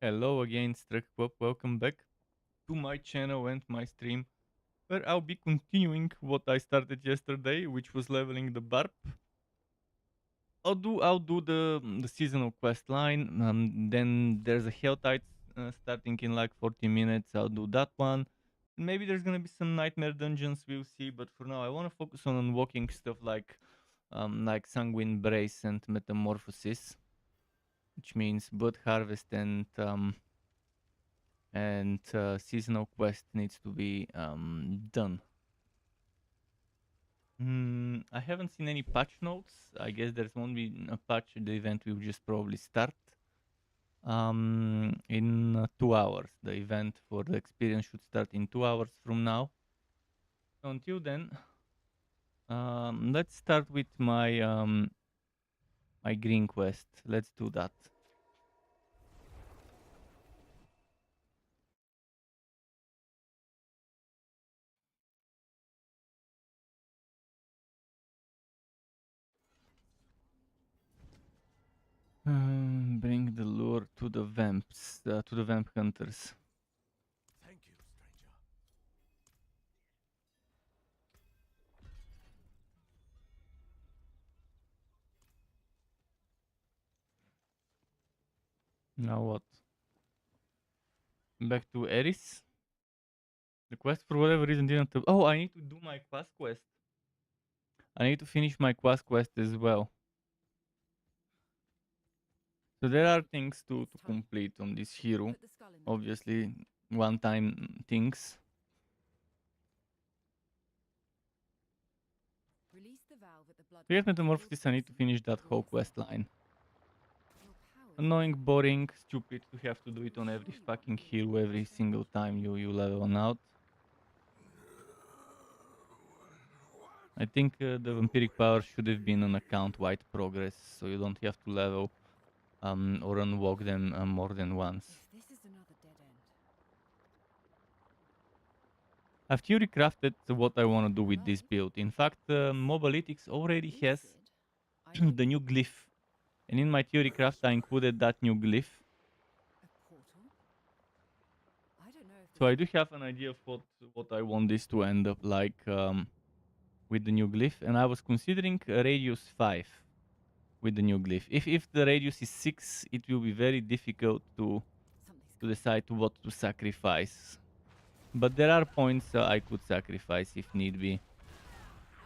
Hello again, STRUCKTLF. Welcome back to my channel and my stream, where I'll be continuing what I started yesterday, which was leveling the Barb. I'll do the seasonal quest line. Then there's a Helltide starting in like 40 minutes. I'll do that one. Maybe there's gonna be some nightmare dungeons. We'll see. But for now, I want to focus on unlocking stuff like Sanguine Brace and Metamorphosis, which means Blood Harvest and seasonal quest needs to be done. I haven't seen any patch notes. I guess there's won't be a patch. The event will just probably start in 2 hours. The event for the experience should start in 2 hours from now. So until then, let's start with my green quest. Let's do that. Bring the lure to the vamps, to the vamp hunters. Thank you, stranger. Now what? Back to Eris. The quest for whatever reason didn't. Oh, I need to do my quest. I need to finish my quest as well. So there are things to complete on this hero. Obviously, one-time things. To get Metamorphosis, I need to finish that whole quest line. Annoying, boring, stupid to have to do it on every fucking hero every single time you level one out. I think the vampiric power should have been on account-wide progress, so you don't have to level or unlock them more than once. I've theory crafted what I want to do with this build. In fact, Mobalytics already has the new glyph, and in my theory craft I included that new glyph. So I do have an idea of what I want this to end up like with the new glyph, and I was considering a radius 5 with the new glyph. If the radius is 6, it will be very difficult to decide what to sacrifice. But there are points I could sacrifice if need be.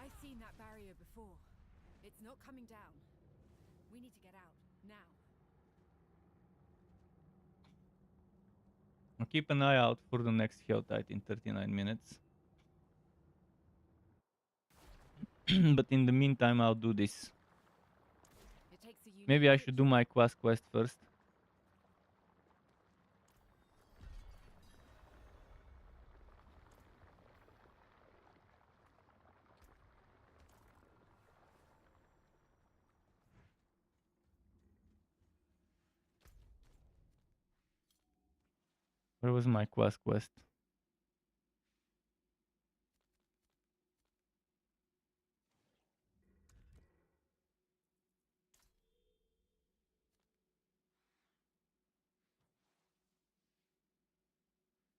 I've seen that barrier before. It's not coming down. We need to get out now. I'll keep an eye out for the next Helltide in 39 minutes. But in the meantime, I'll do this. Maybe I should do my quest first. Where was my quest?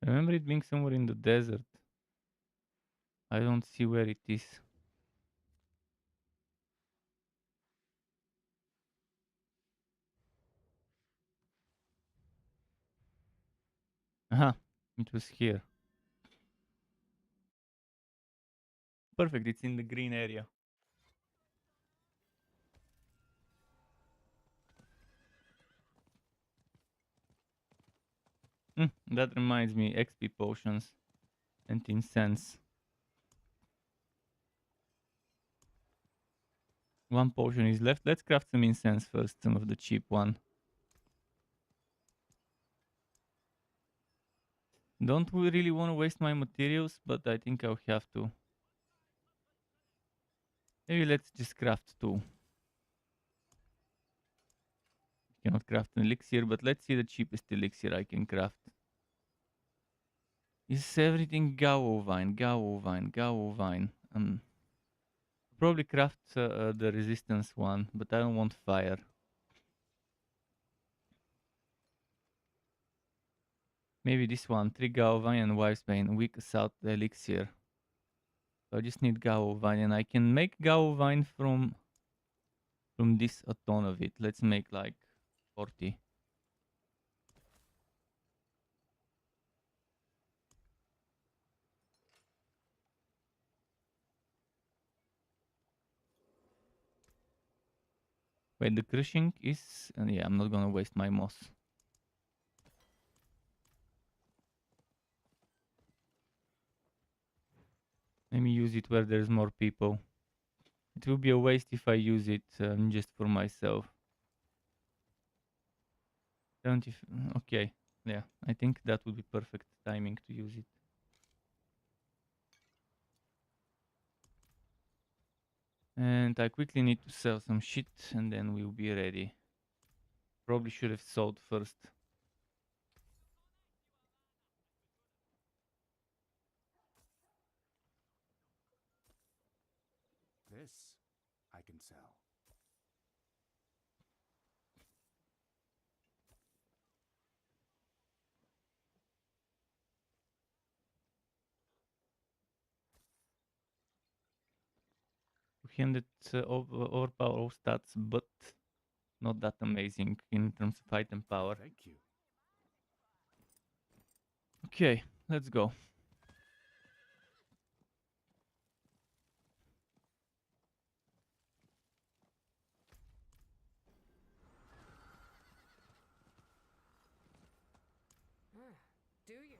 I remember it being somewhere in the desert. I don't see where it is. Aha, it was here. Perfect, it's in the green area. That reminds me, XP potions and incense. One potion is left. Let's craft some incense first, some of the cheap one. Don't really want to waste my materials, but I think I'll have to. Maybe let's just craft 2. Cannot craft an elixir, but let's see the cheapest elixir I can craft. Is everything Gao vine? Probably craft the resistance one, but I don't want fire. Maybe this one, 3 Galvine and Wifesbane, weak assault elixir. So I just need Galvine, and I can make Galvine from this a ton of it. Let's make like 40. Wait, the crushing is... yeah, I'm not gonna waste my moss. Let me use it where there's more people. It will be a waste if I use it just for myself. 70... okay, yeah, I think that would be perfect timing to use it. And I quickly need to sell some shit, and then we'll be ready. Probably should have sold first. This I can sell. Two-handed overpower all stats, but not that amazing in terms of item power. Thank you. Okay, let's go. Do you?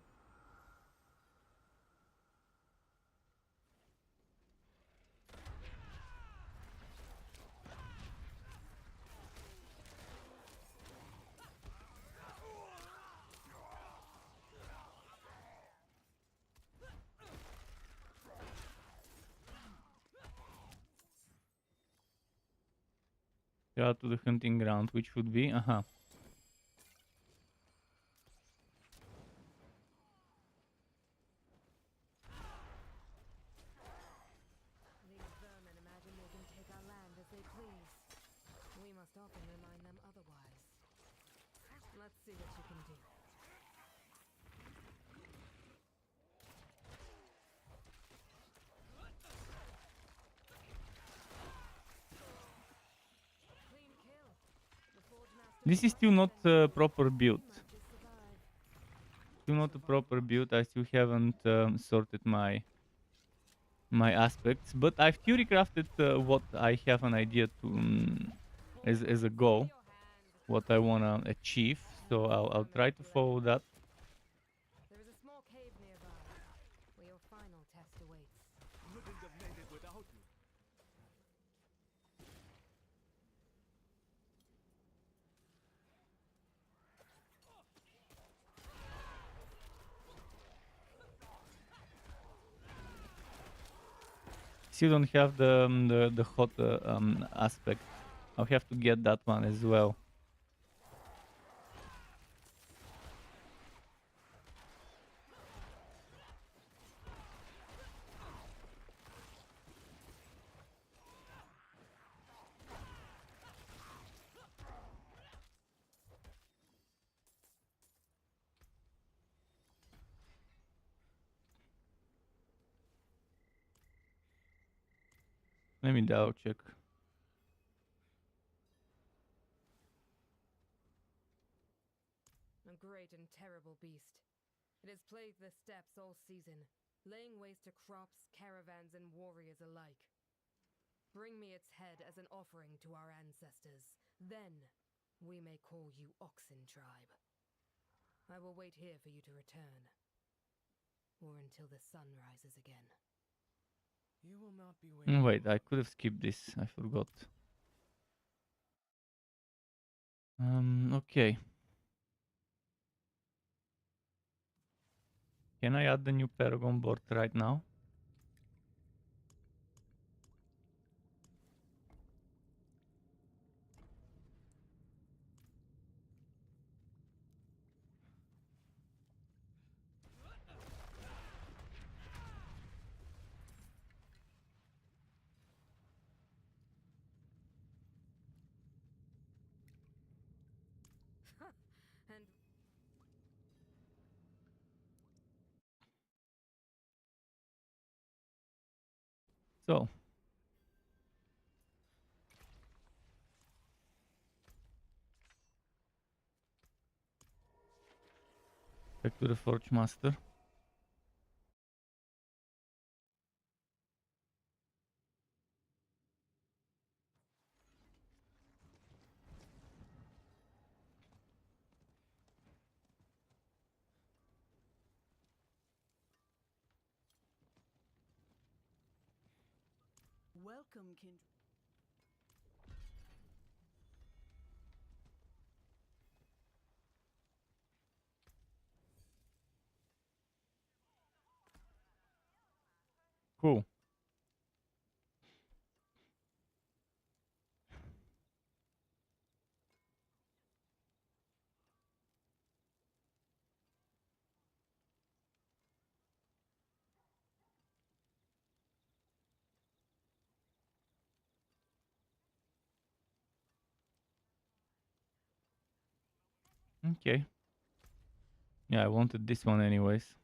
Go to the hunting ground, which would be... aha. These vermin imagine they can take our land as they please. We must often remind them otherwise. Let's see what you can do. Clean kill. The Forge Master This is still not proper build. Still not a proper build. I still haven't sorted my aspects, but I've theory crafted what I have an idea to as a goal, what I wanna achieve. So I'll try to follow that. There is a small cave nearby, where your final test awaits. Wouldn't have made it without you. Still don't have the hot aspect. I'll have to get that one as well. Let me double check. A great and terrible beast. It has plagued the steppes all season, laying waste to crops, caravans, and warriors alike. Bring me its head as an offering to our ancestors. Then we may call you Oxen Tribe. I will wait here for you to return. Or until the sun rises again. You will not be waiting. Wait, I could have skipped this. I forgot. Okay. Can I add the new Paragon board right now? And So. Back to the Forge Master. Welcome, kindred. Cool. Okay. Yeah, I wanted this one anyways.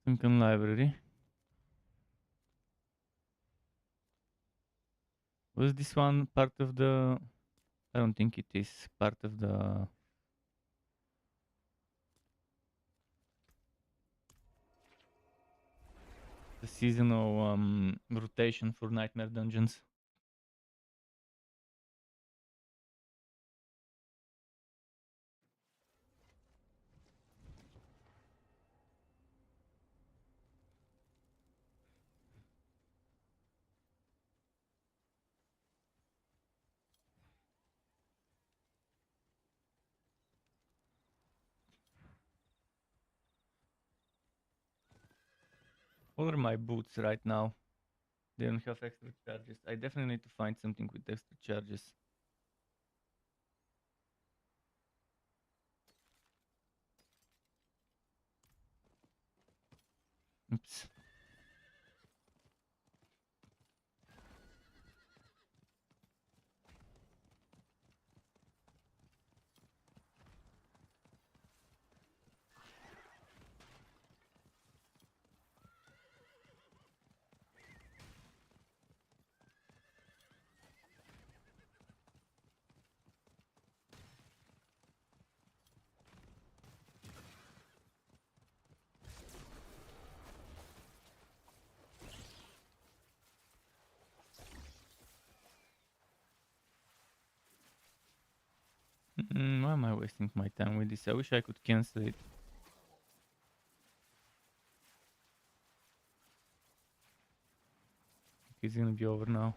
Sunken Library. Was this one part of the... I don't think it is part of the... the seasonal rotation for Nightmare Dungeons. What are my boots right now? They don't have extra charges. I definitely need to find something with extra charges. Oops. Why am I wasting my time with this? I wish I could cancel it. It's gonna be over now.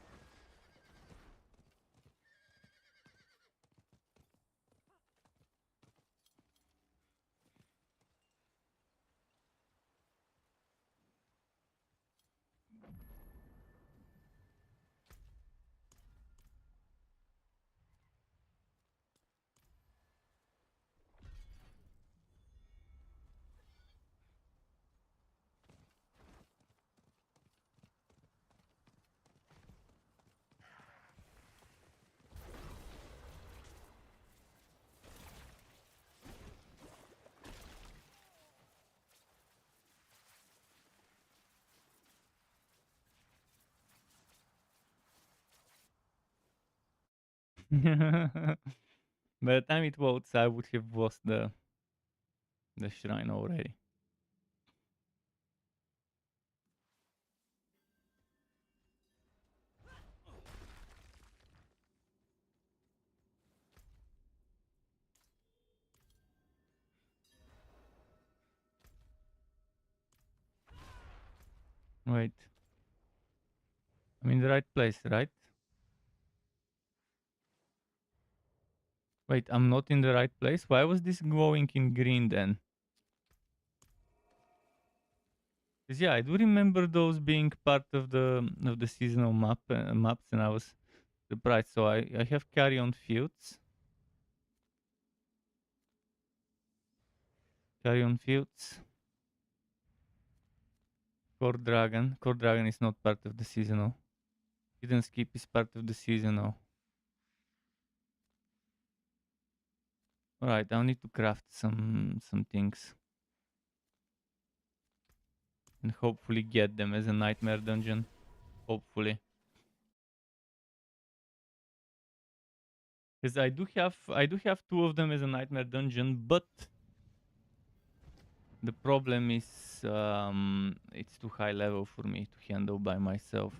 By the time it votes, I would have lost the shrine already. Wait. I'm in the right place, right? Wait, I'm not in the right place? Why was this glowing in green then? Because yeah, I do remember those being part of the seasonal maps, and I was surprised. So I have Carrion Fields. Carrion Fields. Core Dragon. Core Dragon is not part of the seasonal. Hidden Skip is part of the seasonal. Alright, I'll need to craft some things. And hopefully get them as a nightmare dungeon. Hopefully. Because I do have 2 of them as a nightmare dungeon, but the problem is it's too high level for me to handle by myself.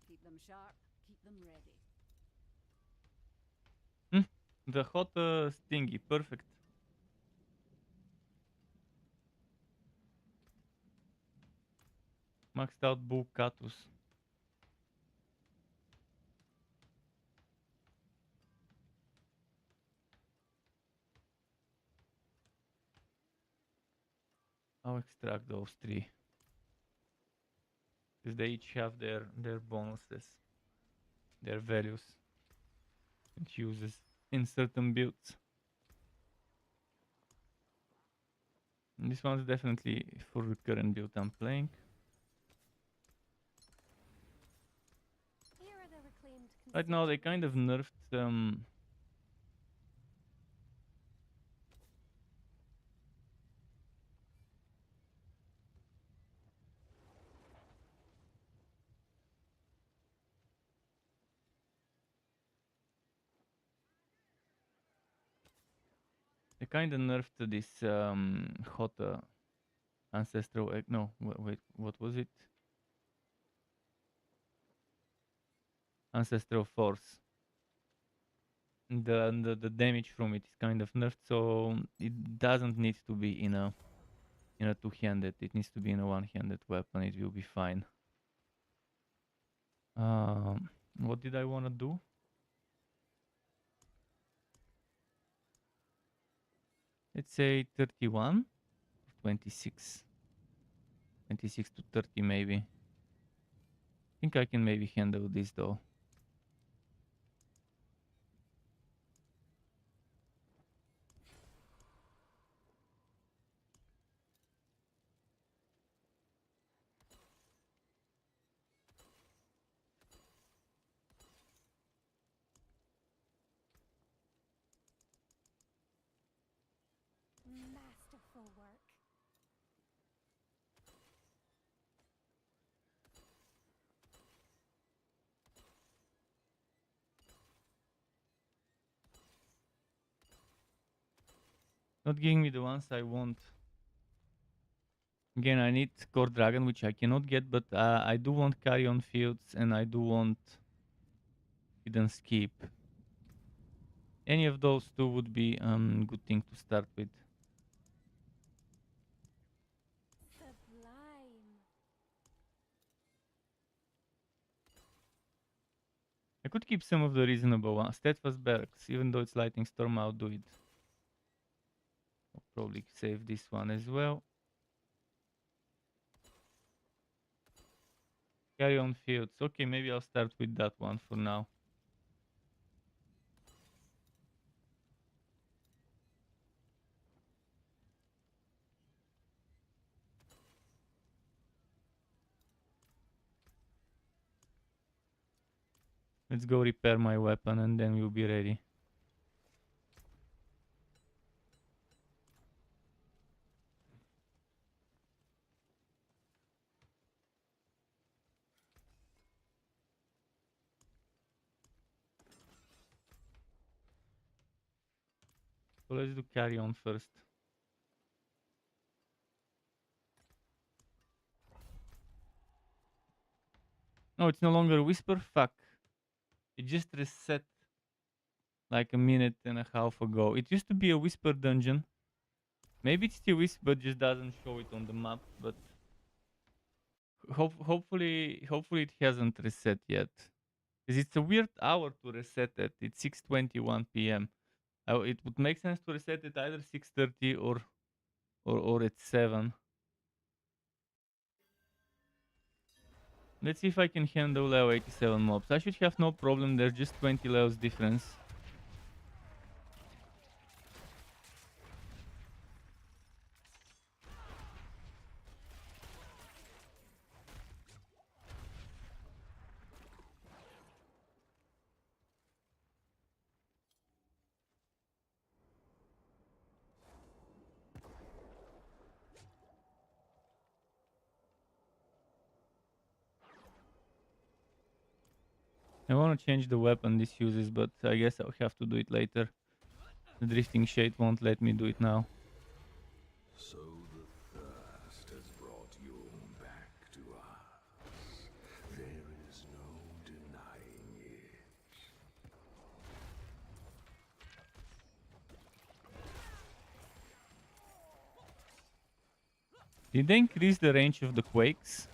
Keep them sharp, keep them ready. The hot stingy, perfect. Maxed out bull catus. I'll extract those 3. Because they each have their bonuses. Their values. And uses in certain builds. And this one's definitely for the current build I'm playing. Here are the reclaimed Right now they kind of nerfed they kind of nerfed this hot ancestral egg. No, wait, what was it? Ancestral force. The damage from it is kind of nerfed, so it doesn't need to be in a two-handed. It needs to be in a one-handed weapon. It will be fine. What did I want to do? Let's say 31, 26. 26 to 30 maybe. I think I can maybe handle this though. masterful work. Not giving me the ones I want. Again, I need Core Dragon, which I cannot get, but I do want Carrion Fields and I do want Hidden Skip. Any of those 2 would be good thing to start with. Sublime. I could keep some of the reasonable ones. Steadfast Barracks, even though it's Lightning Storm, I'll do it. I'll probably save this one as well. Carrion Fields. Okay, maybe I'll start with that one for now. Let's go repair my weapon and then we'll be ready. So let's do Carrion first. No, it's no longer Whisper. Fuck. It just reset like a minute and a half ago. It used to be a Whisper dungeon. Maybe it's still Whisper, just doesn't show it on the map, but hopefully it hasn't reset yet. Because it's a weird hour to reset it. It's 6:21 p.m. It would make sense to reset it either 6:30 or at 7. Let's see if I can handle level 87 mobs. I should have no problem. There's just 20 levels difference. I want to change the weapon this uses, but I guess I'll have to do it later. The drifting shade won't let me do it now. So the thirst has brought you back to us. There is no denying it. Did they increase the range of the quakes?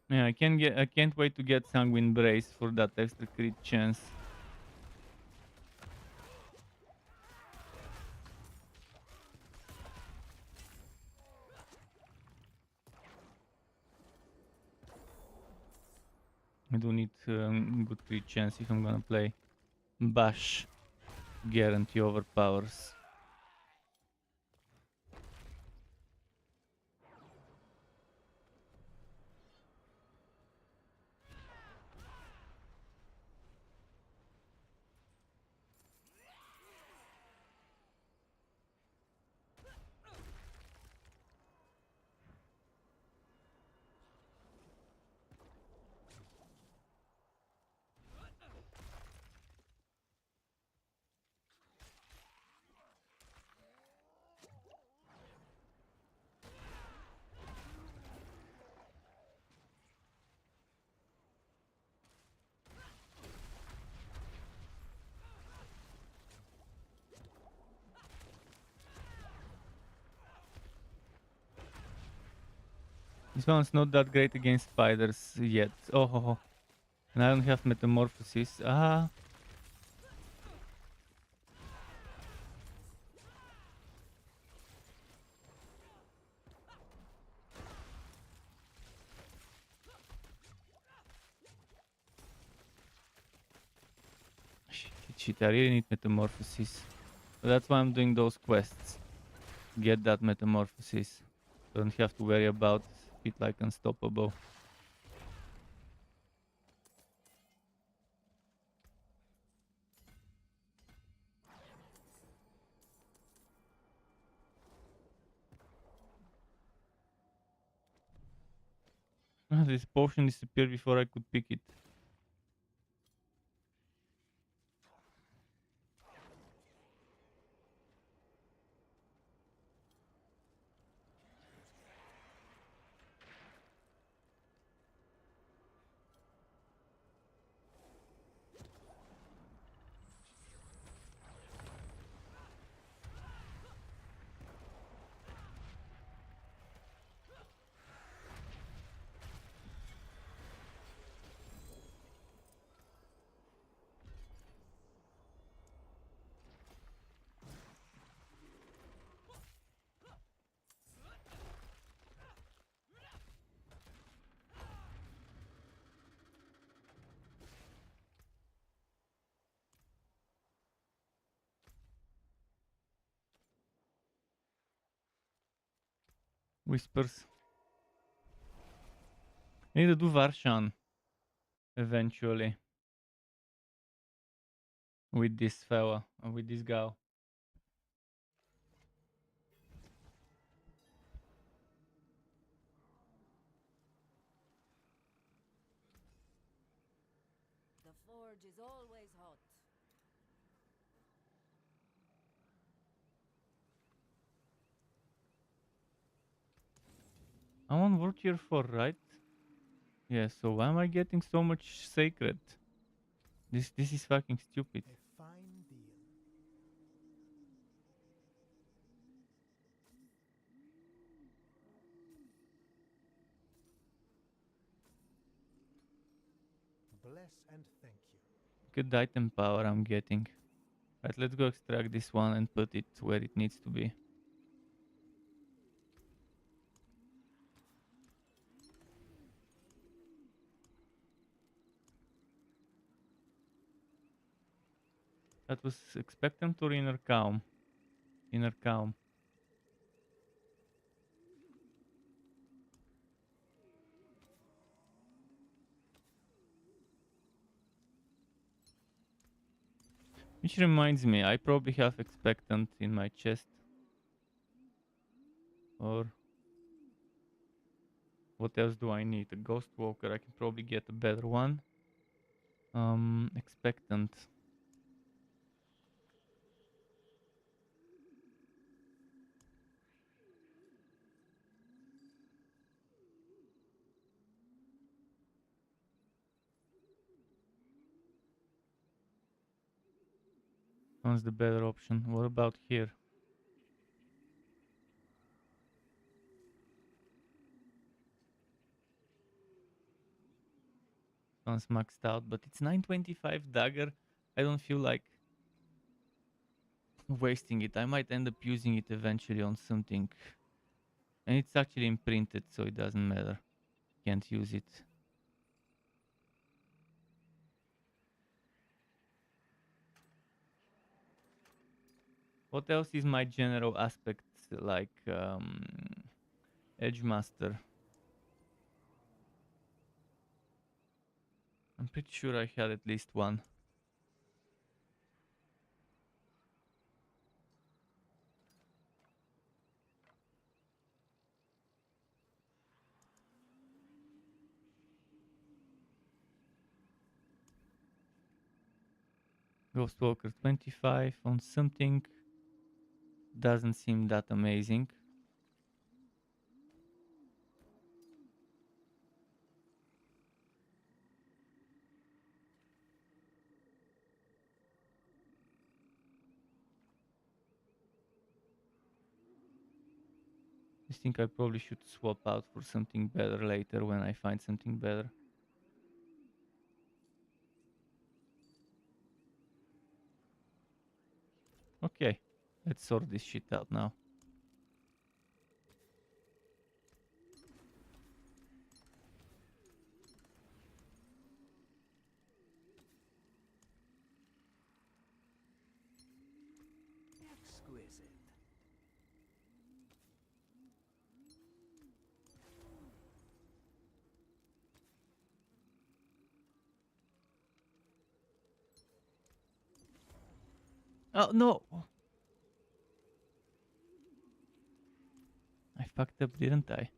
Yeah, I can't wait to get Sanguine Brace for that extra crit chance. I do need good crit chance if I'm gonna play Bash. Guarantee overpowers. This one's not that great against spiders yet. Oh. And I don't have Metamorphosis. Ah. Shit, I really need Metamorphosis. So that's why I'm doing those quests. Get that Metamorphosis. Don't have to worry about it like unstoppable. This potion disappeared before I could pick it. Whispers. I need to do Varshan eventually. With this fella, with this gal. The forge is always hot. I'm on World Tier 4, right? Yeah, so why am I getting so much sacred? This is fucking stupid. A fine deal. Bless and thank you. Good item power I'm getting. Right, let's go extract this one and put it where it needs to be. That was expectant or inner calm? Inner calm. Which reminds me, I probably have expectant in my chest. Or what else do I need? A ghost walker. I can probably get a better one. Expectant. One's the better option. What about here? One's maxed out, but it's 925 dagger. I don't feel like wasting it. I might end up using it eventually on something. And it's actually imprinted, so it doesn't matter. Can't use it. What else is my general aspect like? Edge Master. I'm pretty sure I had at least one. Ghostwalker 25 on something. Doesn't seem that amazing. I think I probably should swap out for something better later when I find something better. Okay, let's sort this shit out now. Exquisite. Oh no! I fucked up, didn't I?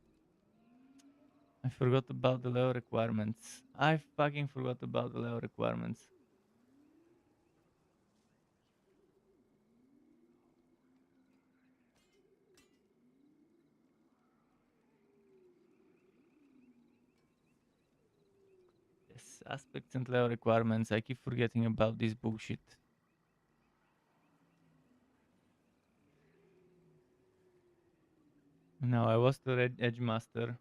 I forgot about the level requirements. I fucking forgot about the level requirements. Yes, aspects and level requirements. I keep forgetting about this bullshit. Now I was the red edge master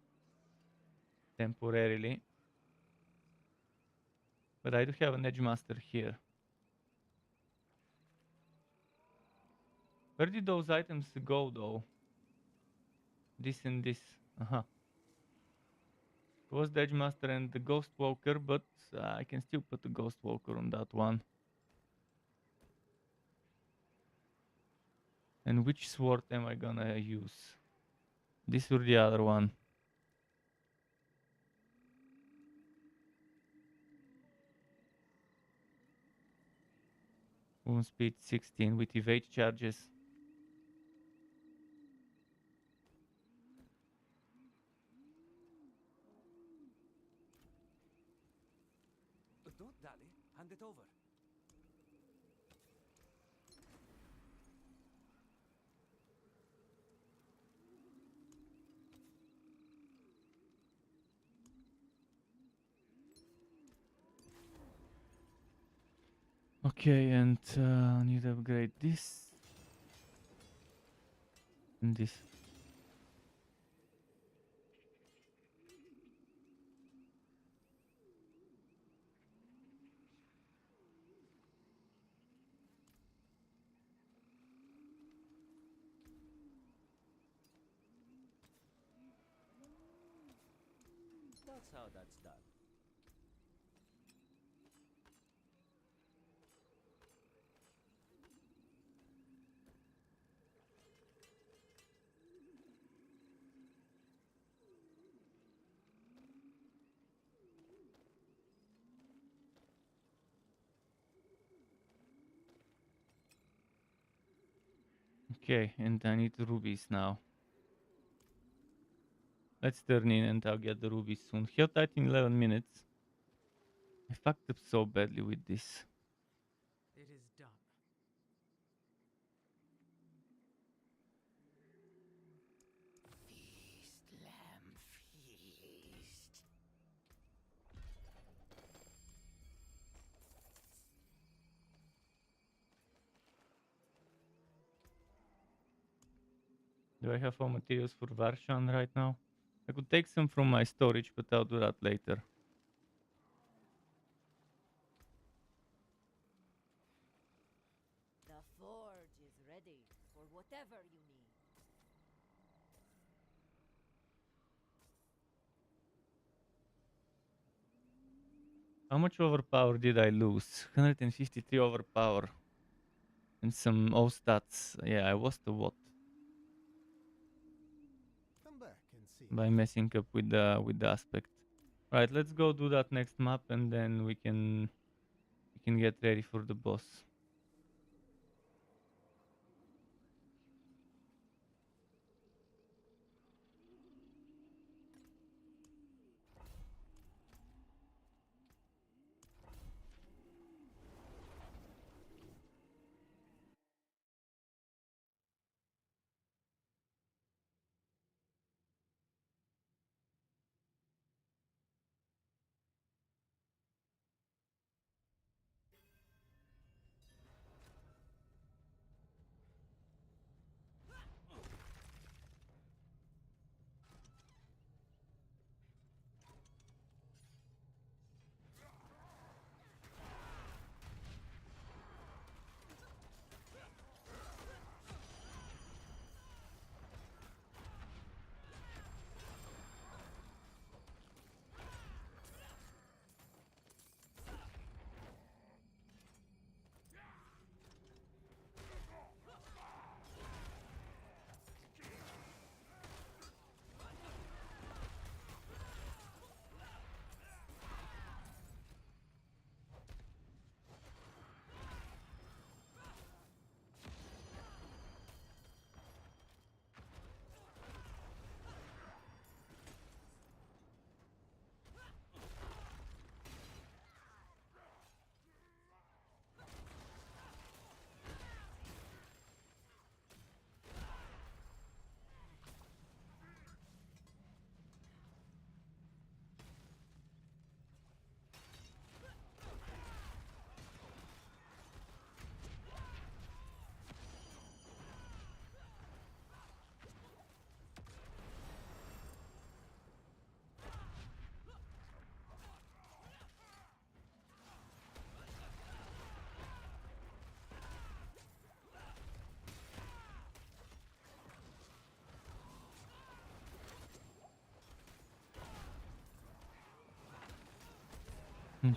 temporarily, but I do have an edge master here. Where did those items go though? This and this. Uh-huh. It was the edge master and the ghost walker, but I can still put the ghost walker on that one. And which sword am I gonna use? This or the other one? Wound speed 16 with evade charges. Don't dally. Hand it over. Okay, and need to upgrade this and this. That's how that's done. Okay, and I need rubies now. Let's turn in and I'll get the rubies soon. He'll type in 11 minutes. I fucked up so badly with this. It is done. Feast, lamb, feast. Do I have all materials for Varshan right now? I could take some from my storage, but I'll do that later. The forge is ready for whatever you need. How much overpower did I lose? 153 overpower. And some O stats. Yeah, I lost a lot Come back and see. by messing up with the aspect. Right, let's go do that next map and then we can get ready for the boss.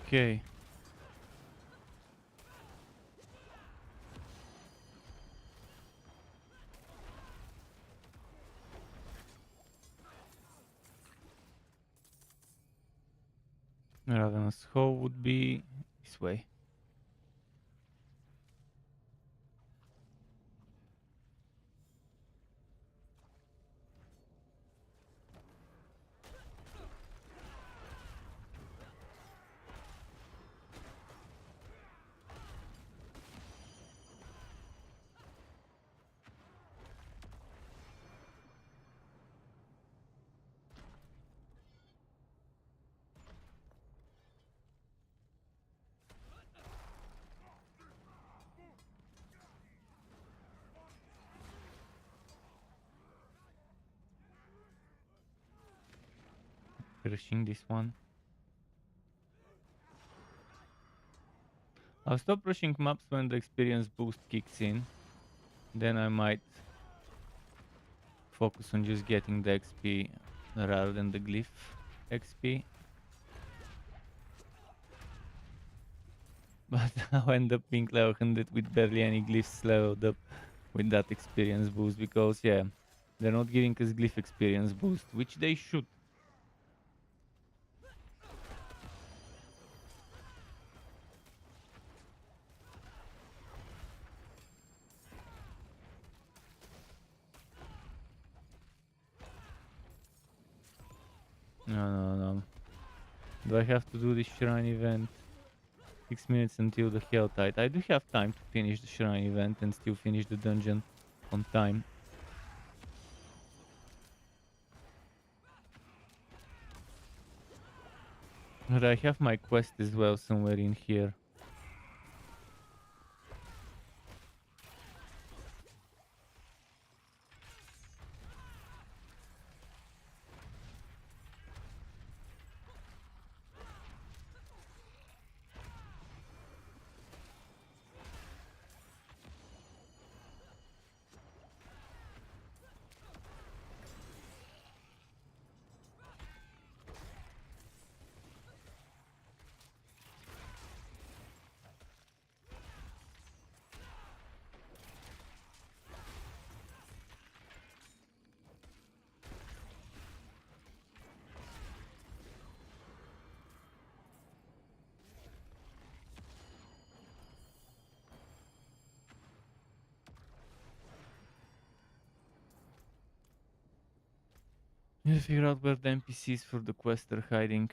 Okay. Ravenous Hole would be this way. Finishing this one. I'll stop rushing maps when the experience boost kicks in. Then I might focus on just getting the XP rather than the glyph XP. But I'll end up being level 100 with barely any glyphs leveled up with that experience boost because, yeah, they're not giving us glyph experience boost, which they should. No. Do I have to do this shrine event? 6 minutes until the Hell Tide. I do have time to finish the shrine event and still finish the dungeon on time. But I have my quest as well somewhere in here. Need to figure out where the NPCs for the quest are hiding.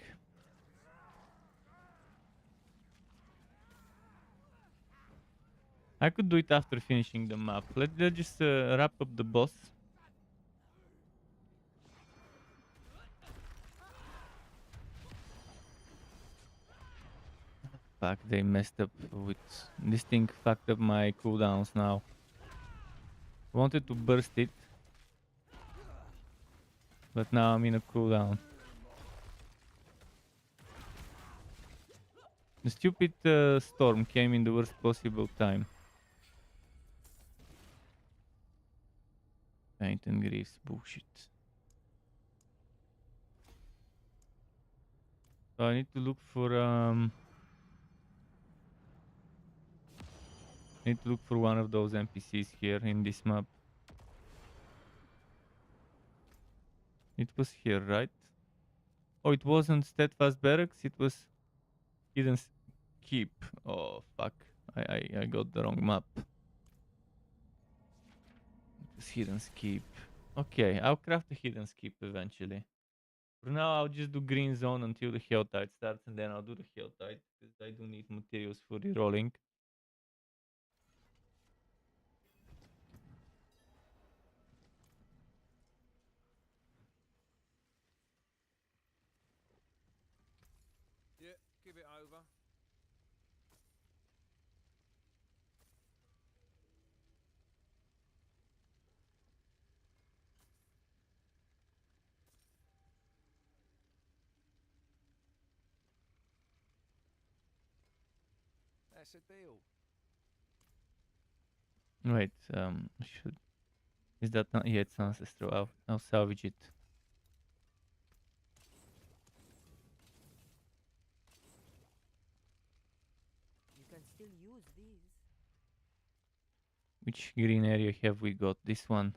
I could do it after finishing the map. Let's just wrap up the boss. Fuck, they messed up with... This thing fucked up my cooldowns now. Wanted to burst it. But now I'm in a cooldown. The stupid storm came in the worst possible time. Paint and Greaves, bullshit. So I need to look for one of those NPCs here in this map. It was here, right? Oh, it wasn't Steadfast Barracks, it was Hidden Keep. Oh, fuck. I got the wrong map. It was Hidden Keep. Okay, I'll craft the Hidden Keep eventually. For now, I'll just do Green Zone until the Hell Tide starts, and then I'll do the Hell Tide, because I do need materials for rerolling. Yeah, give it over. That's a deal. Wait, should... Is that not... Yeah, it's ancestral. I'll salvage it. You can still use these. Which green area have we got? This one.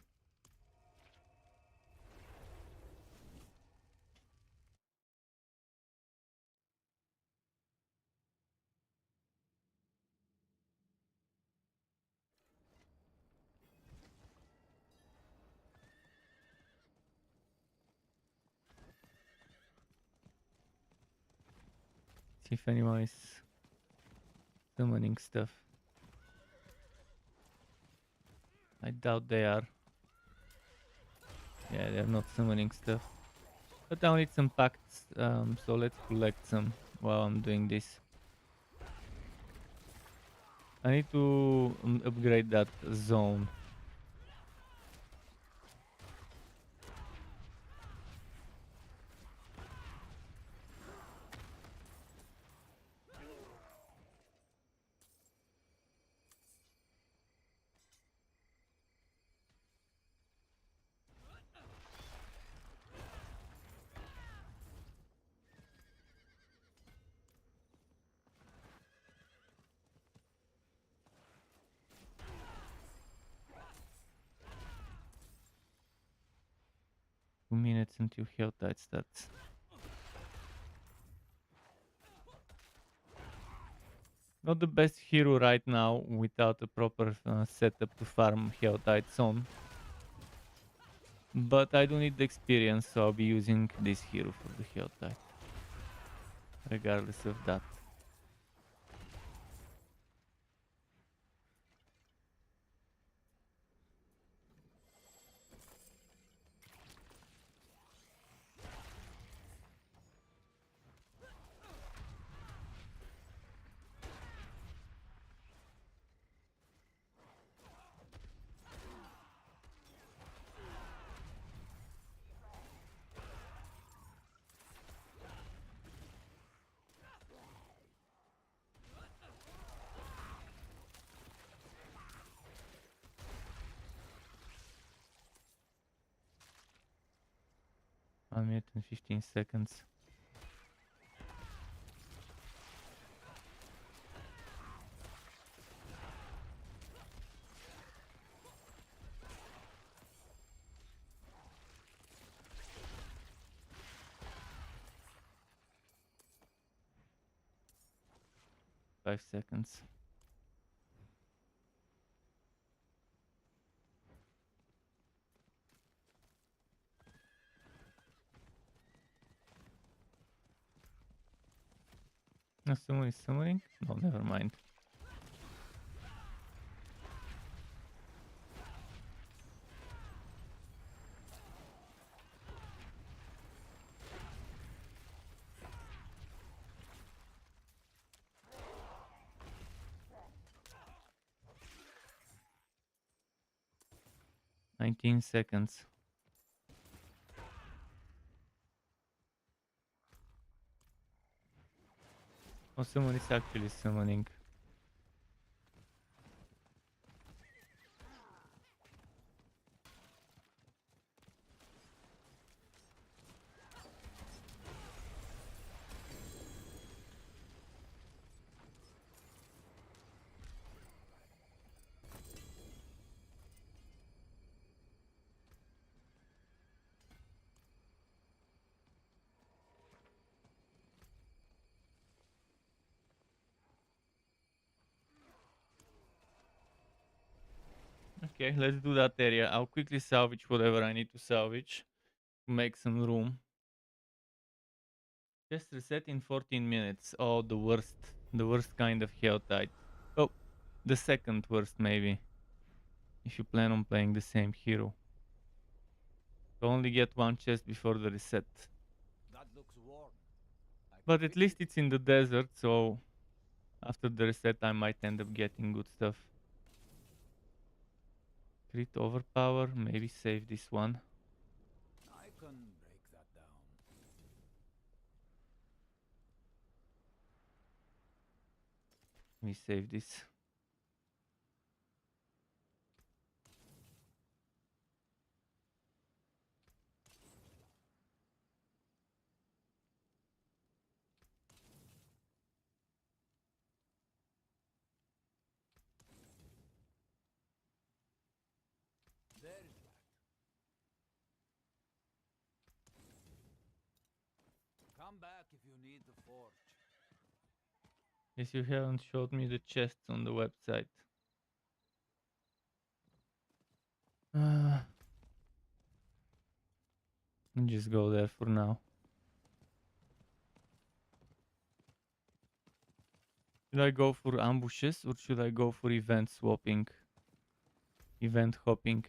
See if anyone is summoning stuff. I doubt they are. Yeah, they're not summoning stuff. But I'll need some pacts, so let's collect some while I'm doing this. I need to upgrade that zone. Minutes until Hell Tide starts. Not the best hero right now without a proper setup to farm Hell Tides on. But I don't need the experience, so I'll be using this hero for the health type. Regardless of that. One minute and 15 seconds. Five seconds. No, someone is summoning? No, never mind. "19 seconds. Oh, someone is actually summoning. Okay, let's do that area. I'll quickly salvage whatever I need to salvage to make some room. Just reset in 14 minutes. Oh, the worst kind of health type. Oh, the second worst maybe. If you plan on playing the same hero. You only get one chest before the reset. That looks warm. But at least it's in the desert, so after the reset I might end up getting good stuff. Crit overpower, maybe save this one. I can break that down. We save this. There is that. Come back if you need the forge. Yes, you haven't showed me the chests on the website. I'll just go there for now. Should I go for ambushes or should I go for event swapping? Event hopping.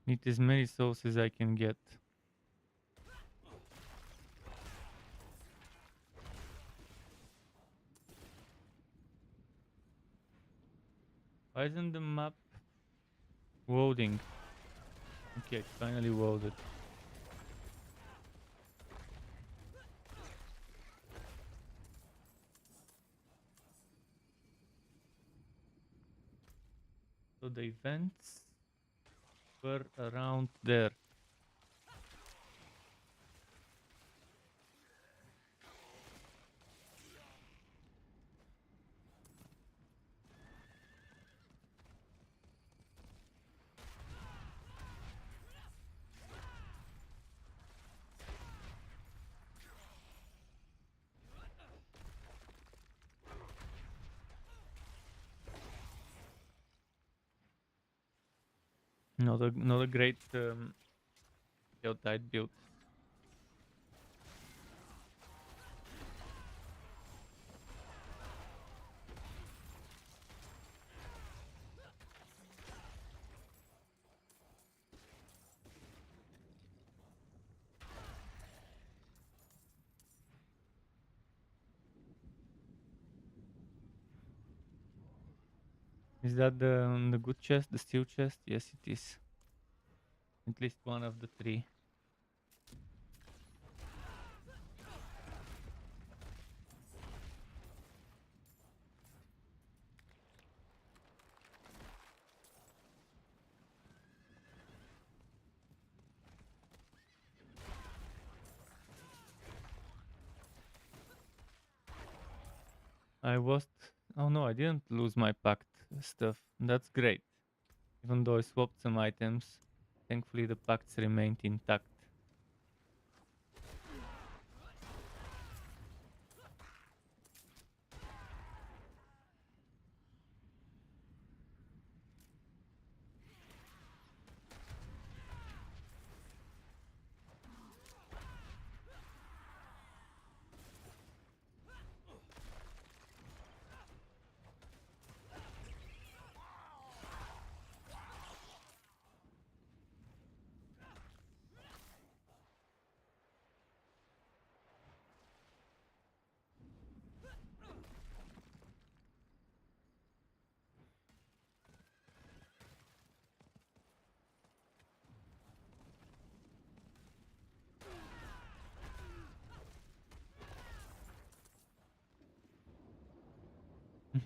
Need as many souls as I can get. Why isn't the map loading? Okay, it's finally loaded. So the events were around there. Not a great tight build. Is that the good chest, the steel chest? Yes, it is. At least one of the three. I was. Oh no, I didn't lose my pact stuff. That's great. Even though I swapped some items, thankfully the pacts remained intact.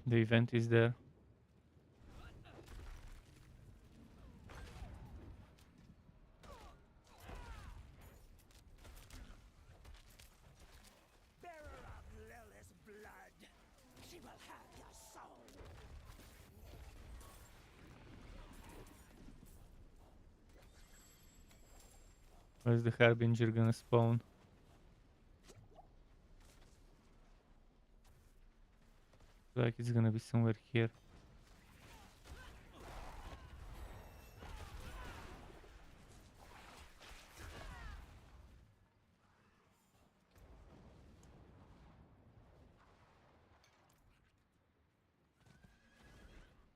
The event is there. Bearer of Lilith's blood, she will have your soul. Where's the Harbinger gonna spawn? Like it's gonna be somewhere here.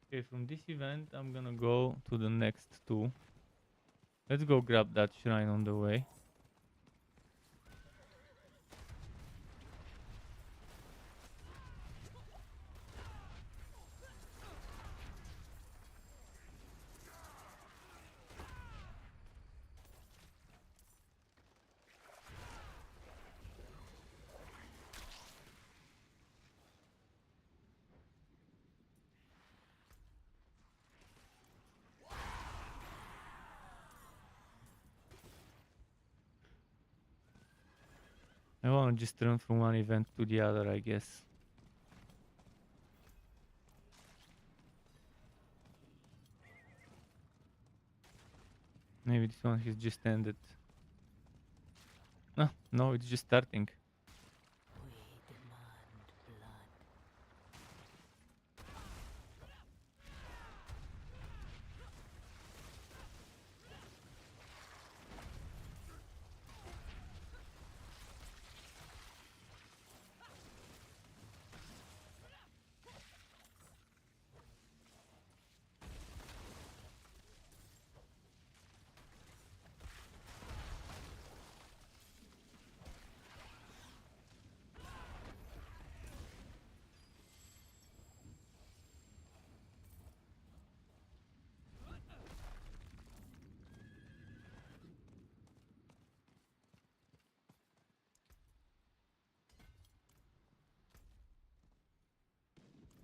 Okay, from this event I'm gonna go to the next two. Let's go grab that shrine on the way. I wanna just run from one event to the other, I guess. Maybe this one has just ended. No, it's just starting. We demand blood.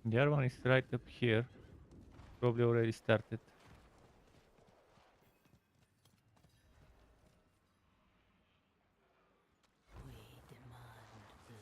The other one is right up here. Probably already started. We demand blood.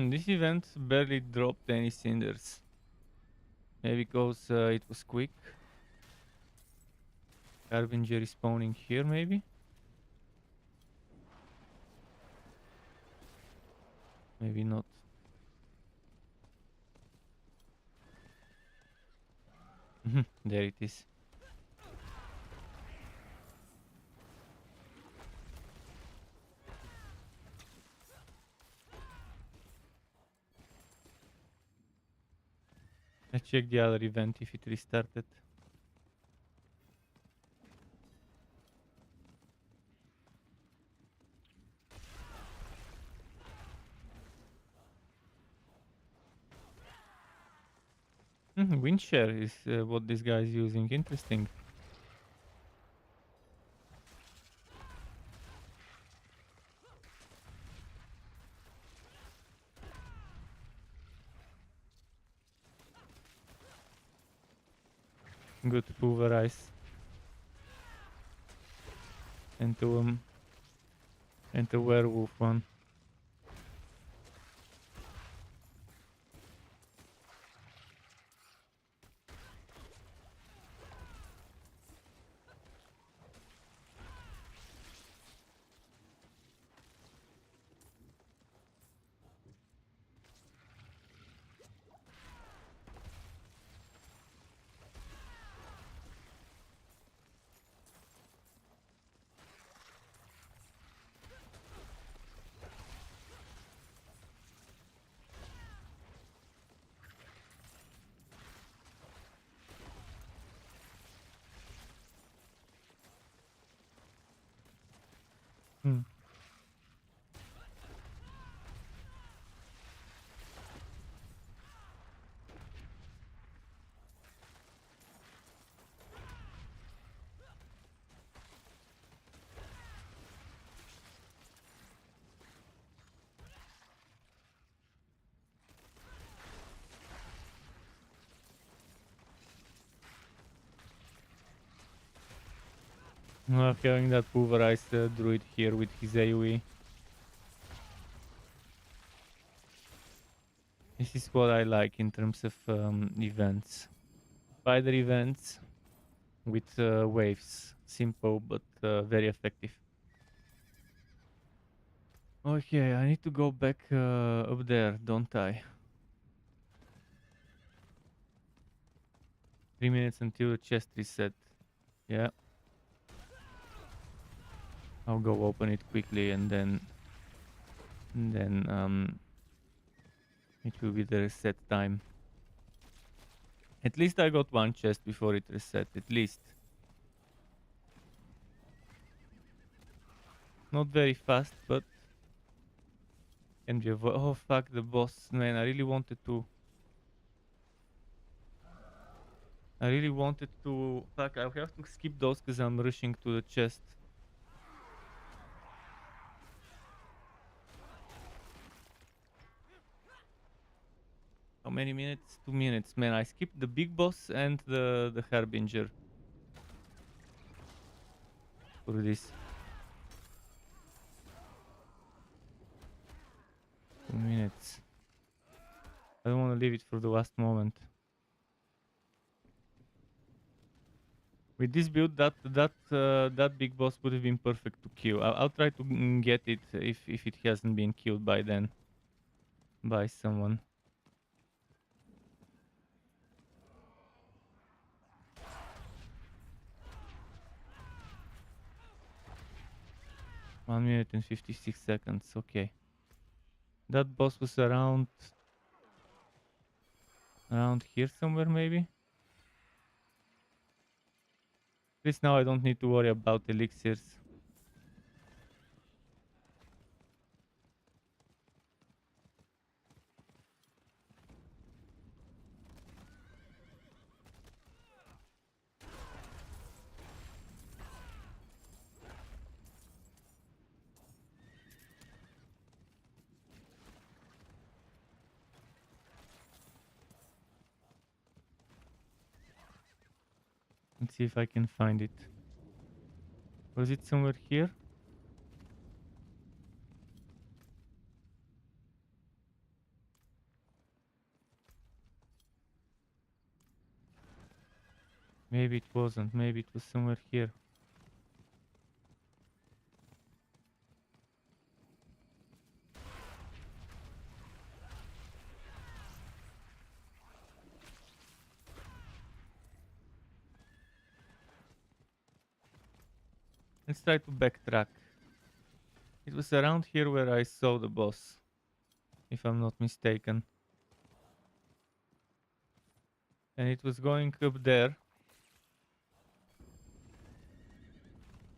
This event barely dropped any cinders. Maybe because it was quick. Harbinger is spawning here, maybe? Maybe not. There it is. Let's check the other event if it restarted. Wind share is what this guy is using. Interesting. Good to pulverize. And to werewolf one. Having that pulverized druid here with his AoE. This is what I like in terms of events. Spider events with waves. Simple but very effective. Okay, I need to go back up there, don't I? 3 minutes until the chest reset. Yeah. I'll go open it quickly and then it will be the reset time. At least I got one chest before it reset, at least. Not very fast, but can be avoided. Oh fuck, the boss. Man, I really wanted to... Fuck, I'll have to skip those because I'm rushing to the chest. How many minutes? 2 minutes. Man, I skipped the big boss and the Harbinger. For this. 2 minutes. I don't want to leave it for the last moment. With this build, that big boss would have been perfect to kill. I'll try to get it if it hasn't been killed by then. By someone. 1 minute and 56 seconds. Okay. That boss was around here somewhere, maybe. At least now I don't need to worry about elixirs. Let's see if I can find it. Was it somewhere here? Maybe it wasn't. Maybe it was somewhere here. Let's try to backtrack. It was around here where I saw the boss, if I'm not mistaken. And it was going up there.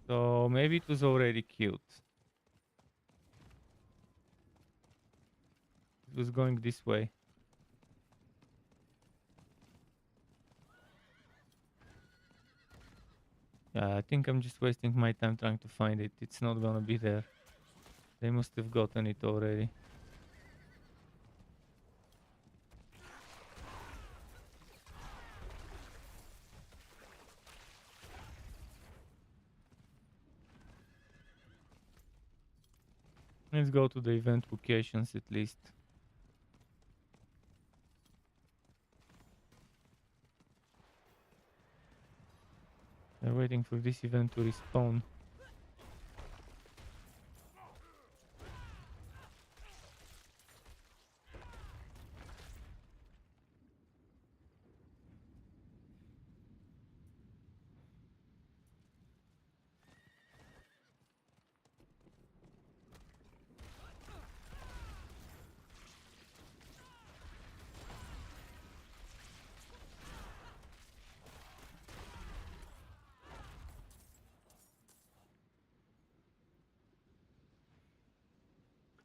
So maybe it was already killed. It was going this way. Yeah, I think I'm just wasting my time trying to find it. It's not gonna be there. They must have gotten it already. Let's go to the event locations at least. They're waiting for this event to respawn.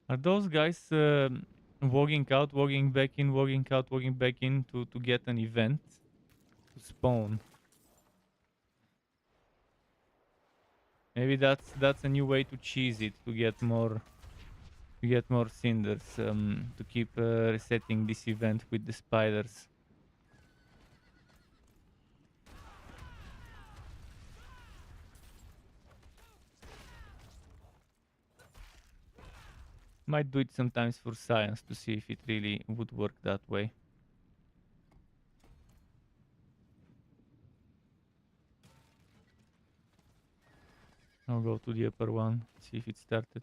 Are those guys walking out, walking back in, walking out, walking back in to get an event to spawn? Maybe that's a new way to cheese it to get more cinders. To keep resetting this event with the spiders. Might do it sometimes for science to see if it really would work that way. I'll go to the upper one, see if it started.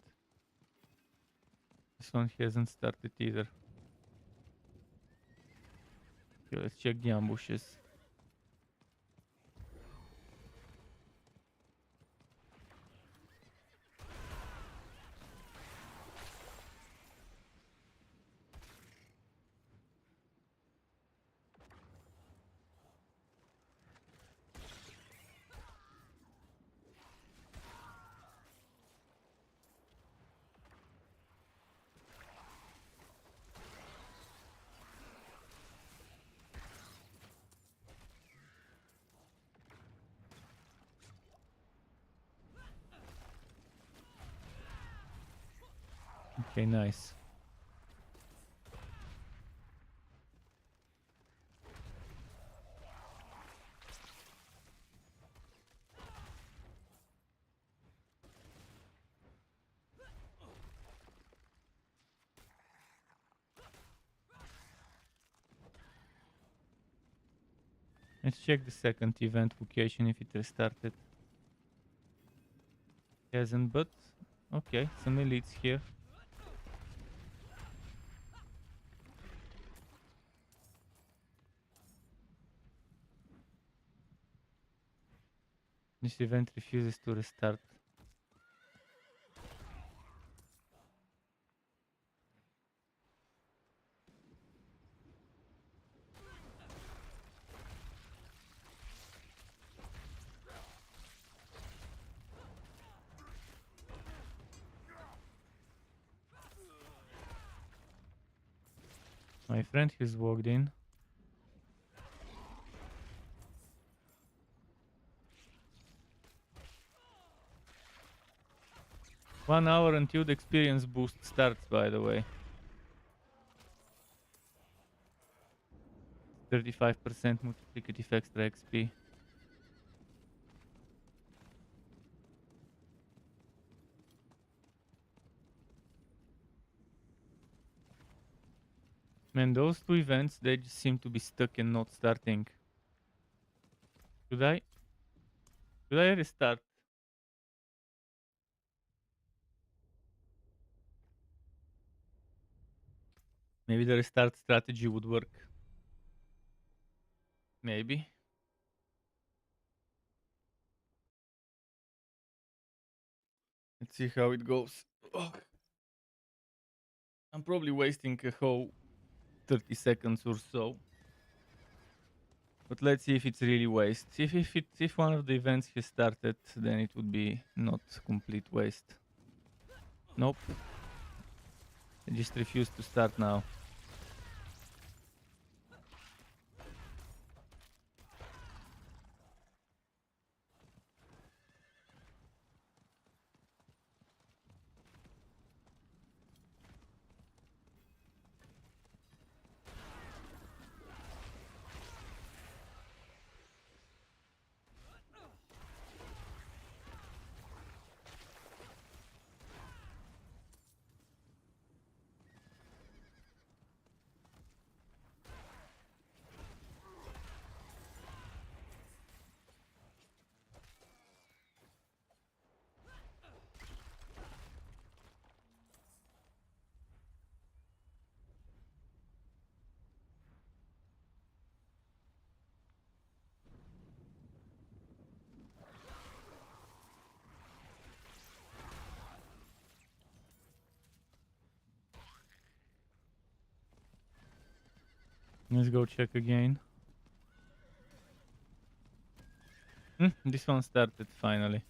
This one hasn't started either. Okay, let's check the ambushes. Okay, nice. Let's check the second event location if it restarted. Hasn't, but okay, some elites here. This event refuses to restart. My friend has walked in. One hour until the experience boost starts, by the way. 35% multiplicative extra XP. Man, those two events, they just seem to be stuck and not starting. Should I restart? Maybe the restart strategy would work. Maybe. Let's see how it goes. Oh. I'm probably wasting a whole 30 seconds or so. But let's see if it's really waste. If one of the events has started, then it would be not complete waste. Nope. I just refuse to start now. Let's go check again. This one started finally.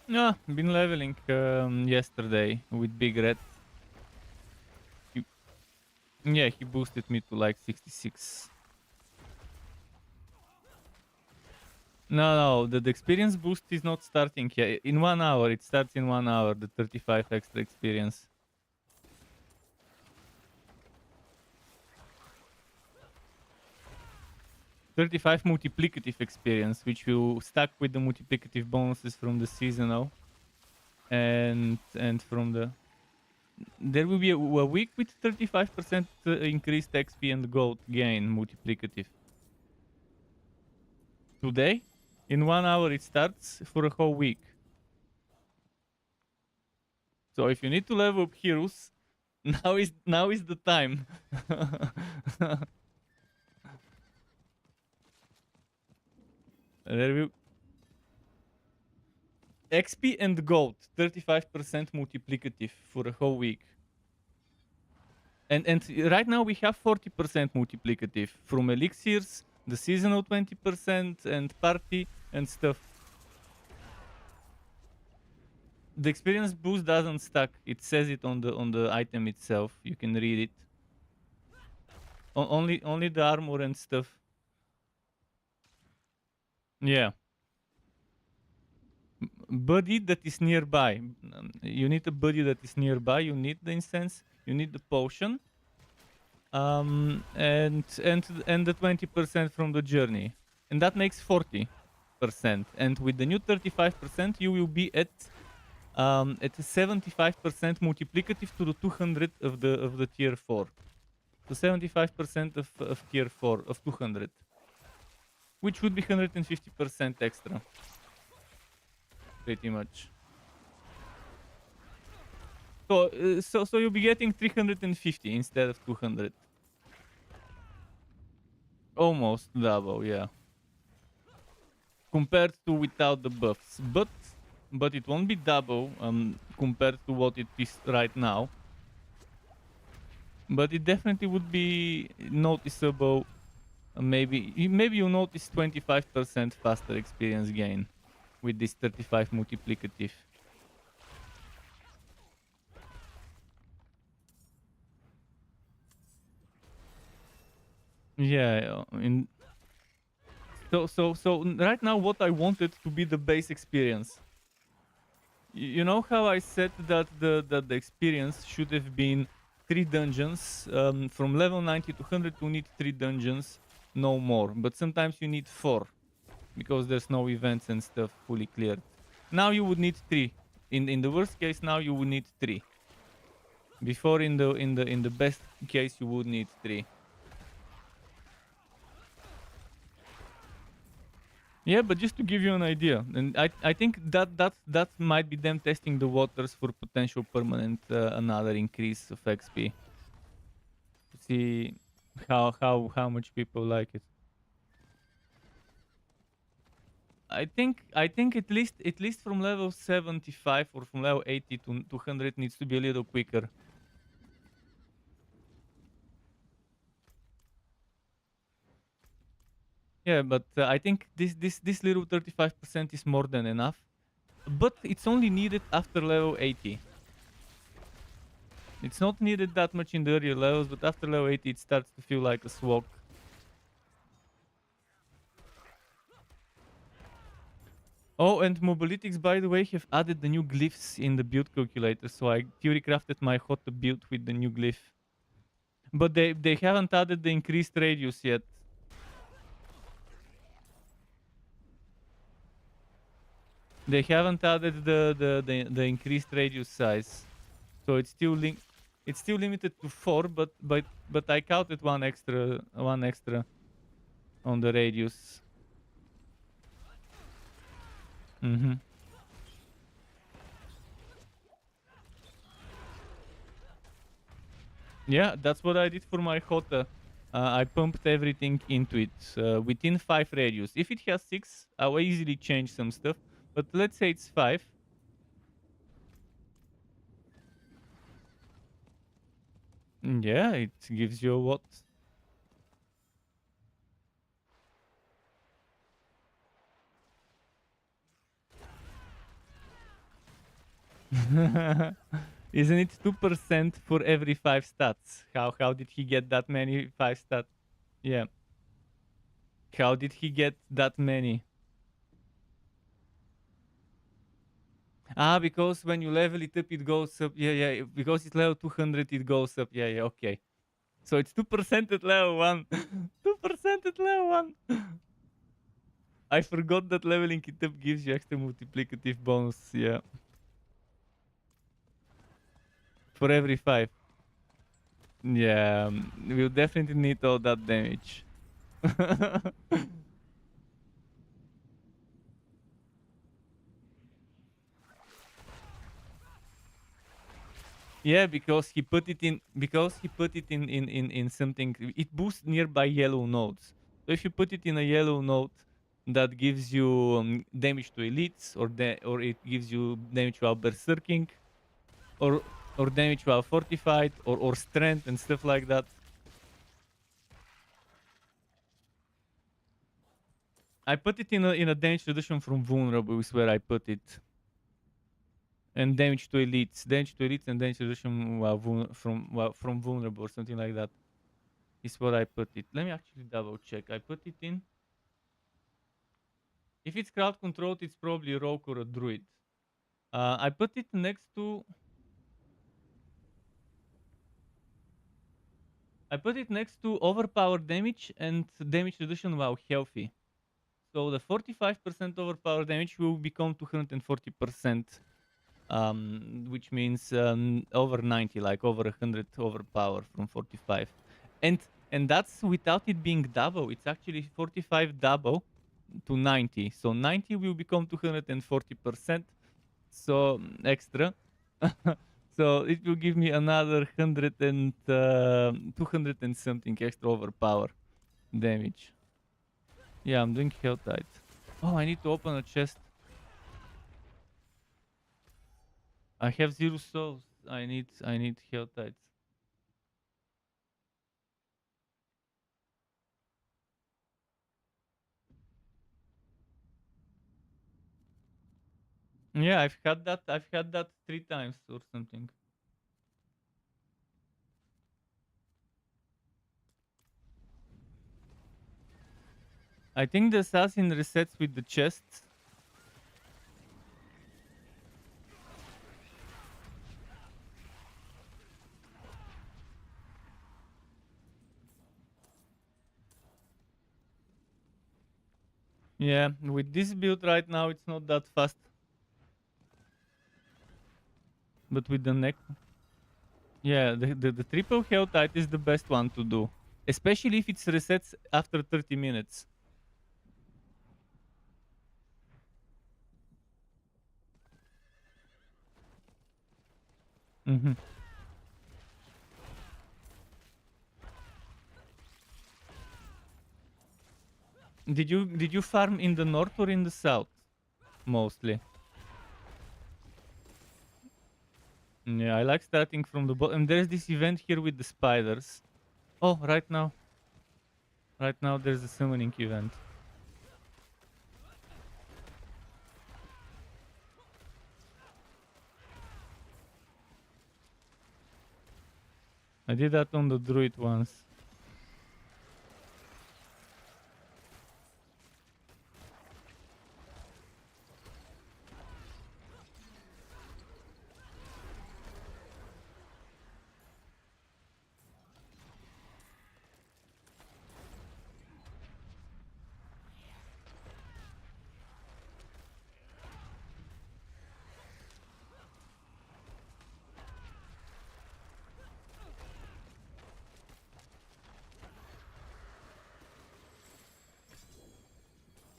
Yeah, been leveling yesterday with Big Red. Yeah, he boosted me to like 66. No, the experience boost is not starting here. In 1 hour, it starts in 1 hour, the 35 extra experience. $35 multiplicative experience, which will stack with the multiplicative bonuses from the seasonal. And from the... There will be a week with 35% increased XP and gold gain multiplicative. Today, in 1 hour it starts for a whole week. So if you need to level up heroes, now is the time. There will... XP and gold, 35% multiplicative for a whole week. And right now we have 40% multiplicative from elixirs, the seasonal 20%, and party and stuff. The experience boost doesn't stack. It says it on the item itself. You can read it. Only the armor and stuff. Yeah. Buddy that is nearby. You need a buddy that is nearby. You need the incense. You need the potion. And the 20% from the journey, and that makes 40%. And with the new 35%, you will be at At a 75% multiplicative to the 200 of the tier 4. So 75% of tier 4 of 200, which would be 150% extra, pretty much. So so you'll be getting 350 instead of 200. Almost double, yeah. Compared to without the buffs, but it won't be double compared to what it is right now. But it definitely would be noticeable. Maybe you notice 25% faster experience gain with this 35 multiplicative. Yeah, so right now what I wanted to be the base experience. You know how I said that the experience should have been 3 dungeons from level 90 to 100. You need 3 dungeons, no more. But sometimes you need 4 because there's no events and stuff fully cleared. Now you would need 3. In the worst case, now you would need 3. Before in the best case you would need 3. Yeah, but just to give you an idea, and I think that might be them testing the waters for potential permanent another increase of XP. To see how much people like it. I think at least from level 75 or from level 80 to 200 needs to be a little quicker. Yeah, but I think this little 35% is more than enough. But it's only needed after level 80. It's not needed that much in the earlier levels, but after level 80 it starts to feel like a swap. Oh, and Mobilitics, by the way, have added the new glyphs in the build calculator, so I theory crafted my Hota build with the new glyph. But they haven't added the increased radius yet. They haven't added the increased radius size, so it's still limited to 4. But I counted one extra on the radius. Yeah, that's what I did for my Hota. I pumped everything into it within 5 radius. If it has 6, I'll easily change some stuff. But let's say it's 5. Yeah, it gives you what? Isn't it 2% for every 5 stats? How did he get that many 5 stats? Yeah. How did he get that many? Ah, because when you level it up, it goes up. Yeah. Because it's level 200, it goes up. Yeah, okay. So it's 2% at level 1. 2% at level 1. I forgot that leveling it up gives you extra multiplicative bonus. Yeah. For every 5. Yeah, we'll definitely need all that damage. Yeah, because he put it in in something. It boosts nearby yellow nodes. So if you put it in a yellow node, that gives you damage to elites, or it gives you damage while berserking, or damage while fortified, or strength and stuff like that. I put it in a damage reduction from vulnerable is where I put it. And damage to elites, and damage reduction from vulnerable or something like that is what I put it. Let me actually double check. I put it in. If it's crowd controlled, it's probably a rogue or a druid. I put it next to. I put it next to overpowered damage and damage reduction while healthy. So the 45% overpowered damage will become 240%. which means over 90, like over 100 overpower from 45. And that's without it being double. It's actually 45 double to 90. So 90 will become 240%. So extra. So it will give me another 200 and something extra overpower damage. Yeah, I'm doing hell tight. Oh, I need to open a chest. I have 0 souls. I need hell tights. Yeah, I've had that 3 times or something. I think the assassin resets with the chests. Yeah, with this build right now, it's not that fast. But with the neck... Yeah, the triple hell tight is the best one to do. Especially if it resets after 30 minutes. Mm-hmm. Did you farm in the north or in the south? Mostly. Yeah, I like starting from the bottom. There's this event here with the spiders. Oh, right now. Right now there's a summoning event. I did that on the druid once.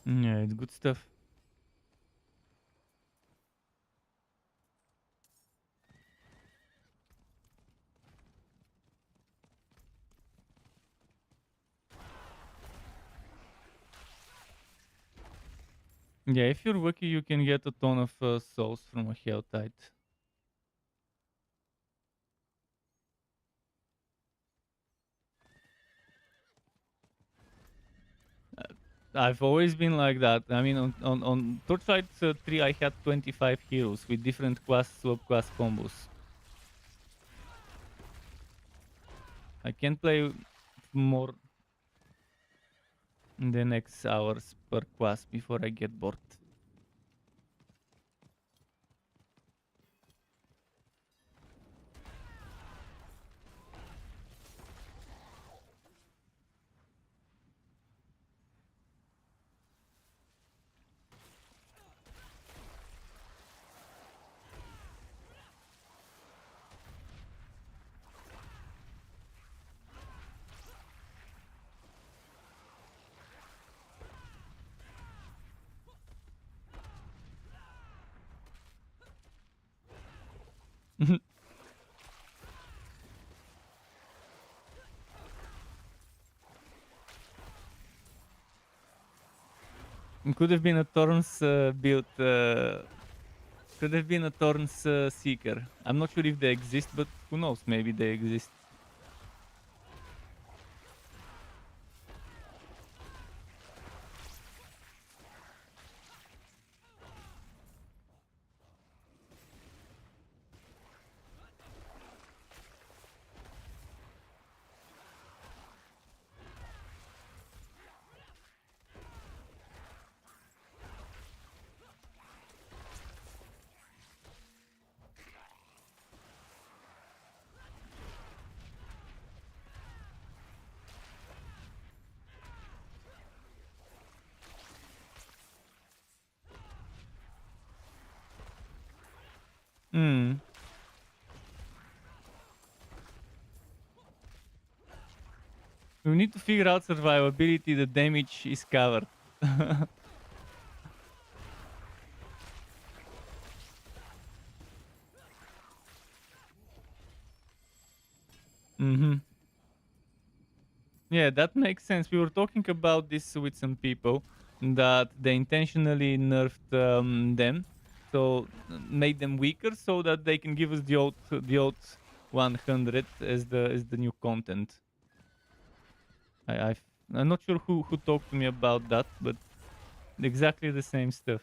Yeah, it's good stuff. Yeah, if you're lucky, you can get a ton of souls from a hell tide. I've always been like that. I mean, on Torchlight 3, I had 25 heroes with different class, slope class combos. I can't play more than X hours per class before I get bored. It could have been a Thorns build. Could have been a Thorns Seeker. I'm not sure if they exist, but who knows? Maybe they exist. Hmm. We need to figure out survivability. The damage is covered. Mm-hmm. Yeah, that makes sense. We were talking about this with some people that they intentionally nerfed them, so made them weaker so that they can give us the old 100 as the new content. I'm not sure who talked to me about that, but exactly the same stuff.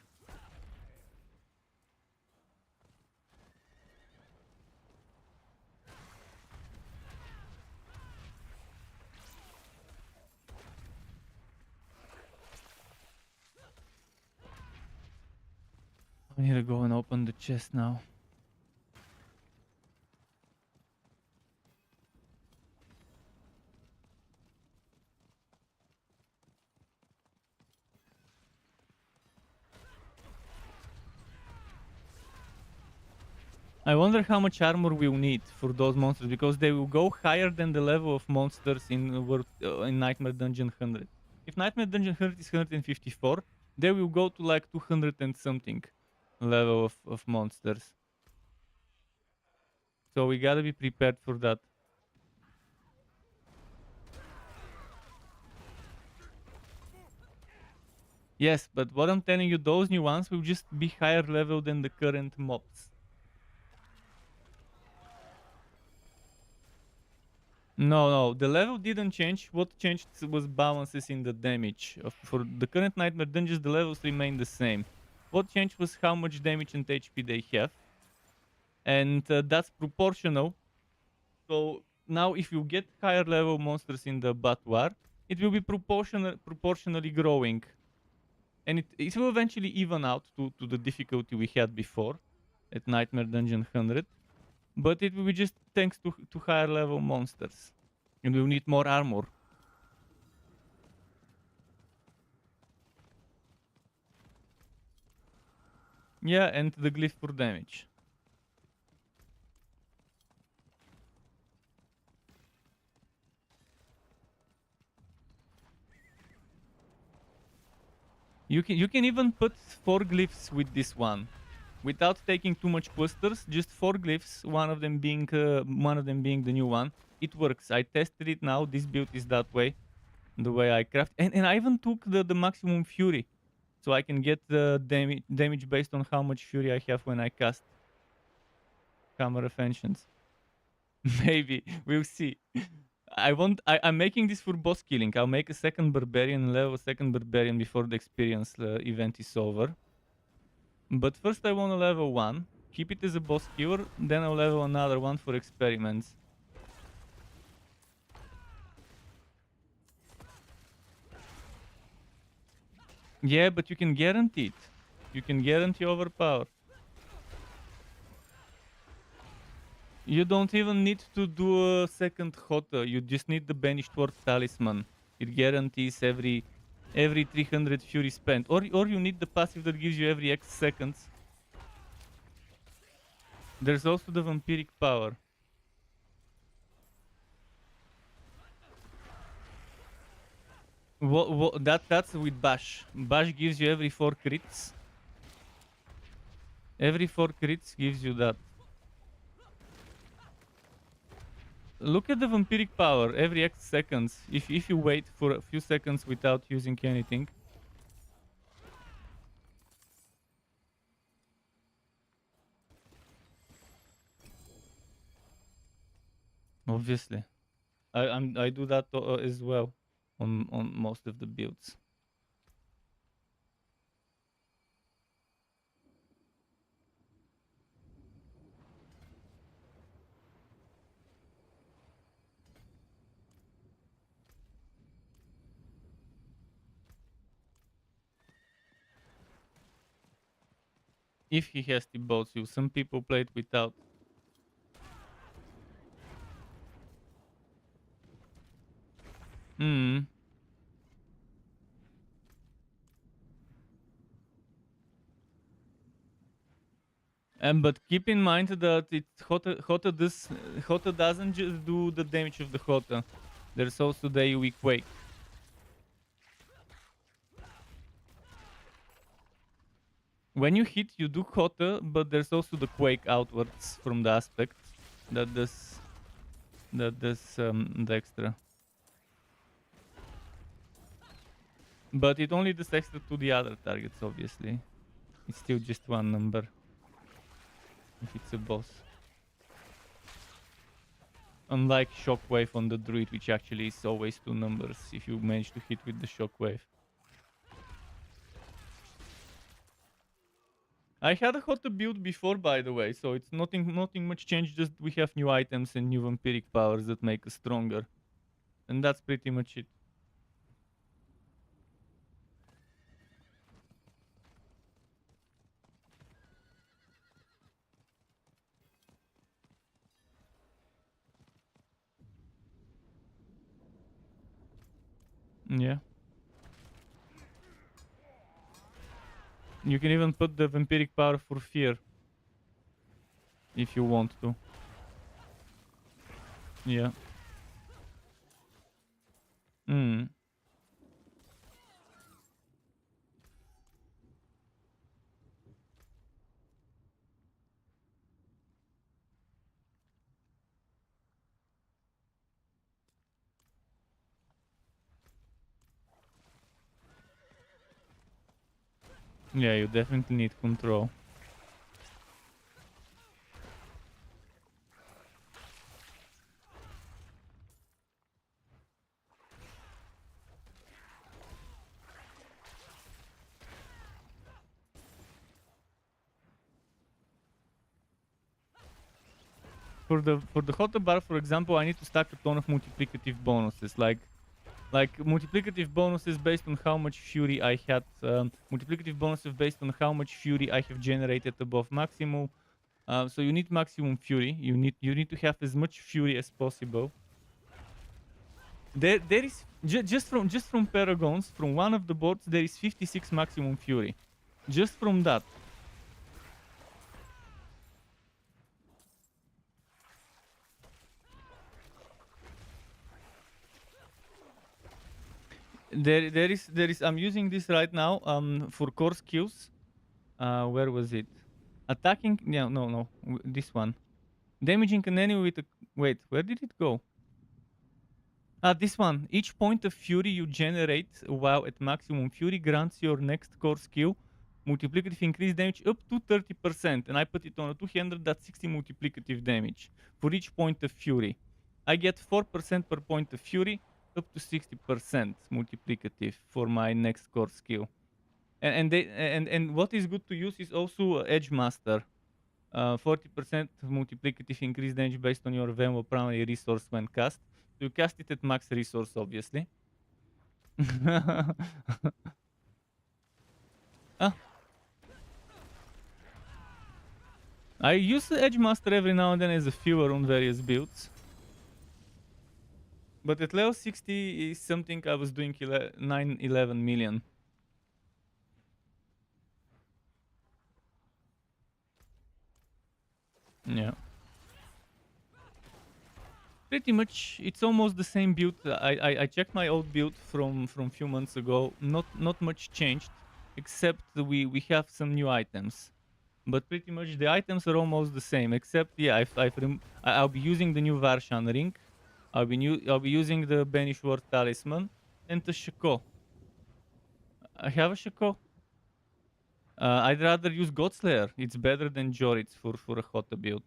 I need to go and open the chest now. I wonder how much armor we'll need for those monsters, because they will go higher than the level of monsters in Nightmare Dungeon 100. If Nightmare Dungeon 100 is 154, they will go to like 200 and something level of monsters. So we gotta be prepared for that. Yes, but what I'm telling you, those new ones will just be higher level than the current mobs. No, the level didn't change. What changed was balances in the damage. For the current Nightmare Dungeons, the levels remain the same. What changed was how much damage and HP they have. And that's proportional. So now if you get higher level monsters in the Batwar, it will be proportionally growing. And it will eventually even out to the difficulty we had before at Nightmare Dungeon 100. But it will be just thanks to higher level monsters. And we'll need more armor. Yeah, and the glyph for damage. You can even put 4 glyphs with this one, without taking too much clusters. Just 4 glyphs, one of them being the new one. It works. I tested it now. This build is that way, the way I craft, and I even took the maximum fury, so I can get the damage based on how much fury I have when I cast Hammer of Ancients. Maybe we'll see. I'm making this for boss killing. I'll make a second barbarian, level a second barbarian before the experience event is over. But first I want to level one, keep it as a boss killer, then I'll level another one for experiments. Yeah, but you can guarantee it. You can guarantee overpower. You don't even need to do a second Hota. You just need the Banished Ward Talisman. It guarantees every 300 fury spent. Or you need the passive that gives you every X seconds. There's also the Vampiric Power. That's with Bash. Bash gives you every 4 crits. Every 4 crits gives you that. Look at the Vampiric Power every X seconds. If you wait for a few seconds without using anything. Obviously. I do that as well on most of the builds. If he has the bots, you. Some people play it without. Hmm. But keep in mind that Hota doesn't just do the damage of the Hota. There's also the AoE Quake. When you hit, you do Hota, but there's also the Quake outwards from the aspect that does the extra. But it only does extra to the other targets, obviously. It's still just one number if it's a boss. Unlike Shockwave on the Druid, which actually is always 2 numbers if you manage to hit with the Shockwave. I had a Hota build before, by the way, so it's nothing much changed, just we have new items and new vampiric powers that make us stronger. And that's pretty much it. Yeah. You can even put the vampiric power for fear. If you want to. Yeah. Hmm. Yeah, you definitely need control. For the Hota bar, for example, I need to stack a ton of multiplicative bonuses, like multiplicative bonuses based on how much fury I had, multiplicative bonuses based on how much fury I have generated above maximum. So you need maximum fury. You need to have as much fury as possible. There is just from paragons, from one of the boards, there is 56 maximum fury, just from that. There is I'm using this right now for core skills. Where was it? Attacking, no, this one. Damaging an enemy with a, wait, where did it go? This one. Each point of fury you generate while at maximum fury grants your next core skill multiplicative increase damage up to 30%, and I put it on a 200, that's 60 multiplicative damage for each point of fury. I get 4% per point of fury, up to 60% multiplicative for my next core skill. And what is good to use is also Edge Master. 40% multiplicative increase damage based on your Venmo primary resource when cast. You cast it at max resource, obviously. I use the Edge Master every now and then as a fewer on various builds. But at level 60 is something I was doing 11 million. Yeah. Pretty much, it's almost the same build. I checked my old build from few months ago. Not much changed, except we have some new items. But pretty much the items are almost the same, except yeah, I'll be using the new Varshan ring. I'll be using the Banish Ward talisman and the Shako. I have a Shako. I'd rather use Godslayer. It's better than Joritz for a Hota build.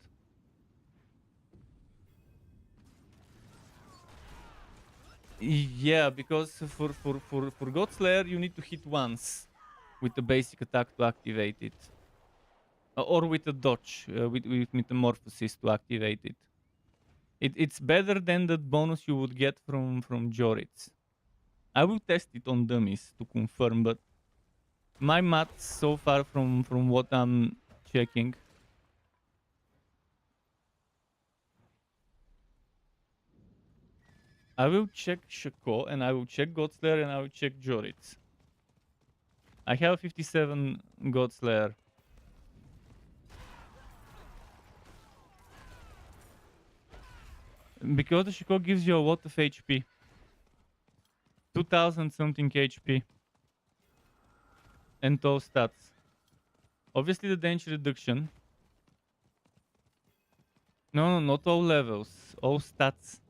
Yeah, because for Godslayer you need to hit once with the basic attack to activate it. Or with a dodge, with Metamorphosis to activate it. It's better than the bonus you would get from Joritz. I will test it on dummies to confirm, but my maths so far from what I'm checking. I will check Shako and I will check Godslayer and I will check Joritz. I have 57 Godslayer. Because the Shiko gives you a lot of HP. 2000 something HP. And those stats. Obviously the damage reduction. No, not all levels. All stats.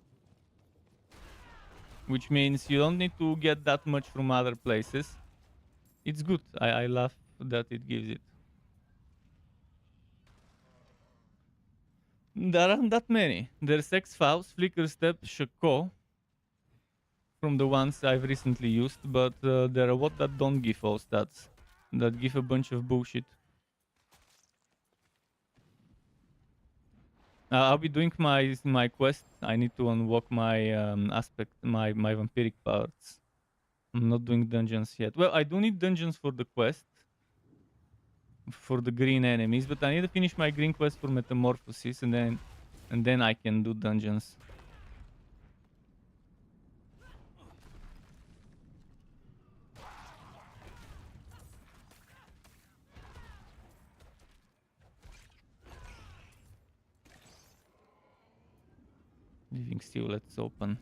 Which means you don't need to get that much from other places. It's good. I love that it gives it. There aren't that many. There's X-Files, Flicker Step, Shako. From the ones I've recently used. But there are what that don't give all stats. That give a bunch of bullshit. I'll be doing my quest. I need to unlock my my vampiric parts. I'm not doing dungeons yet. Well, I do need dungeons for the quest. For the green enemies, but I need to finish my green quest for metamorphosis and then I can do dungeons. Living still, let's open.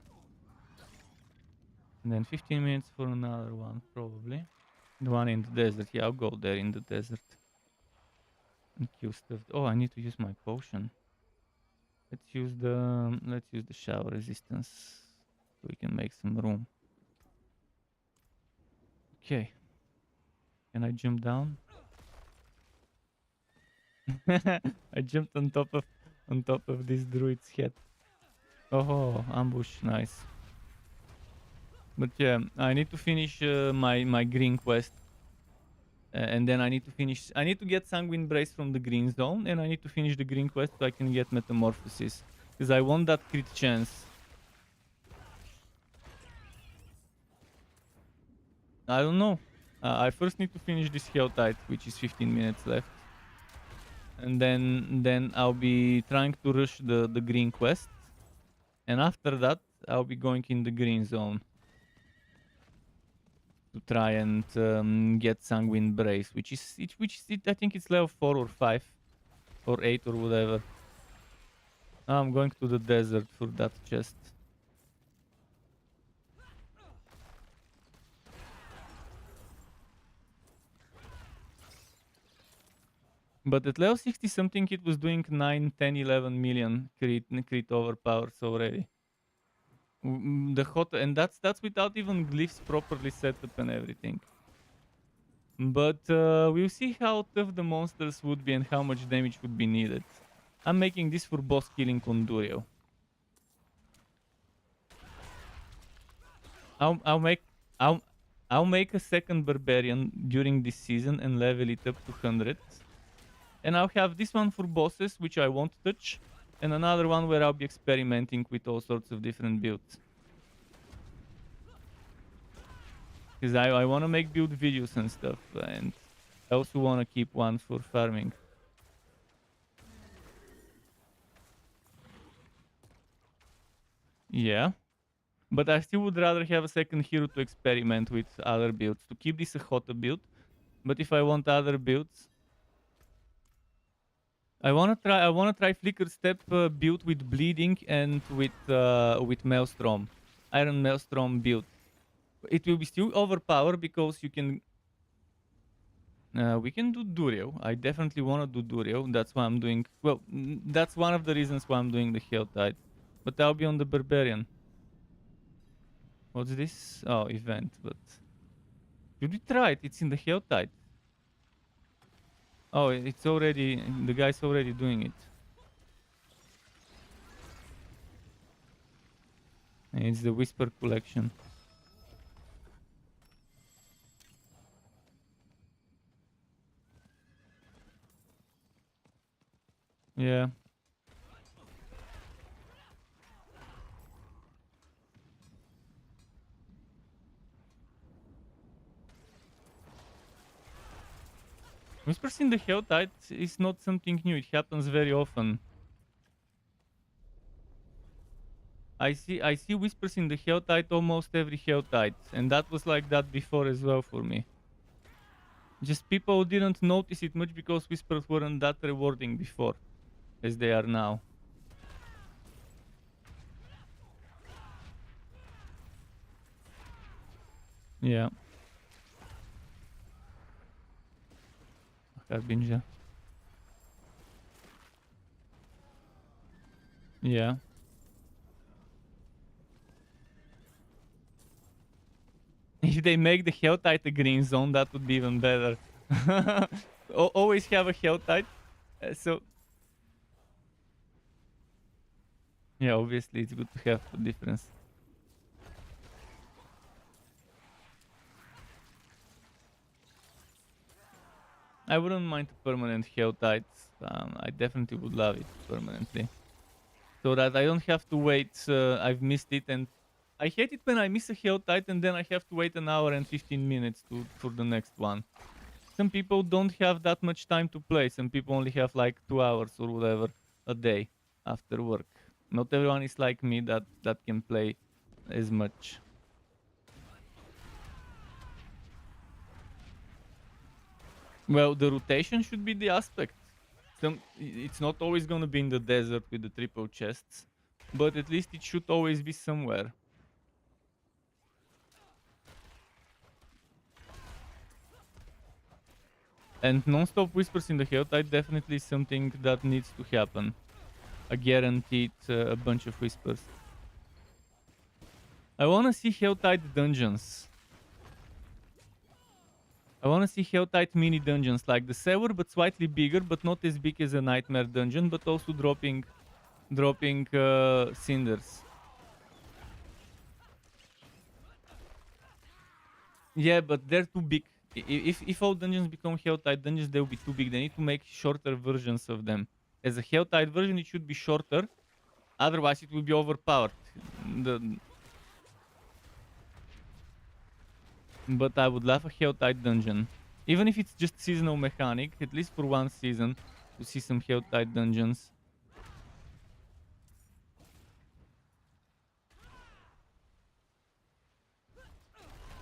And then 15 minutes for another one, probably. The one in the desert. Yeah, I'll go there in the desert. And kill stuff. Oh, I need to use my potion. Let's use the shower resistance so we can make some room. Okay. Can I jump down? I jumped on top of this druid's head. Oh, ambush, nice. But yeah, I need to finish my green quest. And then I need to get Sanguine Brace from the green zone, and I need to finish the green quest so I can get Metamorphosis. Because I want that crit chance. I don't know. I first need to finish this Helltide, which is 15 minutes left. And then I'll be trying to rush the green quest. And after that, I'll be going in the green zone. To try and get Sanguine Brace, which is I think it's level 4 or 5 or 8 or whatever. I'm going to the desert for that chest. But at level 60 something it was doing 9, 10, 11 million crit overpowers already. The hot, and that's without even glyphs properly set up and everything. But we'll see how tough the monsters would be and how much damage would be needed. I'm making this for boss killing Condurio. I'll make a second barbarian during this season and level it up to 100. And I'll have this one for bosses, which I won't touch. And another one where I'll be experimenting with all sorts of different builds. Because I want to make build videos and stuff. And I also want to keep one for farming. Yeah. But I still would rather have a second hero to experiment with other builds. To keep this a Hota build. But if I want other builds... I wanna try Flicker Step build with bleeding and with Maelstrom, Iron Maelstrom build. It will be still overpowered because you can. We can do Durio. I definitely wanna do Durio. That's why I'm doing. Well, that's one of the reasons why I'm doing the Helltide. But I'll be on the Barbarian. What's this? Oh, event. But should we try it? It's in the Helltide. Oh, it's already... The guy's already doing it. And it's the Whisper collection. Yeah. Whispers in the Helltide is not something new. It happens very often. I see whispers in the Helltide almost every Helltide, and that was like that before as well for me. Just people didn't notice it much because whispers weren't that rewarding before, as they are now. Yeah. Harbinger. Yeah. If they make the Helltide a green zone, that would be even better. Always have a Helltide. So yeah, obviously it's good to have a difference. I wouldn't mind permanent Helltides. I definitely would love it permanently. So that I don't have to wait. I've missed it, and I hate it when I miss a Helltide and then I have to wait an hour and 15 minutes for the next one. Some people don't have that much time to play. Some people only have like 2 hours or whatever a day after work. Not everyone is like me that can play as much. Well, the rotation should be the aspect. It's not always gonna be in the desert with the triple chests, but at least it should always be somewhere. And non-stop whispers in the Helltide definitely is something that needs to happen. A guaranteed a bunch of whispers. I wanna see Helltide dungeons. I wanna see Helltide mini dungeons like the Sewer, but slightly bigger, but not as big as a Nightmare dungeon, but also dropping cinders. Yeah, but they're too big. If all dungeons become Helltide dungeons, they'll be too big. They need to make shorter versions of them. As a Helltide version, it should be shorter. Otherwise, it will be overpowered. But I would love a Helltide dungeon. Even if it's just seasonal mechanic, at least for one season, to see some Helltide dungeons.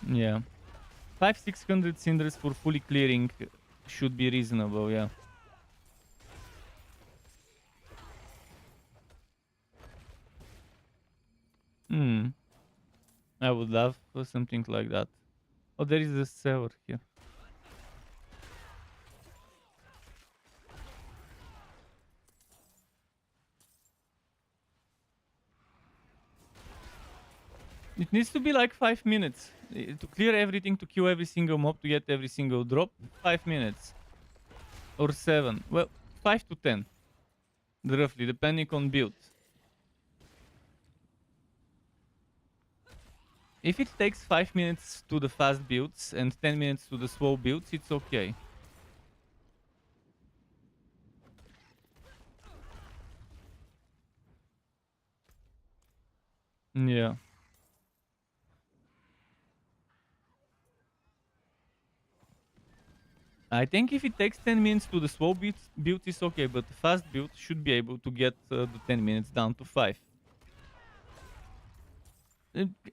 Yeah. 500-600 cinders for fully clearing should be reasonable, yeah. I would love for something like that. Oh, there is a server here. It needs to be like 5 minutes. To clear everything, to kill every single mob, to get every single drop. 5 minutes. Or 7. Well, 5 to 10. Roughly, depending on build. If it takes 5 minutes to the fast builds and 10 minutes to the slow builds, it's okay. Yeah. I think if it takes 10 minutes to the slow build is okay, but the fast build should be able to get the 10 minutes down to 5.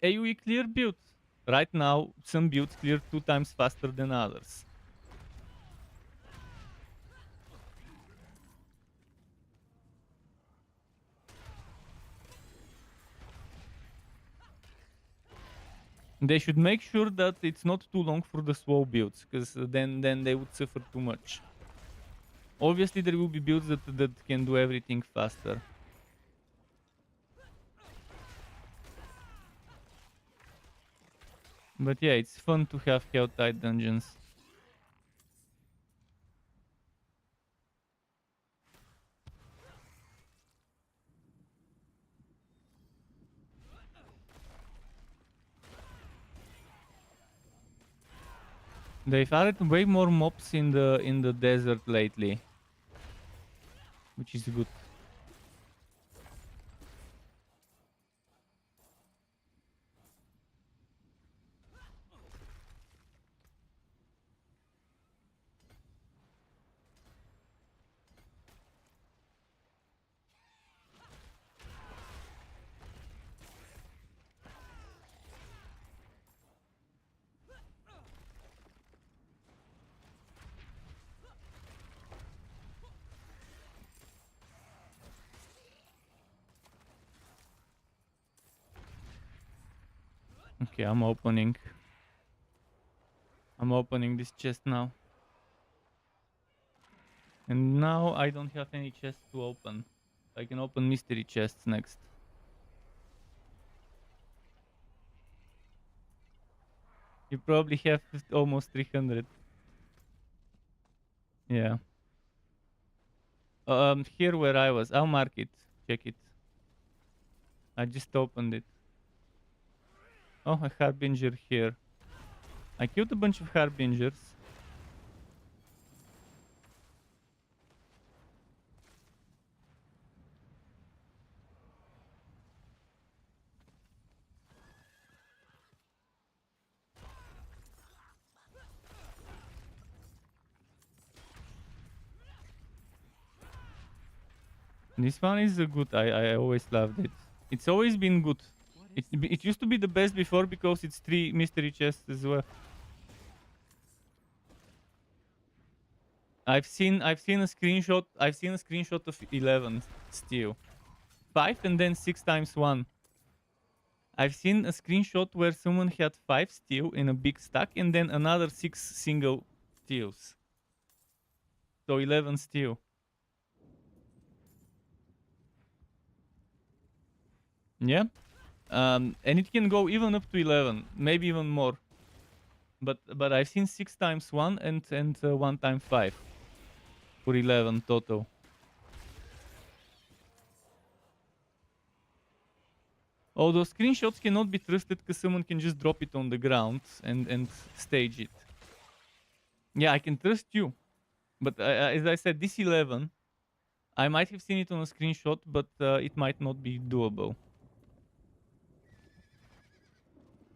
AoE clear build. Right now, some builds clear 2 times faster than others. They should make sure that it's not too long for the slow builds, because then they would suffer too much. Obviously, there will be builds that can do everything faster. But yeah, it's fun to have Helltide dungeons. They've added way more mobs in the desert lately, which is good. Okay, I'm opening. I'm opening this chest now. And now I don't have any chests to open. I can open mystery chests next. You probably have almost 300. Yeah. Here where I was. I'll mark it. Check it. I just opened it. Oh, a harbinger here. I killed a bunch of harbingers. This one is good. I always loved it. It's always been good. It used to be the best before because it's 3 mystery chests as well. I've seen a screenshot. I've seen a screenshot of 11 steel. 5 and then 6 times 1. I've seen a screenshot where someone had 5 steel in a big stack and then another 6 single steels. So 11 steel. Yeah. And it can go even up to 11, maybe even more. But I've seen 6 times 1 and 1 time 5 for 11 total. Although screenshots cannot be trusted because someone can just drop it on the ground and stage it. Yeah, I can trust you. But as I said, this 11, I might have seen it on a screenshot, but it might not be doable.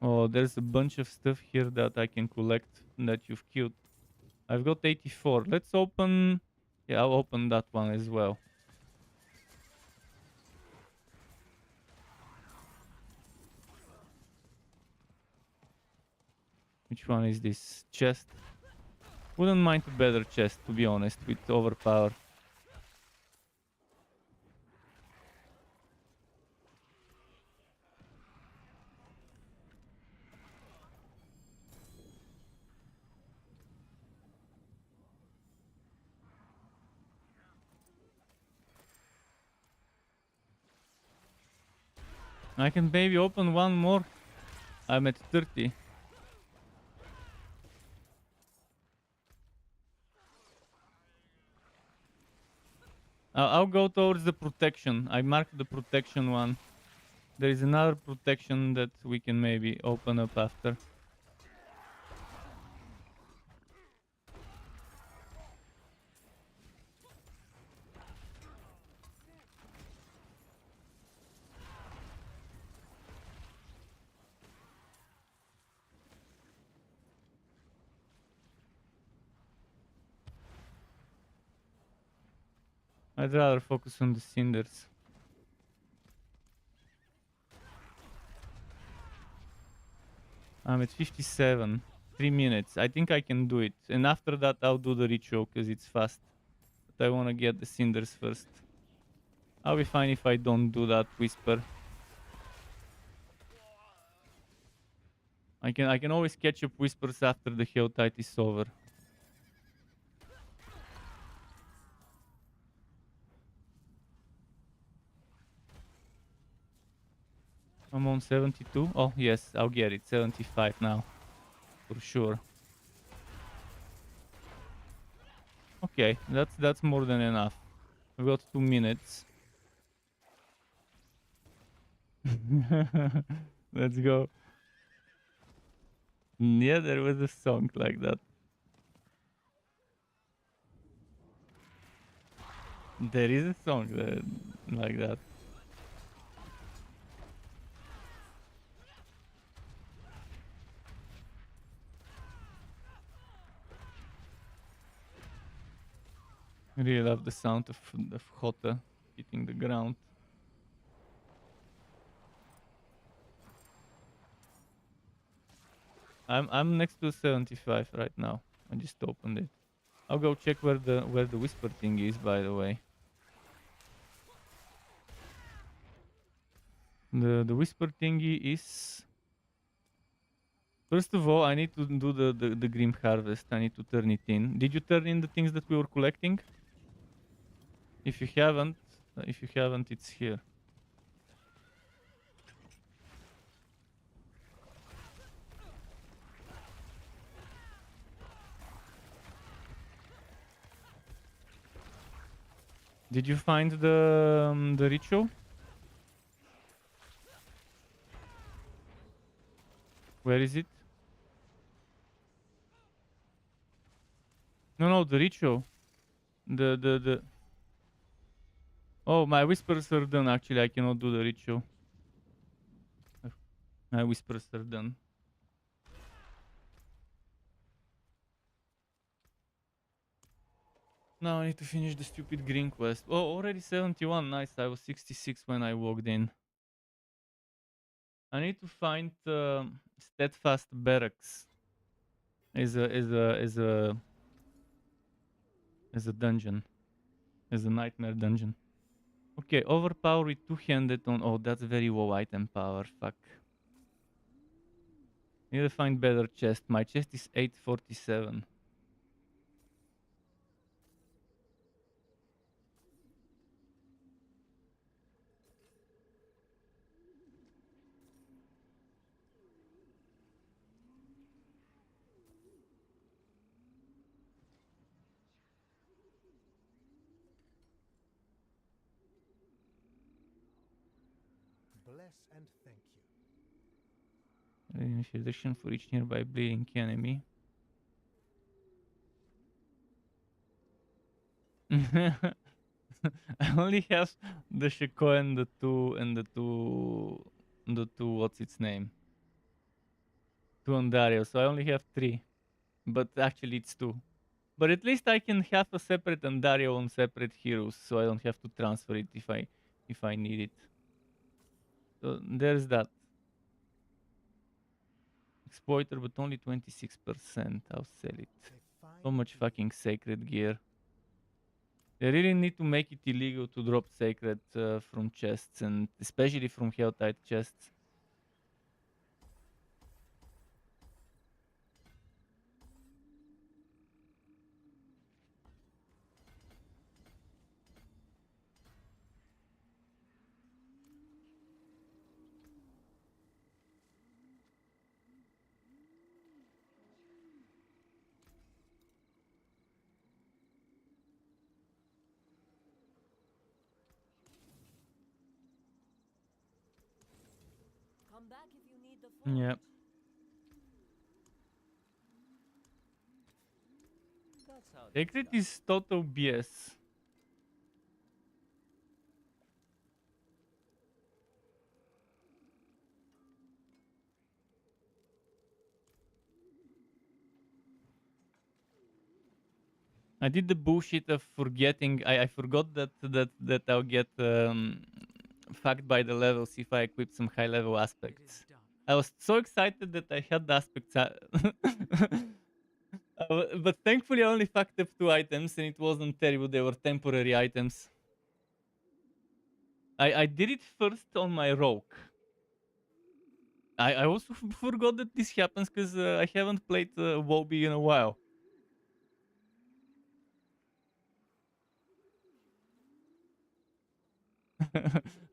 Oh, there's a bunch of stuff here that I can collect that you've killed. I've got 84. Let's open... Yeah, I'll open that one as well. Which one is this? Chest? Wouldn't mind a better chest, to be honest, with overpower. I can maybe open one more. I'm at 30. I'll go towards the protection. I marked the protection one. There is another protection that we can maybe open up after. I'd rather focus on the cinders. I'm at 57. 3 minutes. I think I can do it. And after that, I'll do the ritual because it's fast. But I want to get the cinders first. I'll be fine if I don't do that whisper. I can always catch up whispers after the hell tide is over. I'm on 72. Oh yes, I'll get it. 75 now, for sure. Okay, that's more than enough. We got 2 minutes. Let's go. Yeah, there was a song like that. There is a song like that. I really love the sound of Hota hitting the ground. I'm next to 75 right now. I just opened it. I'll go check where the whisper thing is, by the way. The whisper thingy is First of all, I need to do the Grim Harvest. I need to turn it in. Did you turn in the things that we were collecting? If you haven't, it's here. Did you find the ritual? Where is it? No, the ritual. The. Oh, my whispers are done. Actually, I cannot do the ritual. My whispers are done. Now I need to finish the stupid green quest. Oh, already 71. Nice. I was 66 when I walked in. I need to find steadfast barracks. Is a dungeon. Is a nightmare dungeon. Okay, overpower with two-handed on. Oh, that's very low item power. Fuck. Need to find better chest. My chest is 847. Bless and thank you. Initiation for each nearby bleeding enemy. I only have the Shiko and the two what's its name? Two Ondario, so I only have 3. But actually it's 2. But at least I can have a separate Ondario on separate heroes, so I don't have to transfer it if I need it. So there's that. Exploiter, but only 26%. I'll sell it. So much fucking sacred gear. They really need to make it illegal to drop sacred from chests, and especially from Helltide chests. Come back if you need the forge. Yeah. That's how that's Sacred done. is total BS. I did the bullshit of forgetting. I forgot that I'll get fucked by the levels if I equip some high level aspects. I was so excited that I had the aspects. But thankfully I only fucked up 2 items and it wasn't terrible. They were temporary items. I did it first on my rogue. I also forgot that this happens because I haven't played Wobby in a while.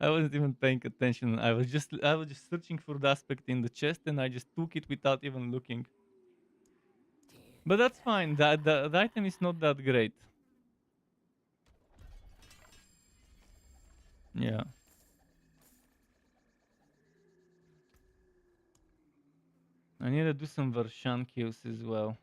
I wasn't even paying attention. I was just searching for the aspect in the chest and I just took it without even looking. But that's fine. The item is not that great. Yeah. I need to do some Varshan kills as well.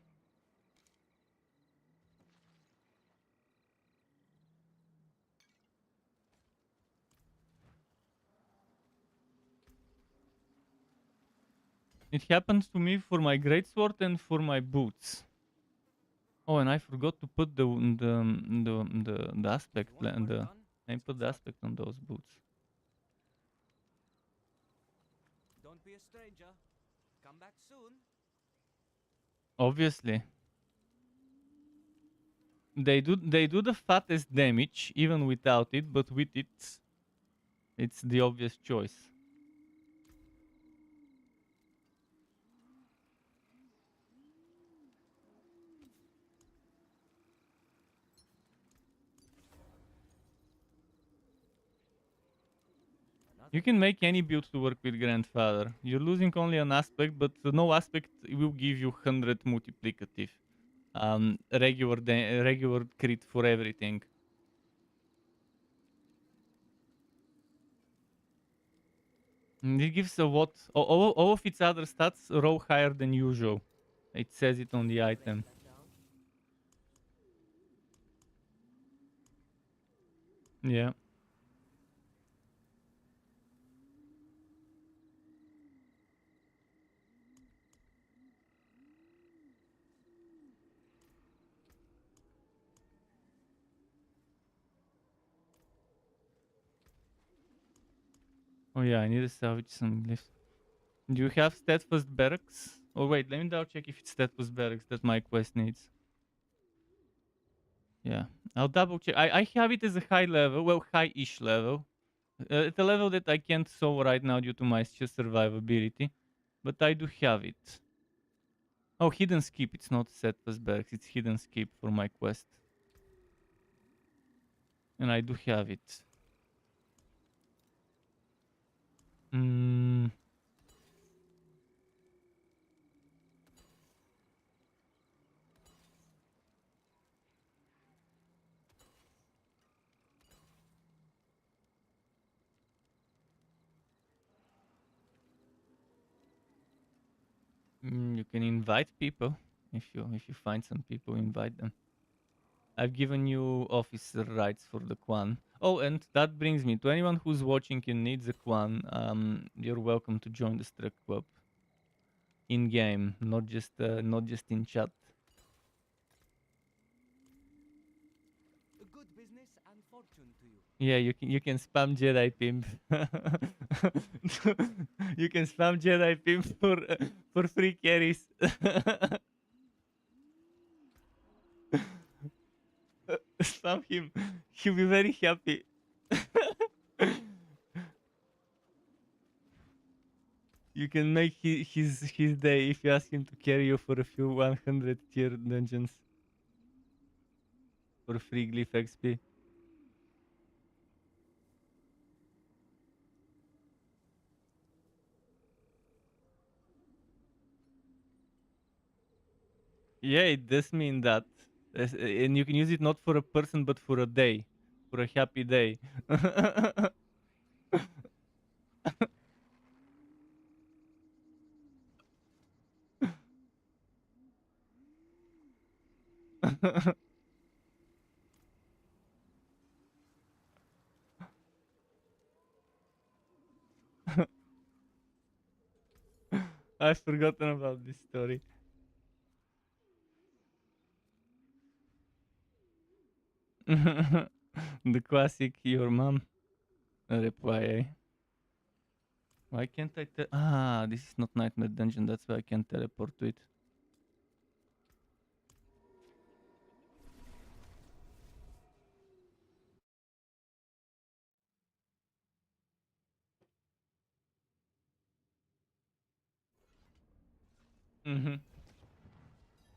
It happened to me for my greatsword and for my boots. Oh, and I forgot to put the aspect I put the aspect on those boots. Don't be a stranger. Come back soon. Obviously. They do the fattest damage even without it, but with it it's the obvious choice. You can make any build to work with Grandfather. You're losing only an aspect, but no aspect will give you 100 multiplicative. Regular crit for everything. It gives a what? All of its other stats roll higher than usual. It says it on the item. Yeah. Oh yeah, I need to salvage some glyphs. Do you have Steadfast Barracks? Oh wait, let me double check if it's Steadfast Barracks that my quest needs. Yeah, I'll double check. I have it as a high level, well, high-ish level. At a level that I can't solve right now due to my survivability. But I do have it. Oh, Hidden Skip. It's not Steadfast Barracks. It's Hidden Skip for my quest. And I do have it. You can invite people. If you find some people, invite them. I've given you officer rights for the Quan. Oh, and that brings me to anyone who's watching and needs a Quan. You're welcome to join the Struck Club. In game, not just in chat. A good business and fortune to you. Yeah, you can spam Jedi Pimp. You can spam Jedi Pimp for free carries. Spam him. He'll be very happy. You can make his day if you ask him to carry you for a few 100 tier dungeons. For free glyph XP. Yeah, it does mean that. And you can use it not for a person, but for a day. For a happy day. I've forgotten about this story. The classic your mom reply, eh? Why can't I this is not Nightmare Dungeon, that's why I can't teleport to it.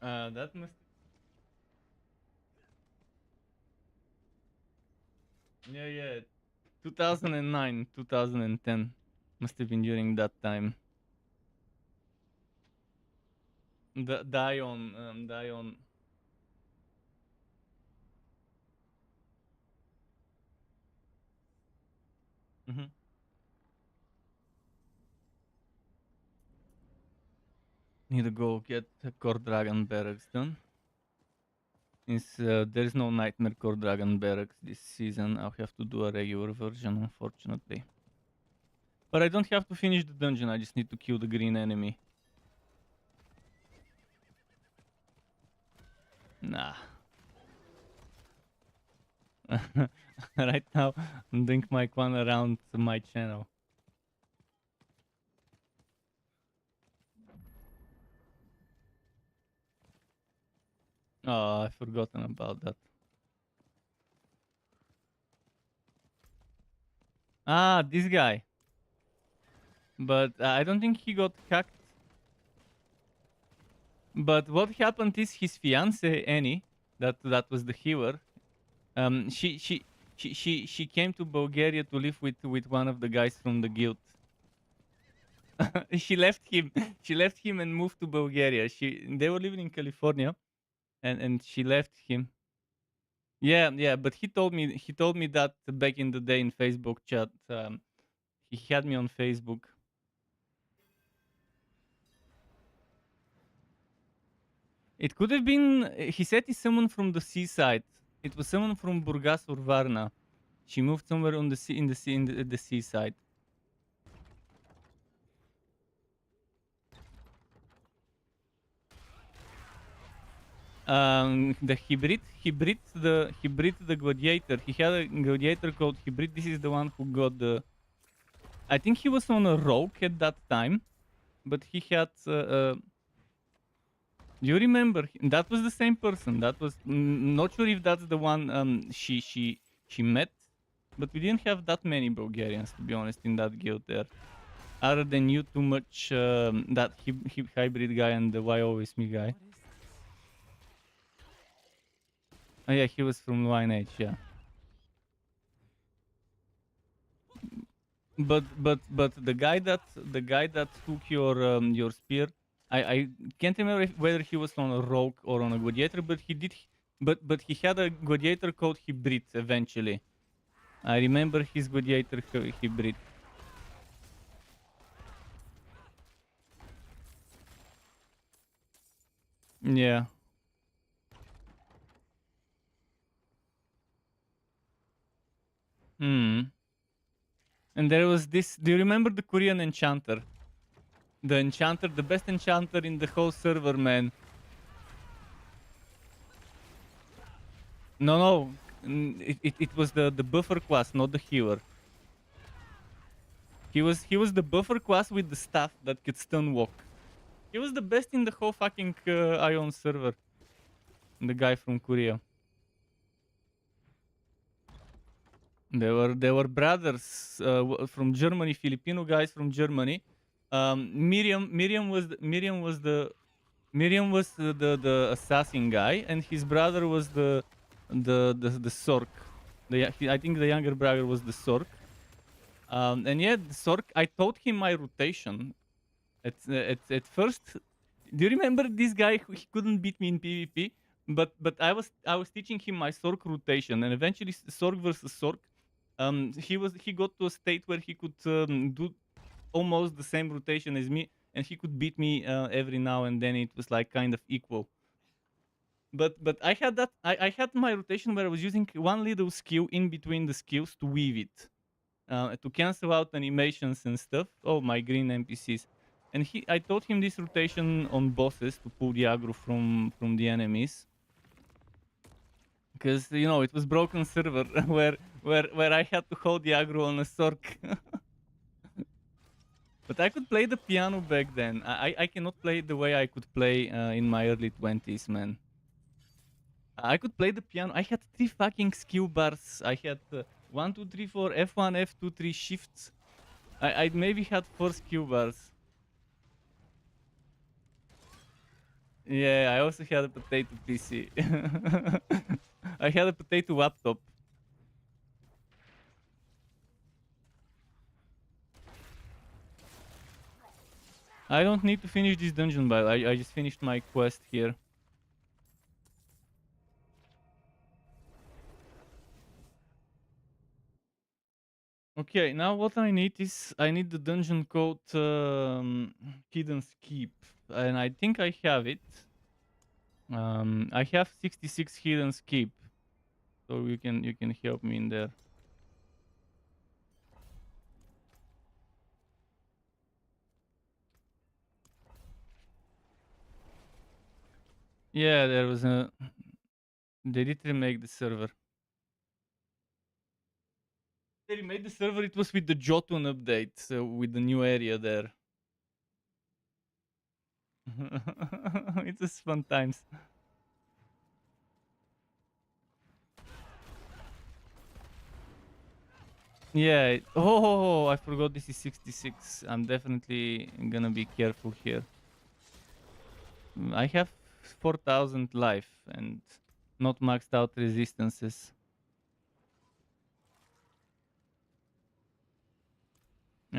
That must... Yeah. 2009, 2010. Must have been during that time. Dion. Need to go get Core Dragon Barracks done. Since there's no Nightmare Core Dragon Barracks this season, I'll have to do a regular version, unfortunately. But I don't have to finish the dungeon, I just need to kill the green enemy. Nah. Right now, I'm doing my Quan around my channel. Oh, I've forgotten about that. Ah, this guy. But I don't think he got hacked. But what happened is his fiance Annie, that was the healer. She She came to Bulgaria to live with one of the guys from the guild. She left him. She left him and moved to Bulgaria. They were living in California, and she left him. Yeah, yeah. But he told me that back in the day in Facebook chat. He had me on Facebook. It could have been. He said it's someone from the seaside. It was someone from Burgas or Varna. She moved somewhere on the sea in the sea in the seaside. The hybrid the gladiator. He had a gladiator called hybrid. This is the one who got the. I think he was on a rogue at that time, but he had. Do you remember? That was the same person. That was not sure if that's the one she met, but we didn't have that many Bulgarians, to be honest, in that guild there. Other than you, too much that hybrid guy and the why always me guy. Oh yeah, he was from Lineage, yeah. But the guy that took your spear, I can't remember whether he was on a rogue or on a gladiator, but he had a gladiator called hybrid eventually. I remember his gladiator hybrid. Yeah. And there was this. Do you remember the Korean enchanter? The enchanter, the best enchanter in the whole server, man. No. It was the buffer class, not the healer. He was the buffer class with the staff that could stun walk. He was the best in the whole fucking Ion server. The guy from Korea. They were brothers from Germany, Filipino guys from Germany. Miriam was the assassin guy, and his brother was the Sork. I think the younger brother was the Sork. And yeah, the Sork. I taught him my rotation. At first, do you remember this guy who he couldn't beat me in PvP? But I was teaching him my Sork rotation, and eventually Sork versus Sork. He got to a state where he could do almost the same rotation as me, and he could beat me every now and then. It was like kind of equal. But I had that. I had my rotation where I was using one little skill in between the skills to weave it, to cancel out animations and stuff. Oh, my green NPCs. And I taught him this rotation on bosses to pull the aggro from the enemies. Because it was broken server where I had to hold the aggro on a Sork. But I could play the piano back then. I cannot play the way I could play in my early 20s, man. I could play the piano. I had 3 fucking skill bars. I had 1, 2, 3, 4, F1, F2, 3 shifts. I maybe had 4 skill bars. Yeah, I also had a potato PC. I had a potato laptop. I don't need to finish this dungeon battle. I just finished my quest here. Okay, now what I need is I need the dungeon code Hidden Keep, and I think I have it. I have 66 Hidden Keep, so you can help me in there. Yeah, there was a. They did remake the server. They remade the server. It was with the Jotun update, so with the new area there. It was fun times. Yeah. Oh, I forgot this is 66. I'm definitely gonna be careful here. I have 4,000 life and not maxed out resistances.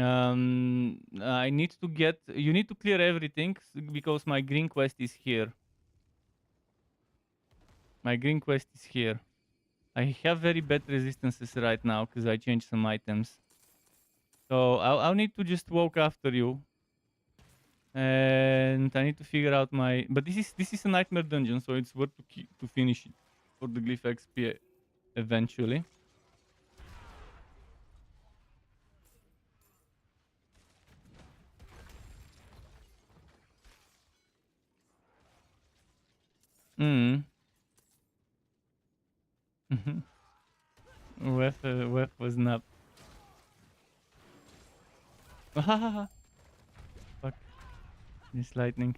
I need to get. You need to clear everything because my green quest is here. My green quest is here. I have very bad resistances right now because I changed some items. So I'll need to just walk after you. And I need to figure out my. But this is a nightmare dungeon, so it's worth to finish it for the glyph XP eventually. Hmm. Wef was not. Fuck. This lightning.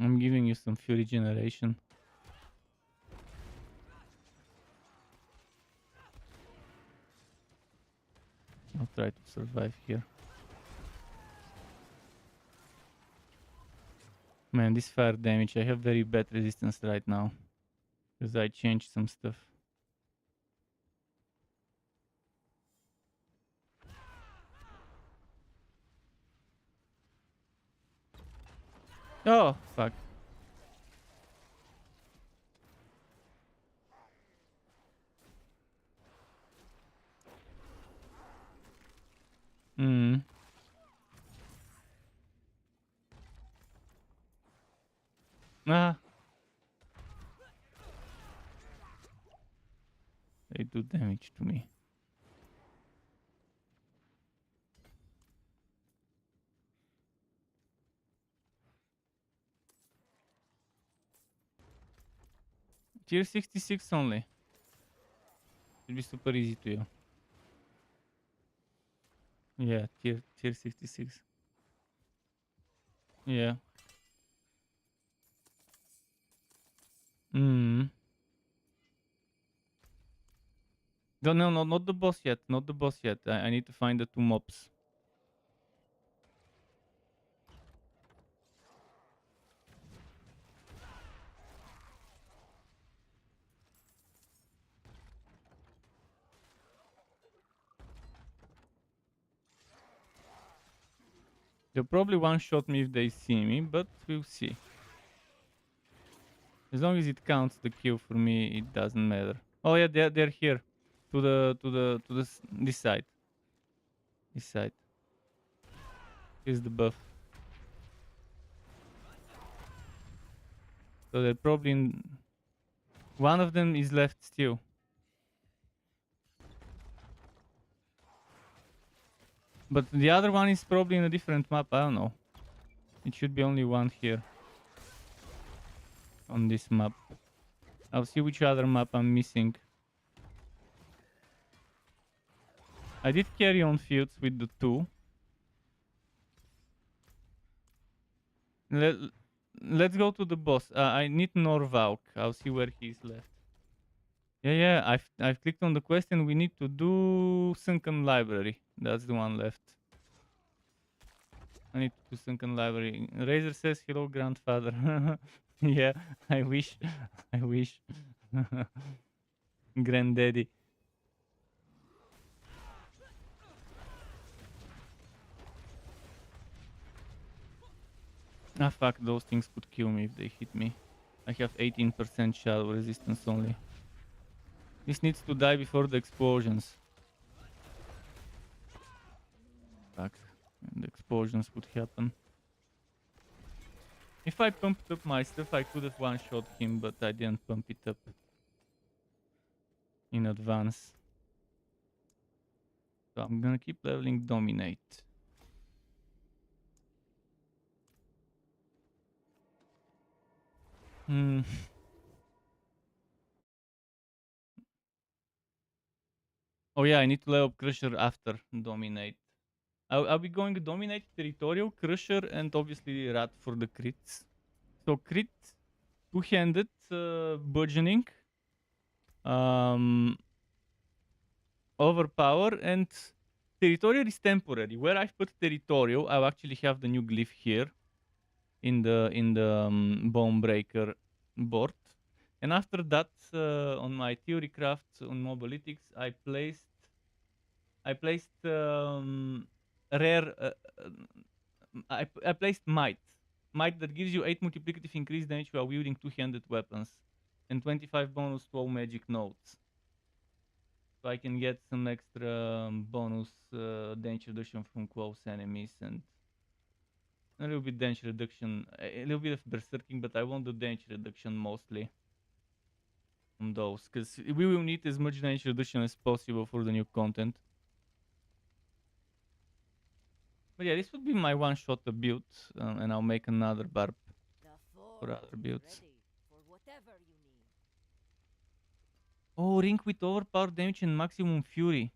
I'm giving you some fury generation. I'll try to survive here. Man, this fire damage, I have very bad resistance right now. Because I changed some stuff. Oh, fuck. Hmm. Ah. They do damage to me. Tier 66 only. Should be super easy to you. Yeah, tier 66. Yeah. Hmm. No, not the boss yet. Not the boss yet. I need to find the 2 mobs. They'll probably one-shot me if they see me, but we'll see. As long as it counts the kill for me, it doesn't matter. Oh yeah, they're here, this side. This side. Here's the buff. So they're probably in. One of them is left still. But the other one is probably in a different map. I don't know. It should be only one here. On this map. I'll see which other map I'm missing. I did carry on fields with the 2. Let's go to the boss. I need Norvalk. I'll see where he's left. Yeah. I've clicked on the quest and we need to do Sunken Library. That's the one left. I need to do Sunken Library. Razor says hello, grandfather. Yeah, I wish. I wish. Granddaddy. Ah fuck, those things could kill me if they hit me. I have 18% shadow resistance only. This needs to die before the explosions. Fuck. And the explosions would happen. If I pumped up my stuff, I could have one-shot him, but I didn't pump it up in advance. So I'm gonna keep leveling Dominate. Oh yeah, I need to level up Crusher after Dominate. I'll be going Dominate, Territorial, Crusher, and obviously Rat for the crits. So crit, two-handed, Burgeoning, Overpower, and territorial is temporary. Where I've put territorial, I'll actually have the new glyph here in the bone breaker board. And after that, on my theory craft on mobilitics, I placed rare. I placed might that gives you 8 multiplicative increased damage while wielding two-handed weapons, and 25 bonus to all magic nodes. So I can get some extra bonus damage reduction from close enemies and a little bit damage reduction, a little bit of berserking, but I won't do damage reduction mostly on those, because we will need as much damage reduction as possible for the new content. But yeah, this would be my one-shot build, and I'll make another barb for other builds. Oh, ring with overpowered damage and maximum fury.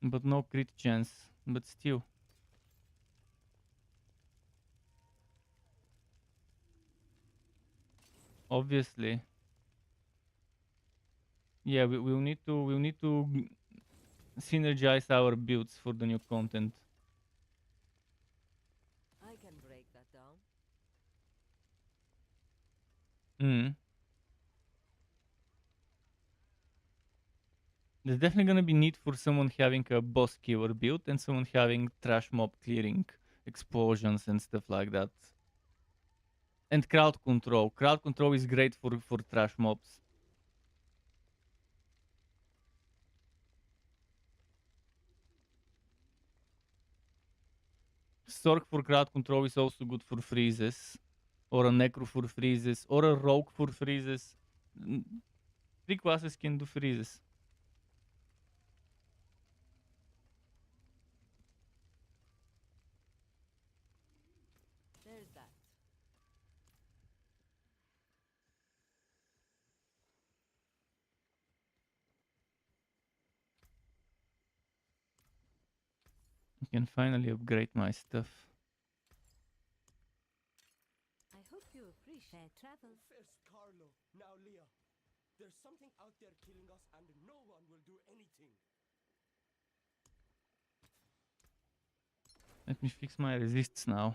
But no crit chance, but still. Obviously. Yeah, we'll need to synergize our builds for the new content. I can break that down. There's definitely gonna be need for someone having a boss killer build and someone having trash mob clearing, explosions and stuff like that. And crowd control. Crowd control is great for trash mobs. Sork for crowd control is also good for freezes. Or a necro for freezes. Or a rogue for freezes. 3 classes can do freezes. There's that. I can finally upgrade my stuff. I hope you appreciate travels. First Carlo, now Leah. There's something out there killing us and no one will do anything. Let me fix my resists now.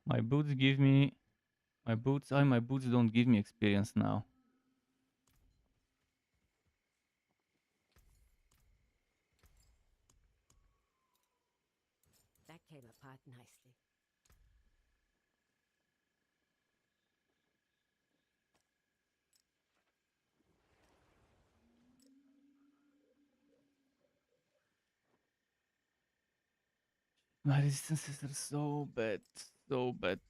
My boots give me... My boots don't give me experience now. That came apart nicely. My resistances are so bad. So bad.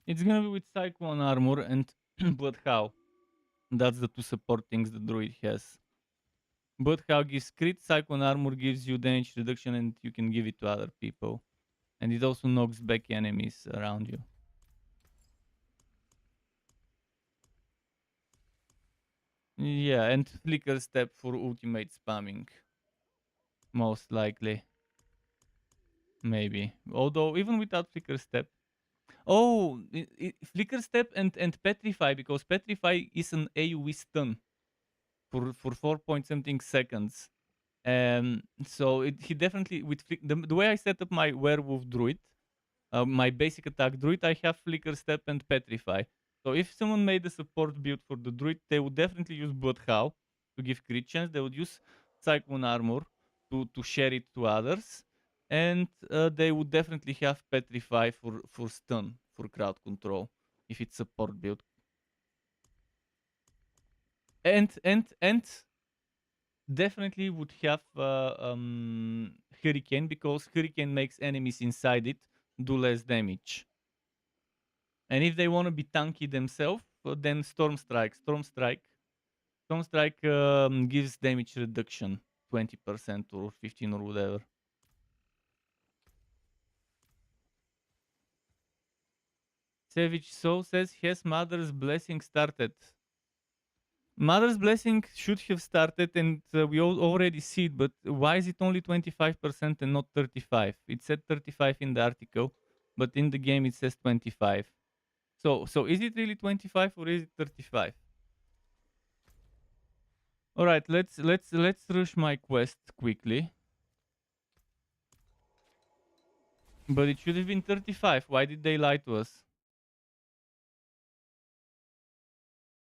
It's gonna be with Cyclone Armor and Bloodhound. That's the 2 support things the druid has. Bloodhound gives crit, Cyclone Armor gives you damage reduction and you can give it to other people. And it also knocks back enemies around you. Yeah, and Flicker Step for ultimate spamming. Most likely. Maybe. Although, even without Flicker Step. Oh, Flicker Step and Petrify, because Petrify is an AoE stun for 4 point something seconds. So he definitely, with the way I set up my werewolf druid, my basic attack druid, I have Flicker Step and Petrify. So if someone made a support build for the druid, they would definitely use Bloodhound to give crit chance. They would use Cyclone Armor to share it to others. And they would definitely have Petrify for stun, for crowd control, if it's support build. And definitely would have Hurricane, because Hurricane makes enemies inside it do less damage. And if they want to be tanky themselves, then Storm Strike. Storm Strike gives damage reduction 20% or 15 or whatever. Savage Soul says, has Mother's Blessing started? Mother's Blessing should have started, and we already see it, but why is it only 25% and not 35? It said 35 in the article, but in the game it says 25. So is it really 25 or is it 35? All right, let's rush my quest quickly. But it should have been 35. Why did they lie to us?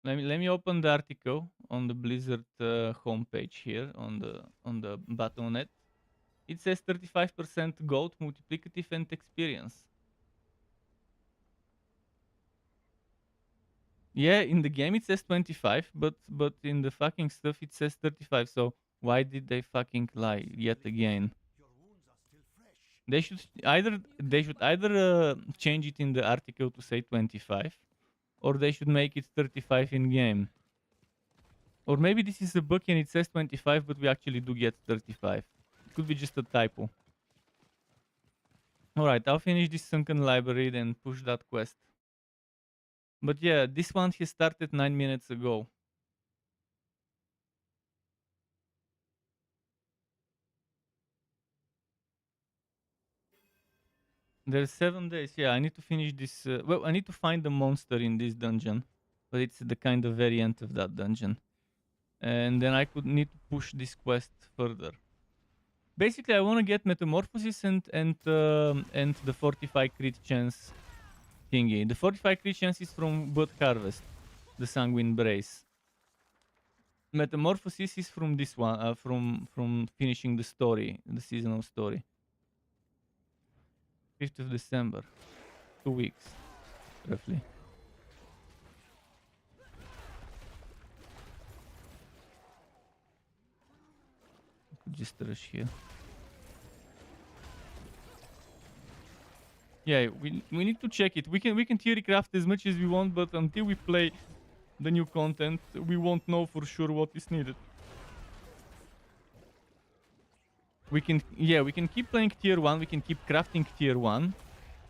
Let me open the article on the Blizzard homepage here on the Battle.net. It says 35% gold, multiplicative, and experience. Yeah, in the game it says 25, but in the fucking stuff it says 35. So why did they fucking lie yet again? They should either change it in the article to say 25, or they should make it 35 in game. Or maybe this is a bug and it says 25, but we actually do get 35. It could be just a typo. Alright, I'll finish this sunken library and push that quest. But yeah, this one he started 9 minutes ago. There's 7 days. Yeah, I need to finish this. Well, I need to find the monster in this dungeon. But it's the kind of variant of that dungeon. And then I could need to push this quest further. Basically, I want to get Metamorphosis and the 45 crit chance thingy. The 45 crit chance is from Blood Harvest, the Sanguine Brace. Metamorphosis is from this one, from finishing the story, the seasonal story. 5th of December, 2 weeks, roughly. Just rush here. Yeah, we need to check it. We can theory craft as much as we want, but until we play the new content, we won't know for sure what is needed. We can keep playing tier 1, we can keep crafting tier 1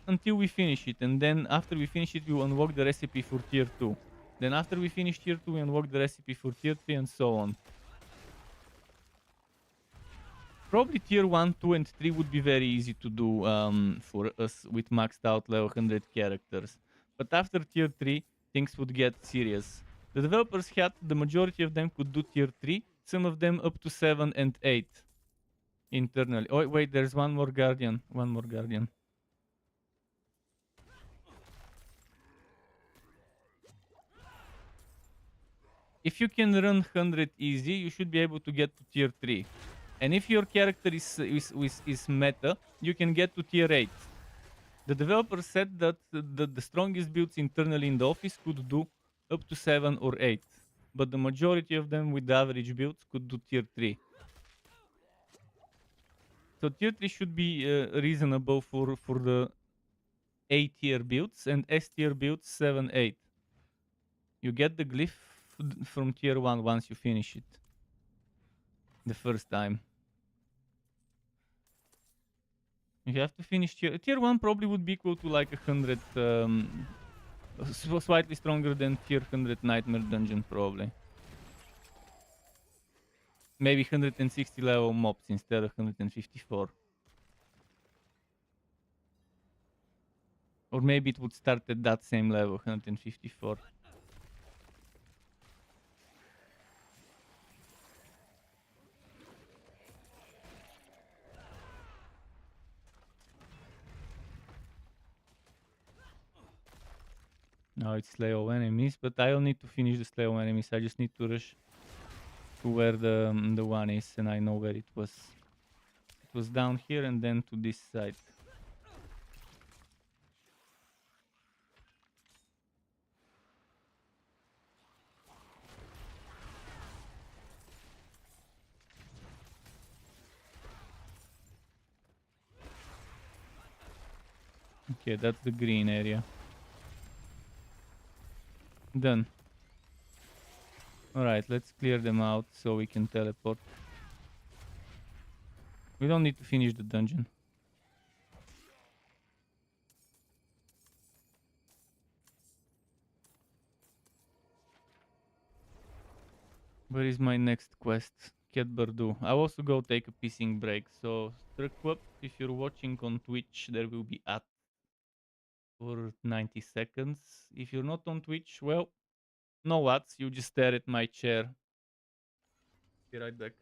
until we finish it, and then after we finish it, we will unlock the recipe for tier 2. Then after we finish tier 2, we unlock the recipe for tier 3 and so on. Probably tier 1, 2 and 3 would be very easy to do for us with maxed out level 100 characters. But after tier 3, things would get serious. The developers had, the majority of them could do tier 3, some of them up to 7 and 8 internally. Oh wait, there's one more guardian. If you can run 100 easy, you should be able to get to tier 3. And if your character is meta, you can get to tier 8. The developer said that the strongest builds internally in the office could do up to 7 or 8. But the majority of them with the average builds could do tier 3. So tier 3 should be reasonable for the A tier builds, and S tier builds 7, 8. You get the glyph from tier 1 once you finish it. The first time. You have to finish tier 1 probably would be equal to like 100, slightly stronger than tier 100 Nightmare Dungeon probably. Maybe 160 level mobs instead of 154. Or maybe it would start at that same level, 154. Now it's slay all enemies, but I'll need to finish the slay all enemies. I just need to rush to where the one is, and I know where it was. It was down here and then to this side. Okay, that's the green area. Done. Alright, let's clear them out so we can teleport. We don't need to finish the dungeon. Where is my next quest? Cat Bardu. I'll also go take a pissing break. So, STRUCKTLF, if you're watching on Twitch, there will be at for 90 seconds. If you're not on Twitch, well, no what? You just stare at my chair. Be right back.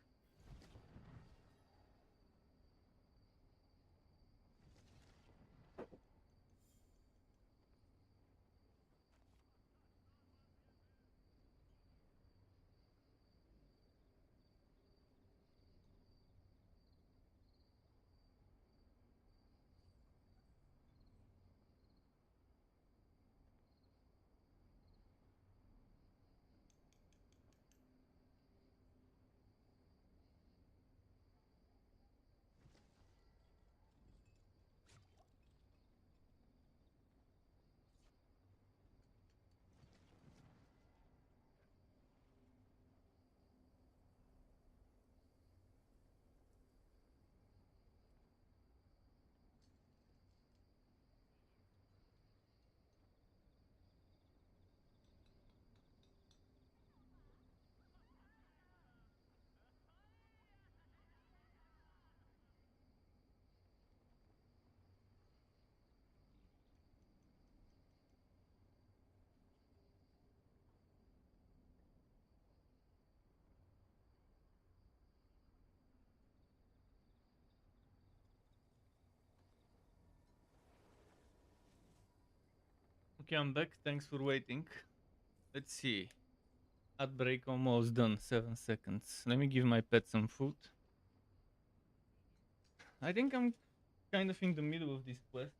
Okay, I'm back. Thanks for waiting. Let's see. Ad break almost done. 7 seconds. Let me give my pet some food. I think I'm kind of in the middle of this quest.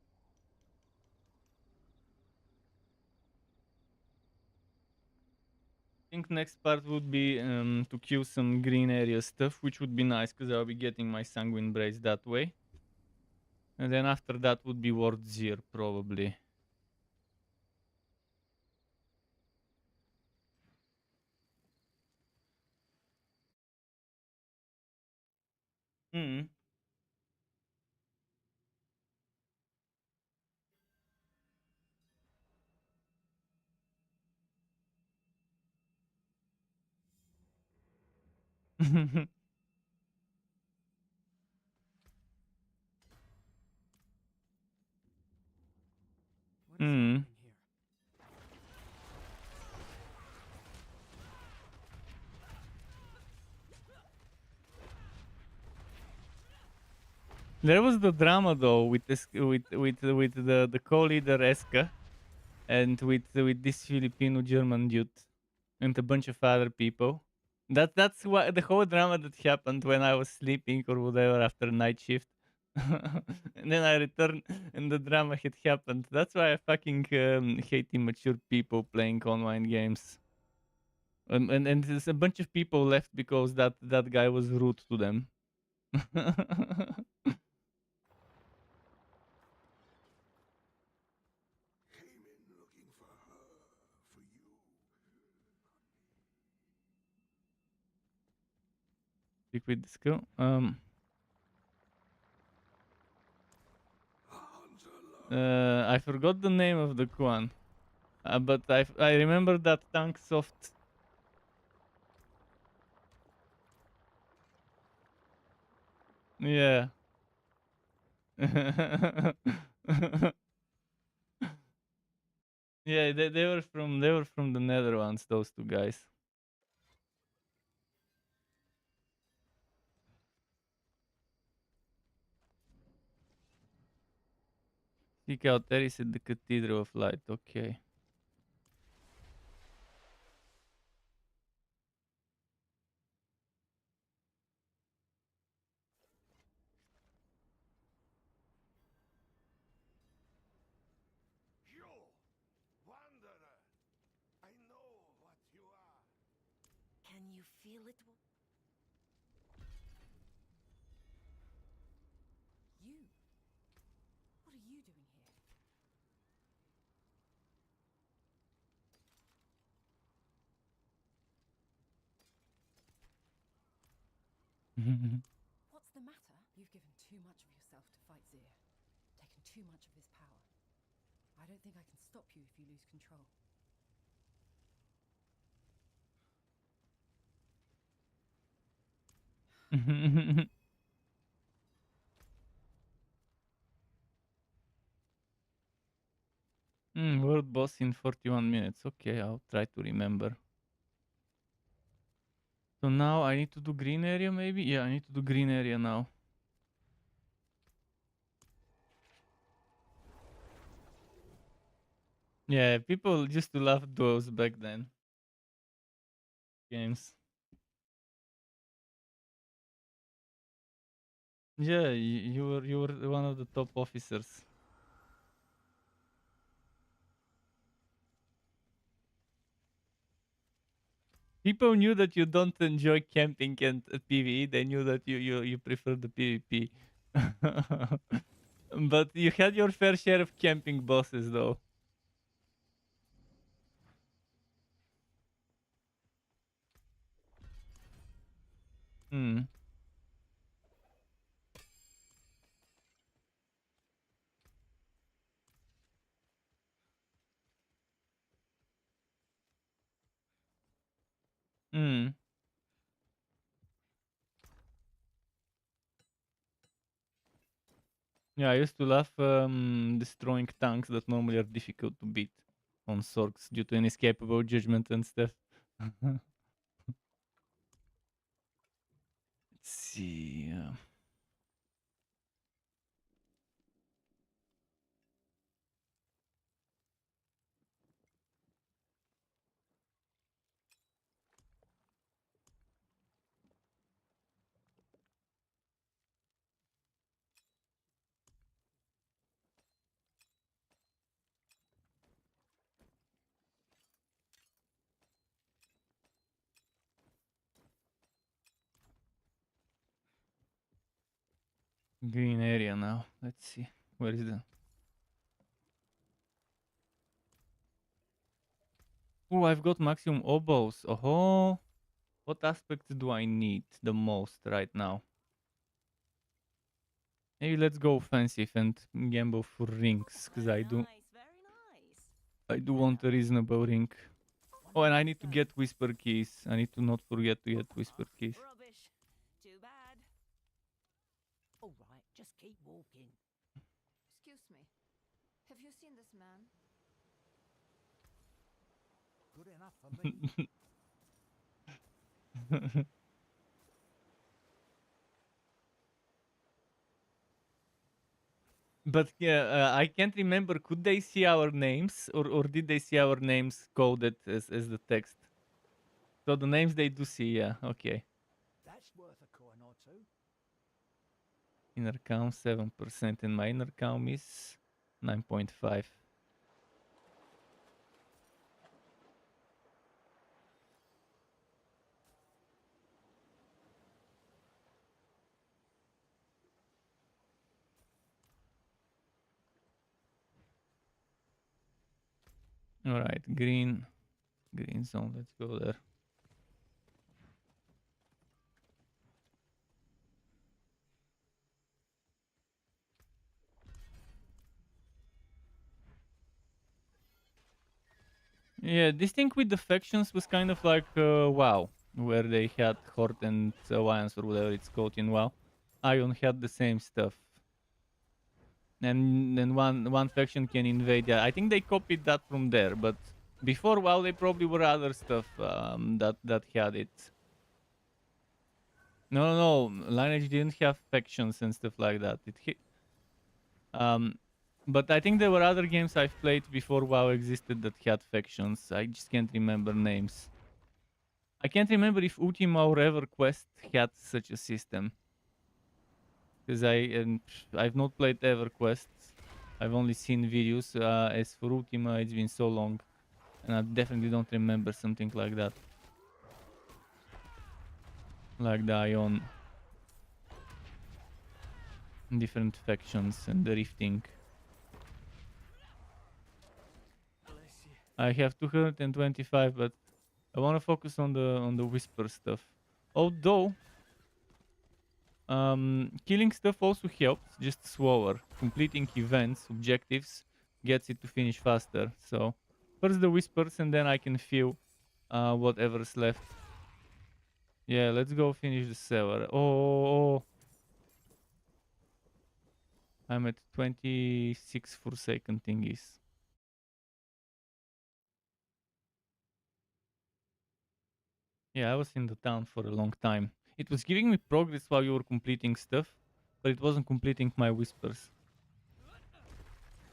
I think next part would be to kill some green area stuff, which would be nice because I'll be getting my sanguine brace that way. And then after that would be Ward Zir probably. Hmm. What is Hmm. happening here? There was the drama though with this with the co-leader Eska and with this Filipino German dude and a bunch of other people. That's what the whole drama that happened when I was sleeping or whatever after night shift. And then I returned and the drama had happened. That's why I fucking hate immature people playing online games. And there's a bunch of people left because that guy was rude to them. Liquid disco. I forgot the name of the one, but I remember that tank soft. Yeah. Yeah, they were from the Netherlands. Those two guys. Seek out Eris at the Cathedral of Light. Okay. You, wanderer, I know what you are. Can you feel it? You? What are you doing here? What's the matter? You've given too much of yourself to fight Zir. Taken too much of his power. I don't think I can stop you if you lose control. World boss in 41 minutes. Okay, I'll try to remember. So now I need to do green area maybe? Yeah, I need to do green area now. Yeah, people used to love those back then. Games. Yeah, you were one of the top officers. People knew that you don't enjoy camping and PvE. They knew that you prefer the PvP. But you had your fair share of camping bosses, though. Hmm. Hmm. Yeah, I used to love destroying tanks that normally are difficult to beat on Sorks due to inescapable judgment and stuff. Let's see. Green area now. Let's see. Where is the... Oh, I've got maximum oboes. Oh, what aspects do I need the most right now? Maybe let's go offensive and gamble for rings, because I do want a reasonable ring. Oh, and I need to get whisper keys. I need to not forget to get whisper keys. Rubbish. Too bad. All right, just keep walking. Excuse me. Have you seen this man? Good enough for me. But yeah, I can't remember. Could they see our names, or did they see our names coded as the text? So the names they do see. Yeah. Okay. That's worth a coin or two. Inner count 7%, and my inner count is 9.5. All right, green zone. Let's go there. Yeah, this thing with the factions was kind of like WoW, where they had Horde and Alliance or whatever it's called in WoW. Ion had the same stuff, and then one faction can invade. Yeah, I think they copied that from there, but before WoW, they probably were other stuff that had it. No, Lineage didn't have factions and stuff like that. But I think there were other games I've played before WoW existed that had factions. I just can't remember names. I can't remember if Ultima or EverQuest had such a system. Because I've not played EverQuest. I've only seen videos. As for Ultima, it's been so long. And I definitely don't remember something like that. Like the Ion. Different factions and the rifting. I have 225, but I want to focus on the whisper stuff. Although killing stuff also helps, just slower. Completing events, objectives, gets it to finish faster. So first the whispers, and then I can feel whatever's left. Yeah, let's go finish the server. Oh. I'm at 26 Forsaken thingies. Yeah, I was in the town for a long time. It was giving me progress while you were completing stuff, but it wasn't completing my whispers.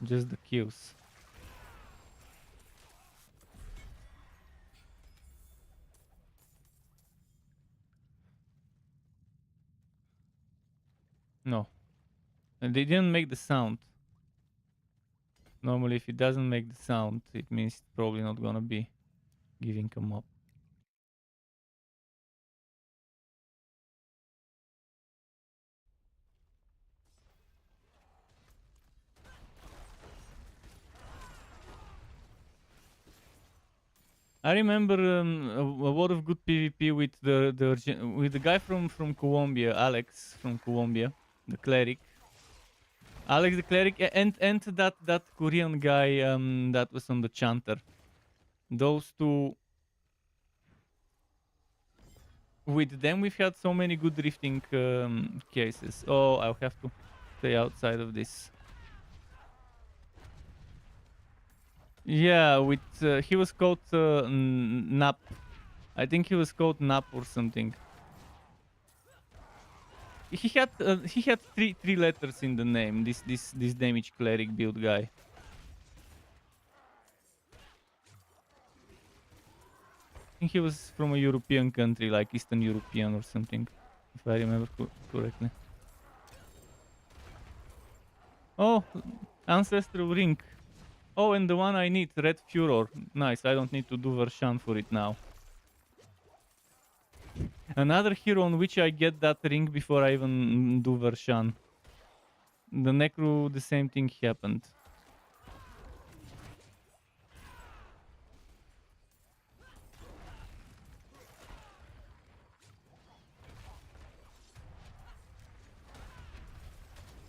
Just the kills. No. And they didn't make the sound. Normally, if it doesn't make the sound, it means it's probably not gonna be giving a mob. I remember a lot of good PvP with the guy from Colombia, Alex from Colombia, the cleric. Alex the cleric and that Korean guy that was on the chanter. Those two. With them, we've had so many good drifting cases. Oh, I'll have to stay outside of this. Yeah, with he was called Nap. I think he was called Nap or something. He had three letters in the name. This damage cleric build guy. I think he was from a European country, like Eastern European or something, if I remember correctly. Oh, ancestral ring. Oh, and the one I need, Red Furor. Nice, I don't need to do Vershan for it now. Another hero on which I get that ring before I even do Vershan. The Necro, the same thing happened.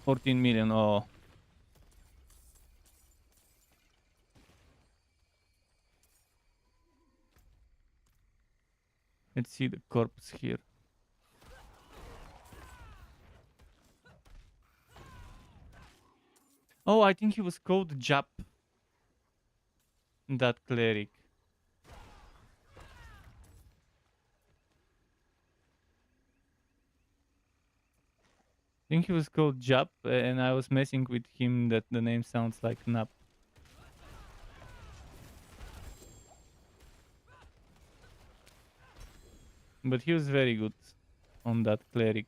$14 million, oh. Let's see the corpse here. Oh, I think he was called Jap. That cleric. I think he was called Jap, and I was messing with him that the name sounds like Nap. But he was very good on that cleric.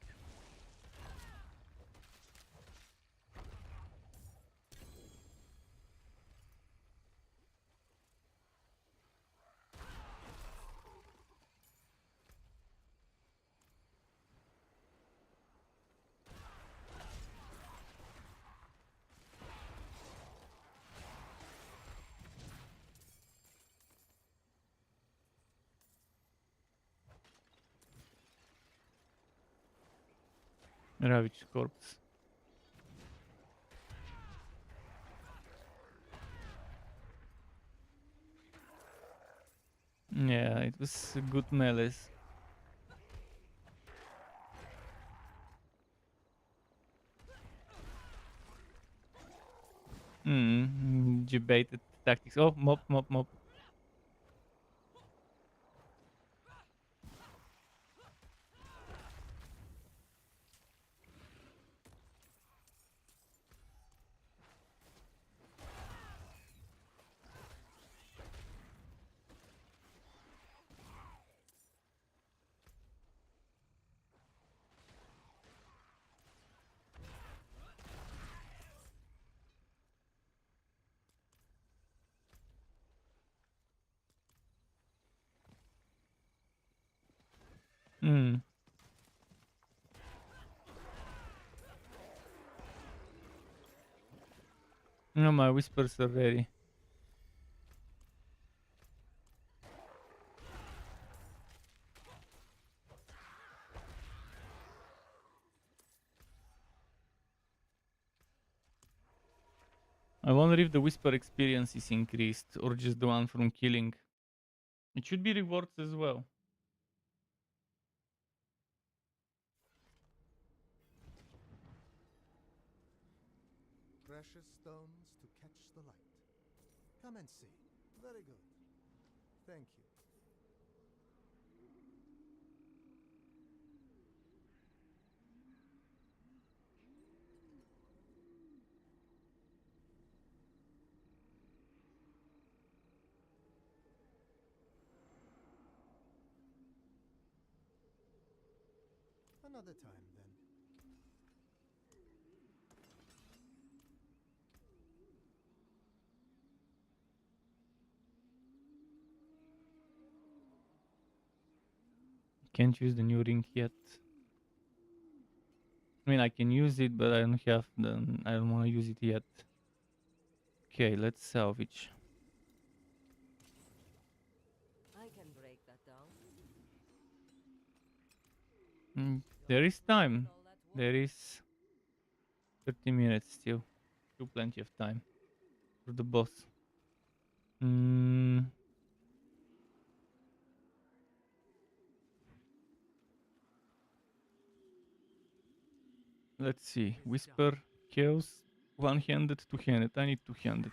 Ravage corpse. Yeah, it was a good melee. Debated tactics. Oh, mob. No, my whispers are ready. I wonder if the whisper experience is increased or just the one from killing. It should be rewards as well. Precious stones to catch the light. Come and see. Very good. Thank you. Another time, then. Can't use the new ring yet. I mean, I can use it, but I don't have the. I don't want to use it yet. Okay, let's salvage. I can break that down. There is time. There is 30 minutes still. Still plenty of time for the boss. Let's see. Whisper, chaos, one-handed, two-handed. I need two-handed.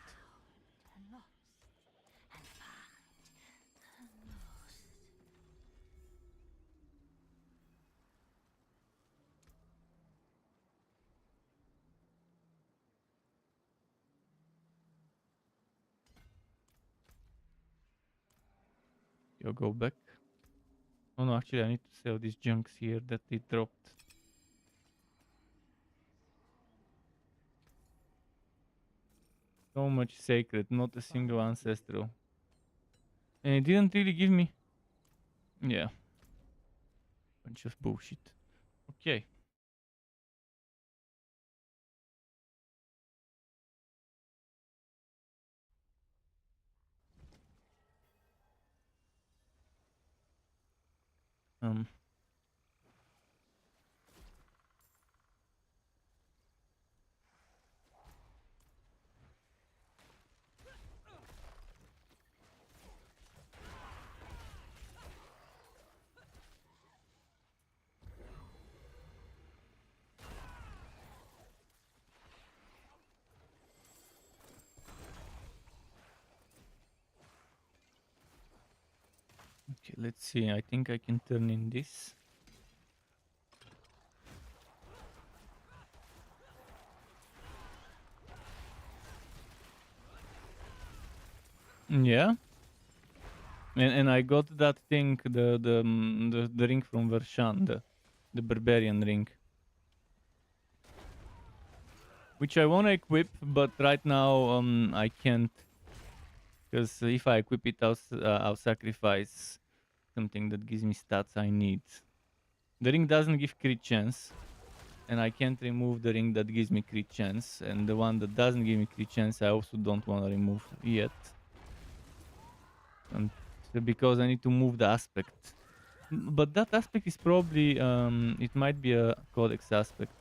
You'll go back. Oh no, actually I need to sell these junks here that they dropped. So much sacred, not a single ancestral. And it didn't really give me... Yeah. Bunch of bullshit. Okay. Okay, let's see. I think I can turn in this. Yeah. And I got that thing, the ring from Vershan, the barbarian ring. Which I wanna equip, but right now I can't. Because if I equip it, I'll sacrifice something that gives me stats I need. The ring doesn't give crit chance, and I can't remove the ring that gives me crit chance, and the one that doesn't give me crit chance I also don't want to remove yet. And because I need to move the aspect. But that aspect is probably, it might be a codex aspect.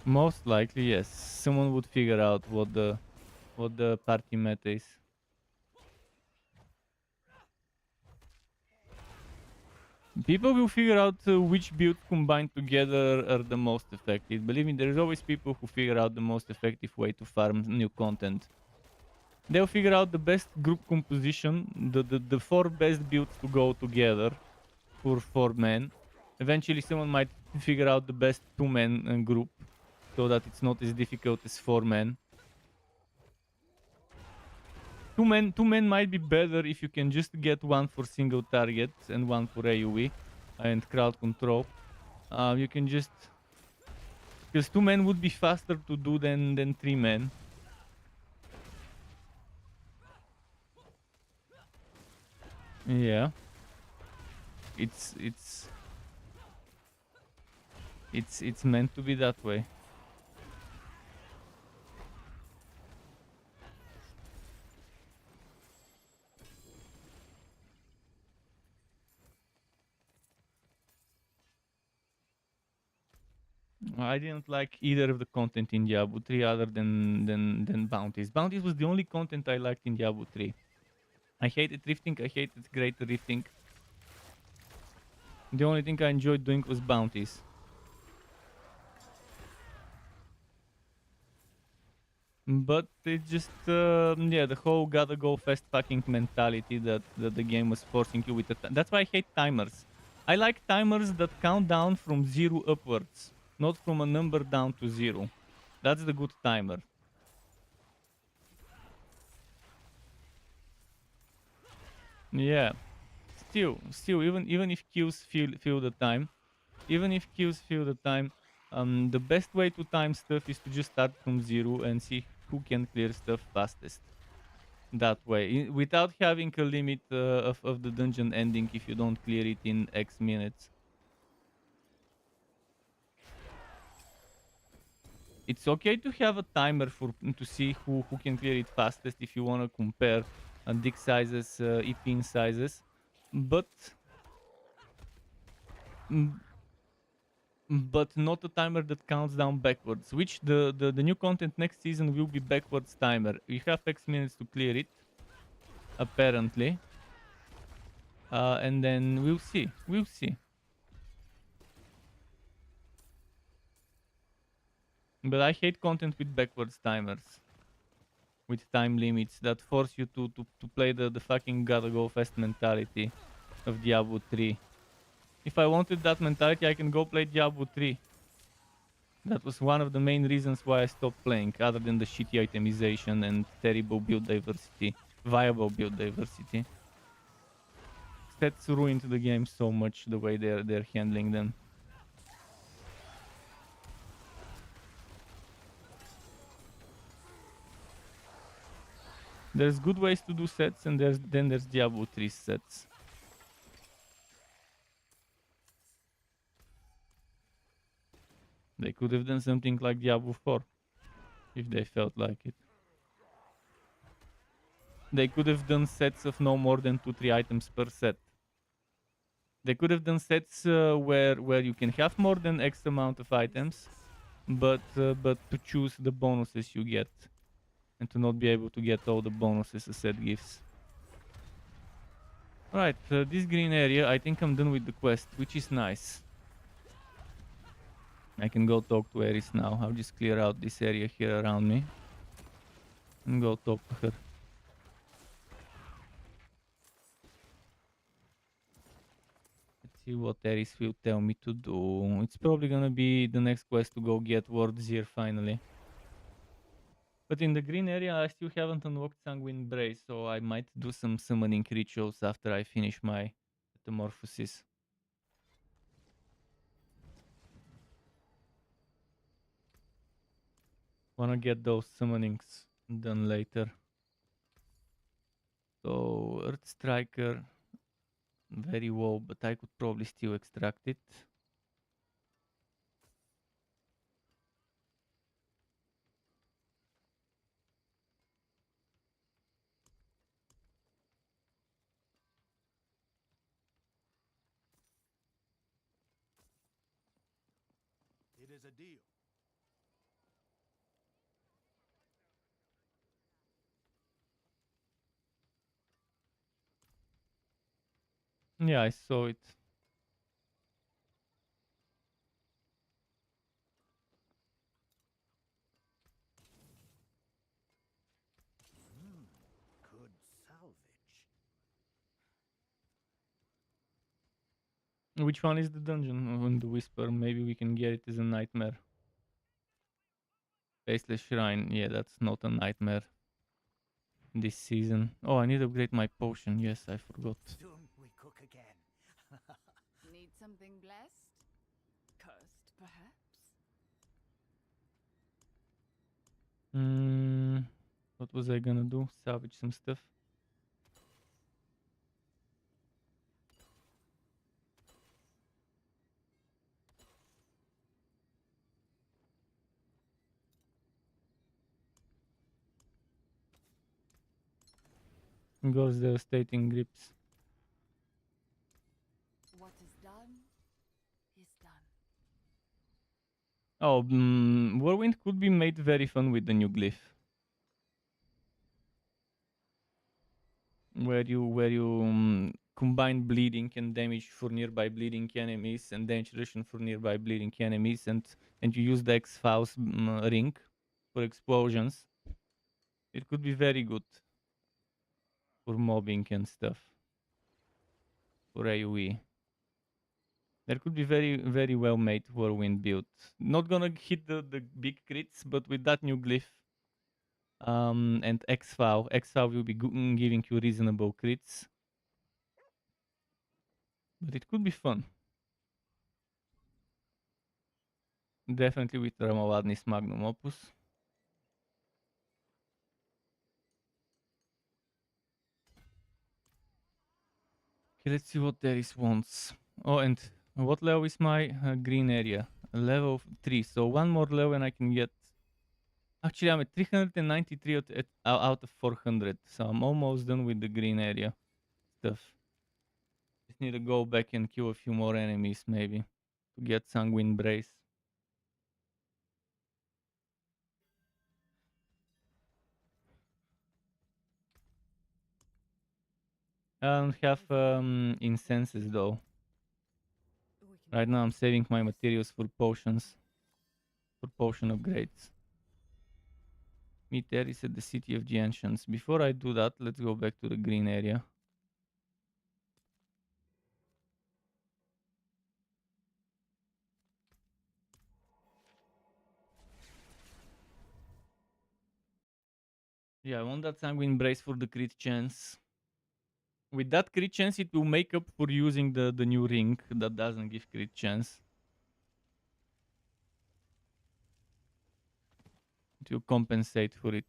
Most likely, yes. Someone would figure out what the party meta is. People will figure out which builds combined together are the most effective. Believe me, there's always people who figure out the most effective way to farm new content. They'll figure out the best group composition, the 4 best builds to go together for 4 men. Eventually someone might figure out the best 2-man group, so that it's not as difficult as 4 men. 2 men might be better if you can just get one for single target and one for AoE and crowd control. You can just... Because 2 men would be faster to do than 3 men. Yeah. It's meant to be that way. I didn't like either of the content in Diablo 3 other than bounties. Bounties was the only content I liked in Diablo 3. I hated rifting, I hated great rifting. The only thing I enjoyed doing was bounties. But it just, yeah, the whole gotta go fast fucking mentality that the game was forcing you with. That's why I hate timers. I like timers that count down from 0 upwards, not from a number down to 0. That's the good timer. Yeah. Still, even if kills fill the time, the best way to time stuff is to just start from zero and see who can clear stuff fastest. That way, without having a limit of the dungeon ending if you don't clear it in X minutes. It's okay to have a timer to see who can clear it fastest if you want to compare dick sizes, EP sizes, but mm, but not a timer that counts down backwards. Which the new content next season will be backwards timer. You have X minutes to clear it, apparently, and then we'll see. We'll see. But I hate content with backwards timers, with time limits that force you to play the fucking gotta go fast mentality of Diablo 3. If I wanted that mentality, I can go play Diablo 3. That was one of the main reasons why I stopped playing, other than the shitty itemization and terrible build diversity, viable build diversity. Stats ruined the game so much the way they're handling them. There's good ways to do sets, and there's Diablo 3 sets. They could have done something like Diablo 4, if they felt like it. They could have done sets of no more than 2-3 items per set. They could have done sets where you can have more than X amount of items, but to choose the bonuses you get, and to not be able to get all the bonuses a set gives. Alright, this green area, I think I'm done with the quest, which is nice. I can go talk to Eris now. I'll just clear out this area here around me and go talk to her. Let's see what Eris will tell me to do. It's probably gonna be the next quest to go get Ward Zir finally. But in the green area, I still haven't unlocked Sanguine Brace, so I might do some summoning rituals after I finish my metamorphosis. Wanna get those summonings done later. So, Earth Striker, very low, but I could probably still extract it. It is a deal. Yeah, I saw it. Good salvage. Which one is the dungeon on the Whisper? Maybe we can get it as a nightmare. Faceless Shrine. Yeah, that's not a nightmare this season. Oh, I need to upgrade my potion. Yes, I forgot. Soon we cook again. Need something blessed? Cursed, perhaps? What was I gonna do? Salvage some stuff. Goes devastating grips. What is done is done. Oh, Whirlwind could be made very fun with the new glyph. Where you combine bleeding and damage for nearby bleeding enemies and damage reduction for nearby bleeding enemies, and you use the X-Files ring for explosions. It could be very good for mobbing and stuff. For AoE. There could be very well made Whirlwind build. Not gonna hit the big crits, but with that new glyph and X-File will be giving you reasonable crits. But it could be fun. Definitely with Ramavadnis Magnum Opus. Okay, let's see what there is wants. Oh, and what level is my green area? Level 3. So one more level and I can get... Actually, I'm at 393 out of 400. So I'm almost done with the green area stuff. Just need to go back and kill a few more enemies, maybe, to get Sanguine Brace. I don't have incenses, though. Right now I'm saving my materials for potions. For potion upgrades. Meet Ares at the City of the Ancients. Before I do that, let's go back to the green area. Yeah, I want that Sanguine Brace for the crit chance. With that crit chance, it will make up for using the new ring that doesn't give crit chance. It will compensate for it.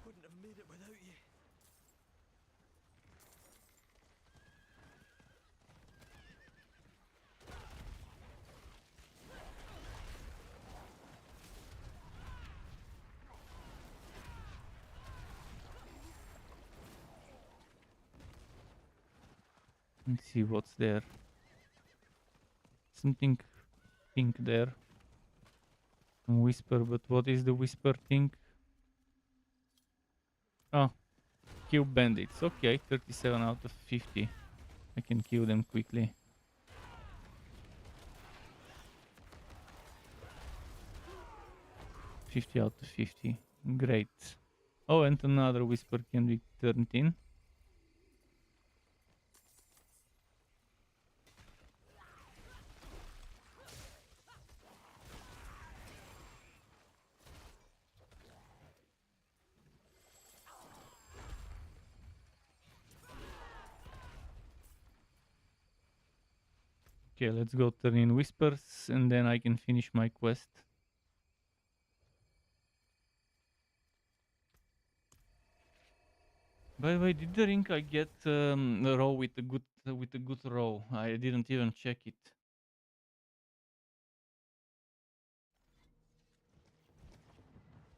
Wouldn't have made it without you. Let's see what's there. Something pink there. Whisper, but what is the whisper thing? Oh, kill bandits. Okay, 37 out of 50. I can kill them quickly. $50 out of 50. Great. Oh, and another whisper can be turned in. Okay, let's go turn in whispers and then I can finish my quest. By the way, did the ring I get a row with a good row? I didn't even check it.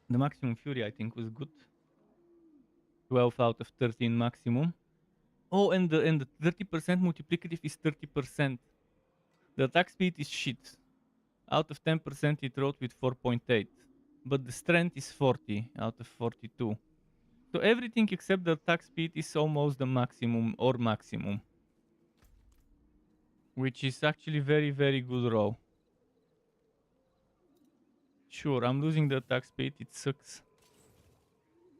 The maximum fury I think was good. 12 out of 13 maximum. Oh, and the 30% multiplicative is 30%. The attack speed is shit. Out of 10% it wrote with 4.8. But the strength is 40 out of 42. So everything except the attack speed is almost the maximum or maximum. Which is actually very, very good row. Sure, I'm losing the attack speed, it sucks.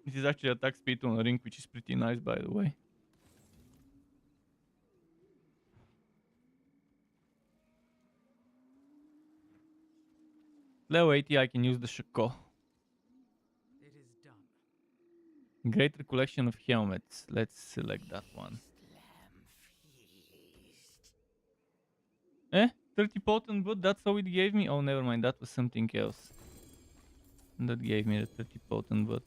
This is actually attack speed on a ring, which is pretty nice, by the way. Level 80, I can use the Shako. It is done. Greater collection of helmets. Let's select that one. Eh? 30 potent wood? That's all it gave me? Oh, never mind. That was something else. That gave me the 30 potent wood.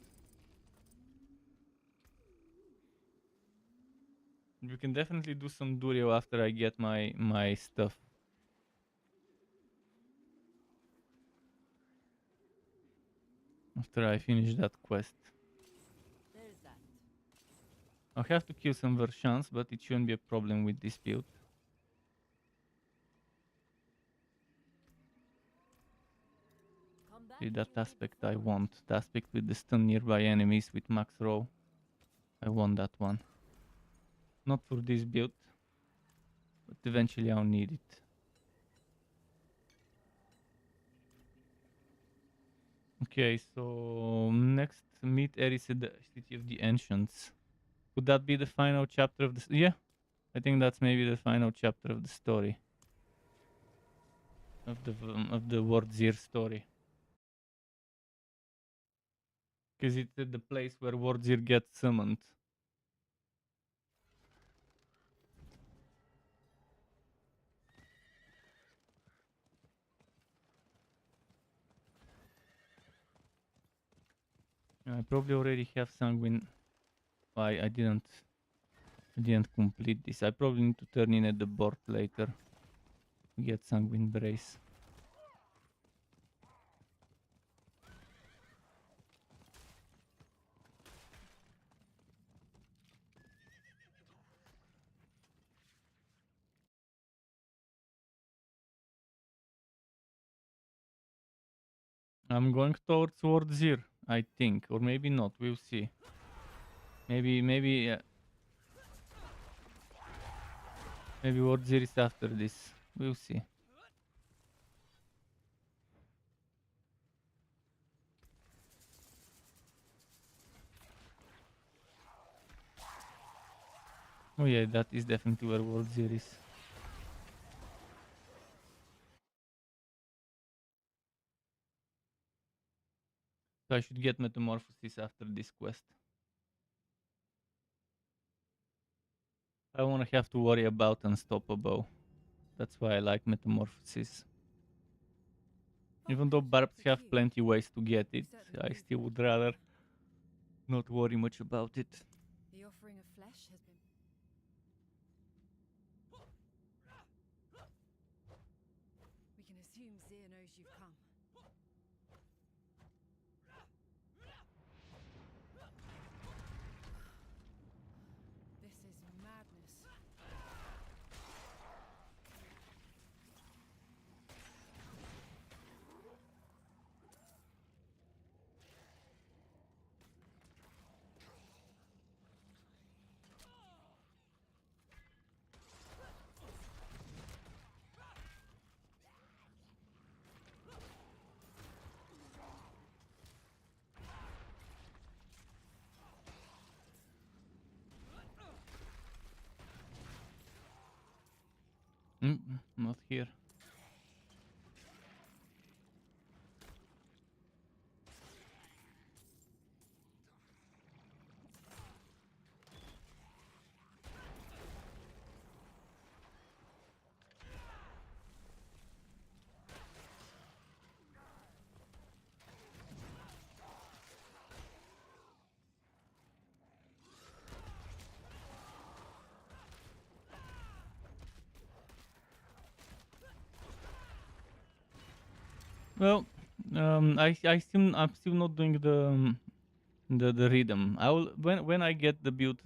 You can definitely do some Durio after I get my stuff. After I finish that quest. There's that. I'll have to kill some versions, but it shouldn't be a problem with this build. See that aspect I want. The aspect with the stun nearby enemies with max row. I want that one. Not for this build, but eventually I'll need it. Okay, so next meet Eris at the City of the Ancients. Could that be the final chapter of the... Yeah, I think that's maybe the final chapter of the story. Of the Wardzir story. Because it's at the place where Wardzir gets summoned. I probably already have Sanguine. I didn't complete this. I probably need to turn in at the board later to get Sanguine Brace. I'm going towards Wardzir, I think, or maybe not. We'll see. Maybe maybe Wardzir is after this. We'll see. Oh yeah, that is definitely where Wardzir is. So I should get Metamorphosis after this quest. I won't have to worry about Unstoppable. That's why I like Metamorphosis. Even though Barbs have plenty ways to get it, I still would rather not worry much about it. The offering of flesh has been... We can assume Zir knows you've come. This is madness. Not here. Well, I'm still not doing the rhythm. I will when I get the build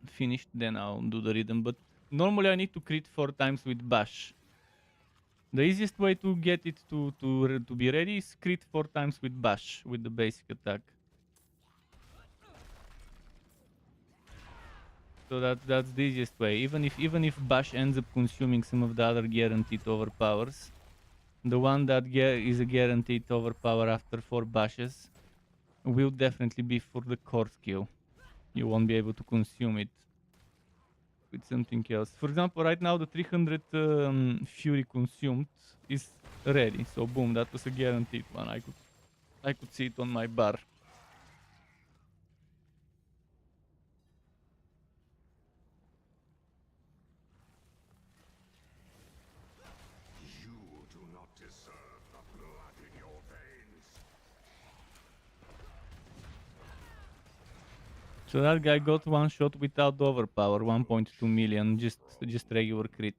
finished, then I'll do the rhythm. But normally I need to crit 4 times with bash. The easiest way to get it to be ready is crit 4 times with bash with the basic attack. So that's the easiest way. Even if bash ends up consuming some of the other guaranteed overpowers, the one that is a guaranteed overpower after 4 bashes will definitely be for the core skill. You won't be able to consume it with something else. For example, right now the 300 Fury consumed is ready. So boom, that was a guaranteed one. I could see it on my bar. You do not deserve the blood in your veins. So that guy got one shot without the overpower, 1.2 million, just regular crit.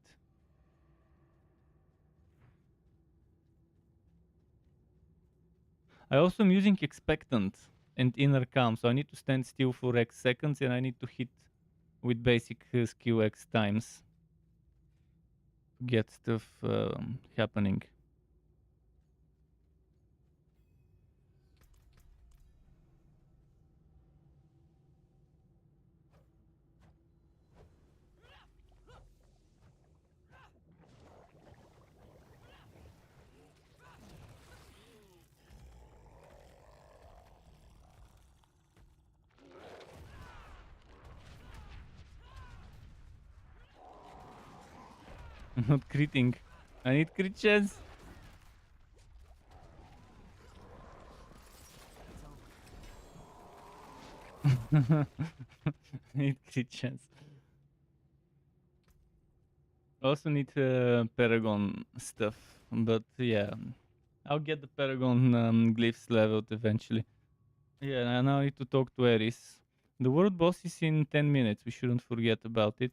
I also am using expectant and inner calm, so I need to stand still for X seconds and I need to hit with basic skill X times to get stuff happening. I'm not critting. I need crit chance. I need crit chance. Also need Paragon stuff, but yeah, I'll get the Paragon glyphs leveled eventually. Yeah, I now need to talk to Eris. The world boss is in 10 minutes. We shouldn't forget about it.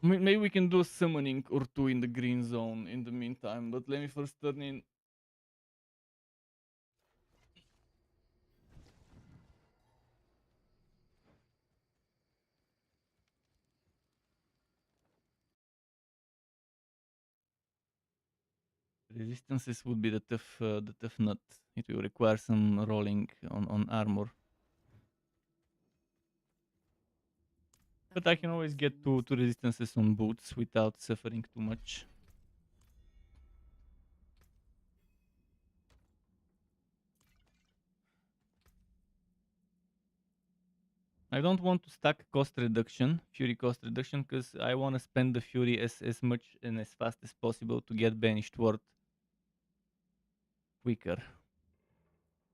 Maybe we can do a summoning or two in the green zone in the meantime, but let me first turn in. Resistances would be the tough nut. It will require some rolling on armor. But I can always get two resistances on boots without suffering too much. I don't want to stack cost reduction, fury cost reduction, because I want to spend the fury as much and as fast as possible to get banished ward quicker.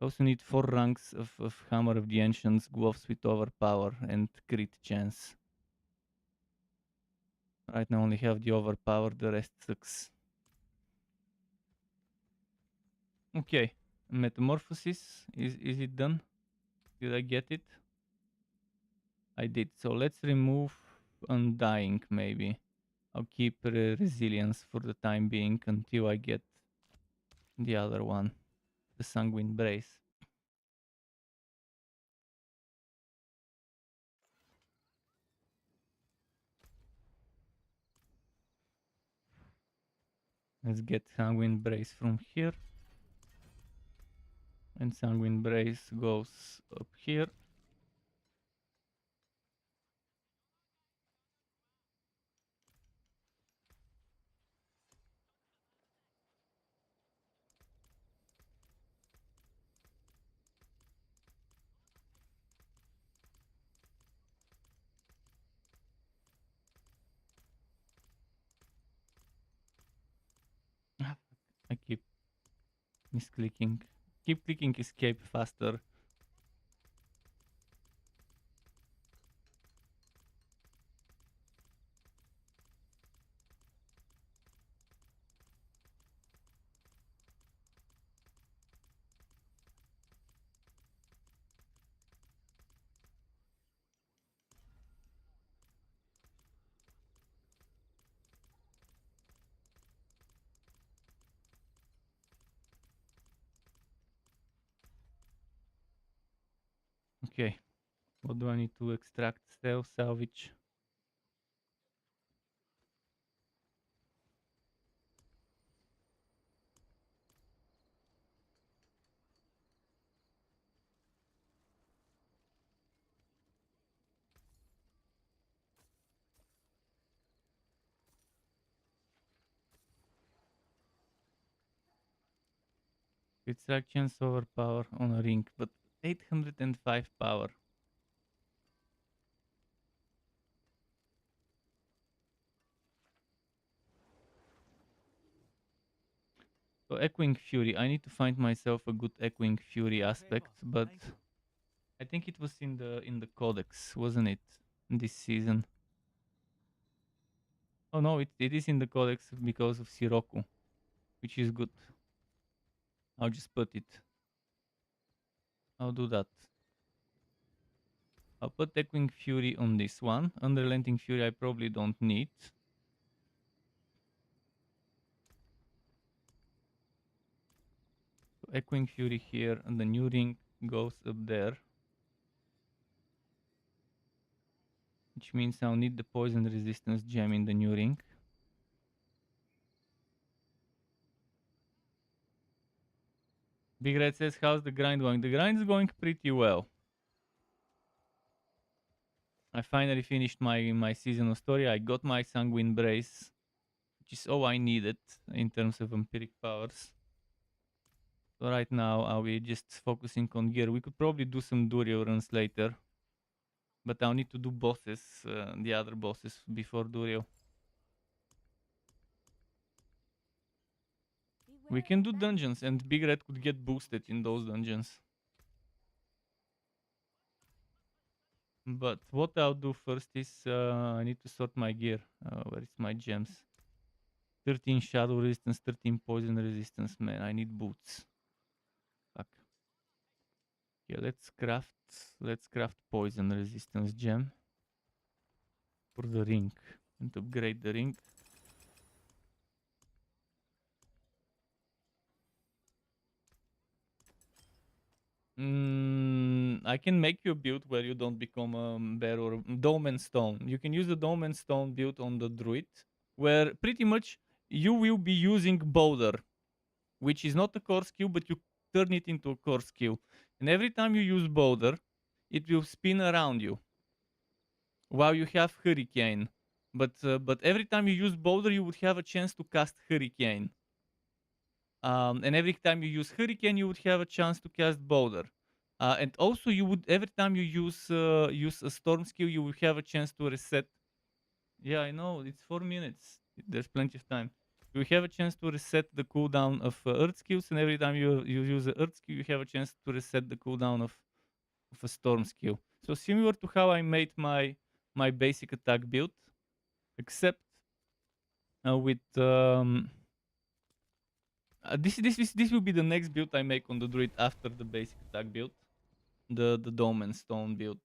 Also need 4 ranks of Hammer of the Ancients, gloves with overpower and crit chance. Right now only have the overpower, the rest sucks. Okay, metamorphosis, is it done? Did I get it? I did, so let's remove Undying maybe. I'll keep resilience for the time being until I get the other one, the Sanguine Brace. Let's get Sanguine Brace from here. And Sanguine Brace goes up here. I keep misclicking. Keep clicking escape faster. Okay, what do I need to extract? Sell, salvage. Extract chance overpower on a ring, but 805 power. So Echoing Fury, I need to find myself a good Echoing Fury aspect, but I think it was in the Codex, wasn't it? This season. Oh no, it is in the Codex because of Siroku, which is good. I'll just put it. I'll do that. I'll put Echoing Fury on this one. Unrelenting Fury I probably don't need. So Echoing Fury here, and the new ring goes up there. which means I'll need the poison resistance gem in the new ring. Big Red says, how's the grind going? The grind is going pretty well. I finally finished my seasonal story. I got my Sanguine Brace, which is all I needed in terms of empiric powers. So right now, I'll be just focusing on gear. We could probably do some Durio runs later, but I'll need to do bosses, the other bosses, before Durio. We can do dungeons, and Big Red could get boosted in those dungeons. But what I'll do first is I need to sort my gear. Where is my gems? 13 shadow resistance, 13 poison resistance. Man, I need boots. Fuck. Okay, let's craft poison resistance gem for the ring and upgrade the ring. I can make you a build where you don't become a bear or dome and stone. You can use the dome and stone build on the druid, where pretty much you will be using boulder, which is not a core skill, but you turn it into a core skill. And every time you use boulder, it will spin around you while you have hurricane. But every time you use boulder, you would have a chance to cast hurricane. And every time you use hurricane, you would have a chance to cast boulder. And also, you would every time you use a storm skill, you will have a chance to reset. Yeah, I know it's 4 minutes. There's plenty of time. You have a chance to reset the cooldown of earth skills, and every time you use an earth skill, you have a chance to reset the cooldown of a storm skill. So similar to how I made my basic attack build, except with this will be the next build I make on the druid after the basic attack build, the dome and stone build.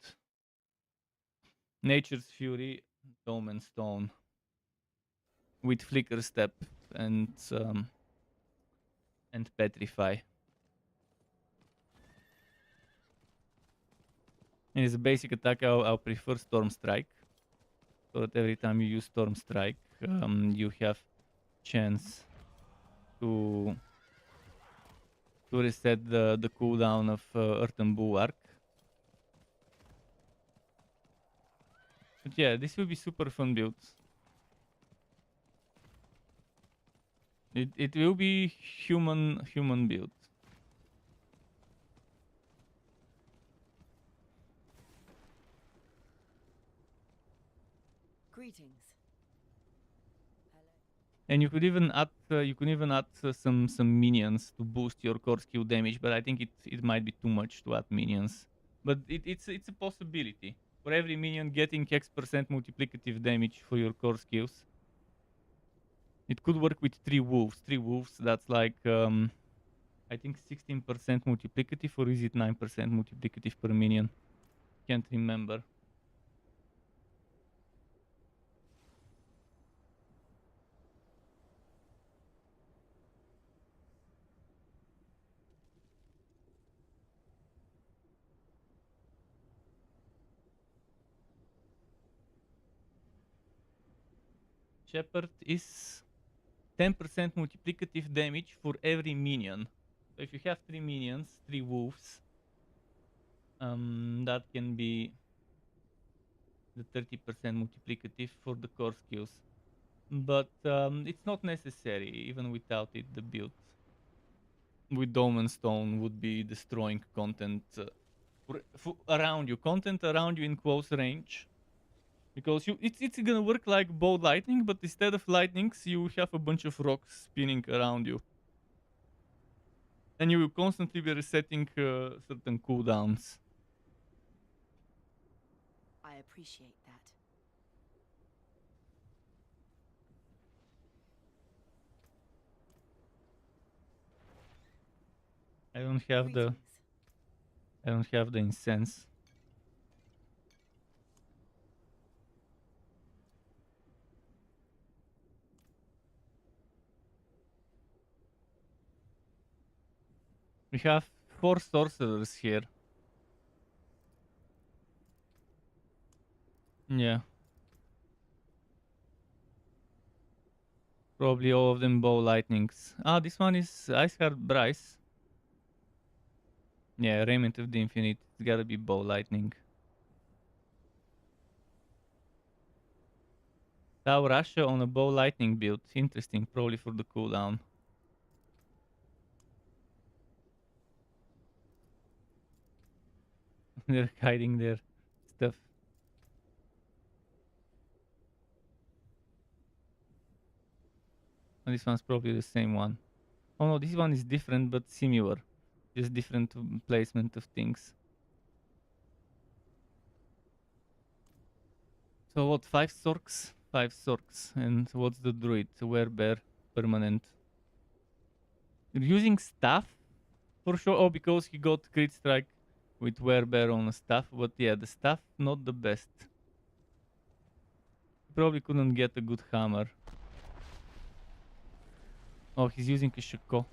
Nature's Fury, dome and stone, with flicker step and petrify. And as a basic attack, I'll prefer Storm Strike, so that every time you use Storm Strike, you have chance to reset the cooldown of Earthen Bulwark. But yeah, this will be super fun builds. It will be human build. Greetings. And you could even add some minions to boost your core skill damage, but I think it might be too much to add minions. But it's a possibility. For every minion getting X% multiplicative damage for your core skills. It could work with 3 wolves. 3 wolves, that's like I think 16% multiplicative, or is it 9% multiplicative per minion? Can't remember. Shepherd is 10% multiplicative damage for every minion. So if you have 3 minions, 3 wolves, that can be the 30% multiplicative for the core skills. But it's not necessary, even without it, the build with Dome and Stone would be destroying content around you. Content around you in close range. Because it's gonna work like bolt lightning, but instead of lightnings, you have a bunch of rocks spinning around you. And you will constantly be resetting certain cooldowns. I appreciate that. I don't have the incense. We have 4 sorcerers here. Yeah. Probably all of them bow lightnings. Ah, this one is Iceheart Bryce. Yeah, Raiment of the Infinite. It's gotta be bow lightning. Tau Rasha on a bow lightning build. Interesting, probably for the cooldown. They're hiding their stuff. And this one's probably the same one. Oh no, this one is different but similar. Just different placement of things. So what, 5 Storks? 5 Storks. And what's the druid? Werebear, permanent. You're using staff? For sure. Oh, because he got crit strike with Werebear on a staff. But yeah, the staff not the best. Probably couldn't get a good hammer. Oh, he's using a Shako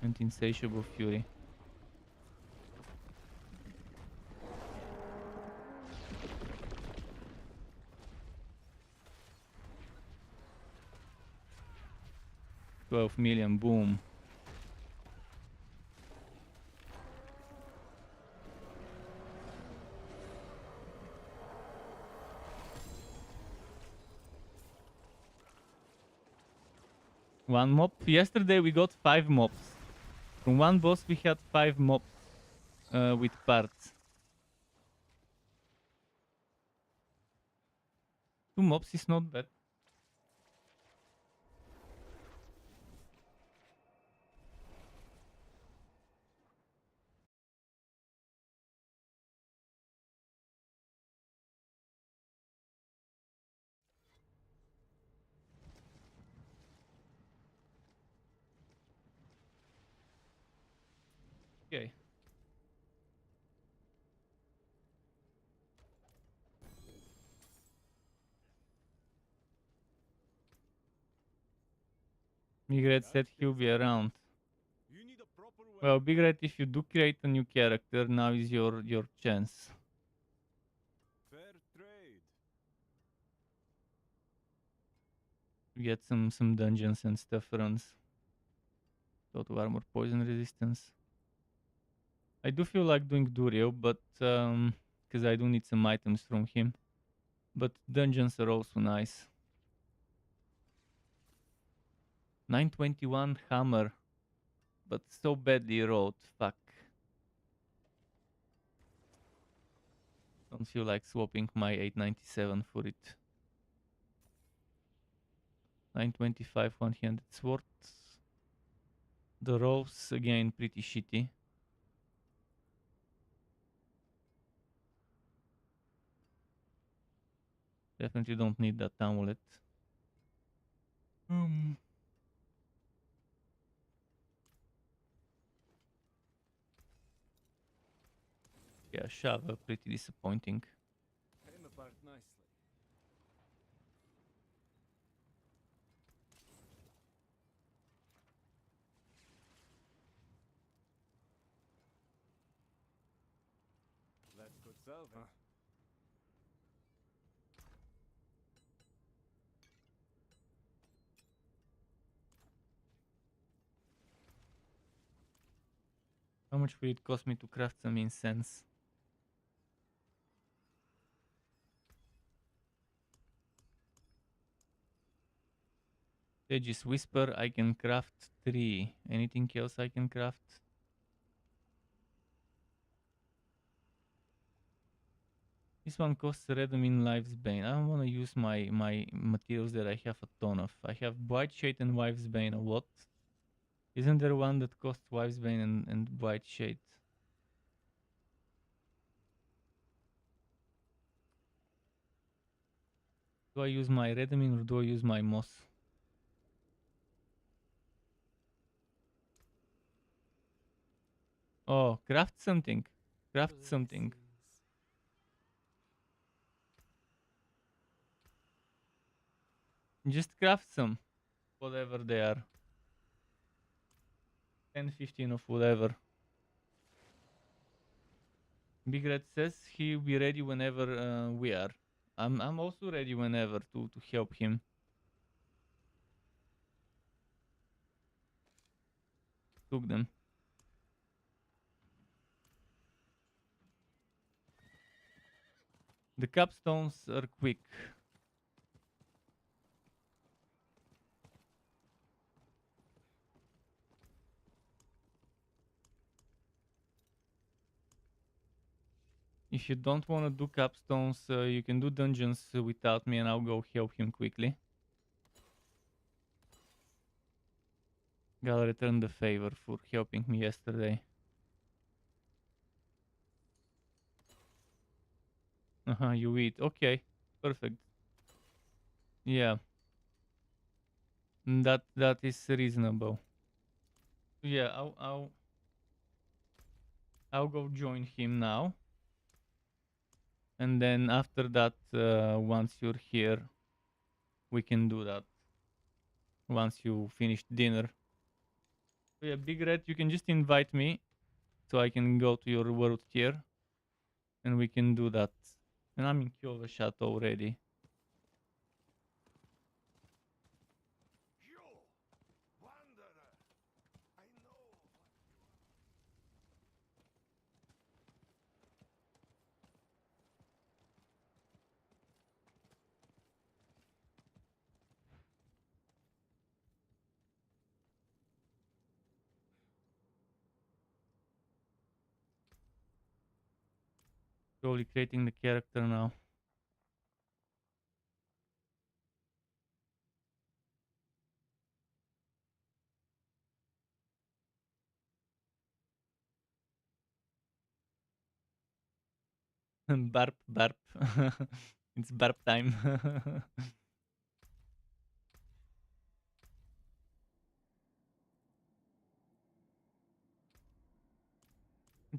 and Insatiable Fury. $12 million, boom. One mob. Yesterday we got 5 mobs. From one boss we had 5 mobs with parts. 2 mobs is not bad. Okay. Big Red said he'll be around. Well, Big Red, if you do create a new character, now is your chance. Fair trade. To get some dungeons and stuff runs. Total armor, poison resistance. I do feel like doing Durio, but because I do need some items from him. But dungeons are also nice. 921 hammer, but so badly rolled. Fuck. Don't feel like swapping my 897 for it. 925 one-handed sword. The rolls again pretty shitty. Definitely don't need that amulet. Yeah, Shava, pretty disappointing. Came apart nicely. That could solve it. How much will it cost me to craft some incense? Sage's Whisper, I can craft 3. Anything else I can craft? This one costs Redomin Life's Bane. I don't want to use my materials that I have a ton of. I have White Shade and Wife's Bane a lot. Isn't there one that costs Wife's Bane and White Shade? Do I use my Redomin or do I use my Moss? Oh, craft something. Craft something. Just craft some. Whatever they are. 10, 15 of whatever. Big Red says he'll be ready whenever we are. I'm also ready whenever to help him. Took them. The capstones are quick. If you don't want to do capstones, you can do dungeons without me and I'll go help him quickly. Gotta return the favor for helping me yesterday. You eat. Okay, perfect. Yeah, that is reasonable. Yeah, I'll go join him now. And then after that, once you're here, we can do that. Once you finish dinner. So yeah, Big Red, you can just invite me so I can go to your world tier. And we can do that. And I'm in Kyoto Chateau already. You, wanderer, I know what you are. Slowly creating the character now. Barb, Barb. It's Barb time.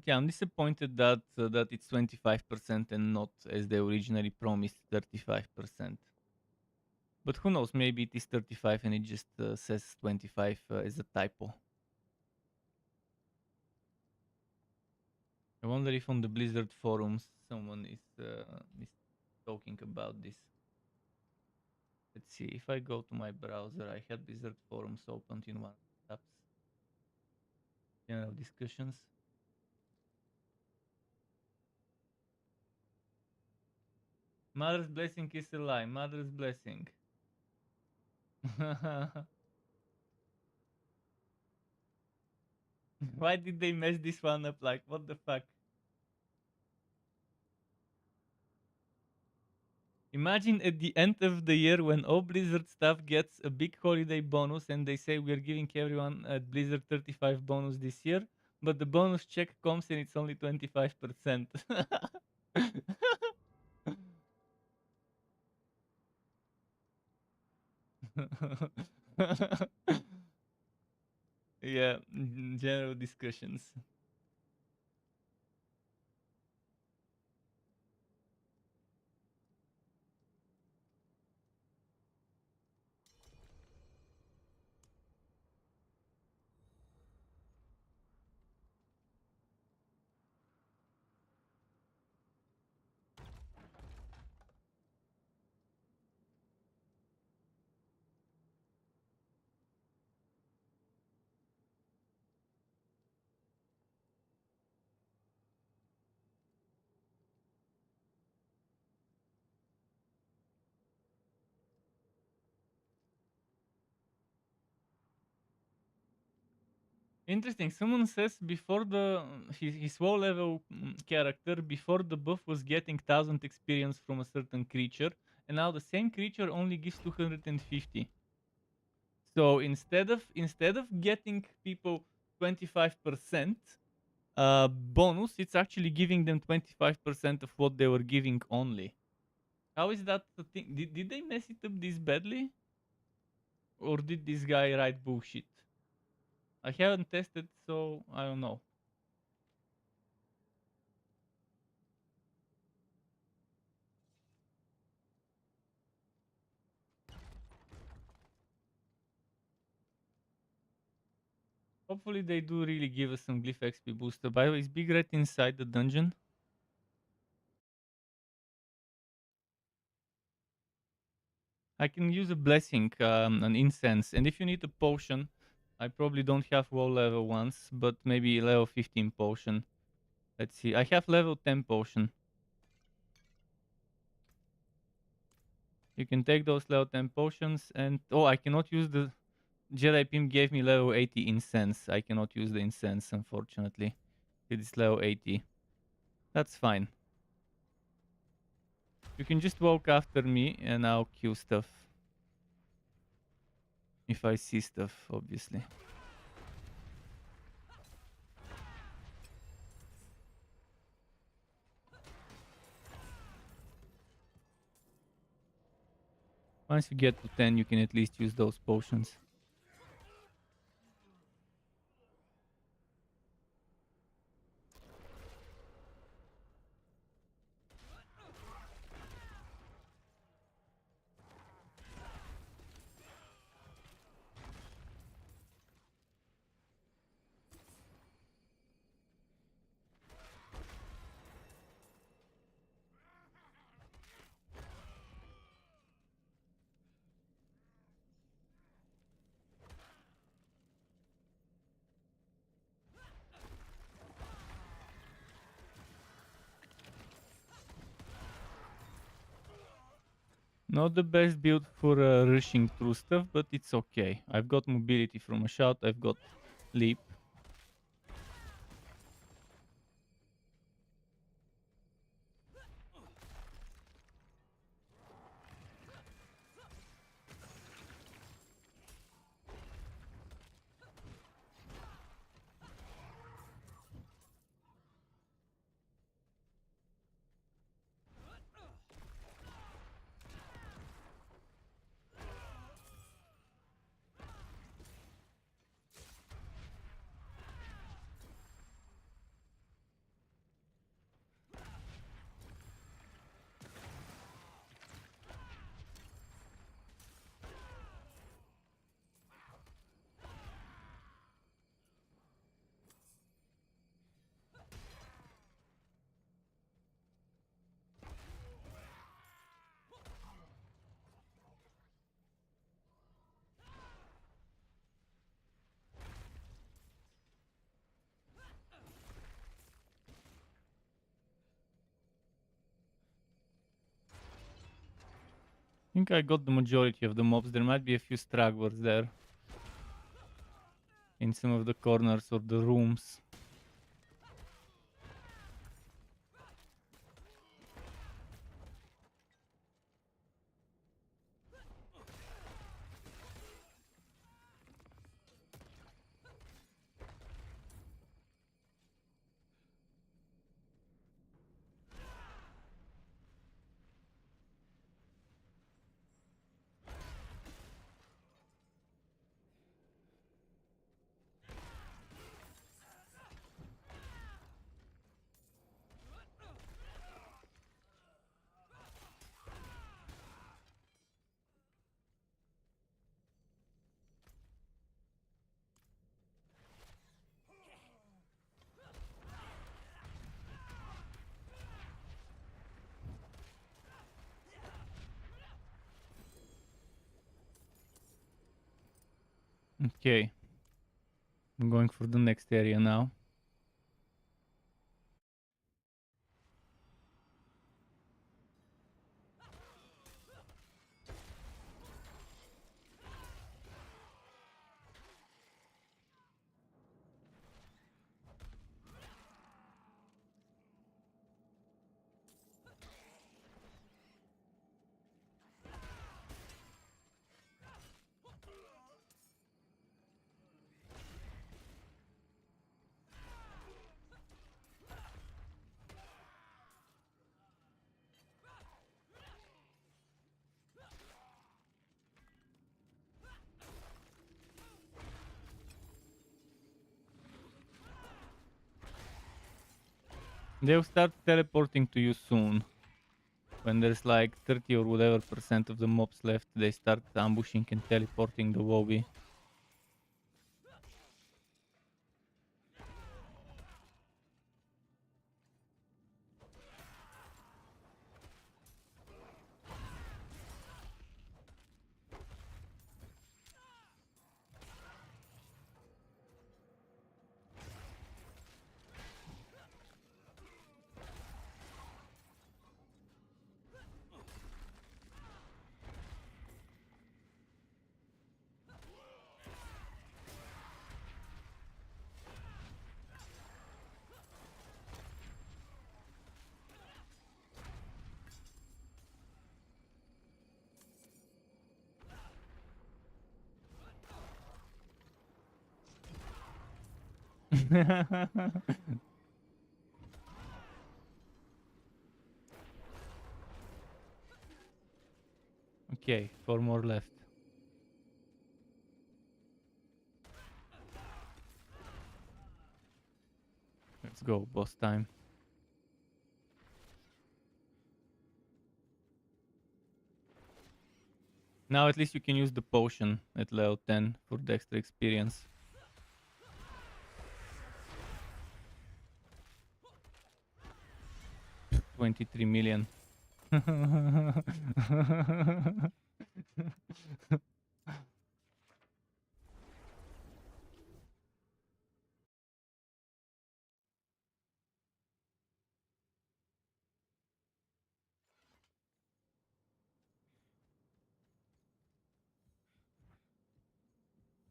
Yeah, I'm disappointed that that it's 25% and not as they originally promised 35%. But who knows? Maybe it is 35 and it just says 25 as a typo. I wonder if on the Blizzard forums someone is talking about this. Let's see. If I go to my browser, I had Blizzard forums opened in one of the tabs. General discussions. Mother's blessing is a lie. Mother's blessing. Why did they mess this one up? Like, what the fuck? Imagine at the end of the year when all Blizzard staff gets a big holiday bonus and they say we're giving everyone at Blizzard 35 bonus this year, but the bonus check comes and it's only 25%. Yeah, general discussions. Interesting. Someone says before the his low level character before the buff was getting 1000 experience from a certain creature, and now the same creature only gives 250. So instead of getting people 25% bonus, it's actually giving them 25% of what they were giving only. How is that the thing? Did they mess it up this badly, or did this guy write bullshit? I haven't tested, so I don't know. Hopefully they do really give us some glyph XP booster. By the way, is Big Red inside the dungeon? I can use a blessing, an incense, and if you need a potion, I probably don't have all level ones, but maybe level 15 potion. Let's see, I have level 10 potion. You can take those level 10 potions, and oh, I cannot use the Jedi Pimp gave me level 80 incense. I cannot use the incense, unfortunately. It is level 80. That's fine. You can just walk after me and I'll kill stuff. If I see stuff, obviously. Once you get to 10, you can at least use those potions. Not the best build for rushing through stuff, but it's okay. I've got mobility from a shot, I've got leap. I think I got the majority of the mobs. There might be a few stragglers there. In some of the corners of the rooms. Okay. I'm going for the next area now. They'll start teleporting to you soon. When there's like 30 or whatever % of the mobs left, they start ambushing and teleporting the lobby. Okay, 4 more left. Let's go, boss time. Now at least you can use the potion at level 10 for the extra experience. $23 million.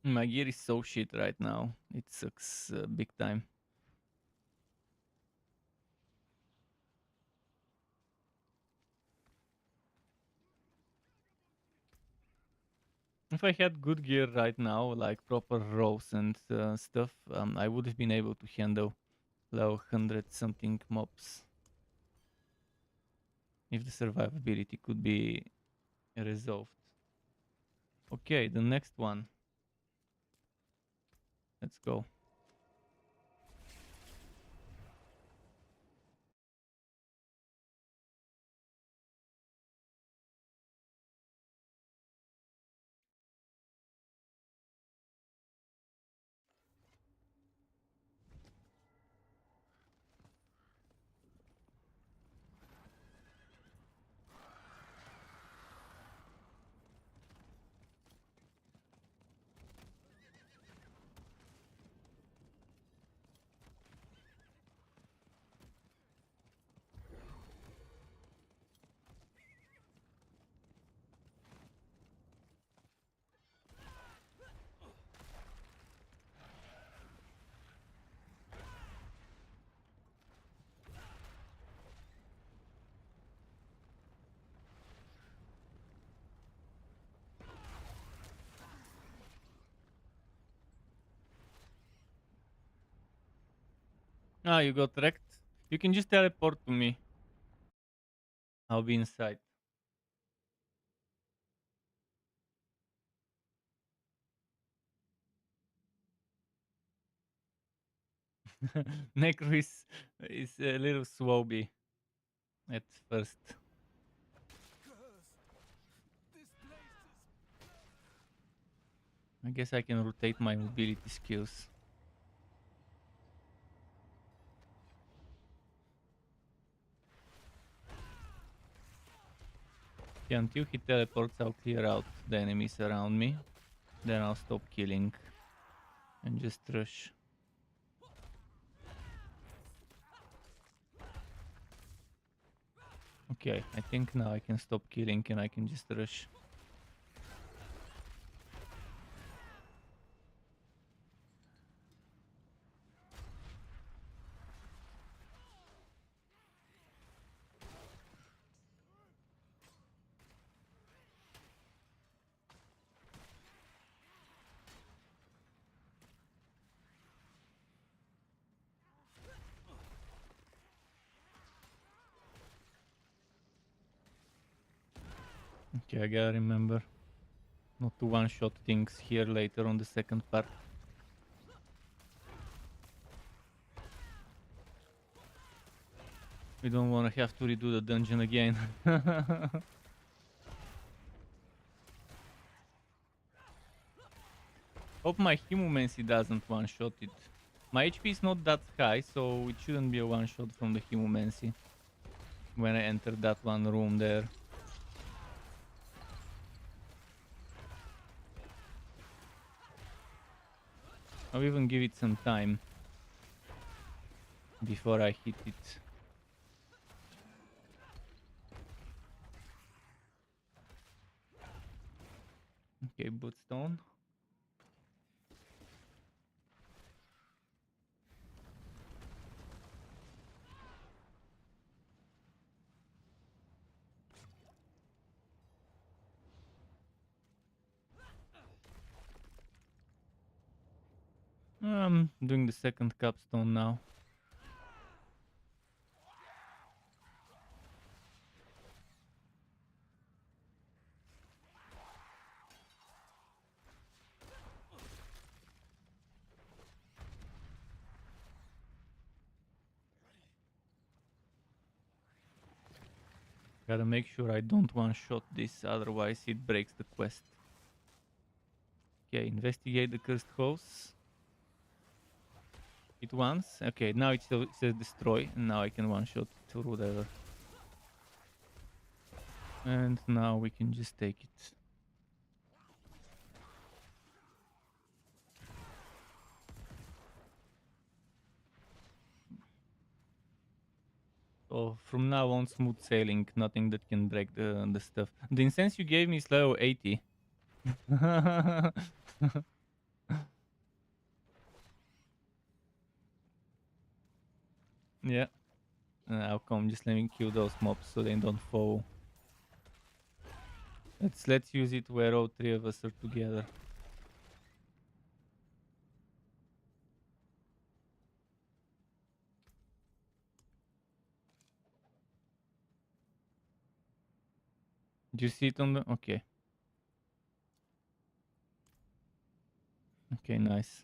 My gear is so shit right now. It sucks big time. If I had good gear right now, like proper rows and stuff, I would have been able to handle level 100 something mobs. If the survivability could be resolved. Okay, the next one. Let's go. Ah, you got wrecked. You can just teleport to me. I'll be inside. Necro is a little swobby at first. I guess I can rotate my mobility skills. Yeah, until he teleports, I'll clear out the enemies around me. Then I'll stop killing and just rush. Okay, I think now I can stop killing and I can just rush. Okay, I gotta remember not to one-shot things here later on the second part. We don't want to have to redo the dungeon again. Hope my Hemomancy doesn't one-shot it. My HP is not that high, so it shouldn't be a one-shot from the Hemomancy when I enter that one room there. I'll even give it some time before I hit it. Okay, Bootstone. I'm doing the second capstone now. Gotta make sure I don't one-shot this, otherwise it breaks the quest. Okay, investigate the cursed house. It once. Okay, now it says destroy, and now I can one-shot it or whatever. And now we can just take it. So from now on, smooth sailing, nothing that can break the stuff. The incense you gave me is level 80. Yeah. I'll come, just let me kill those mobs so they don't fall. Let's use it where all three of us are together. Do you see it on the... Okay. Okay, nice.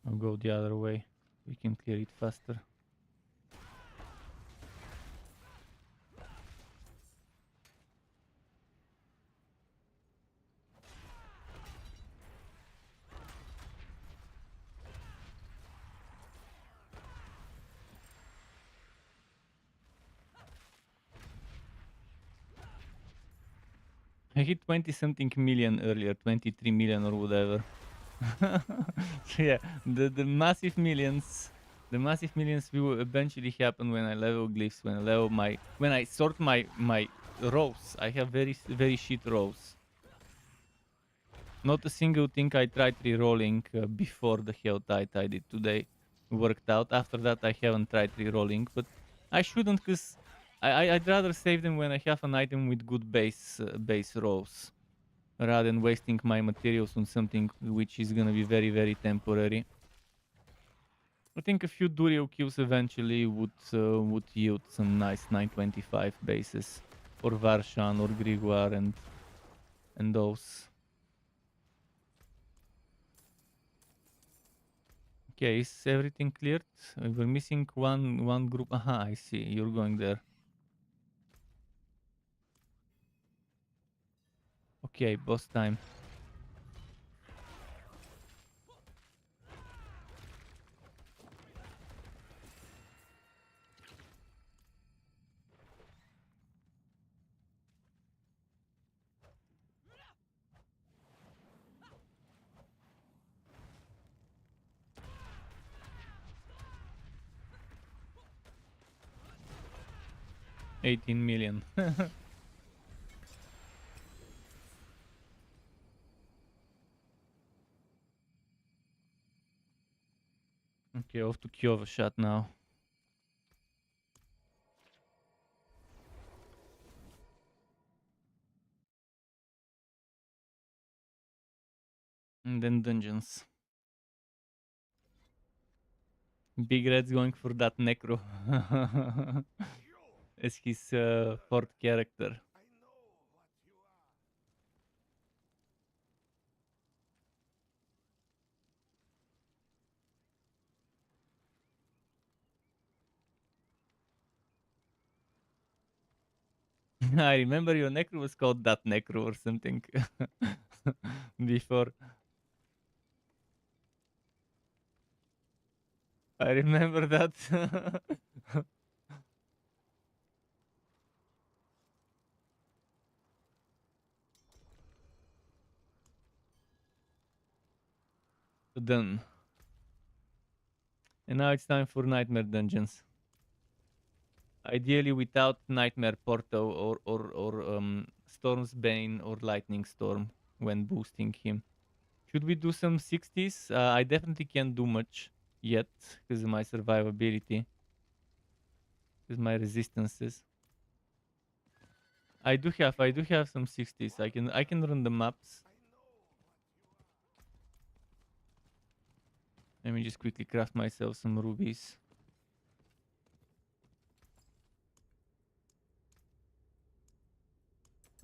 I'll go the other way. We can clear it faster. I hit 20-something million earlier, 23 million or whatever. So yeah, the massive millions will eventually happen when I level glyphs, when I sort my rows. I have very shit rows. Not a single thing I tried re-rolling before the hell tide I did today worked out. After that I haven't tried re-rolling, but I shouldn't, cause I'd rather save them when I have an item with good base rolls, rather than wasting my materials on something which is gonna be very temporary. I think a few Durio kills eventually would yield some nice 925 bases, or Varshan or Grigor and those. Okay, is everything cleared? We're missing one group. Aha, I see. You're going there. Okay, boss time. $18 million. Okay, off to Kyoto shot now. And then dungeons. Big Red's going for that Necro. As his fourth character. I remember your Necro was called that Necro or something. Before. I remember that. Done. And now it's time for Nightmare Dungeons. Ideally without Nightmare Porto or Storm's Bane or Lightning Storm when boosting him. Should we do some 60s? I definitely can't do much yet because of my survivability, because my resistances. I do have some 60s. I can run the maps. Let me just quickly craft myself some rubies.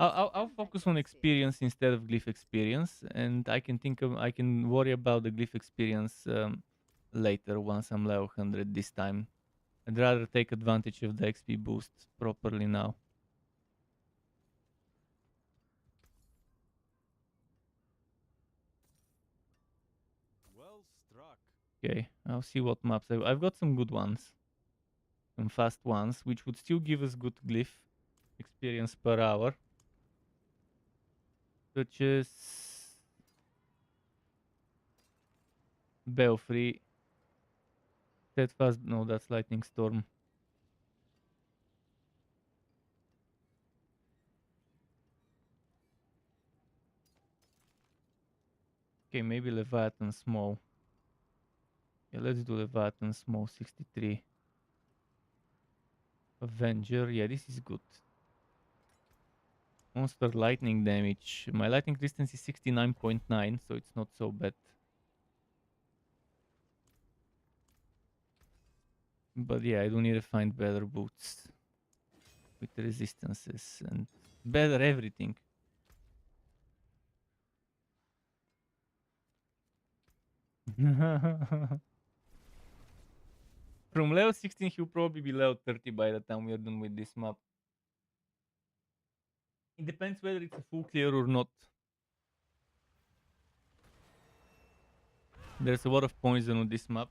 I'll focus on experience instead of glyph experience, and I can worry about the glyph experience later once I'm level 100 this time. I'd rather take advantage of the XP boost properly now. Well struck. Okay, I'll see what maps I've got some good ones, some fast ones, which would still give us good glyph experience per hour. Such as Belfry, Steadfast. No, that's Lightning Storm. Okay, maybe Leviathan Small. Yeah, let's do Leviathan Small 63. Avenger, yeah, this is good. Monster lightning damage. My lightning resistance is 69.9, so it's not so bad. But yeah, I do need to find better boots with resistances and better everything. From level 16, he'll probably be level 30 by the time we're done with this map. It depends whether it's a full clear or not. There's a lot of poison on this map.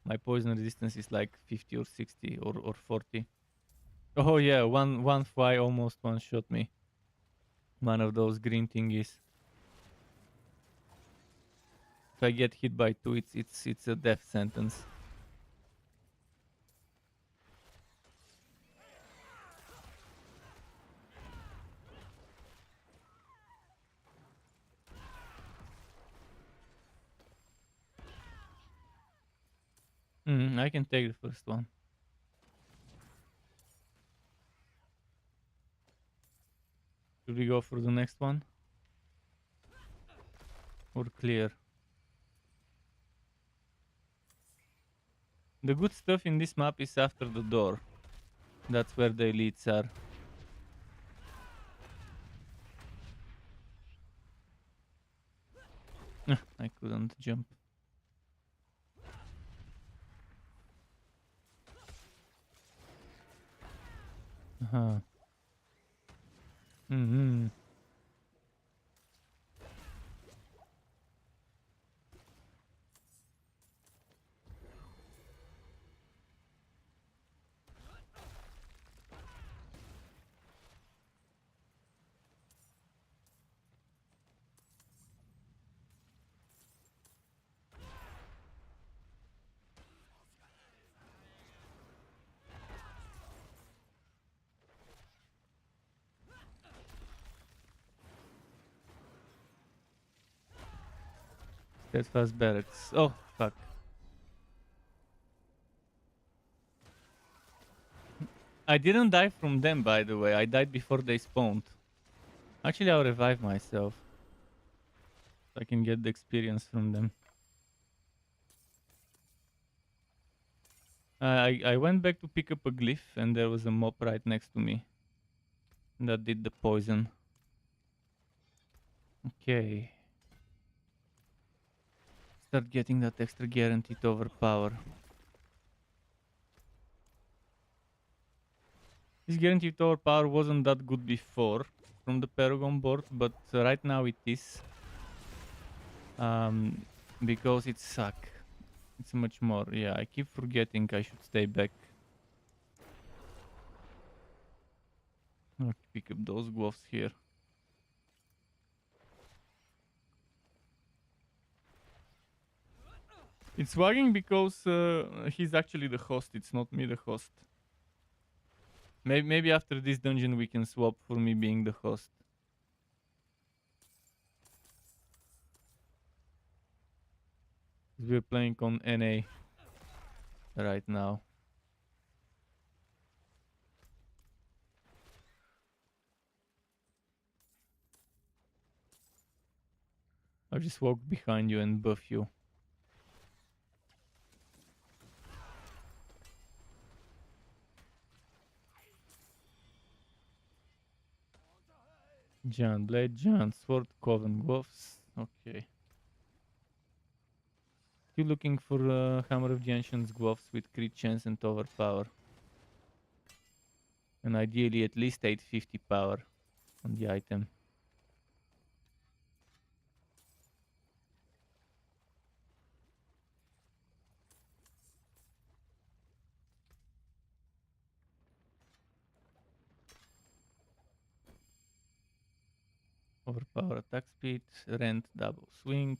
My poison resistance is like 50 or 60 or 40. Oh yeah, one fly almost one shot me. One of those green thingies. If I get hit by two, it's a death sentence. I can take the first one. Should we go for the next one? Or clear? The good stuff in this map is after the door. That's where the elites are. I couldn't jump. Uh-huh. Steadfast barracks. Oh, fuck. I didn't die from them, by the way. I died before they spawned. Actually, I'll revive myself. So I can get the experience from them. I went back to pick up a glyph and there was a mob right next to me that did the poison. Okay. Start getting that extra guaranteed overpower. This guaranteed overpower wasn't that good before from the Paragon board, but right now it is. Because it sucks. It's much more. Yeah, I keep forgetting I should stay back. I'll pick up those gloves here. It's lagging because he's actually the host. It's not me the host. Maybe after this dungeon we can swap for me being the host. We're playing on NA right now. I'll just walk behind you and buff you. Giant blade, giant sword, coven gloves. Okay. You looking for Hammer of the Ancients gloves with crit chance and overpower. And ideally at least 850 power on the item. Overpower attack speed, rend, double swing.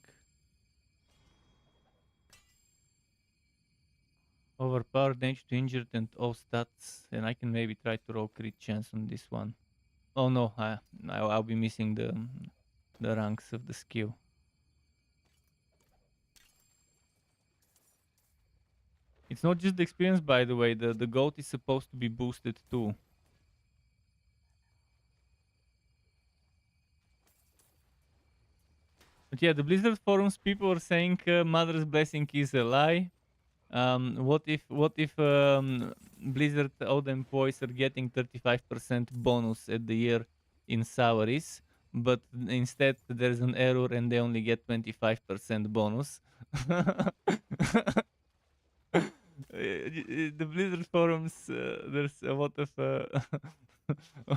Overpower damage to injured and all stats, and I can maybe try to roll crit chance on this one. Oh no, I'll be missing the ranks of the skill. It's not just the experience, by the way. The goat is supposed to be boosted too. But yeah, the Blizzard forums people are saying Mother's Blessing is a lie. What if Blizzard all the employees are getting 35% bonus at the year in salaries, but instead there's an error and they only get 25% bonus. The Blizzard forums, there's a lot of a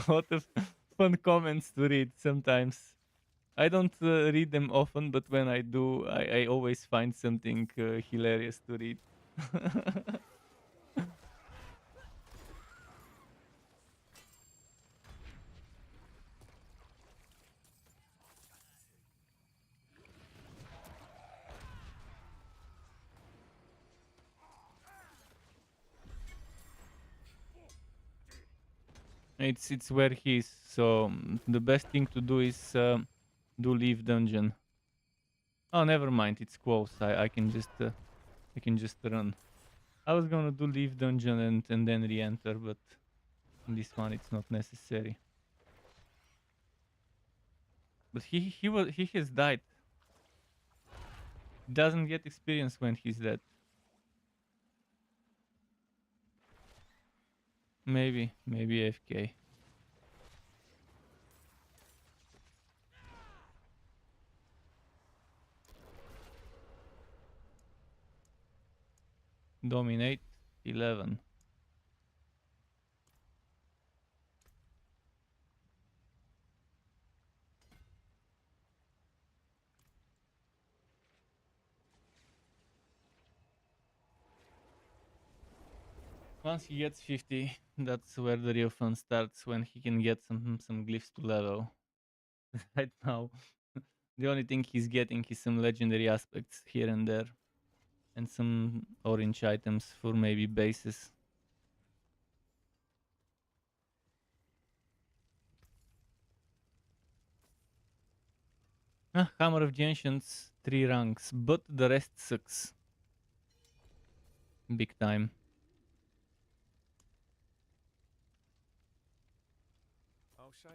lot of fun comments to read sometimes. I don't read them often, but when I do, I always find something hilarious to read. It's where he is, so the best thing to do is do leave dungeon. Oh, never mind, it's close. I can just run. I was gonna do leave dungeon and then re-enter, but in this one it's not necessary. But he has died. Doesn't get experience when he's dead. Maybe AFK. Dominate 11. Once he gets 50, that's where the real fun starts, when he can get some glyphs to level. Right now, the only thing he's getting is some legendary aspects here and there, and some orange items for maybe bases. Hammer of the Ancients, 3 ranks, but the rest sucks. Big time.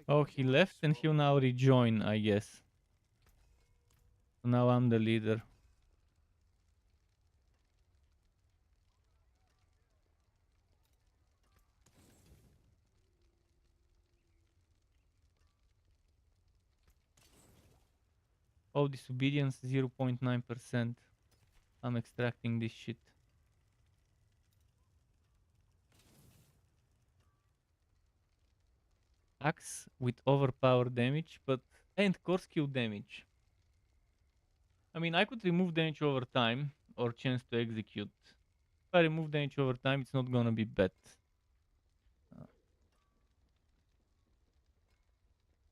Oh, he left and he'll now rejoin, I guess. So now I'm the leader. Oh, disobedience 0.9%. I'm extracting this shit. Axe with overpower damage, but and core skill damage. I mean, I could remove damage over time or chance to execute. If I remove damage over time, it's not gonna be bad.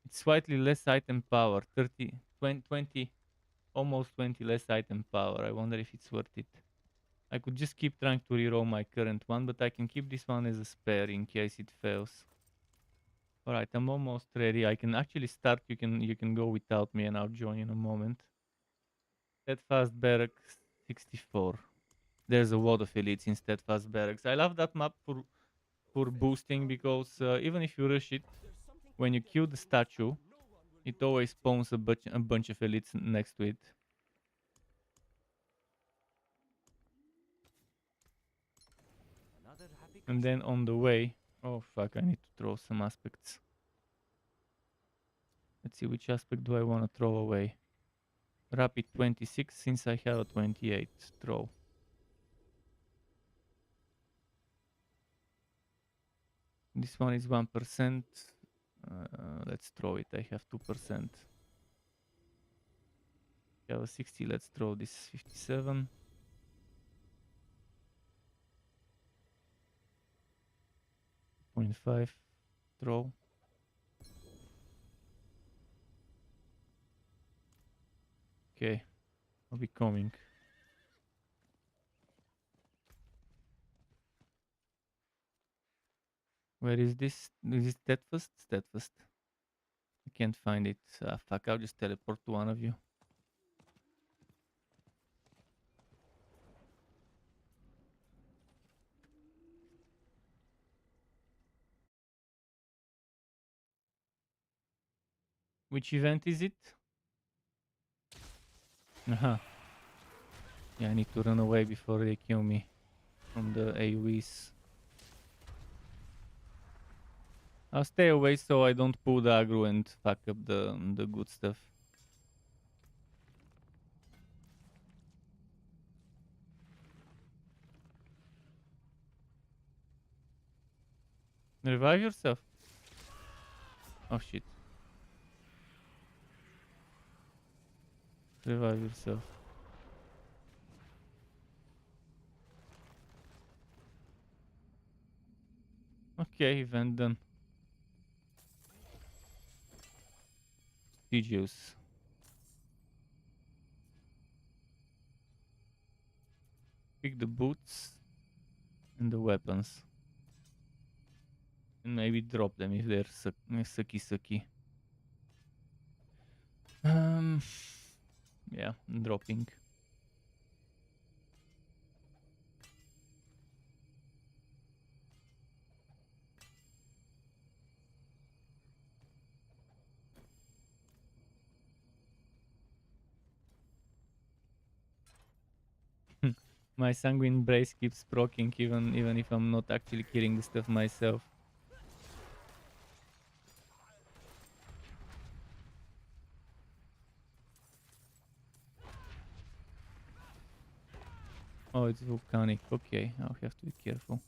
It's slightly less item power, 30, 20, almost 20 less item power. I wonder if it's worth it. I could just keep trying to reroll my current one, but I can keep this one as a spare in case it fails. Alright, I'm almost ready. I can actually start. You can go without me and I'll join in a moment. That fast barracks 64. There's a lot of elites in Steadfast Barracks. I love that map for boosting because even if you rush it, when you kill the statue, it always spawns a bunch of elites next to it. And then on the way, oh fuck, I need to throw some aspects. Let's see, which aspect do I want to throw away? Rapid 26, since I have a 28 throw. This one is 1%. Let's throw it. I have 2%. I have a 60. Let's throw this 57. .5 throw. Okay, I'll be coming. Where is this? Is it Steadfast? Steadfast. I can't find it. Fuck, I'll just teleport to one of you. Which event is it? Aha. Yeah, I need to run away before they kill me from the AoEs. I'll stay away so I don't pull the aggro and fuck up the good stuff. Revive yourself. Oh shit. Revive yourself. Okay, event done. Studios. Pick the boots and the weapons. And maybe drop them if they're sucky. Yeah, dropping. My sanguine brace keeps proccing even if I'm not actually killing the stuff myself. Oh, it's volcanic. Okay, I'll have to be careful.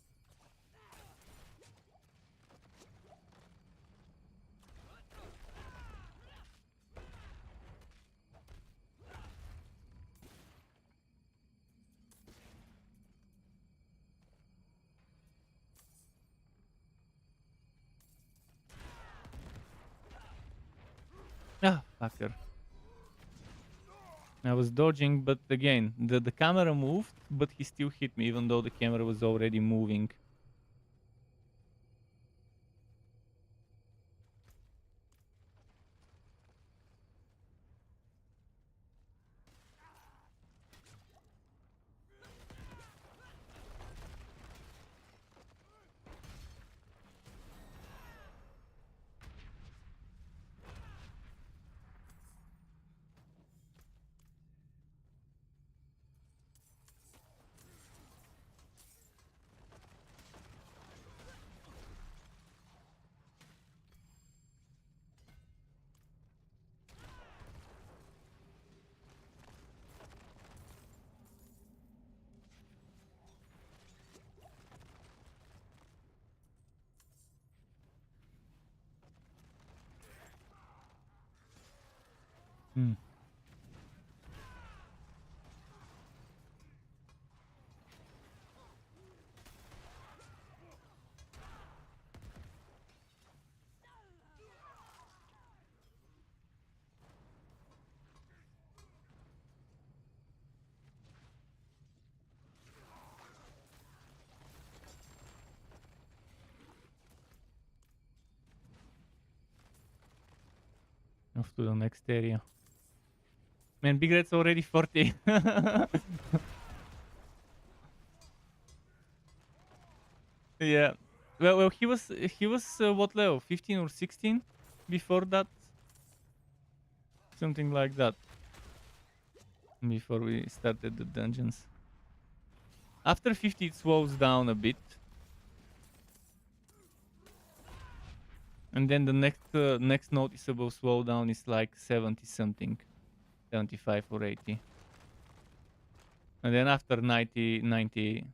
Ah, fucker. I was dodging, but again, the camera moved, but he still hit me, even though the camera was already moving. Hmm. Off to the next area. Man, Big Red's already 40. Yeah. Well, he was what level? 15 or 16 before that, something like that. Before we started the dungeons. After 50, it slows down a bit, and then the next noticeable slowdown is like 70 something, 75 or 80, and then after 90.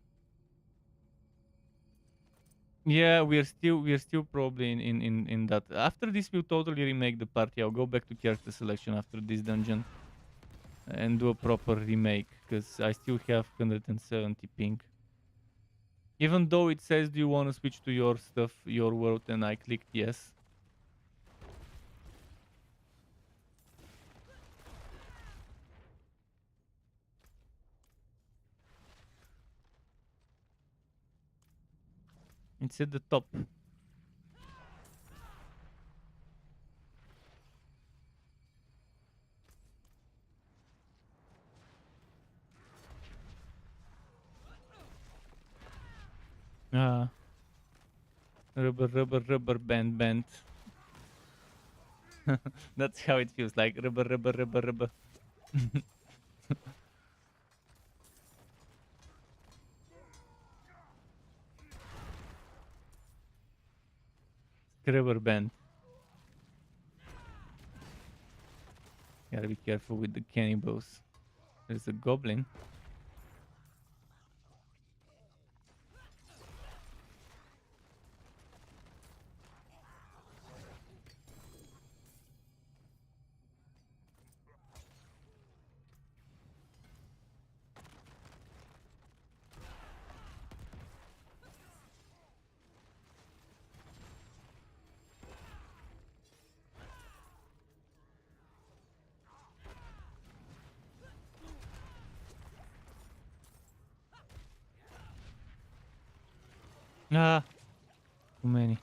Yeah, we're still probably in that. After this, we'll totally remake the party. I'll go back to character selection after this dungeon and do a proper remake, because I still have 170 ping. Even though it says, do you want to switch to your stuff, your world, and I clicked yes. It's at the top. Ah. Rubber band. That's how it feels like. Rubber. Rubber band. Gotta be careful with the cannibals. There's a goblin. Ah, too many.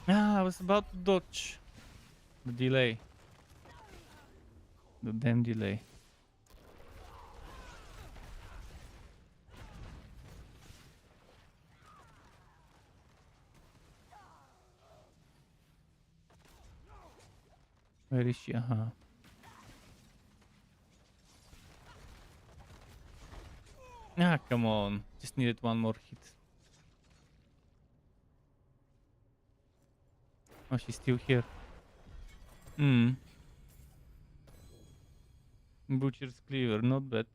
Ah, I was about to dodge. The delay. The damn delay. Where is she? Uh-huh. Ah, come on. Just needed one more hit. Oh, she's still here. Hmm. Butcher's cleaver, not bad.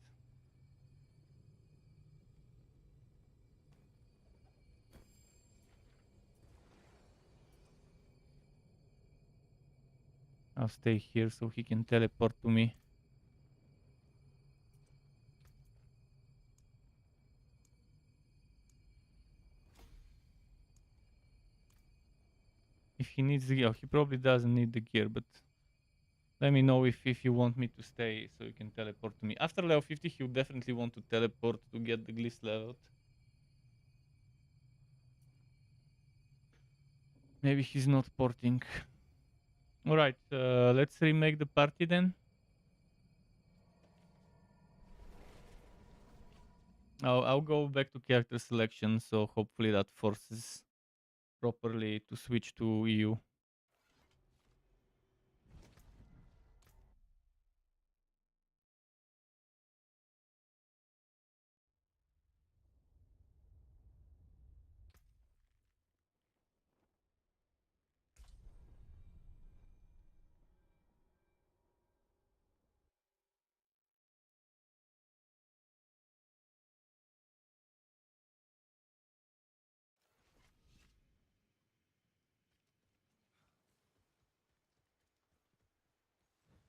I'll stay here so he can teleport to me. If he needs the gear, he probably doesn't need the gear, but let me know if you want me to stay so you can teleport to me. After level 50, he'll definitely want to teleport to get the glyphs leveled. Maybe he's not porting. Alright, let's remake the party then. I'll go back to character selection, so hopefully that forces properly to switch to EU.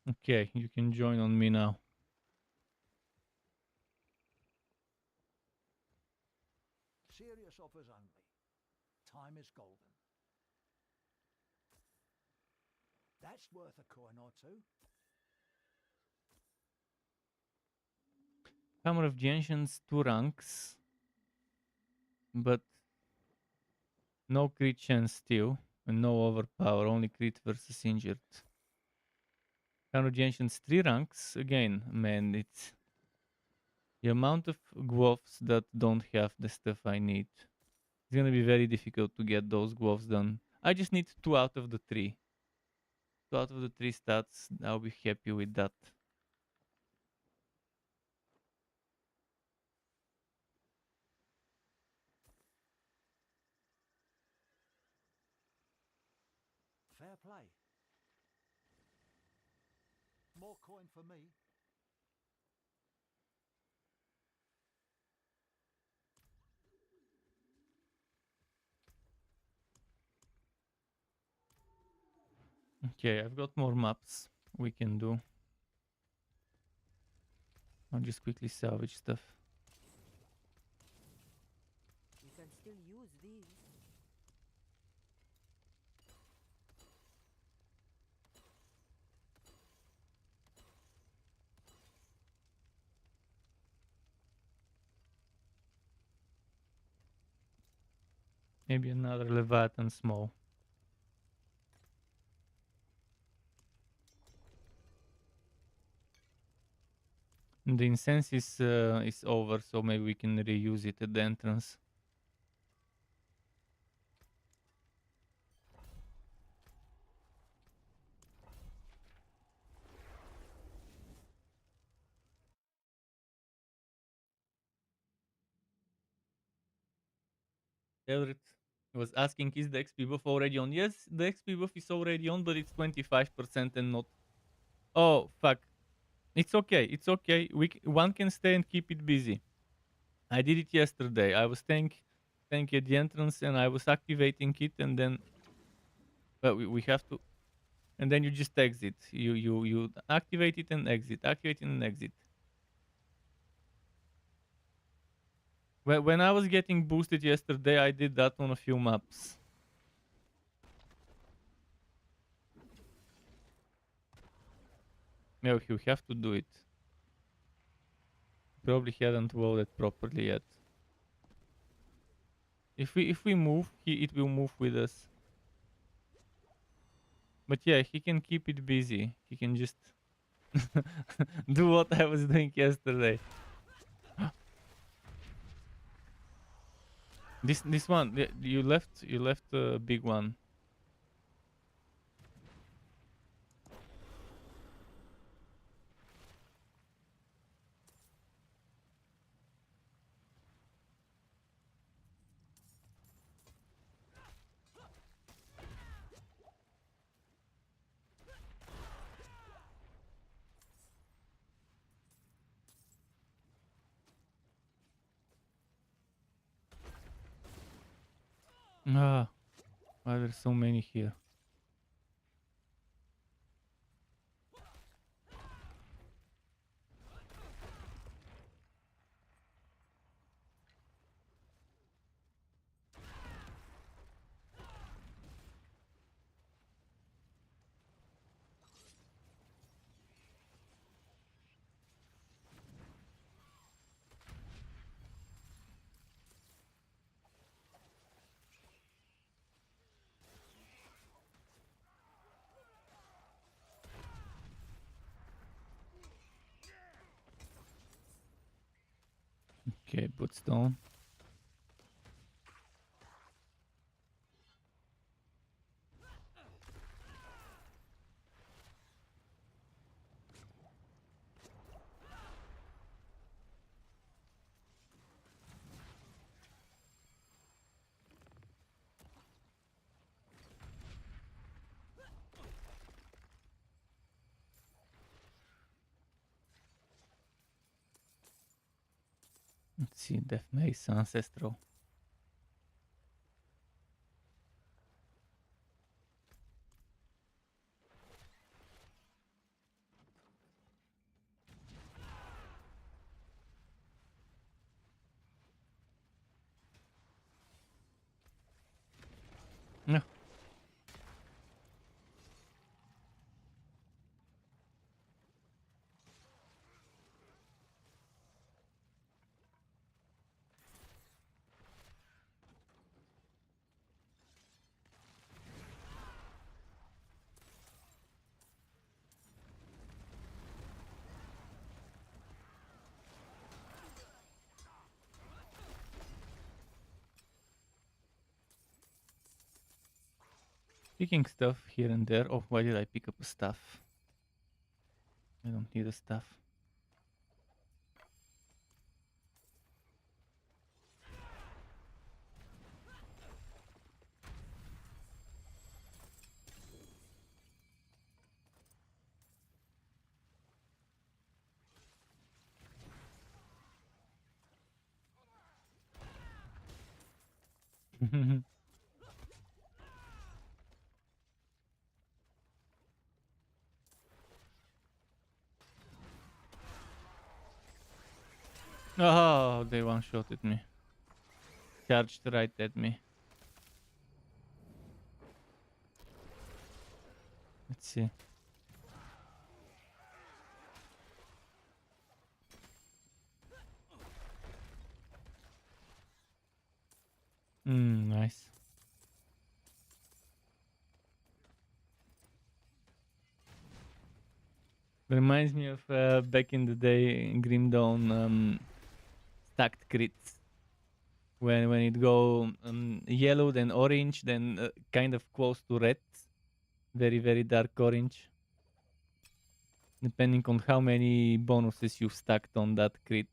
Okay, you can join on me now. Serious offers only. Time is golden. That's worth a coin or two. Hammer of the Ancients, 2 ranks. But no crit chance still. And no overpower, only crit versus injured. Hammer of the Ancients, 3 ranks. Again, man, it's the amount of gloves that don't have the stuff I need. It's gonna be very difficult to get those gloves done. I just need 2 out of the 3. 2 out of the 3 stats, I'll be happy with that. Fair play. More coin for me. Okay, I've got more maps we can do. I'll just quickly salvage stuff. You can still use these. Maybe another Leviathan small. And the incense is over, so maybe we can reuse it at the entrance. Elrit was asking, is the XP buff already on? Yes, the XP buff is already on, but it's 25% and not... Oh, fuck. It's okay, it's okay. One can stay and keep it busy. I did it yesterday. I was staying at the entrance and I was activating it, and then... But we have to... And then you just exit. You activate it and exit. Activate it and exit. When I was getting boosted yesterday, I did that on a few maps. No, you have to do it. Probably hadn't loaded properly yet. If we move, it will move with us. But yeah, he can keep it busy. He can just do what I was doing yesterday. This one, you left a big one. Ah, why there's so many here? Okay, Bootstone. Let's see, Death Mace, Ancestral. Picking stuff here and there. Oh, why did I pick up a staff? I don't need a staff. Oh, they one-shotted me. Charged right at me. Let's see. Nice. Reminds me of back in the day in Grim Dawn stacked crits. When it go yellow, then orange, then kind of close to red. Very, very dark orange. Depending on how many bonuses you've stacked on that crit.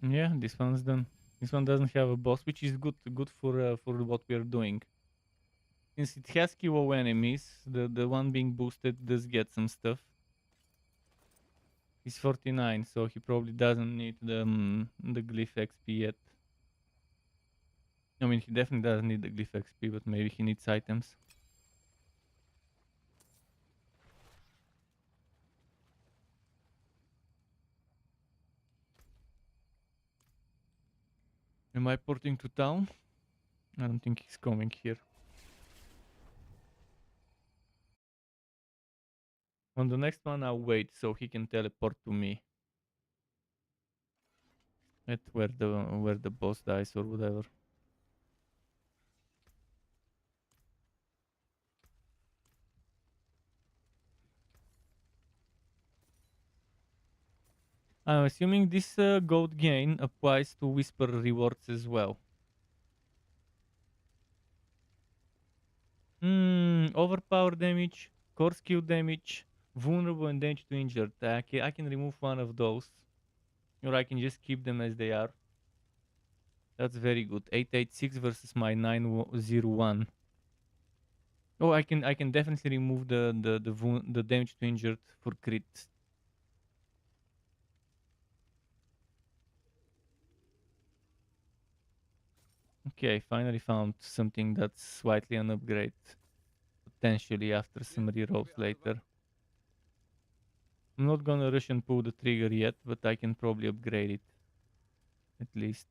Yeah, this one's done. This one doesn't have a boss, which is good for what we are doing. Since it has KO enemies, the one being boosted does get some stuff. He's 49, so he probably doesn't need the glyph XP yet. I mean, he definitely doesn't need the glyph XP, but maybe he needs items. Am I porting to town? I don't think he's coming here. On the next one, I'll wait so he can teleport to me. At where the boss dies or whatever. I'm assuming this gold gain applies to whisper rewards as well. Overpower damage, core skill damage, vulnerable and damage to injured. I can remove one of those. Or I can just keep them as they are. That's very good. 886 versus my 901. Oh, I can definitely remove the damage to injured for crit. Okay, finally found something that's slightly an upgrade. Potentially after some rerolls later. I'm not gonna rush and pull the trigger yet, but I can probably upgrade it. At least.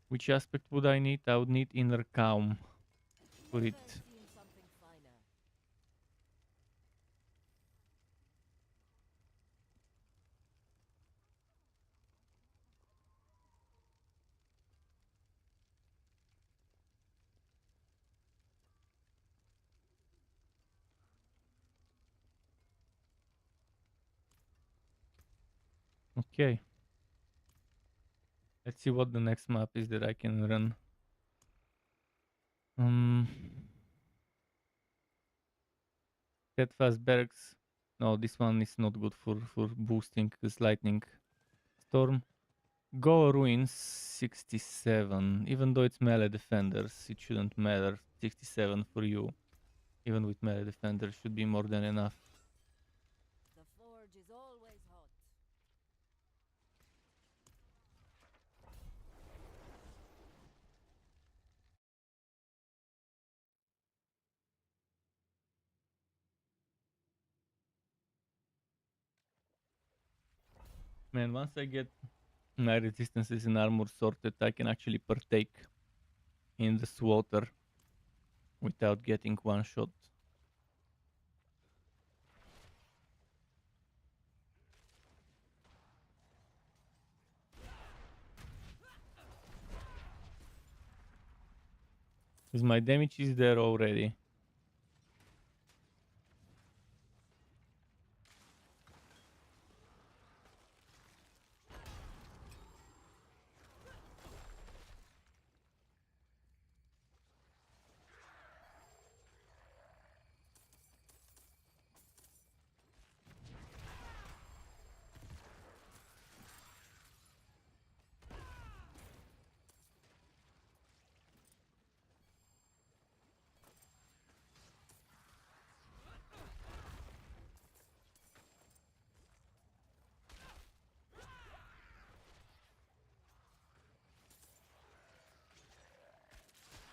Which aspect would I need? I would need inner calm for it. Okay. Let's see what the next map is that I can run. Steadfast Barracks. No, this one is not good for boosting because lightning Storm. Go Ruins 67. Even though it's melee defenders, it shouldn't matter. 67 for you. Even with melee defenders, should be more than enough. The forge is always hot. Man, once I get my resistances and armor sorted, I can actually partake in the slaughter without getting one shot. Because my damage is there already.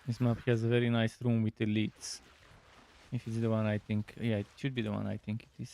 This map has a very nice room with elites. If it's the one I think... Yeah, it should be the one I think it is.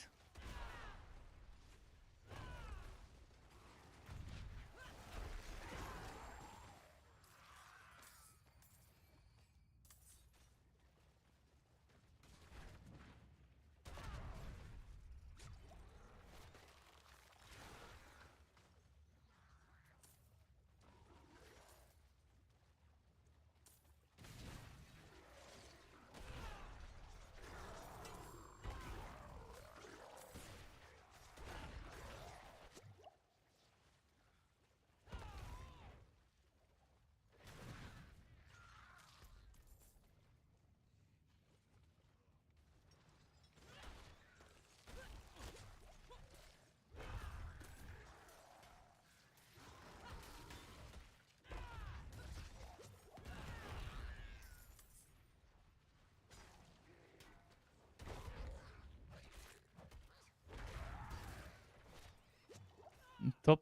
Top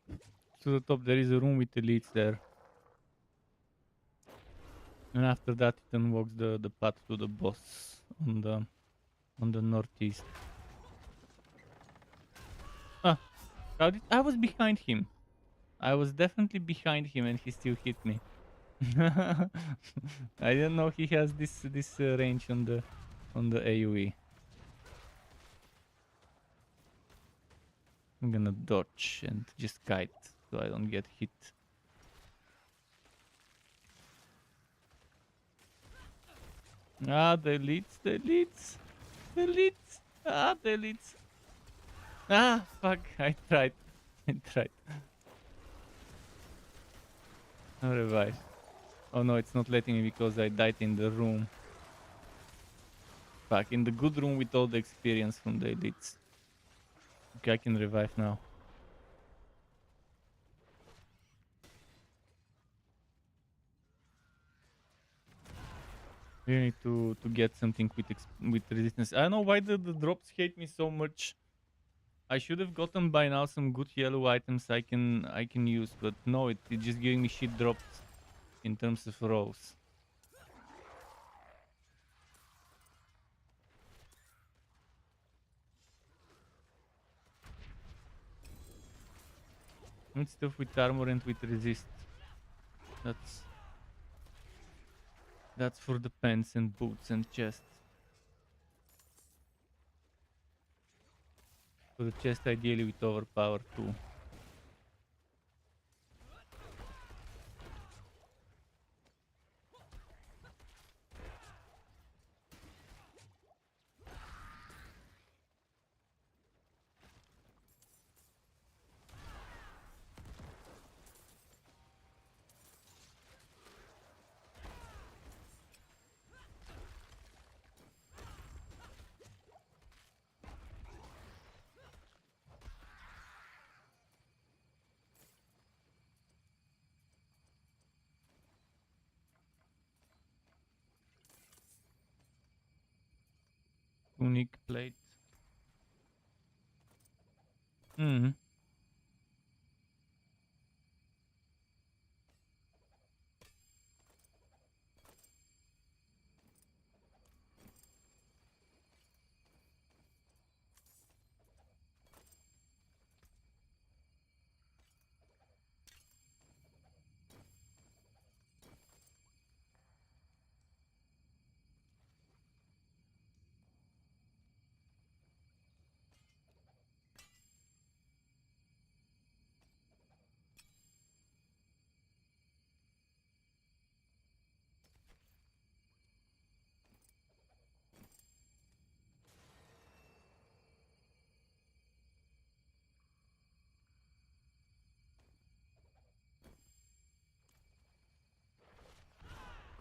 to the top, there is a room with elites there. And after that, it unlocks the path to the boss on the northeast. Ah, how did I was behind him? I was definitely behind him, and he still hit me. I didn't know he has this range on the AOE. I'm gonna dodge and just kite so I don't get hit. Ah, the elites, the elites, the elites. Ah, the elites. Ah, fuck! I tried. I tried. No revive. Oh no, it's not letting me because I died in the room. Fuck, in the good room with all the experience from the elites. Okay, I can revive now. We need to get something with resistance. I don't know why the drops hate me so much. I should have gotten by now some good yellow items I can use, but no, it's just giving me shit drops in terms of rolls. Need stuff with armor and with resist. That's for the pants and boots and chest. For the chest, ideally with overpower too. Tunic plate. Mm-hmm.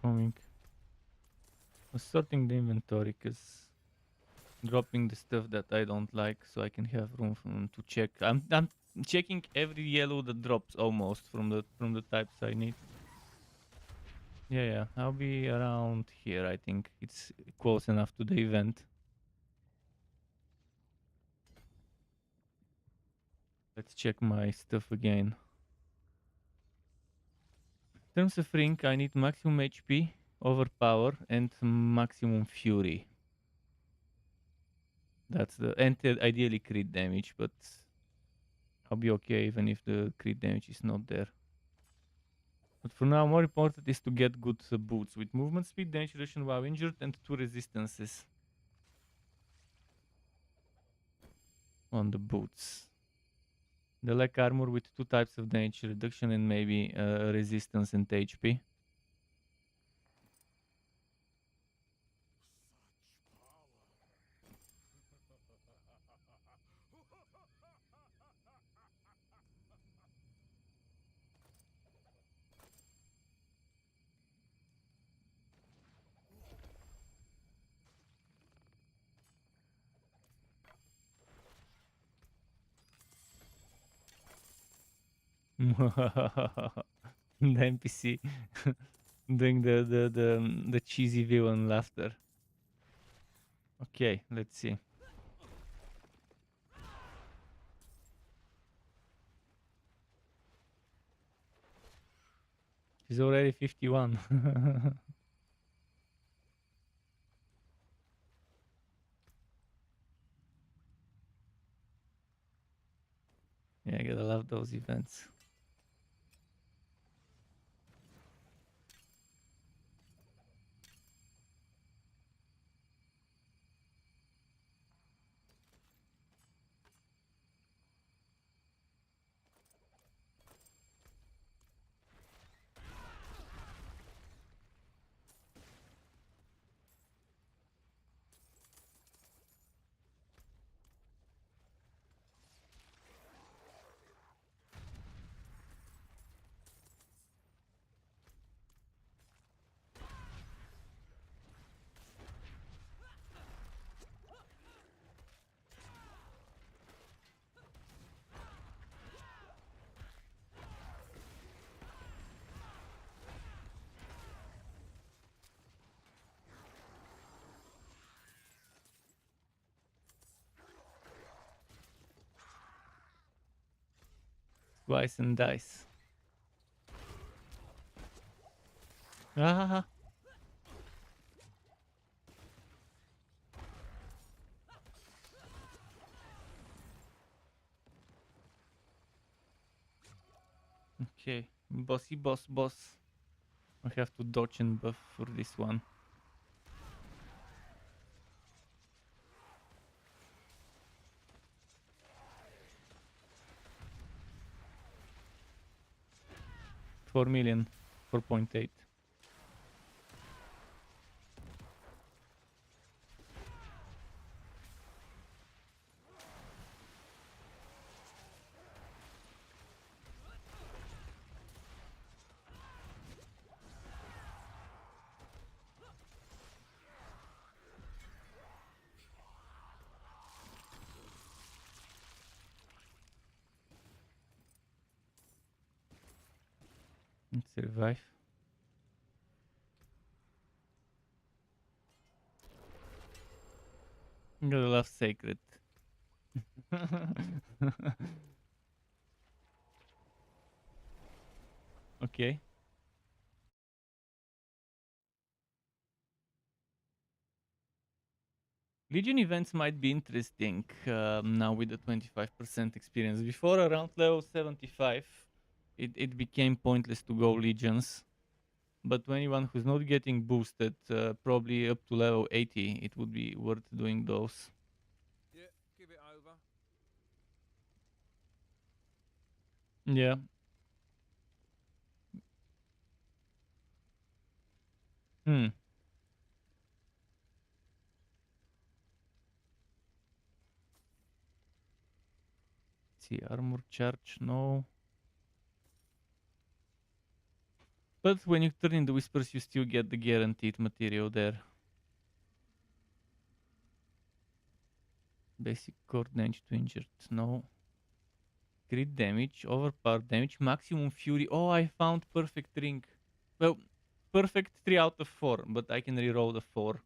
Coming. I'm sorting the inventory because dropping the stuff that I don't like so I can have room to check. I'm checking every yellow that drops almost from the types I need. Yeah, I'll be around here. I think it's close enough to the event. Let's check my stuff again. In terms of ring, I need maximum HP, overpower, and maximum fury. That's the and ideally crit damage, but I'll be okay even if the crit damage is not there. But for now, more important is to get good boots with movement speed, damage reduction while injured, and 2 resistances on the boots. The leg armor with 2 types of damage reduction and maybe resistance and HP. The NPC doing the cheesy villain laughter. Okay, let's see. He's already 51. Yeah, I gotta love those events. Twice and dice. Ah. Okay, bossy boss. I have to dodge and buff for this one. $4 million, 4.8. Let's survive. Gotta love sacred. Okay. Legion events might be interesting now with the 25% experience. Before around level 75, it became pointless to go Legions. But to anyone who's not getting boosted, probably up to level 80, it would be worth doing those. Yeah, give it over. Yeah. Hmm. See, armor charge, no. But when you turn into whispers, you still get the guaranteed material there. Basic core damage to injured, no. Crit damage, overpowered damage, maximum fury. Oh, I found perfect ring. Well, perfect 3 out of 4, but I can reroll the 4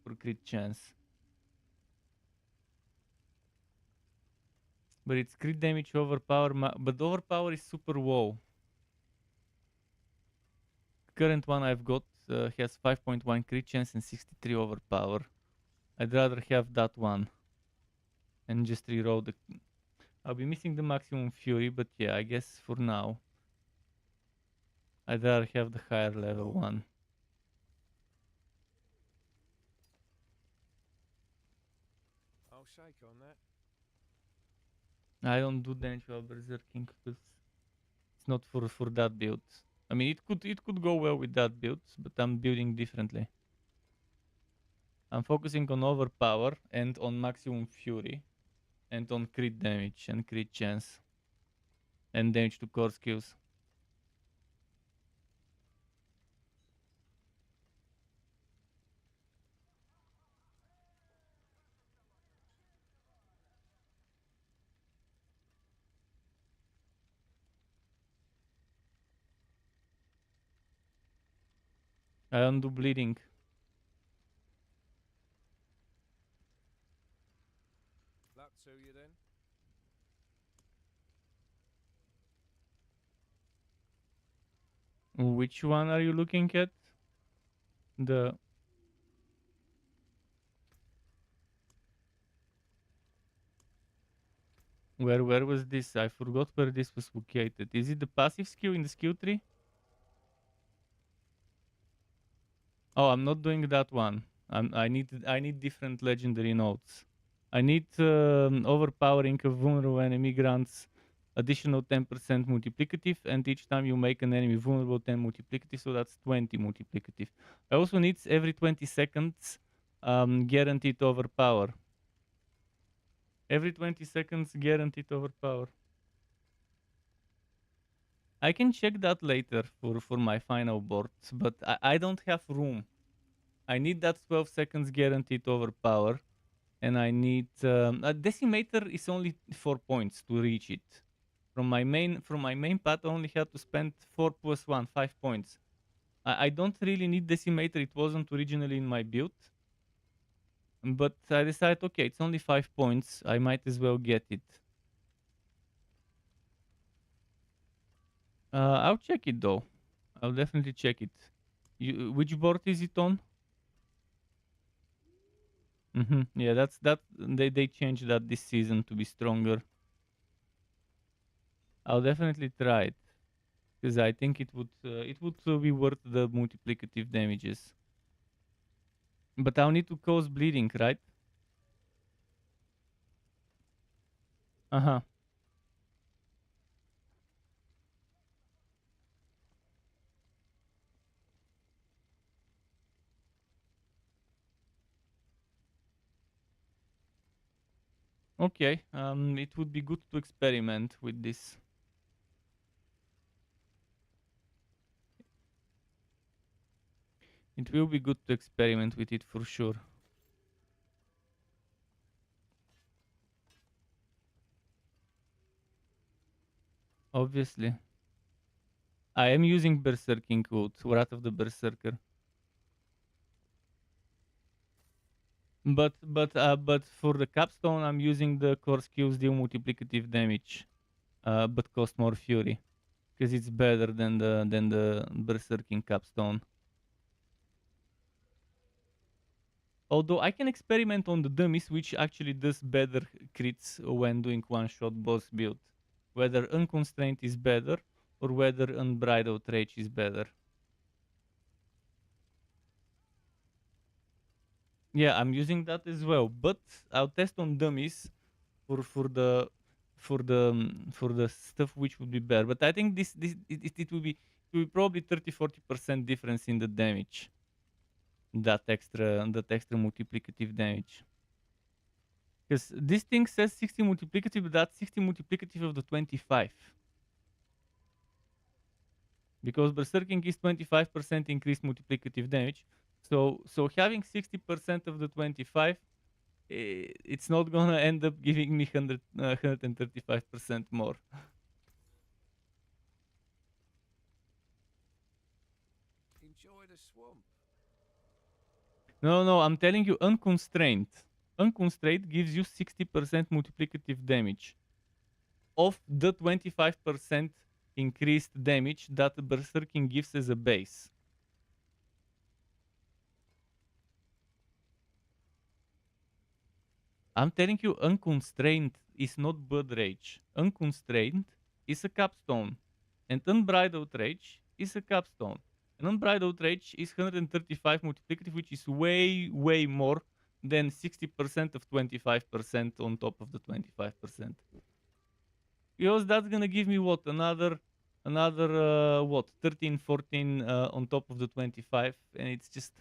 for crit chance. But it's crit damage, overpower, but overpower is super low. Current one I've got has 5.1 crit chance and 63 overpower. I'd rather have that one and just reroll the... I'll be missing the maximum fury, but yeah, I guess for now I'd rather have the higher level one. I'll shake on that. I don't do damage while berserking because it's not for that build. I mean, it could go well with that build, but I'm building differently. I'm focusing on overpower and on maximum fury, and on crit damage and crit chance, and damage to core skills. I don't do bleeding. Luck to you then. Which one are you looking at? The... Where was this? I forgot where this was located. Is it the passive skill in the skill tree? Oh, I'm not doing that one. I need different legendary nodes. I need overpowering of vulnerable enemy grants additional 10% multiplicative, and each time you make an enemy vulnerable, 10 multiplicative, so that's 20 multiplicative. I also need every 20 seconds guaranteed overpower. Every 20 seconds guaranteed overpower. I can check that later for my final boards, but I don't have room. I need that 12 seconds guaranteed overpower, and I need a decimator is only 4 points to reach it. From my main path, I only had to spend 4 plus 1, 5 points. I don't really need decimator. It wasn't originally in my build, but I decided, okay, it's only 5 points. I might as well get it. I'll check it though. I'll definitely check it. Which board is it on? Yeah, that's that. They changed that this season to be stronger. I'll definitely try it because I think it would be worth the multiplicative damages. But I'll need to cause bleeding, right? Uh-huh. Okay. It would be good to experiment with this. It will be good to experiment with it for sure. Obviously. I am using Berserking Code, Wrath of the Berserker. But for the capstone, I'm using the core skills deal multiplicative damage, but cost more fury, because it's better than the berserking capstone. Although I can experiment on the dummies, which actually does better crits when doing one-shot boss build. Whether unconstrained is better, or whether unbridled rage is better. Yeah, I'm using that as well, but I'll test on dummies for the stuff which would be better. But I think it will be probably 30-40% difference in the damage. That extra multiplicative damage. Because this thing says 60 multiplicative, but that's 60 multiplicative of the 25. Because berserking is 25% increased multiplicative damage. So having 60% of the 25, it's not gonna end up giving me 135% more. Enjoy the swamp. No, I'm telling you, unconstrained. Unconstrained gives you 60% multiplicative damage of the 25% increased damage that berserking gives as a base. I'm telling you, unconstrained is not blood rage. Unconstrained is a capstone, and unbridled rage is a capstone. And unbridled rage is 135 multiplicative, which is way more than 60% of 25% on top of the 25%. Because that's gonna give me what, another what, 13, 14 on top of the 25, and it's just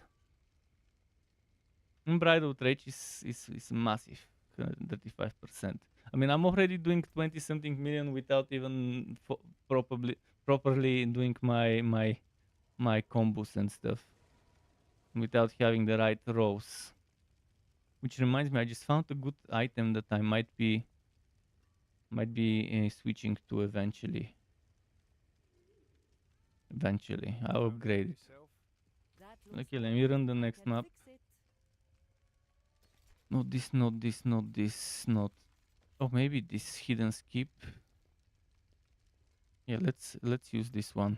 unbridled rage is massive, 135%. I mean, I'm already doing 20 something million without even properly doing my combos and stuff, without having the right rows. Which reminds me, I just found a good item that I might be switching to eventually. I'll upgrade it. Okay, let me run the next map. Not this, not this, not this, not. Oh, maybe this hidden skip. Yeah, let's use this one.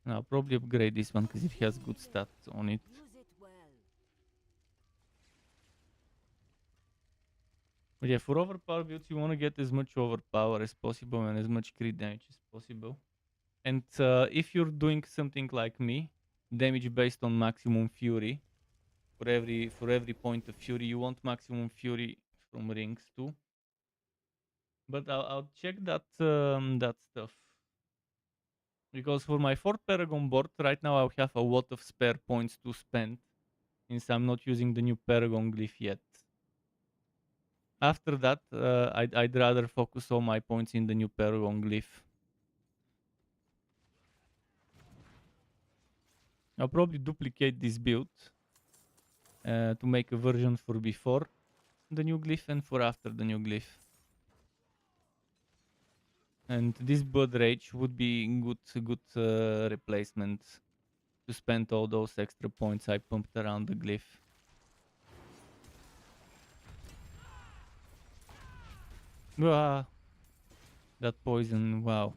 And I'll probably upgrade this one because it has good stats on it. But yeah, for overpower builds, you want to get as much overpower as possible and as much crit damage as possible. And if you're doing something like me, damage based on maximum fury, for every point of fury, you want maximum fury from rings too. But I'll check that that stuff. Because for my 4th Paragon board, right now I'll have a lot of spare points to spend, since I'm not using the new Paragon glyph yet. After that, I'd rather focus all my points in the new Paragon glyph. I'll probably duplicate this build to make a version for before the new glyph and for after the new glyph. And this Blood Rage would be good replacement to spend all those extra points I pumped around the glyph. Ah, that poison, wow.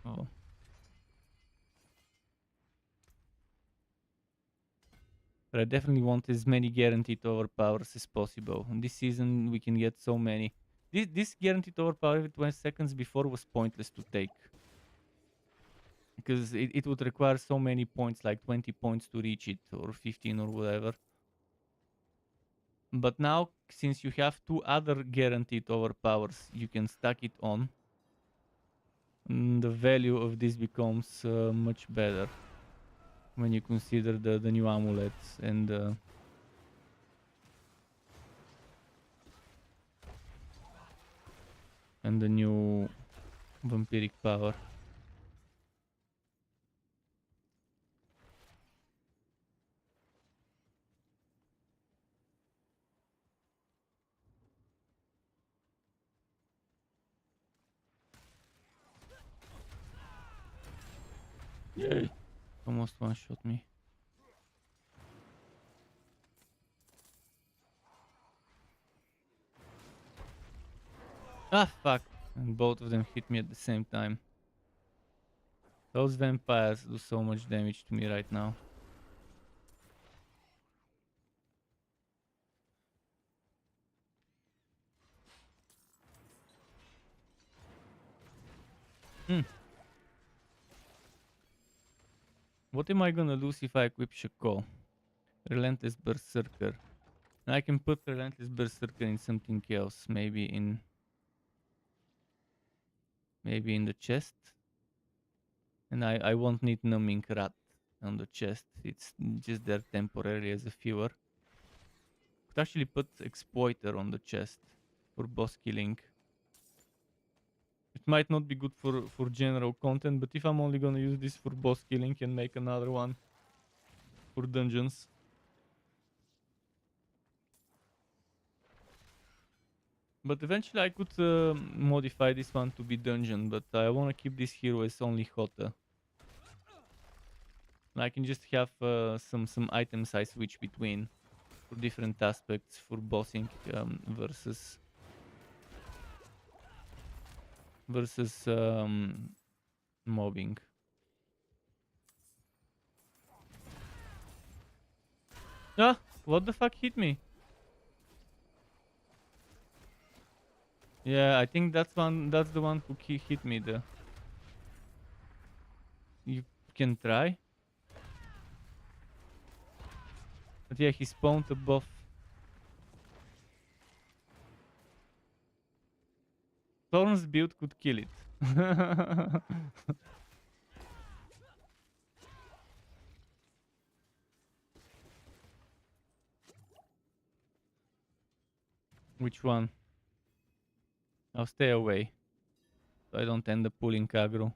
Oh. But I definitely want as many guaranteed overpowers as possible. In this season, we can get so many. This guaranteed overpower every 20 seconds before was pointless to take. Because it would require so many points, like 20 points to reach it, or 15 or whatever. But now, since you have 2 other guaranteed overpowers, you can stack it on. The value of this becomes much better when you consider the new amulets and the new vampiric power. Yay. Almost one-shot me. Ah, fuck. And both of them hit me at the same time. Those vampires do so much damage to me right now. What am I gonna lose if I equip Shako? Relentless Berserker. I can put Relentless Berserker in something else. Maybe in the chest. And I won't need Numbing Rat on the chest. It's just there temporarily as a fewer. Could actually put Exploiter on the chest for boss killing. It might not be good for general content, but if I'm only gonna use this for boss killing and make another one for dungeons. But eventually I could modify this one to be dungeon, but I want to keep this hero as only Hota. I can just have some items I switch between for different aspects for bossing versus mobbing. Ah, what the fuck hit me? Yeah, I think that's the one who hit me there. You can try. But yeah, he spawned above. Thorn's build could kill it. Which one? I'll stay away, so I don't end up pulling aggro.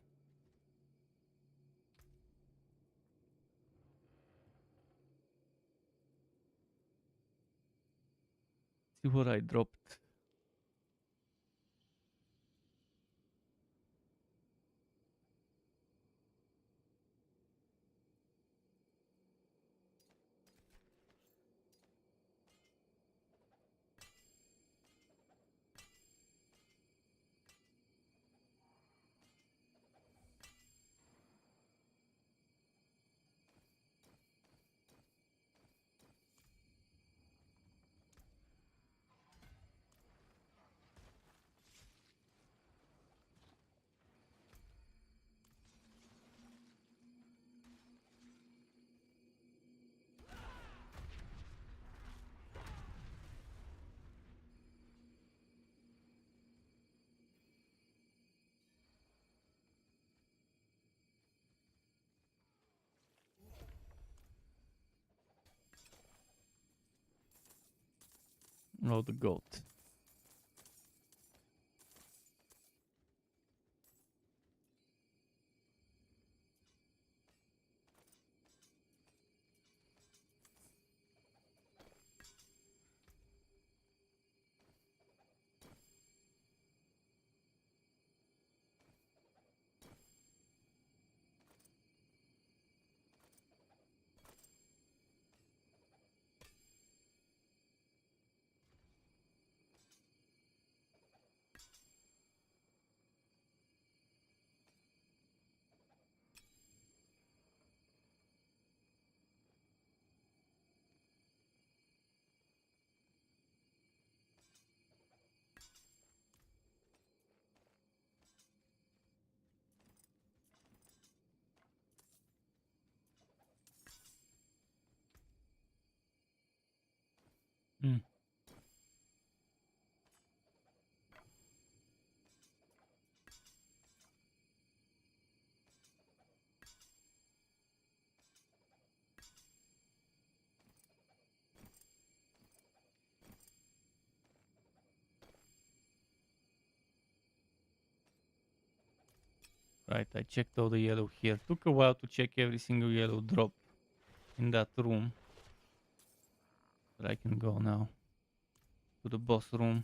See what I dropped. Oh, the goat. Hmm. Right, I checked all the yellow here. Took a while to check every single yellow drop in that room. But I can go now to the boss room.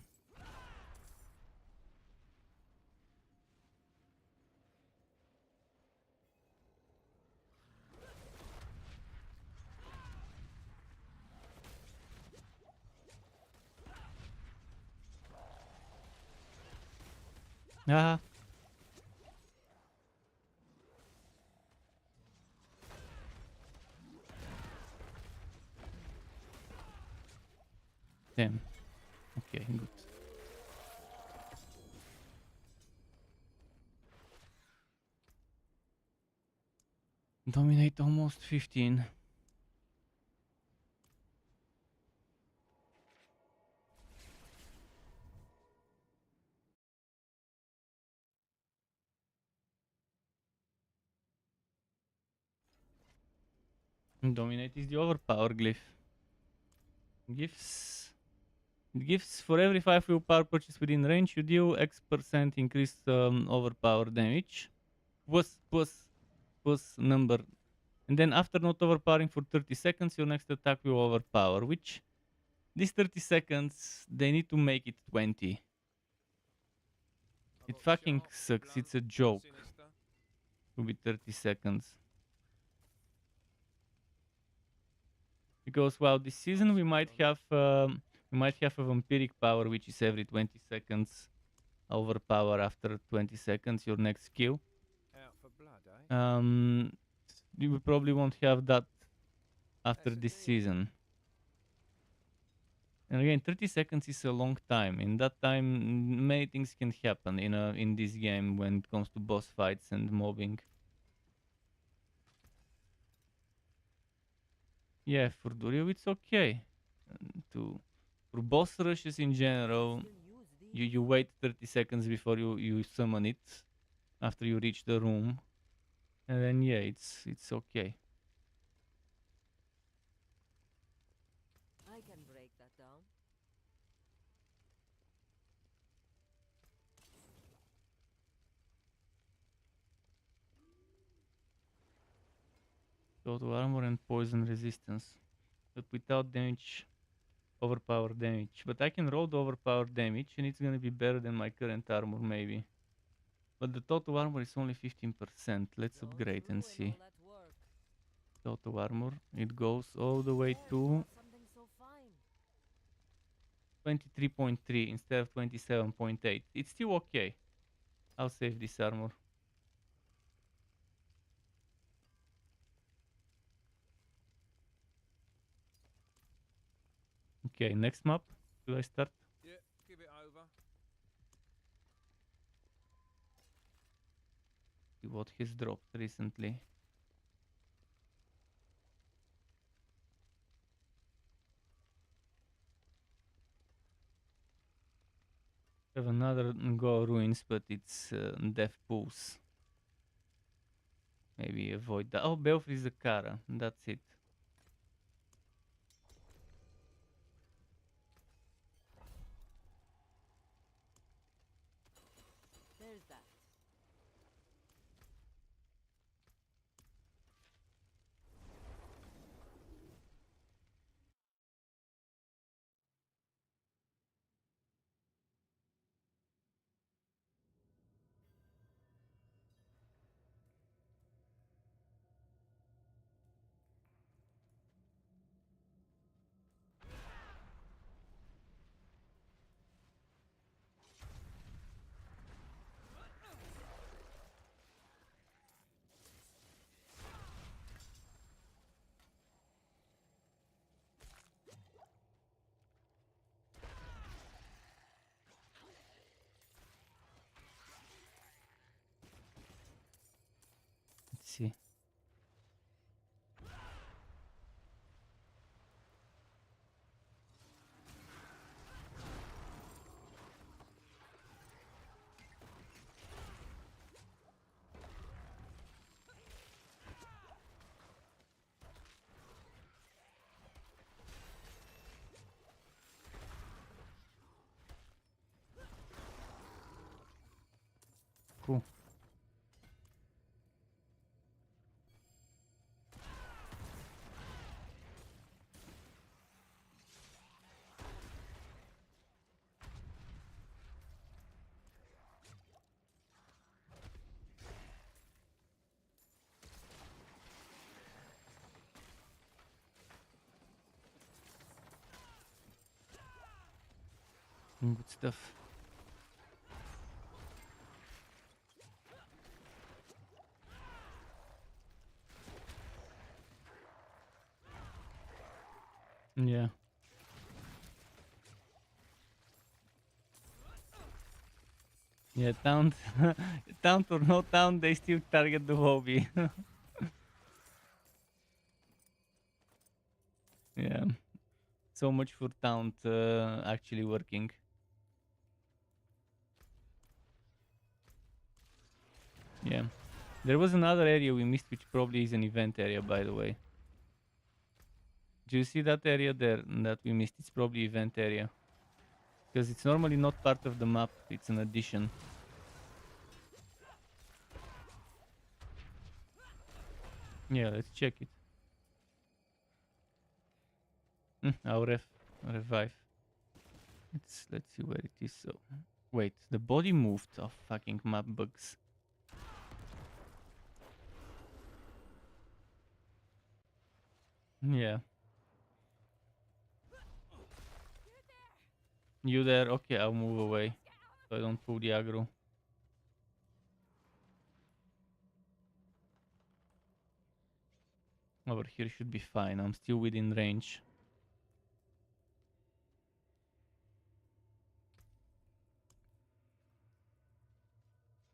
Ah. Damn. Okay, good. Dominate almost 15. Dominate is the overpower glyph. It gives for every 5 willpower purchase within range, you deal X% increased overpower damage. Plus number. And then after not overpowering for 30 seconds, your next attack will overpower. Which, these 30 seconds, they need to make it 20. It fucking sucks. It's a joke. To be 30 seconds. Because while this season we might have a vampiric power which is every 20 seconds overpower after 20 seconds your next skill. Out for blood, eh? You probably won't have that after this season. And again, 30 seconds is a long time. In that time, many things can happen in this game when it comes to boss fights and mobbing. Yeah, for Durio it's okay. For boss rushes in general, you wait 30 seconds before you summon it after you reach the room, and then yeah, it's okay. I can break that down. Total armor and poison resistance, but without damage, overpower damage. But I can roll the overpower damage, and it's gonna be better than my current armor maybe. But the total armor is only 15%. Let's upgrade and see. Total armor, it goes all the way to 23.3 instead of 27.8. It's still okay. I'll save this armor. Okay, next map. Should I start? Yeah, give it over. See what has dropped recently. Have another Go Ruins, but it's Death Pools. Maybe avoid that. Oh, Belfry is a Kara. That's it. There's that. Let's see. Cool. Good stuff. Yeah. Yeah, taunt, taunt or no taunt, they still target the hobby. Yeah. So much for taunt actually working. Yeah. There was another area we missed, which probably is an event area, by the way. Do you see that area there that we missed? It's probably event area. Because it's normally not part of the map, it's an addition. Yeah, let's check it. Our revive. Let's see where it is. So wait, the body moved. Oh, fucking map bugs. Yeah. You there? Okay, I'll move away so I don't pull the aggro. Over here should be fine. I'm still within range.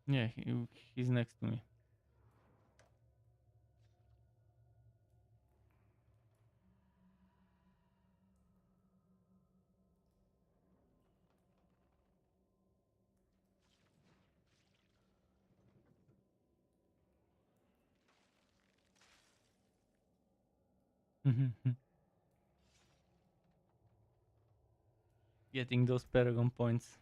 Yeah, he's next to me. Getting those Paragon points.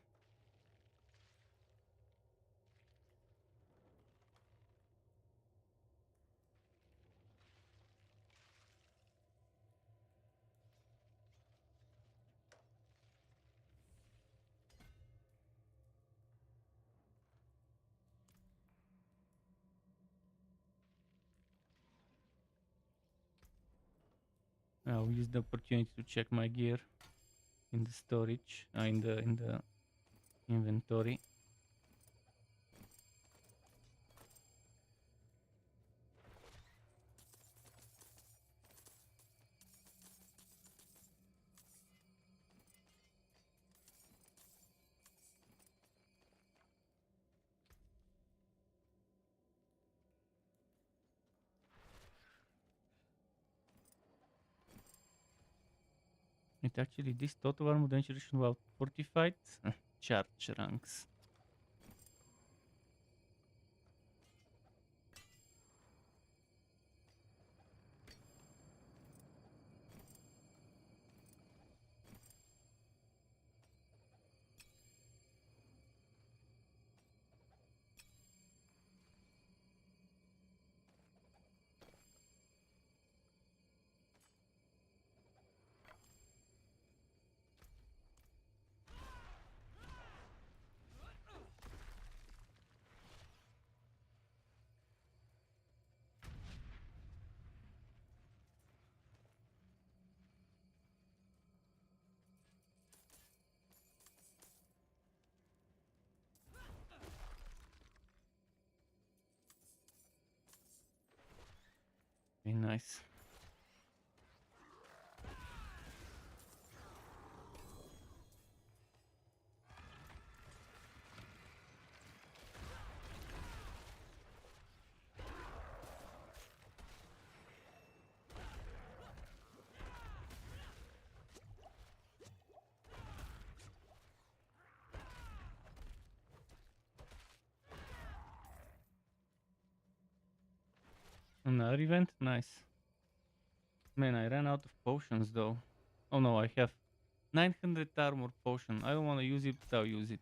I'll use the opportunity to check my gear in the storage, in the inventory. It actually this total armor duration while fortified. Charge ranks. Very nice. Another event? Nice. Man, I ran out of potions though. Oh no, I have 900 armor potion. I don't want to use it, but I'll use it.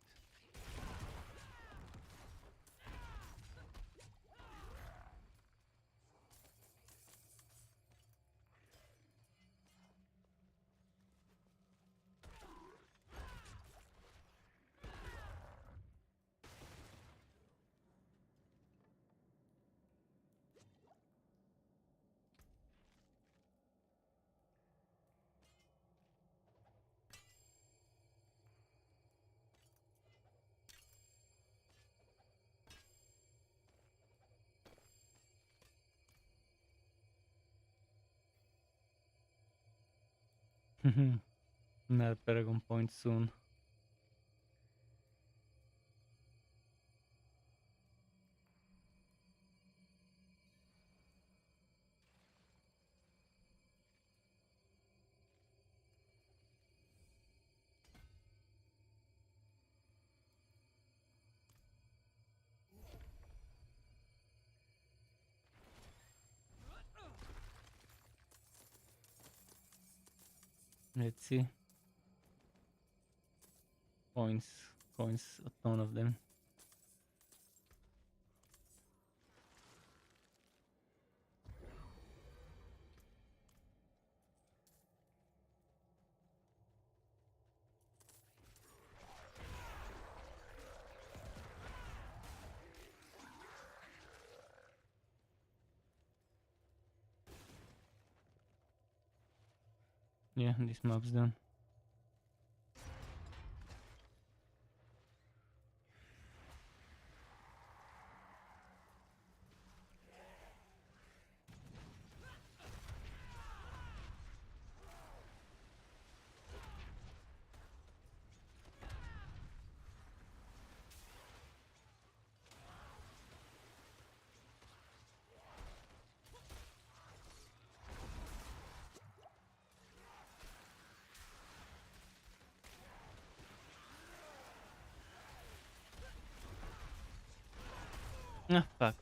Another Paragon point soon. Let's see. Coins, a ton of them. Yeah, this map's done. Ah, fuck.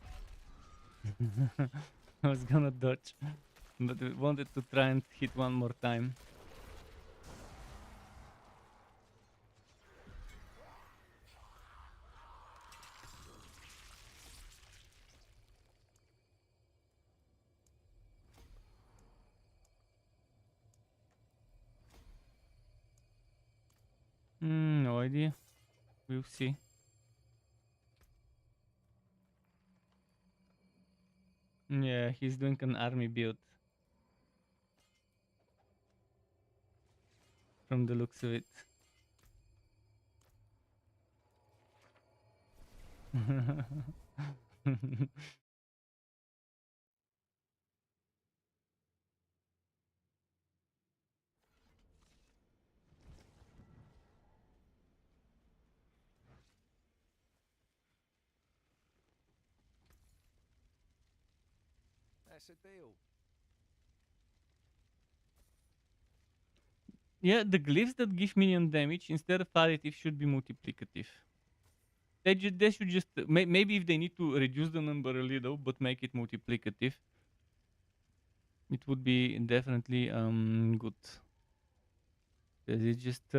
I was gonna dodge, but I wanted to try and hit one more time. No idea. We'll see. Yeah, he's doing an army build. From the looks of it. That's a deal. Yeah, the glyphs that give minion damage instead of additive should be multiplicative. They should just maybe if they need to reduce the number a little, but make it multiplicative, it would be definitely good. Because it's just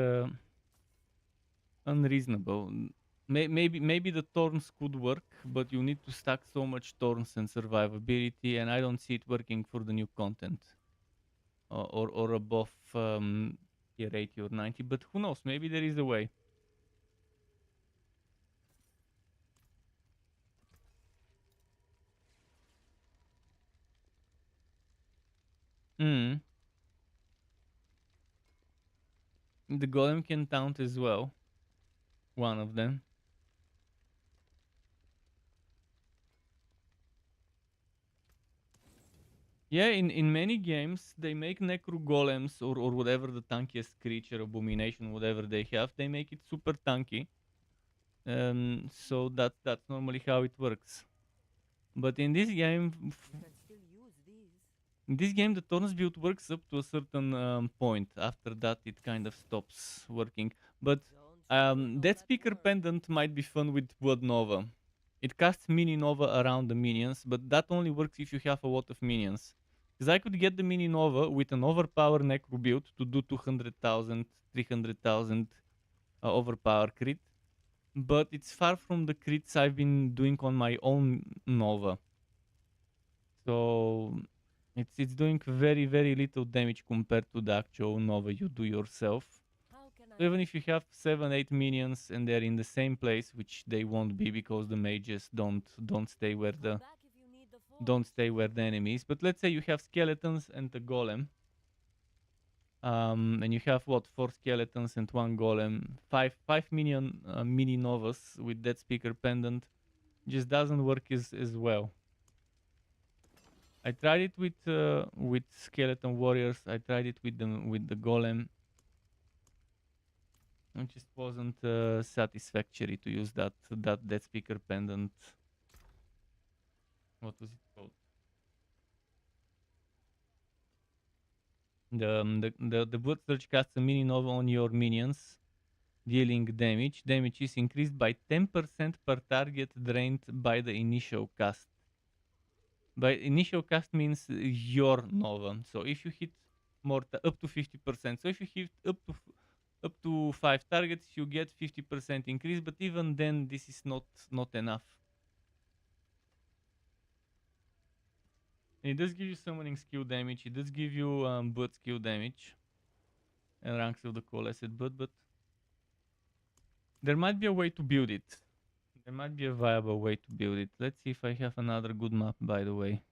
unreasonable. Maybe the thorns could work, but you need to stack so much thorns and survivability, and I don't see it working for the new content. Or above tier 80 or 90, but who knows? Maybe there is a way. The golem can taunt as well. One of them. Yeah, in many games, they make necro golems or whatever the tankiest creature, abomination, whatever they have, they make it super tanky. So that's normally how it works. But in this game, the Thorns build works up to a certain point. After that, it kind of stops working. But that speaker pendant might be fun with Blood Nova. It casts mini Nova around the minions, but that only works if you have a lot of minions. Because I could get the mini Nova with an overpower necro build to do 200,000, 300,000 overpower crit. But it's far from the crits I've been doing on my own Nova. So it's doing very, very little damage compared to the actual Nova you do yourself. So even if you have 7-8 minions and they're in the same place, which they won't be because the mages don't stay where the enemy is. But let's say you have skeletons and a golem. And you have what, 4 skeletons and 1 golem, 5 minion mini novas with that speaker pendant just doesn't work as well. I tried it with skeleton warriors. I tried it with the golem. It just wasn't satisfactory to use that speaker pendant. What was it called? The blood surge casts a mini nova on your minions, dealing damage. Damage is increased by 10% per target drained by the initial cast. By initial cast means your nova. So if you hit more up to 50%. So if you hit up to 5 targets, you get 50% increase. But even then, this is not enough. It does give you summoning skill damage. It does give you blood skill damage and ranks of the coalesced blood, but there might be a way to build it. There might be a viable way to build it. Let's see if I have another good map, by the way.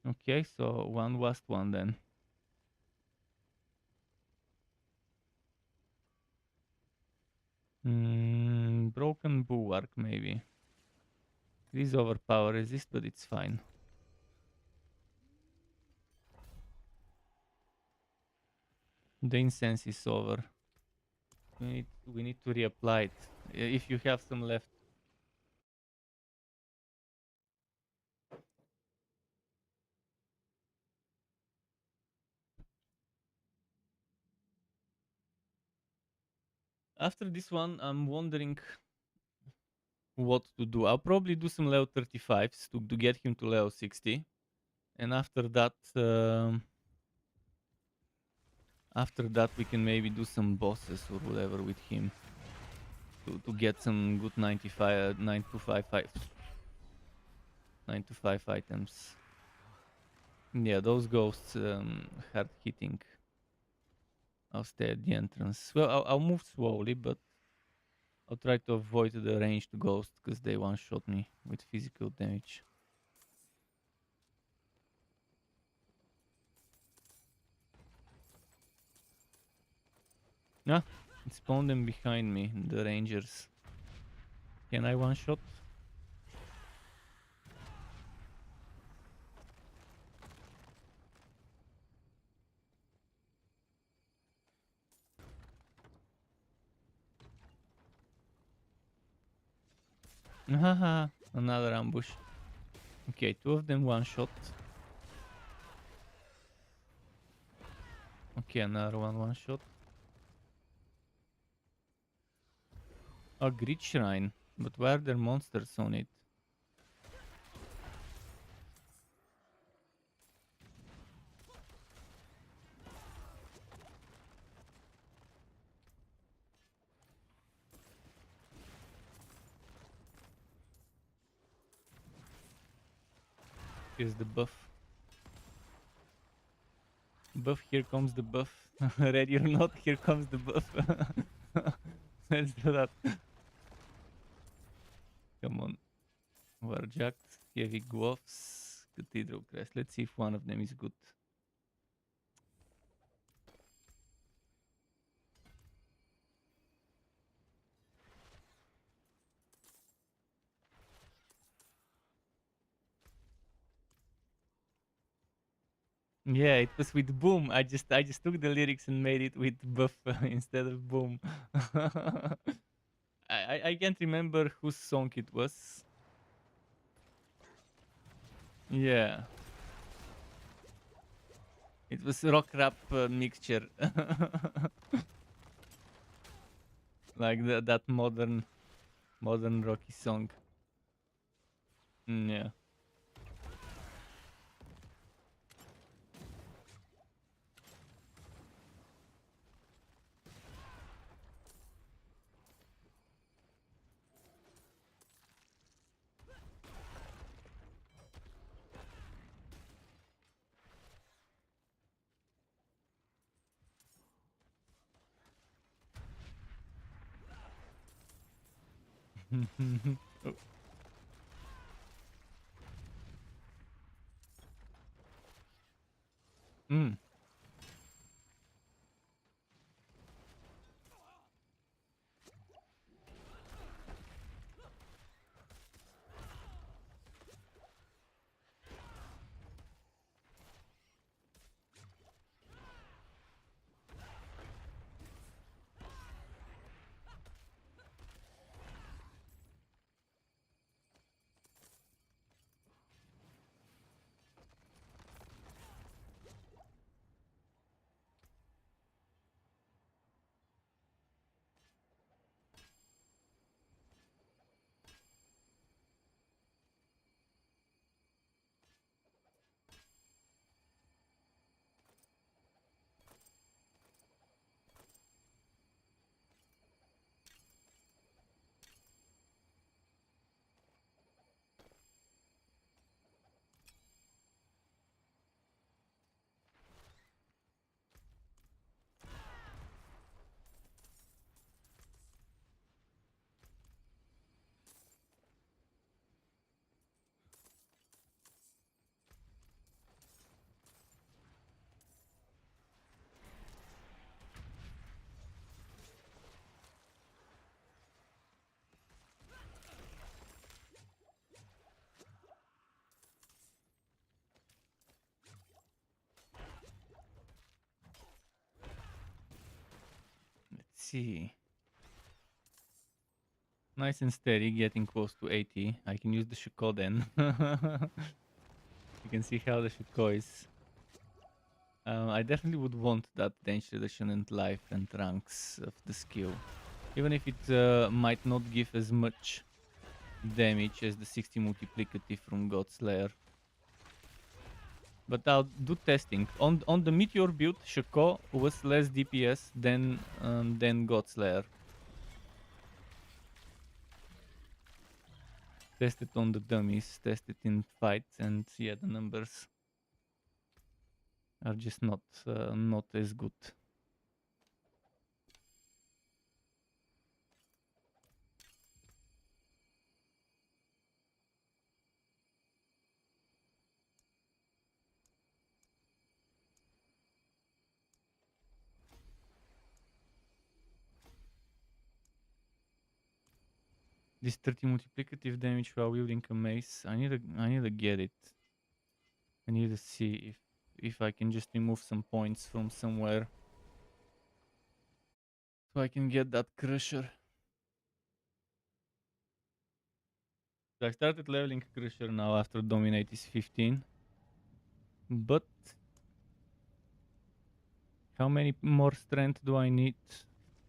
Okay, so one last one then. Broken bulwark, maybe. It is overpower resist, but it's fine. The incense is over. We need to reapply it. If you have some left. After this one, I'm wondering what to do. I'll probably do some level 35s to get him to level 60. And after that, we can maybe do some bosses or whatever with him. To get some good 9 to 5 items. Yeah, those ghosts hard hitting. I'll stay at the entrance. Well, I'll move slowly, but I'll try to avoid the ranged ghosts because they one-shot me with physical damage. Ah, it spawned them behind me, the rangers. Can I one-shot? Haha, another ambush. Okay, 2 of them one-shot. Okay, another one-shot. A grid shrine, but why are there monsters on it? Here's the buff. Buff, here comes the buff. Ready or not, here comes the buff. Let's do that. Come on. Warjacked, heavy gloves, cathedral crest. Let's see if one of them is good. Yeah, it was with boom. I just took the lyrics and made it with buff instead of boom. I can't remember whose song it was. Yeah. It was rock rap mixture. Like that modern rocky song. Yeah. Oh. Mm. see. Nice and steady, getting close to 80. I can use the Shuko then. You can see how the Shuko is. I definitely would want that danger reduction and life and ranks of the skill. Even if it might not give as much damage as the 60 multiplicative from Godslayer. But I'll do testing. On the Meteor build, Shuko was less DPS than Godslayer. Test it on the dummies, test it in fights, and yeah, the numbers are just not as good. This 30 multiplicative damage while wielding a mace. I need to get it. I need to see if I can just remove some points from somewhere, so I can get that crusher. So I started leveling crusher now after dominate is 15. But how many more strength do I need?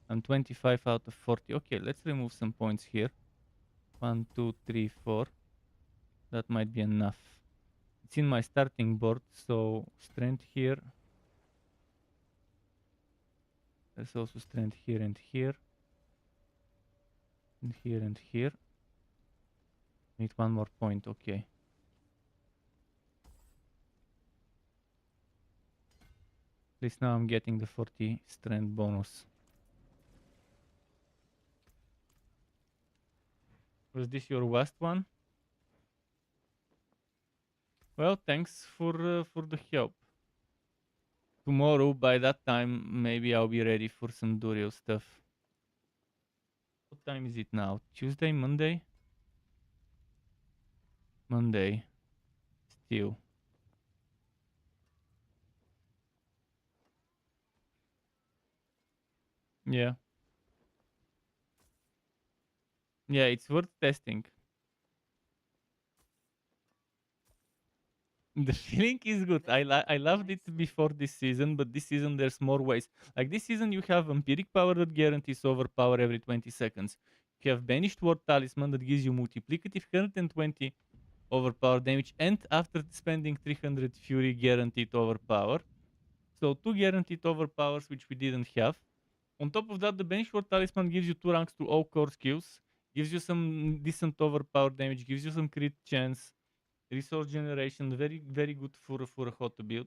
I'm 25 out of 40. Okay, let's remove some points here. 1, 2, 3, 4. That might be enough. It's in my starting board, so strength here. There's also strength here and here. And here and here. Need one more point, okay. At least now I'm getting the 40 strength bonus. Was this your last one? Well, thanks for the help. Tomorrow, by that time, maybe I'll be ready for some Duriel stuff. What time is it now? Tuesday, Monday? Monday. Still. Yeah. Yeah, it's worth testing. The feeling is good. I loved it before this season, but this season there's more ways. Like this season you have Empiric Power that guarantees overpower every 20 seconds. You have Banished Ward Talisman that gives you multiplicative 120 overpower damage, and after spending 300 Fury guaranteed overpower. So 2 guaranteed overpowers which we didn't have. On top of that, the Banished Ward Talisman gives you 2 ranks to all core skills, gives you some decent overpower damage, gives you some crit chance. Resource generation, very good for a hot build.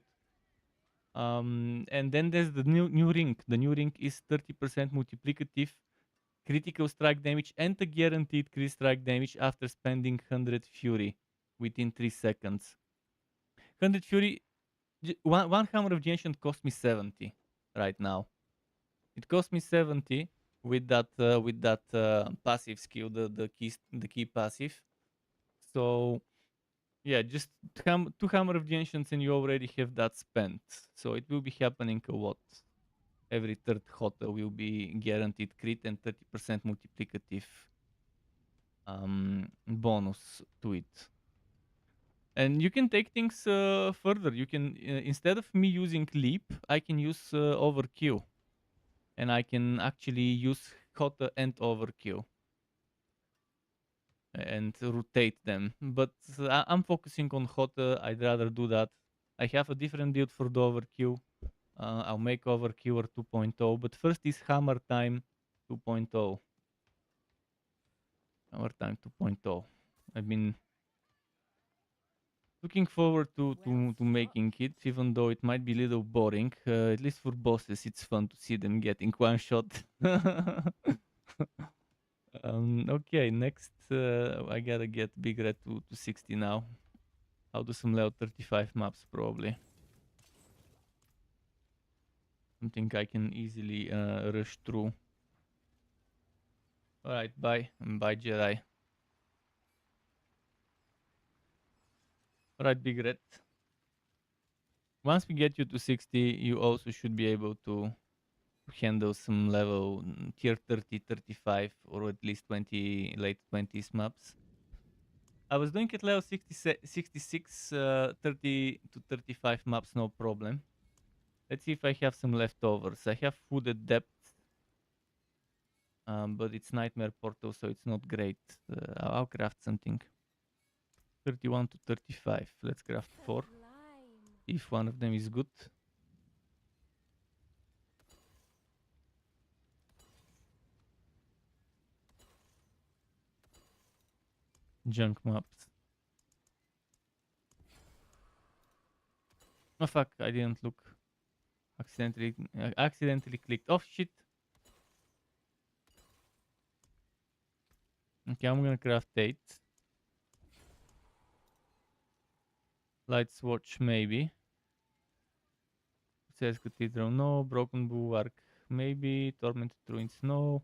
And then there's the new ring. The new ring is 30% multiplicative, critical strike damage, and a guaranteed crit strike damage after spending 100 Fury within 3 seconds. 100 Fury, one Hammer of the Ancient cost me 70 right now. It cost me 70 with that passive skill, the key passive. So yeah, just 2 Hammer of the Ancients and you already have that spent. So it will be happening a lot. Every third Hota will be guaranteed crit and 30% multiplicative bonus to it. And you can take things further. You can, instead of me using Leap, I can use Overkill. And I can actually use Hota and Overkill. And rotate them. But I'm focusing on Hota. I'd rather do that. I have a different build for the Overkill. I'll make Overkiller 2.0. But first is Hammer Time 2.0. Hammer Time 2.0. I've been looking forward to making it, even though it might be a little boring. At least for bosses, it's fun to see them getting one shot. Okay, next I gotta get Big Red to 60 now. I'll do some level 35 maps probably. Something I can easily rush through. Alright, bye. Bye, Jedi. Alright, Big Red. Once we get you to 60, you also should be able to handle some level tier 30, 35, or at least 20 late 20s maps. I was doing at level 66, 30 to 35 maps, no problem. Let's see if I have some leftovers. I have food at depth, but it's nightmare portal, so it's not great. I'll craft something. 31 to 35. Let's craft 4. If one of them is good. Junk maps. Oh fuck, I didn't look. Accidentally clicked. Oh shit. Okay, I'm gonna craft 8. Light swatch maybe. Says Cathedral no. Broken Bulwark maybe. Tormented Ruins no.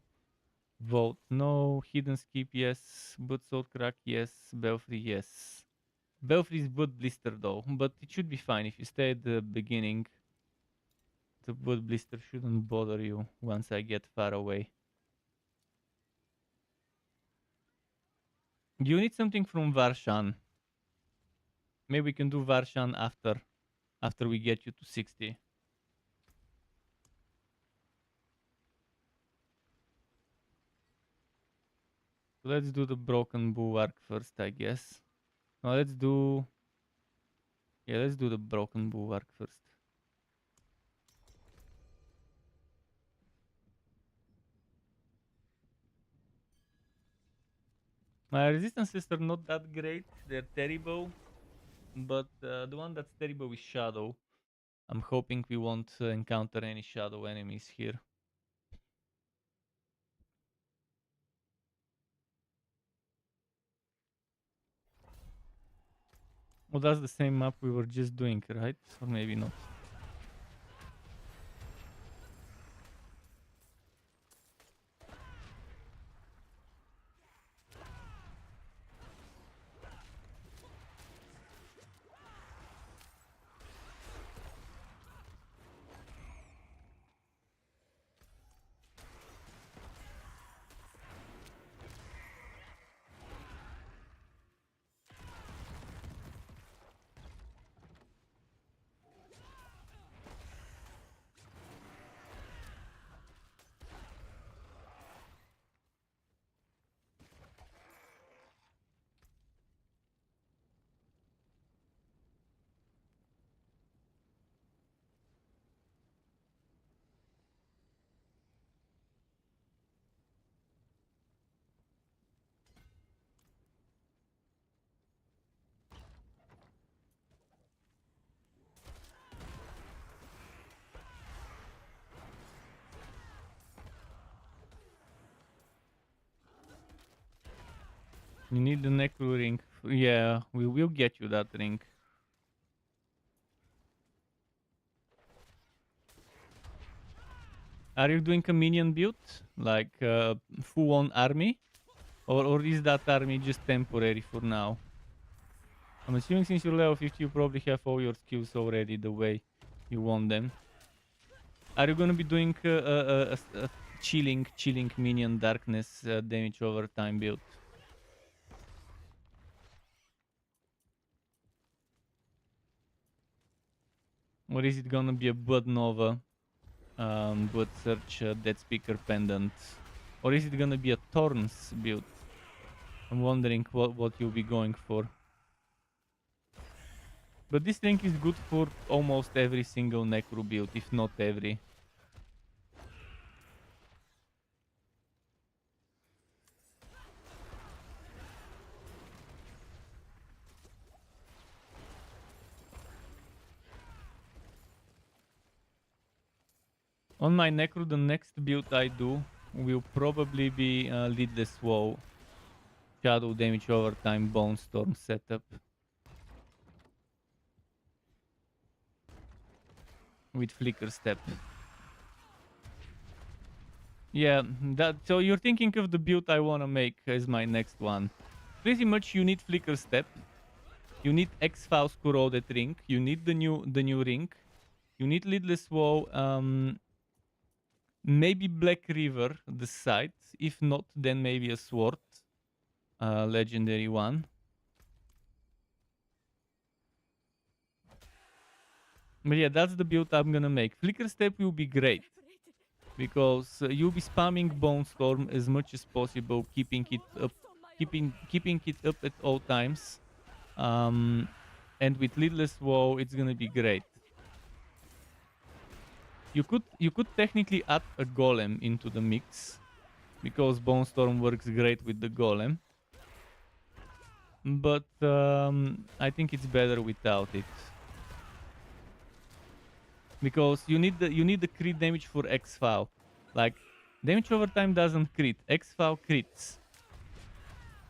Vault no. Hidden Skip yes. Bootsword Crack yes. Belfry yes. Belfry's Boot Blister though, but it should be fine if you stay at the beginning. The Boot Blister shouldn't bother you once I get far away. You need something from Varshan. Maybe we can do Varshan after we get you to 60. So let's do the Broken Bulwark first, I guess. No, let's do... Yeah, let's do the Broken Bulwark first. My resistances are not that great. They're terrible. But the one that's terrible is Shadow. I'm hoping we won't encounter any Shadow enemies here. Well, that's the same map we were just doing, right? Or maybe not. You need the Necro ring. Yeah, we will get you that ring. Are you doing a minion build? Like full-on army? Or is that army just temporary for now? I'm assuming since you're level 50 you probably have all your skills already the way you want them. Are you gonna be doing a chilling minion darkness damage over time build? Or is it gonna be a Blood Nova, Blood Search, Dead Speaker Pendant? Or is it gonna be a Thorns build? I'm wondering what you'll be going for. But this ring is good for almost every single Necro build, if not every. On my Necro, the next build I do will probably be Lidless Woe, Shadow Damage over time, Bone Storm setup. With Flicker Step. Yeah, so you're thinking of the build I wanna make as my next one. Pretty much you need Flicker Step. You need X-Files Corroded Ring. You need the new ring. You need Lidless Woe. Maybe Black River, the site. If not, then maybe a sword. Legendary one. But yeah, that's the build I'm gonna make. Flicker Step will be great. Because you'll be spamming Bone Storm as much as possible, keeping it up, keeping it up at all times. And with Lidless Woe, it's gonna be great. You could technically add a Golem into the mix, because Bone Storm works great with the Golem. But I think it's better without it. Because you need the crit damage for X-Foul. Like, damage over time doesn't crit. X-Foul crits.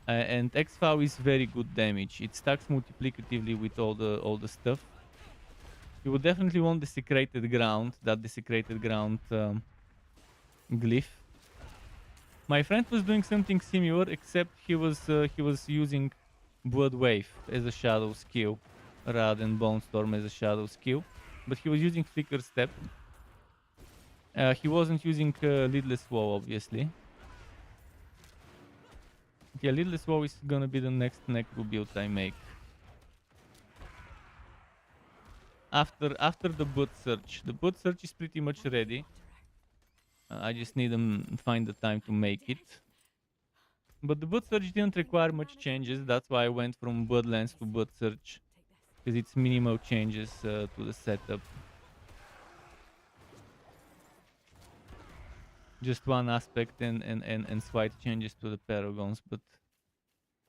And X-Foul is very good damage. It stacks multiplicatively with all the stuff. You would definitely want Desecrated Ground, that Desecrated Ground glyph. My friend was doing something similar, except he was using Blood Wave as a shadow skill rather than Bone Storm as a shadow skill. But he was using Flicker Step. He wasn't using Lidless Woe, obviously. Yeah, Lidless Woe is gonna be the next Necro build I make. After the Boot Search. The Boot Search is pretty much ready. I just need to find the time to make it. But the Boot Search didn't require much changes. That's why I went from Bloodlands to Boot Search. Because it's minimal changes to the setup. Just one aspect and slight changes to the Paragons, but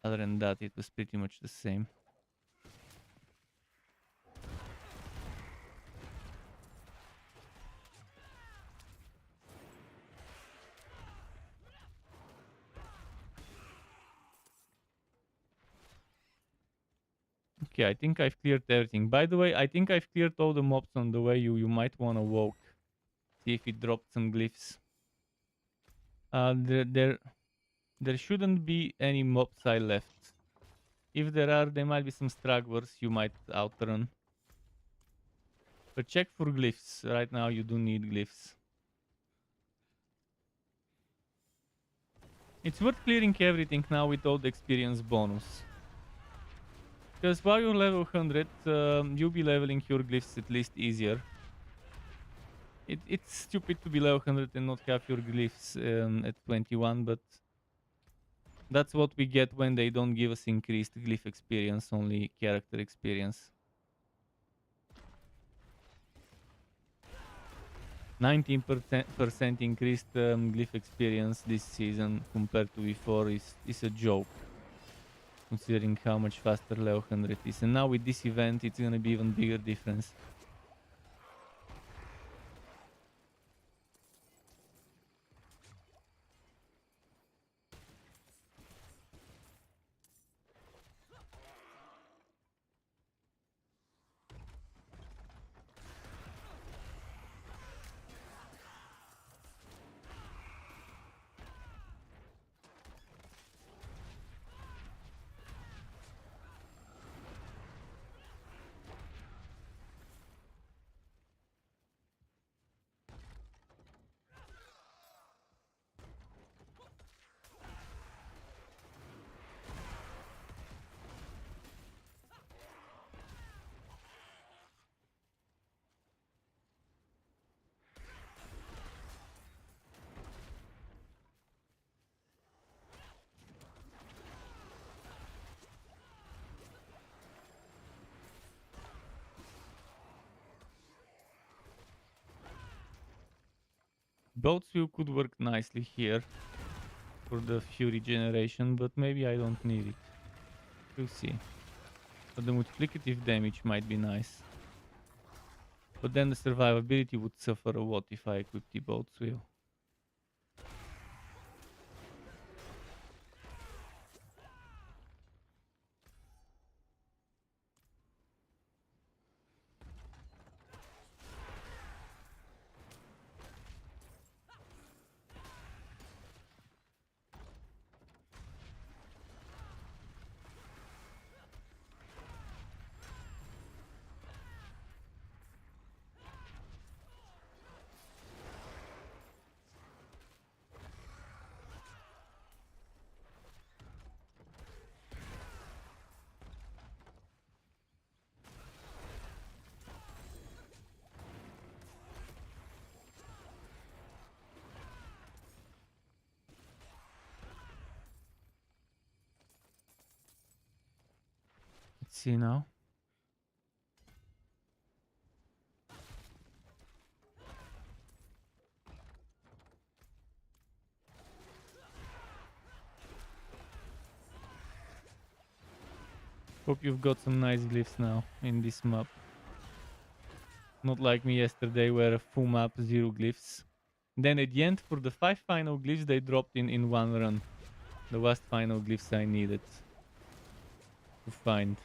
other than that it was pretty much the same. Okay, I think I've cleared everything. By the way, I think I've cleared all the mobs on the way. You might want to walk. See if it dropped some glyphs. There shouldn't be any mobs I left. If there are, there might be some stragglers you might outrun. But check for glyphs. Right now you do need glyphs. It's worth clearing everything now with all the experience bonus. Because while you're level 100, you'll be leveling your glyphs at least easier. It's stupid to be level 100 and not have your glyphs at 21, but that's what we get when they don't give us increased glyph experience, only character experience. 19% increased glyph experience this season compared to before is a joke. Considering how much faster level 100 is. And now with this event, it's gonna be even bigger difference. Boats wheel could work nicely here for the Fury generation, but maybe I don't need it. We'll see. But the multiplicative damage might be nice. But then the survivability would suffer a lot if I equip the Boats wheel. see now. Hope you've got some nice glyphs now in this map. Not like me yesterday where a full map, 0 glyphs. Then at the end, for the 5 final glyphs, they dropped in one run. The last final glyphs I needed to find.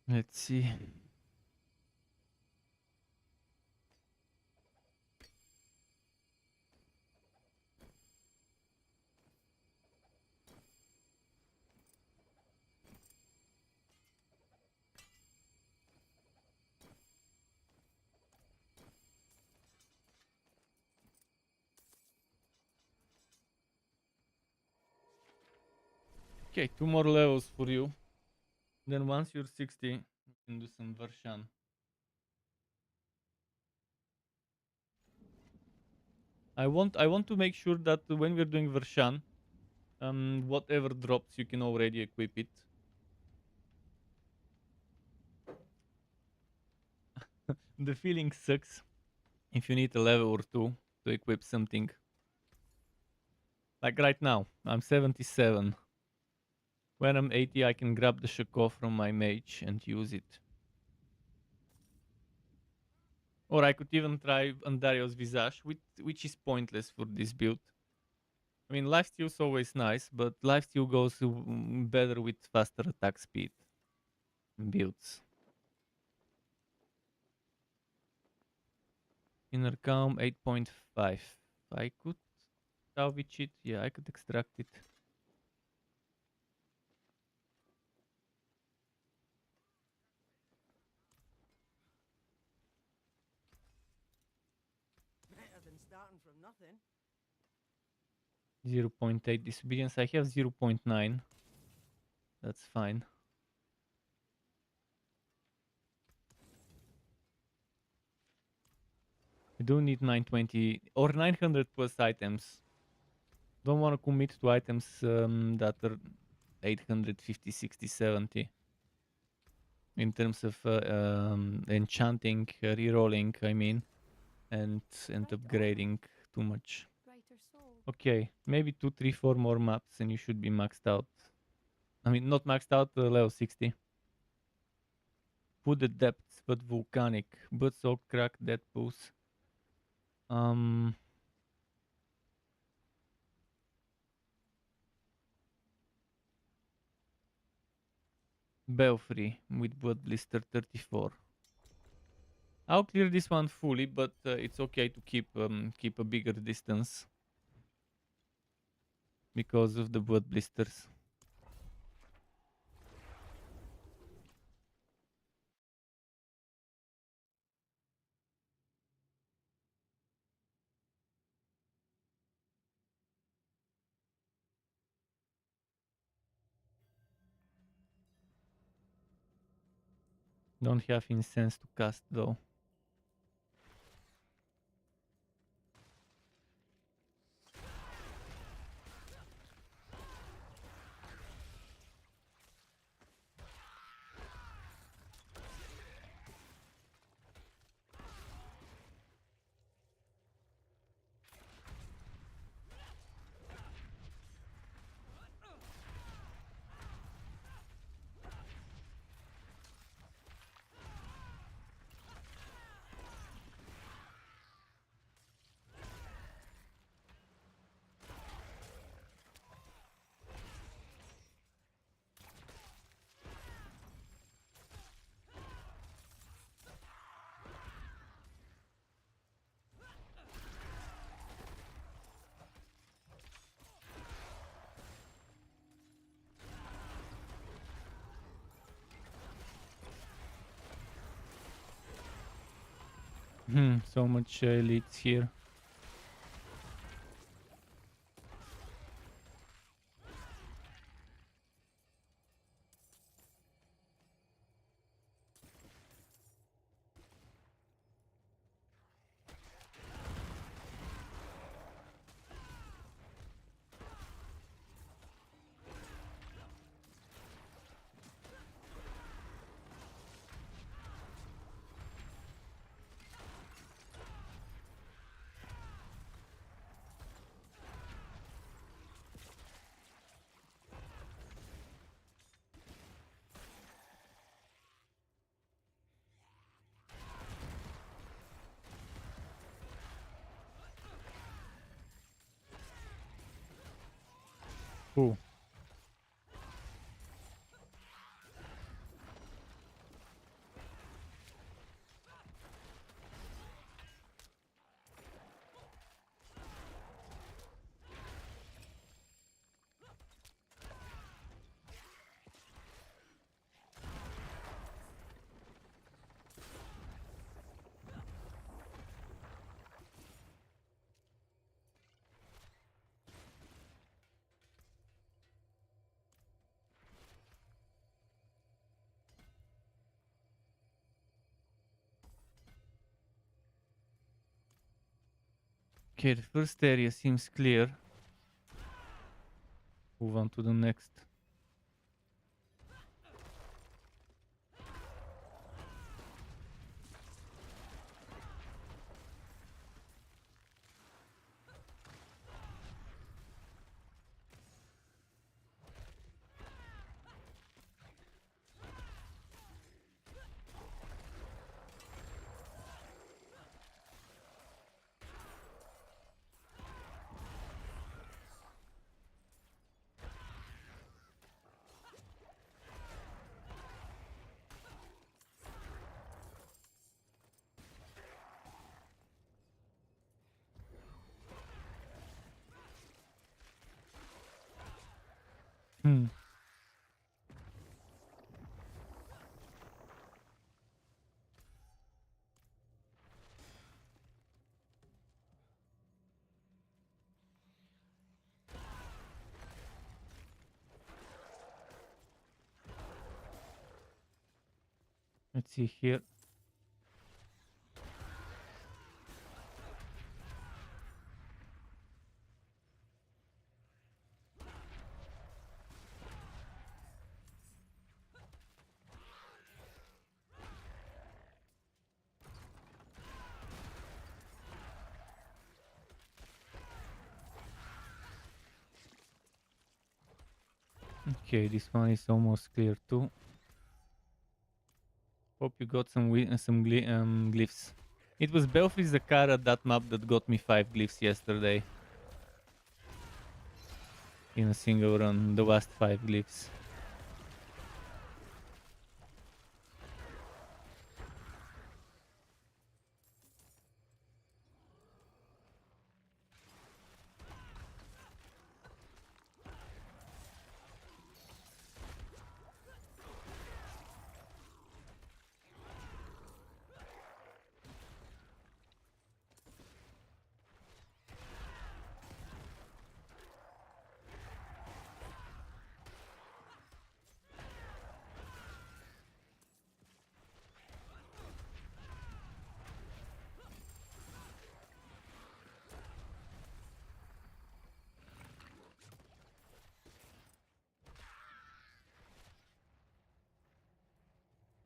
Let's see. Okay, 2 more levels for you. Then once you're 60, you can do some Vershan. I want to make sure that when we're doing Vershan, whatever drops you can already equip it. The feeling sucks if you need a level or 2 to equip something. Like right now, I'm 77. When I'm 80, I can grab the Shako from my mage and use it. Or I could even try Andario's Visage, which is pointless for this build. I mean, lifesteal's always nice, but lifesteal goes better with faster attack speed builds. Inner Calm 8.5. I could salvage it. Yeah, I could extract it. Better than starting from nothing. 0.8 disobedience. I have 0.9. That's fine. We do need 920 or 900 plus items. Don't want to commit to items that are 850, 60, 70. In terms of enchanting, rerolling, I mean, and upgrading too much. Okay, maybe 2, 3, 4 more maps and you should be maxed out. I mean, not maxed out, level 60. Wooded Depths, but volcanic. But so crack dead pools. Belfry with Blood Blister 34. I'll clear this one fully, but it's okay to keep a bigger distance because of the Blood Blisters. Don't have incense to cast though. So much elites here. Ooh. Okay, the first area seems clear. Move on to the next. Hmm. Let's see here. Okay, this one is almost clear too. Hope you got some glyphs. It was Belfry's Zakara, that map, that got me 5 glyphs yesterday. In a single run, the last 5 glyphs.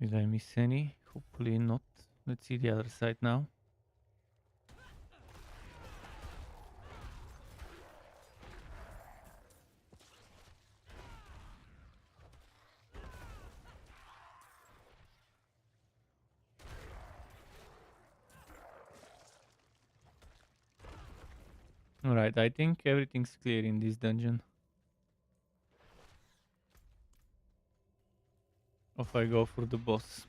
Did I miss any? Hopefully not. Let's see the other side now. Alright, I think everything's clear in this dungeon. Off I go for the boss.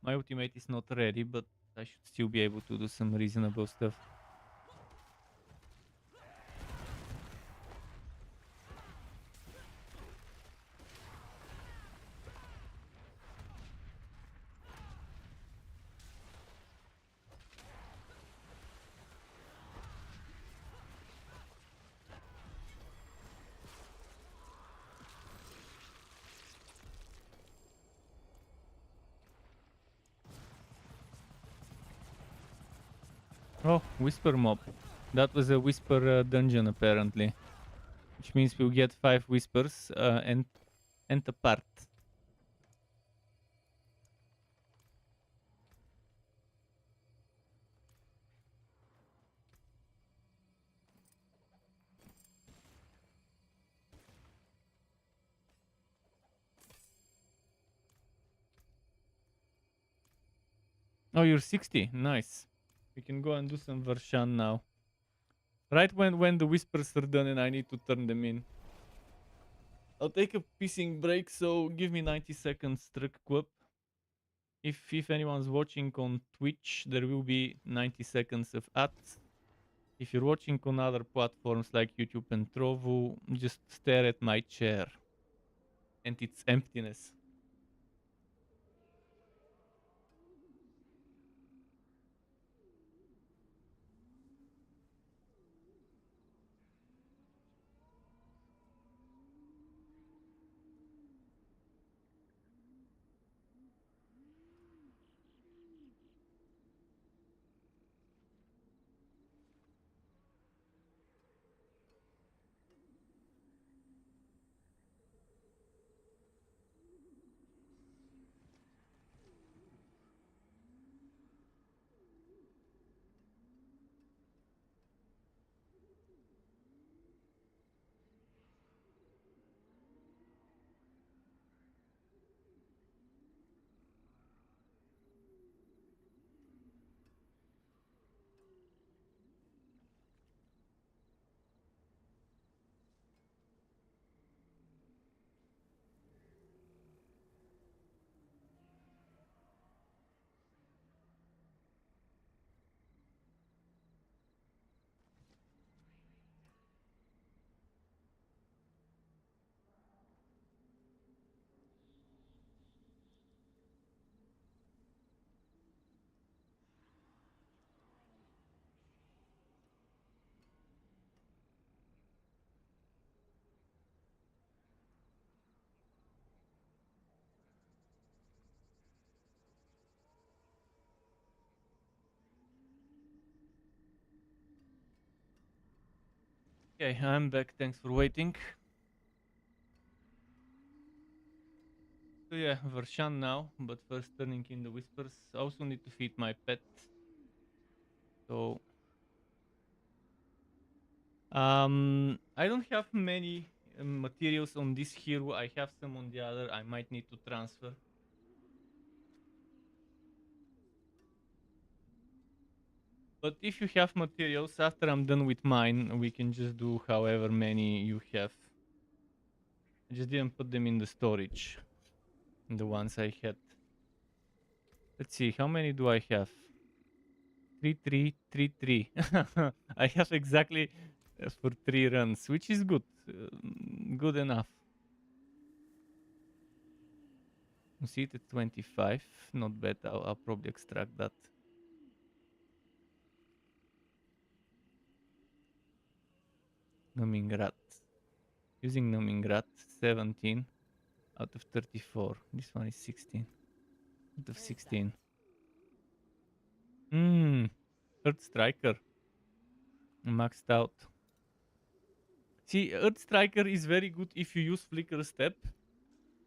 My ultimate is not ready, but I should still be able to do some reasonable stuff. Oh, Whisper Mob. That was a Whisper dungeon apparently. Which means we'll get 5 Whispers and a part. Oh, you're 60. Nice. We can go and do some Varshan now. Right when the Whispers are done and I need to turn them in. I'll take a pissing break, so give me 90 seconds, STRUCKTLF. If anyone's watching on Twitch, there will be 90 seconds of ads. If you're watching on other platforms like YouTube and Trovo, just stare at my chair and its emptiness. Okay, I'm back. Thanks for waiting. So yeah, Varshan now, but first turning in the Whispers. I also need to feed my pet. So I don't have many materials on this hero. I have some on the other. I might need to transfer. But if you have materials, after I'm done with mine, we can just do however many you have. I just didn't put them in the storage. The ones I had. Let's see, how many do I have? 3, 3, 3, 3. I have exactly for 3 runs, which is good. Good enough. See it at 25. Not bad. I'll probably extract that. Numbing rat. Using numbing rat, 17 out of 34. This one is 16 out of 16. Earth Striker. Maxed out. See, Earth Striker is very good if you use Flicker Step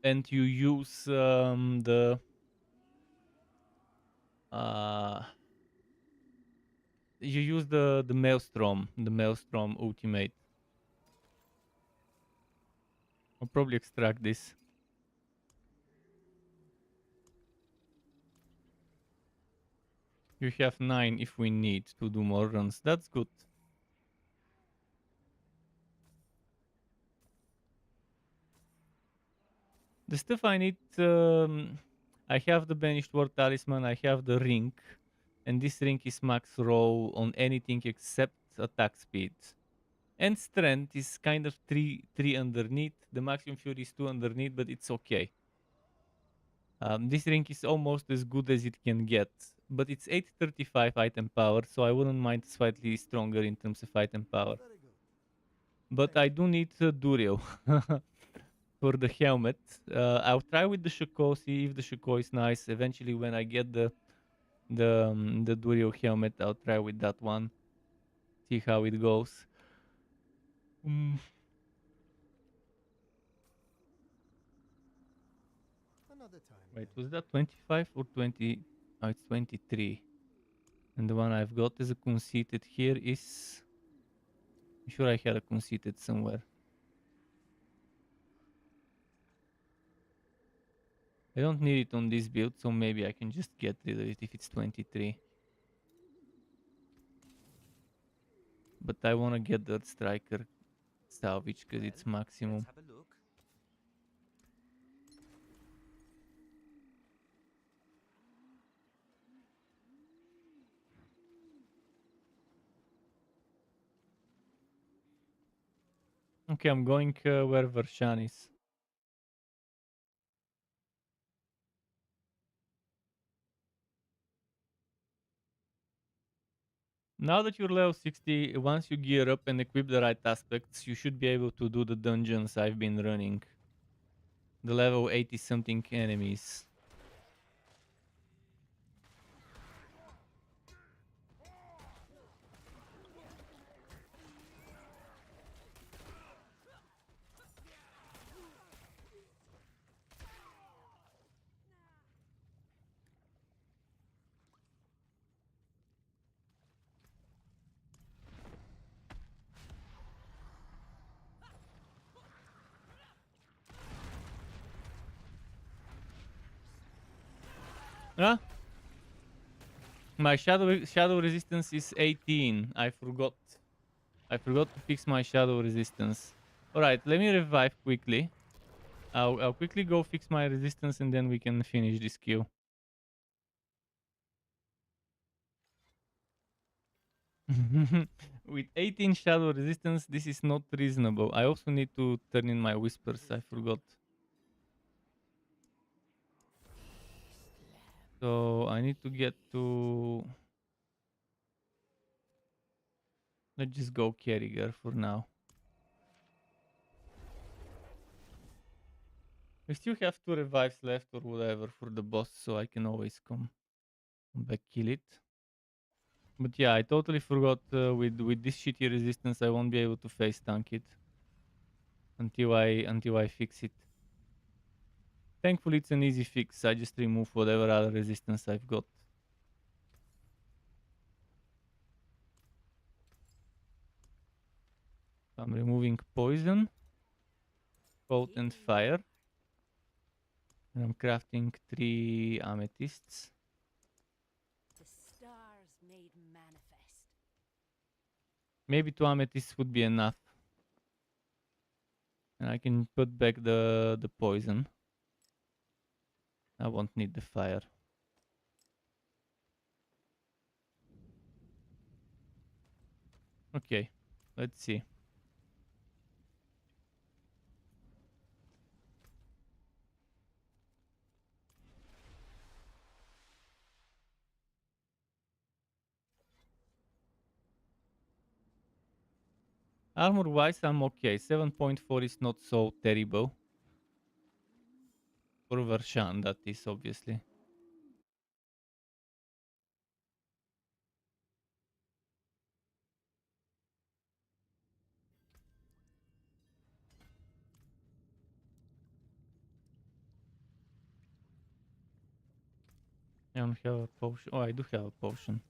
and you use the Maelstrom ultimate. I'll probably extract this. You have 9 if we need to do more runs. That's good. The stuff I need, I have the Banished Ward Talisman, I have the ring, and this ring is max roll on anything except attack speed. And strength is kind of 3 underneath. The maximum fury is 2 underneath, but it's okay. This ring is almost as good as it can get, but it's 835 item power, so I wouldn't mind slightly stronger in terms of item power. But I do need Duriel for the helmet. I'll try with the Shako, see if the Shako is nice. Eventually, when I get the the Durio helmet. I'll try with that one. See how it goes. Another time. Wait, was that 25 or 20? Oh, it's 23. And the one I've got as a conceited here is... I'm sure I had a conceited somewhere. I don't need it on this build, so maybe I can just get rid of it if it's 23. But I want to get that striker salvage because it's maximum. Let's have a look. Okay, I'm going where Vershan is. Now that you're level 60, once you gear up and equip the right aspects, you should be able to do the dungeons I've been running. The level 80 something enemies. Huh? My shadow resistance is 18. I forgot to fix my shadow resistance. Alright, let me revive quickly. I'll quickly go fix my resistance and then we can finish this queue. With 18 shadow resistance, this is not reasonable. I also need to turn in my whispers. I forgot. So I need to get to... Let's just go Kerriger for now. We still have 2 revives left or whatever for the boss, so I can always come back kill it. But yeah, I totally forgot with this shitty resistance I won't be able to face tank it until I fix it. Thankfully it's an easy fix. I just remove whatever other resistance I've got. I'm removing poison, cold and fire. And I'm crafting 3 amethysts. The stars made manifest. Maybe 2 amethysts would be enough. And I can put back the poison. I won't need the fire. Okay, let's see. Armor wise, I'm okay. 7.4 is not so terrible. For Vershan, that is obviously. I don't have a potion. Oh, I do have a potion.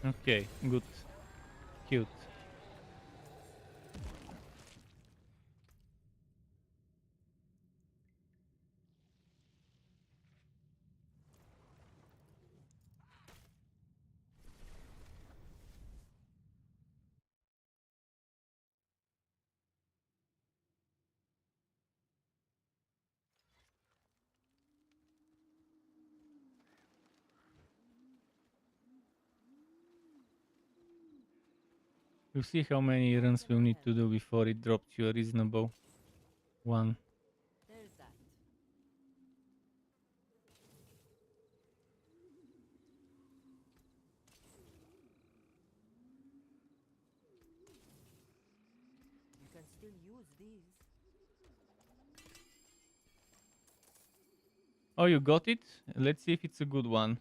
Okay, good. Cute. We'll see how many runs we'll need to do before it drops you a reasonable one. There's that. You can still use these. Oh, you got it? Let's see if it's a good one.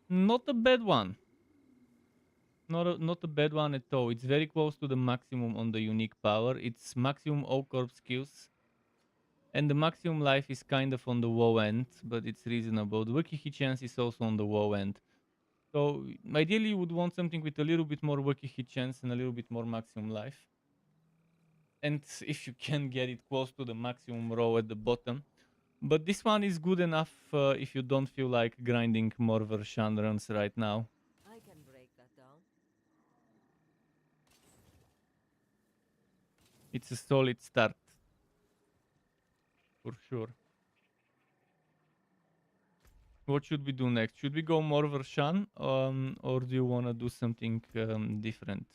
Not a bad one. Not a bad one at all. It's very close to the maximum on the unique power. It's maximum all-corp skills. And the maximum life is kind of on the low end, but it's reasonable. The working hit chance is also on the low end. So ideally you would want something with a little bit more working hit chance and a little bit more maximum life. And if you can get it close to the maximum row at the bottom. But this one is good enough if you don't feel like grinding more version runs right now. I can break that down. It's a solid start. For sure. What should we do next? Should we go more version or do you want to do something different?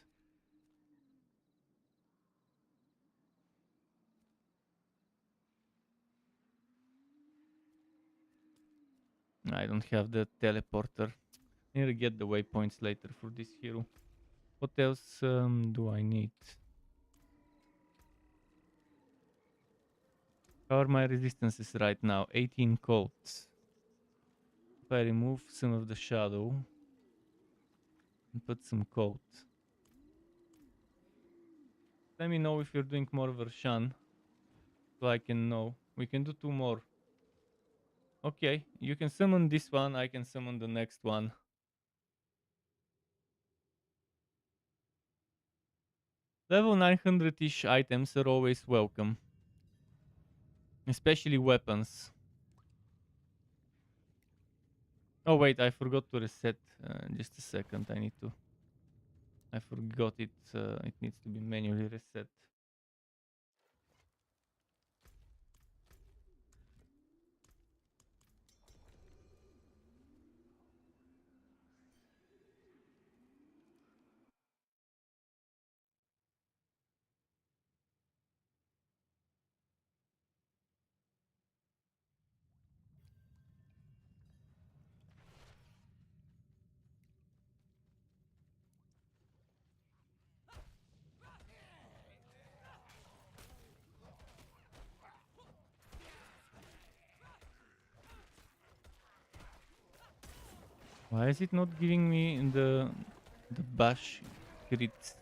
I don't have the teleporter. I need to get the waypoints later for this hero. What else do I need? How are my resistances right now? 18 colds. If I remove some of the shadow and put some cold. Let me know if you're doing more version so I can know. We can do 2 more. Okay, you can summon this one, I can summon the next one. Level 900-ish items are always welcome. Especially weapons. Oh wait, I forgot to reset. Just a second, I need to... I forgot it. It needs to be manually reset. Why is it not giving me the bash crits?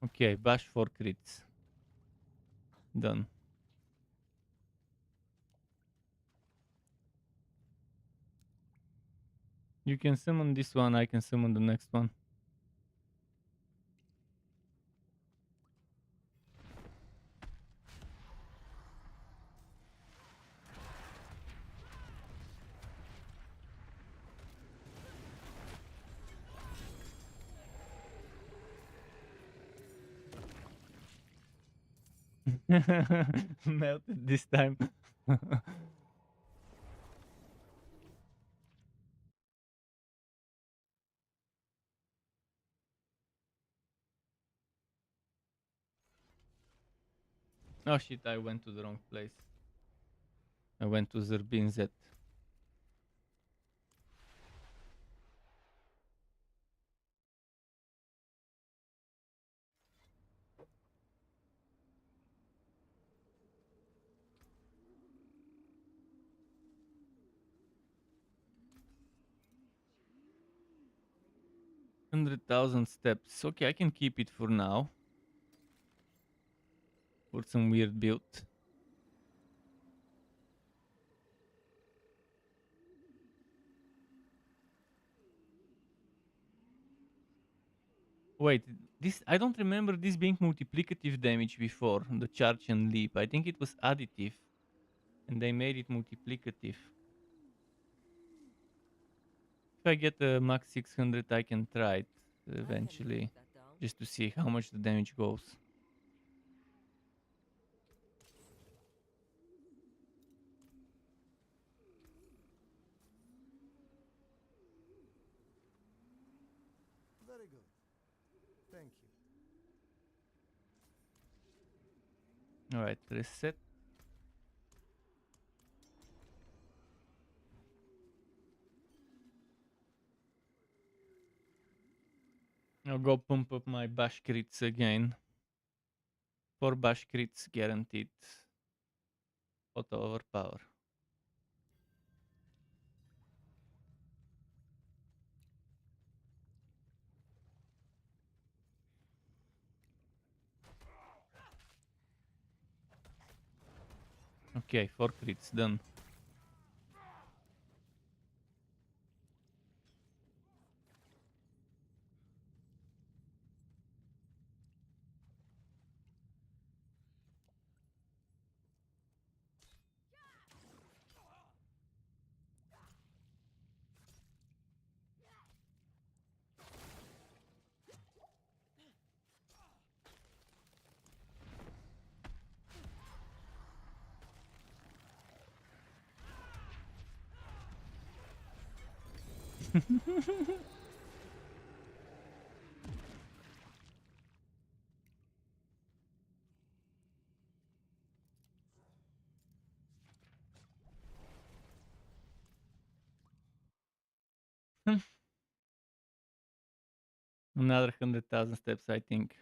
Okay, bash for crits. Done. You can summon this one, I can summon the next one. Melted this time. Oh shit, I went to the wrong place. I went to Zerbin Z. $100,000 steps. Okay, I can keep it for now. For some weird build. Wait, this I don't remember this being multiplicative damage before, the charge and leap. I think it was additive. And they made it multiplicative. If I get a max 600, I can try it eventually. Just to see how much the damage goes. Alright, reset. I'll go pump up my bash crits again. 4 bash crits guaranteed. Auto overpower. Okay, 4 crits done. Another 100,000 steps, I think.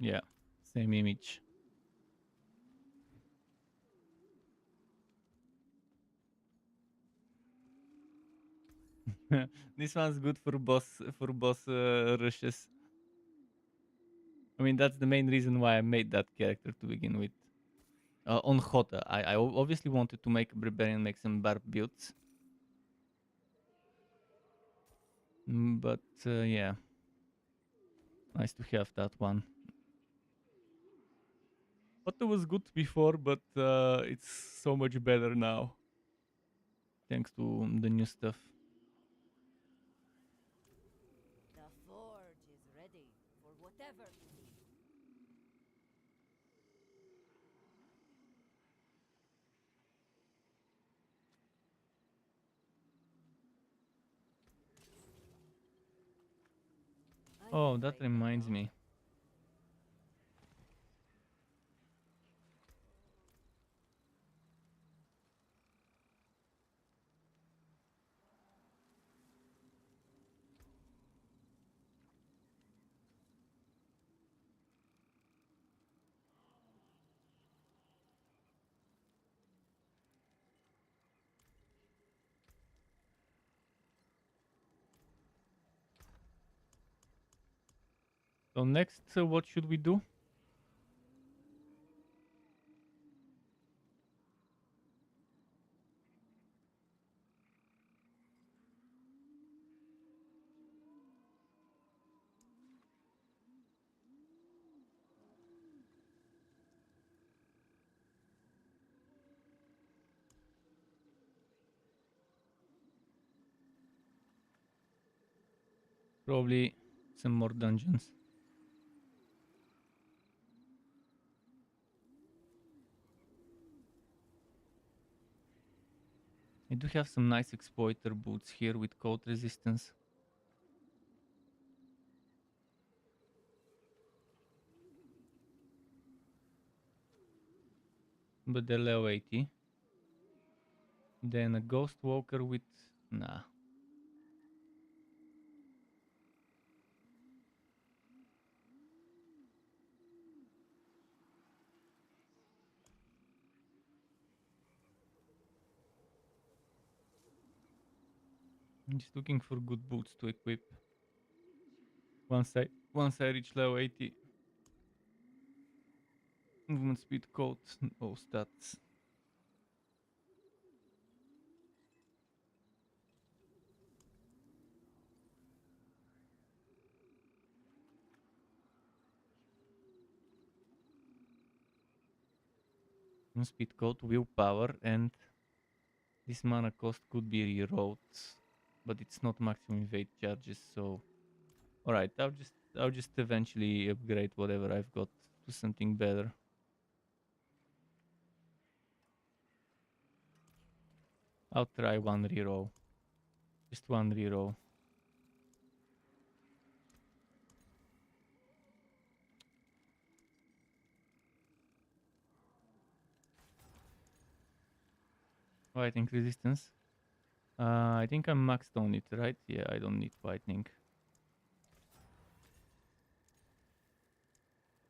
Yeah, same image. This one's good for boss rushes. I mean, that's the main reason why I made that character to begin with. On Hota, I obviously wanted to make a barbarian, make some barb builds. But yeah, nice to have that one. Hota was good before, but it's so much better now. Thanks to the new stuff. The forge is ready for whatever you need. Oh, that reminds me. So next, what should we do? Probably some more dungeons. I do have some nice exploiter boots here with cold resistance. But they're level 80. Then a ghost walker with... Nah. I'm just looking for good boots to equip. Once I reach level 80. Movement speed code, no stats. Movement speed code, willpower, and this mana cost could be rewrote, but it's not maximum evade charges, so alright, I'll just eventually upgrade whatever I've got to something better. I'll try one reroll. Just one reroll. Whitening resistance. I think I'm maxed on it, right? Yeah, I don't need whitening.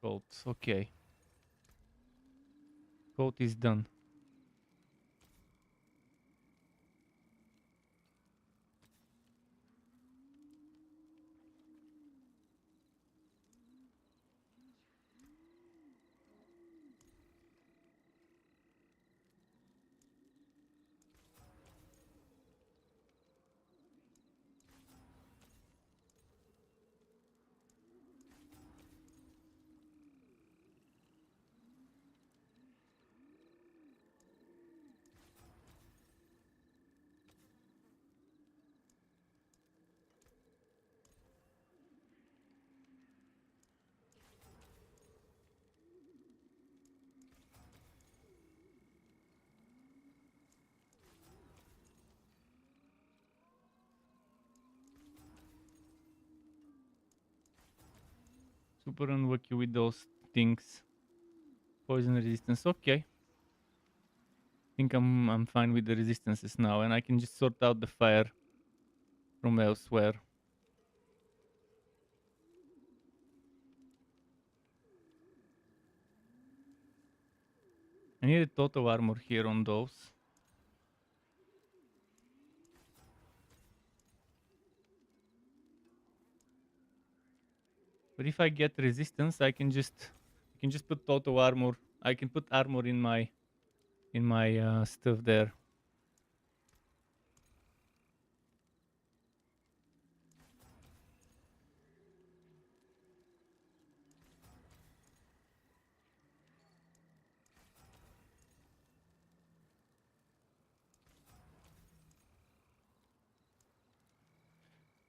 Coat, okay. Coat is done. Super unlucky with those things. Poison resistance, okay. Think I'm fine with the resistances now, and I can just sort out the fire from elsewhere. I need a total armor here on those. But if I get resistance, I can just put total armor. I can put armor in my stuff there.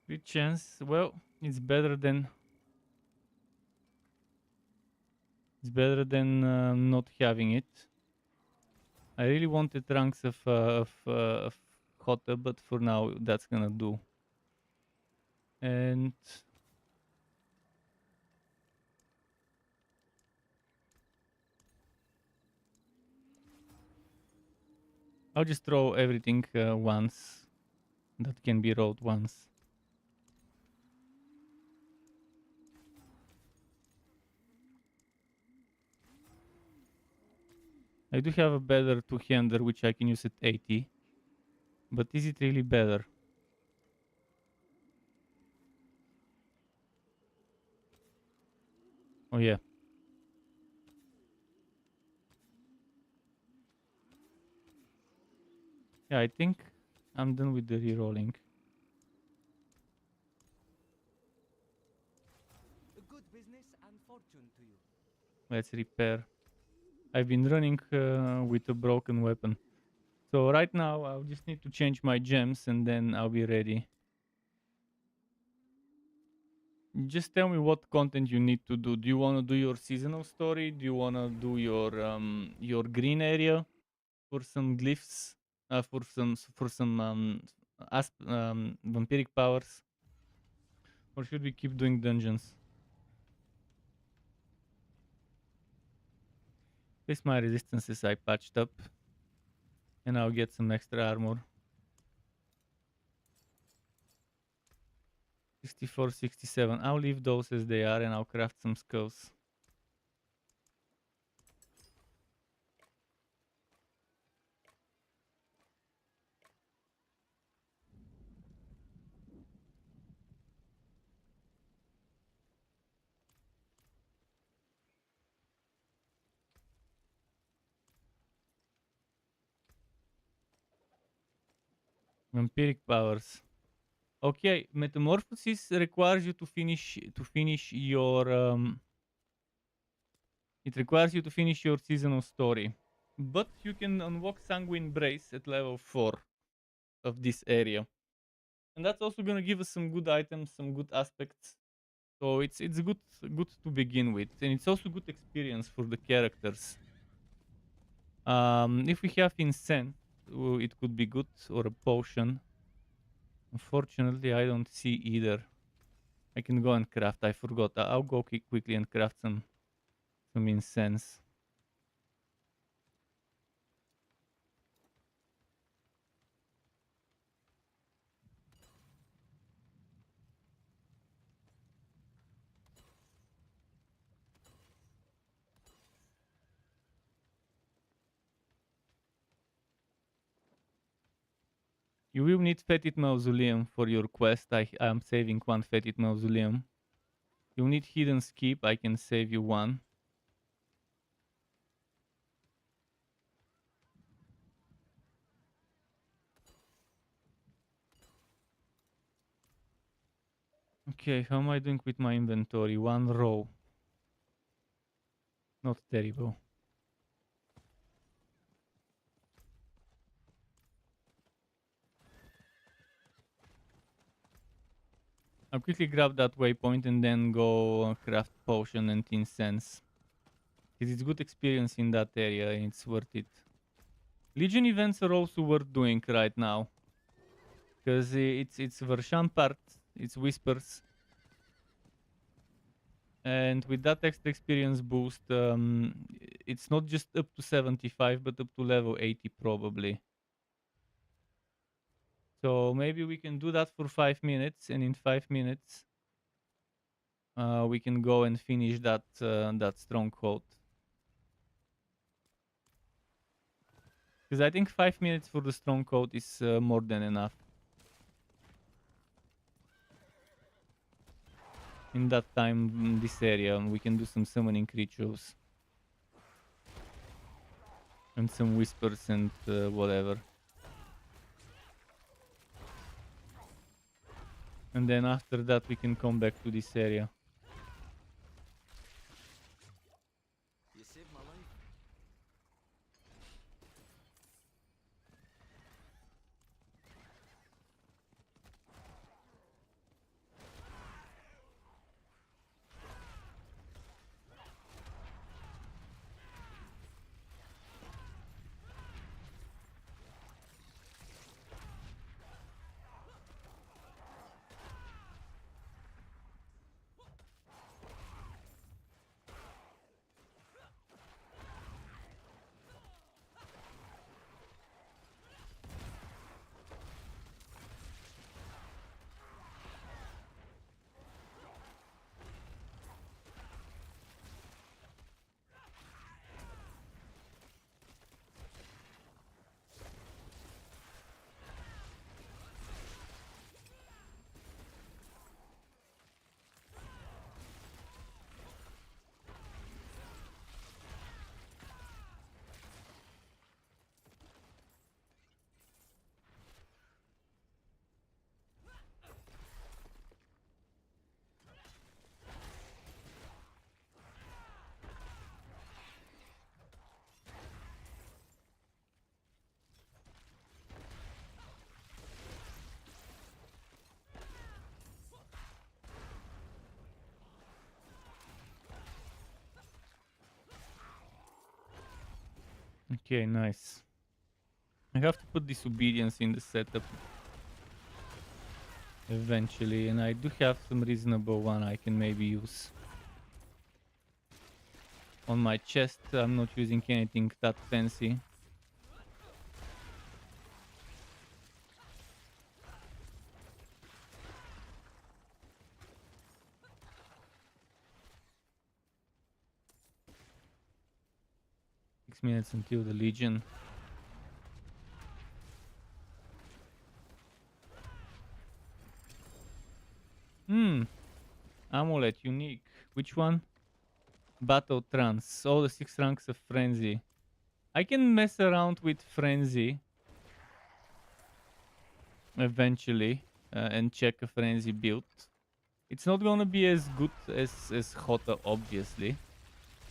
Good chance. Well, it's better than not having it. I really wanted ranks of hotter, but for now that's gonna do. And I'll just throw everything once that can be rolled once. I do have a better two-hander which I can use at 80. But is it really better? Oh yeah. Yeah, I think I'm done with the rerolling. A good business and fortune to you. Let's repair. I've been running with a broken weapon. So right now I'll just need to change my gems and then I'll be ready. Just tell me what content you need to do. Do you want to do your seasonal story? Do you want to do your green area for some glyphs? For some vampiric powers? Or should we keep doing dungeons? At least my resistances I patched up. And I'll get some extra armor. 64, 67. I'll leave those as they are and I'll craft some skulls. Vampiric powers. Okay, metamorphosis requires you to finish your it requires you to finish your seasonal story. But you can unlock Sanguine Brace at level 4 of this area. And that's also gonna give us some good items, some good aspects. So it's good to begin with. And it's also good experience for the characters. If we have Incense, it could be good, or a potion. Unfortunately, I don't see either. I can go and craft. I forgot. I'll go quickly and craft some incense. You will need Fetid Mausoleum for your quest. I'm saving one Fetid Mausoleum. You'll need Hidden Skip. I can save you one. Okay, how am I doing with my inventory? One row. Not terrible. I'll quickly grab that waypoint and then go craft potion and incense. Because it's good experience in that area and it's worth it. Legion events are also worth doing right now. Because it's Vershan part, it's Whispers. And with that extra experience boost, it's not just up to 75, but up to level 80 probably. So maybe we can do that for 5 minutes, and in 5 minutes, we can go and finish that that stronghold. Because I think 5 minutes for the stronghold is more than enough. In that time, in this area, we can do some summoning rituals. And some whispers and whatever. And then after that, we can come back to this area. You saved my life. Okay, nice. I have to put disobedience in the setup eventually, and I do have some reasonable one I can maybe use. On my chest, I'm not using anything that fancy. Minutes until the Legion. Amulet, unique. Which one? Battle Trance. All the 6 ranks of Frenzy. I can mess around with Frenzy eventually and check a Frenzy build. It's not gonna be as good as Hota, obviously.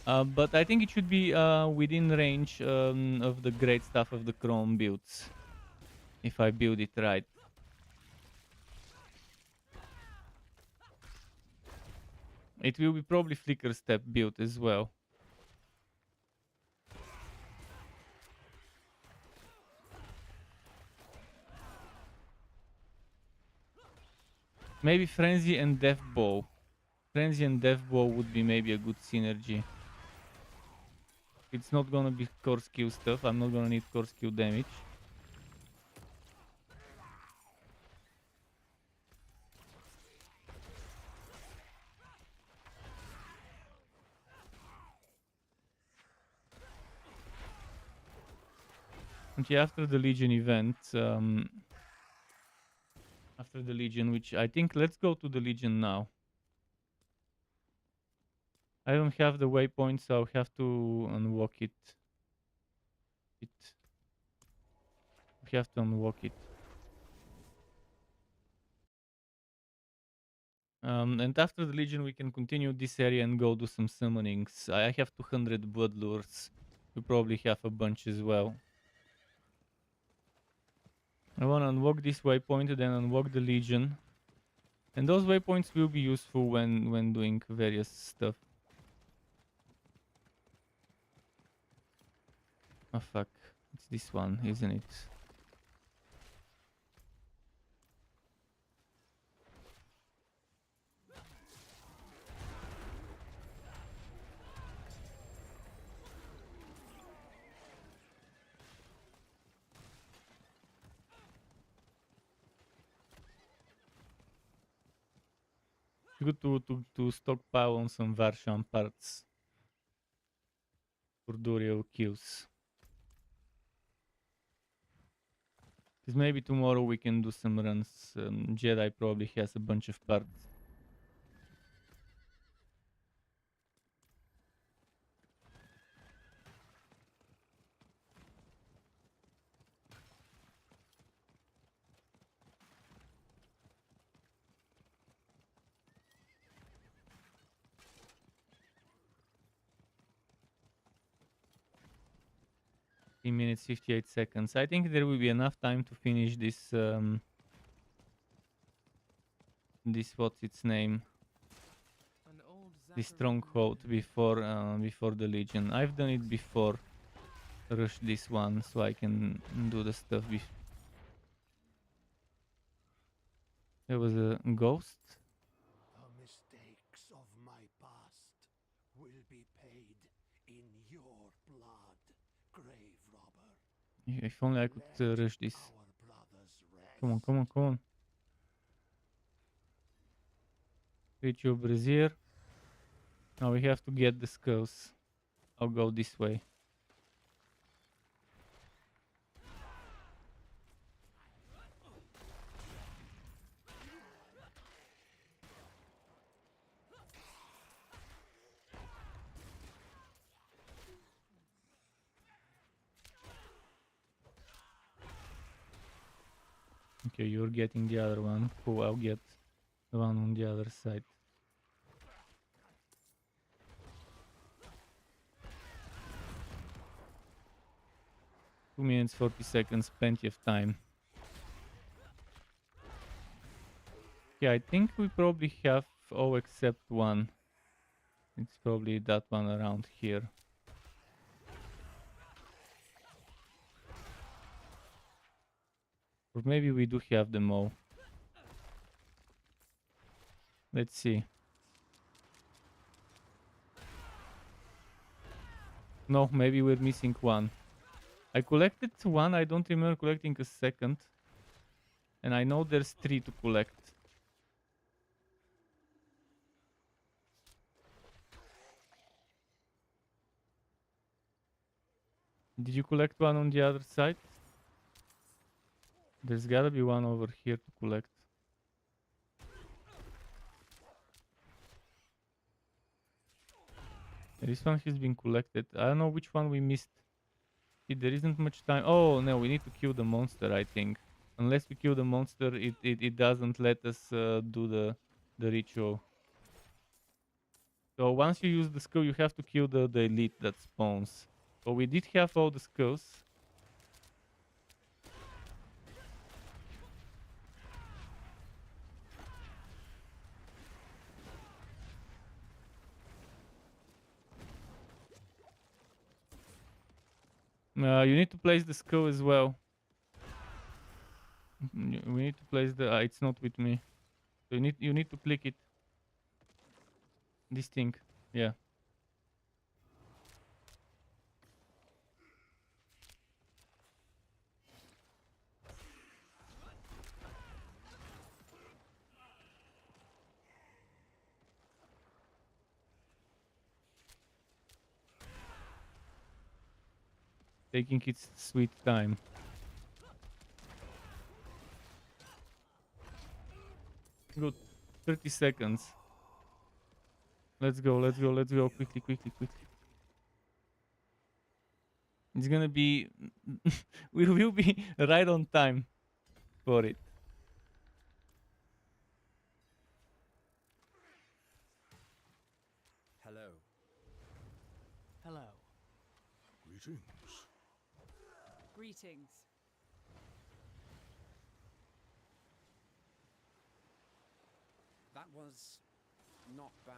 But I think it should be within range of the great stuff of the Chrome builds. If I build it right. It will be probably Flicker Step build as well. Maybe Frenzy and Death Bow. Frenzy and Death Bow would be maybe a good synergy. It's not gonna be core skill stuff. I'm not gonna need core skill damage. Okay, after the Legion event, after the Legion, which I think let's go to the Legion now. I don't have the waypoint, so I'll have to unlock it. We have to unlock it. And after the Legion, we can continue this area and go do some summonings. I have 200 blood lures. You probably have a bunch as well. I want to unlock this waypoint, then unlock the Legion. And those waypoints will be useful when doing various stuff. Oh fuck, it's this one, isn't it? Good to stockpile on some Varshan parts for Duriel kills. Because maybe tomorrow we can do some runs. Jedi probably has a bunch of parts. Minutes 58 seconds. I think there will be enough time to finish this this what's its name, this stronghold before the Legion. I've done it before. Rush this one so I can do the stuff. There was a ghost. The mistakes of my past will be paid in your blood, grave robber. If only I could rush this. Come on, come on, come on. Reach your brazier. Now we have to get the skulls. I'll go this way. Okay, you're getting the other one. Cool, I'll get the one on the other side. Two minutes 40 seconds, plenty of time. Yeah, I think we probably have all except one. It's probably that one around here. Or maybe we do have them all. Let's see. No, maybe we're missing one. I collected one, I don't remember collecting a second. And I know there's 3 to collect. Did you collect one on the other side? There's gotta be one over here to collect. This one has been collected. I don't know which one we missed. There isn't much time. Oh no, we need to kill the monster, I think. Unless we kill the monster, it doesn't let us do the ritual. So once you use the skull, you have to kill the elite that spawns. So we did have all the skulls. You need to place the skull as well. We need to place the. It's not with me. So you need to click it. This thing, yeah. Taking its sweet time. Good. 30 seconds. Let's go, let's go, let's go. Quickly, quickly, quickly. It's gonna be... we will be right on time for it. Hello. Hello. Greetings. Greetings. That was not bad.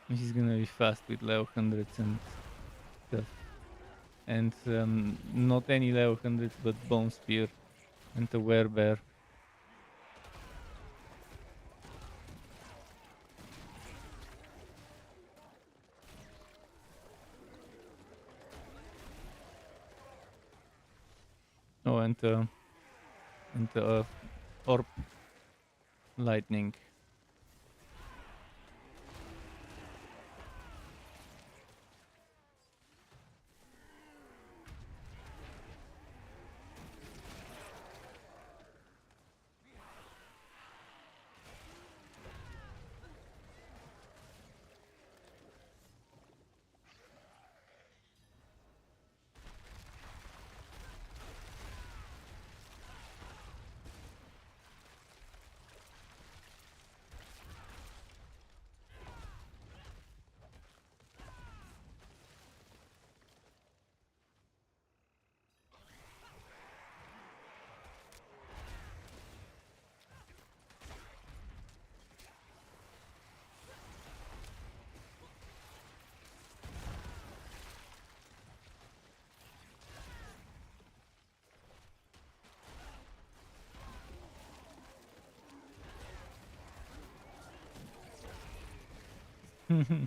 He's gonna be fast with level 100s and stuff. And not any level 100s, but Bone Spear and the Werebear. Oh, and Orb Lightning.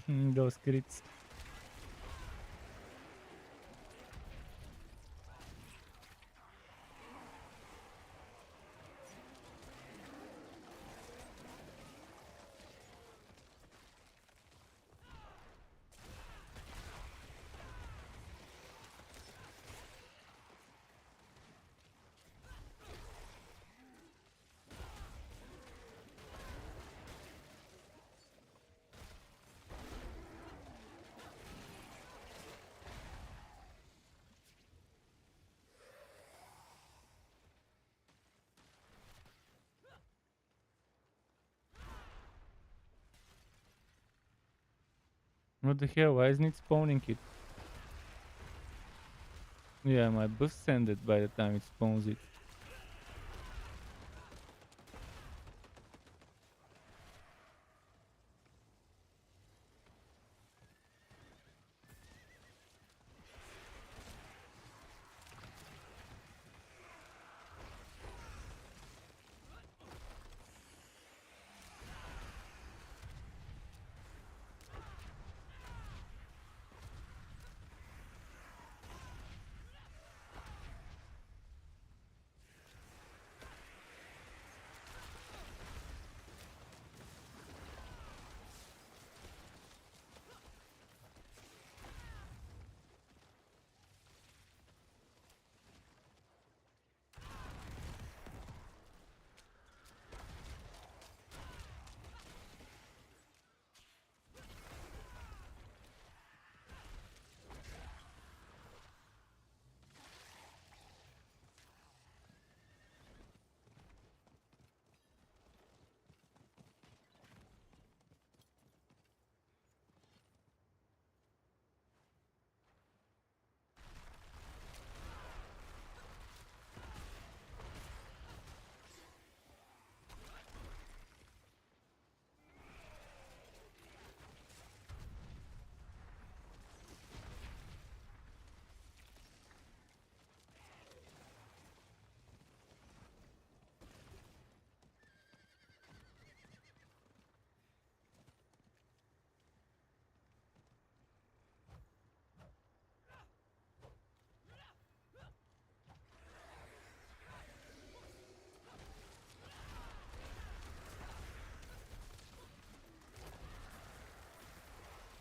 Those crits. What the hell? Why isn't it spawning it? Yeah, my buff's ended by the time it spawns it.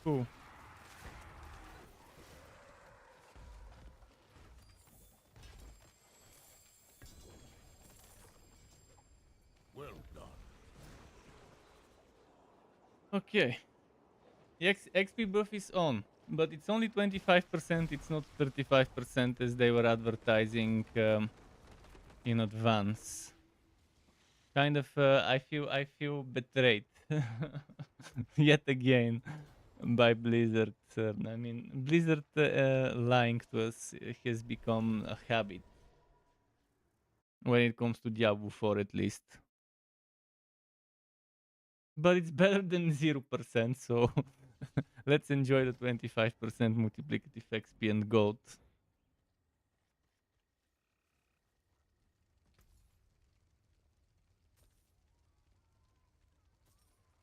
Cool. Well done. Okay. The XP buff is on, but it's only 25%. It's not 35% as they were advertising in advance. Kind of, I feel betrayed yet again by Blizzard. I mean, Blizzard lying to us has become a habit when it comes to Diablo 4, at least. But it's better than 0%, so let's enjoy the 25% multiplicative XP and gold.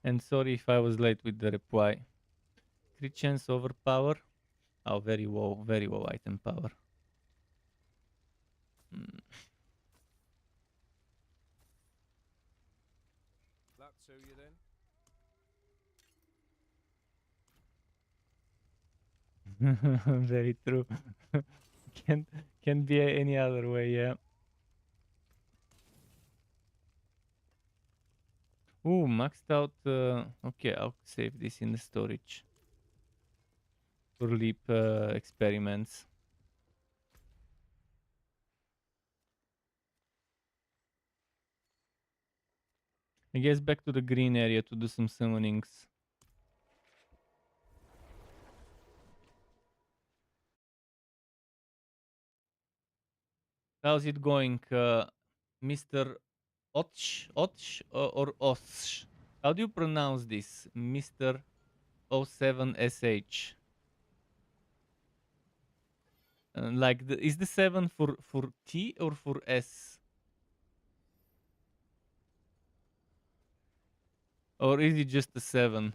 And sorry if I was late with the reply. Crit chance overpower. Oh, very low item power. That to you then? Very true. Can't be any other way, yeah. Ooh, maxed out. Okay, I'll save this in the storage for leap experiments. I guess back to the green area to do some summonings. How's it going, Mr. Otch or Osh? How do you pronounce this, Mr. 07SH? Like, is the 7 for T or for S? Or is it just a 7?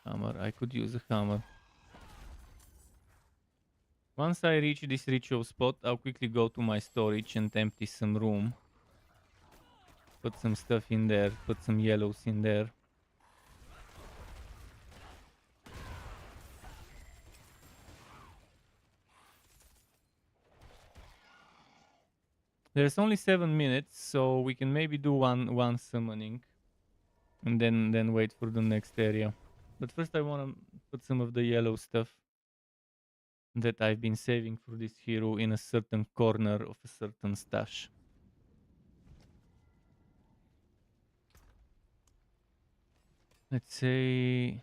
Hammer, I could use a hammer. Once I reach this ritual spot, I'll quickly go to my storage and empty some room. Put some stuff in there, put some yellows in there. There's only 7 minutes, so we can maybe do one summoning. And then wait for the next area. But first I want to put some of the yellow stuff that I've been saving for this hero in a certain corner of a certain stash. Let's say...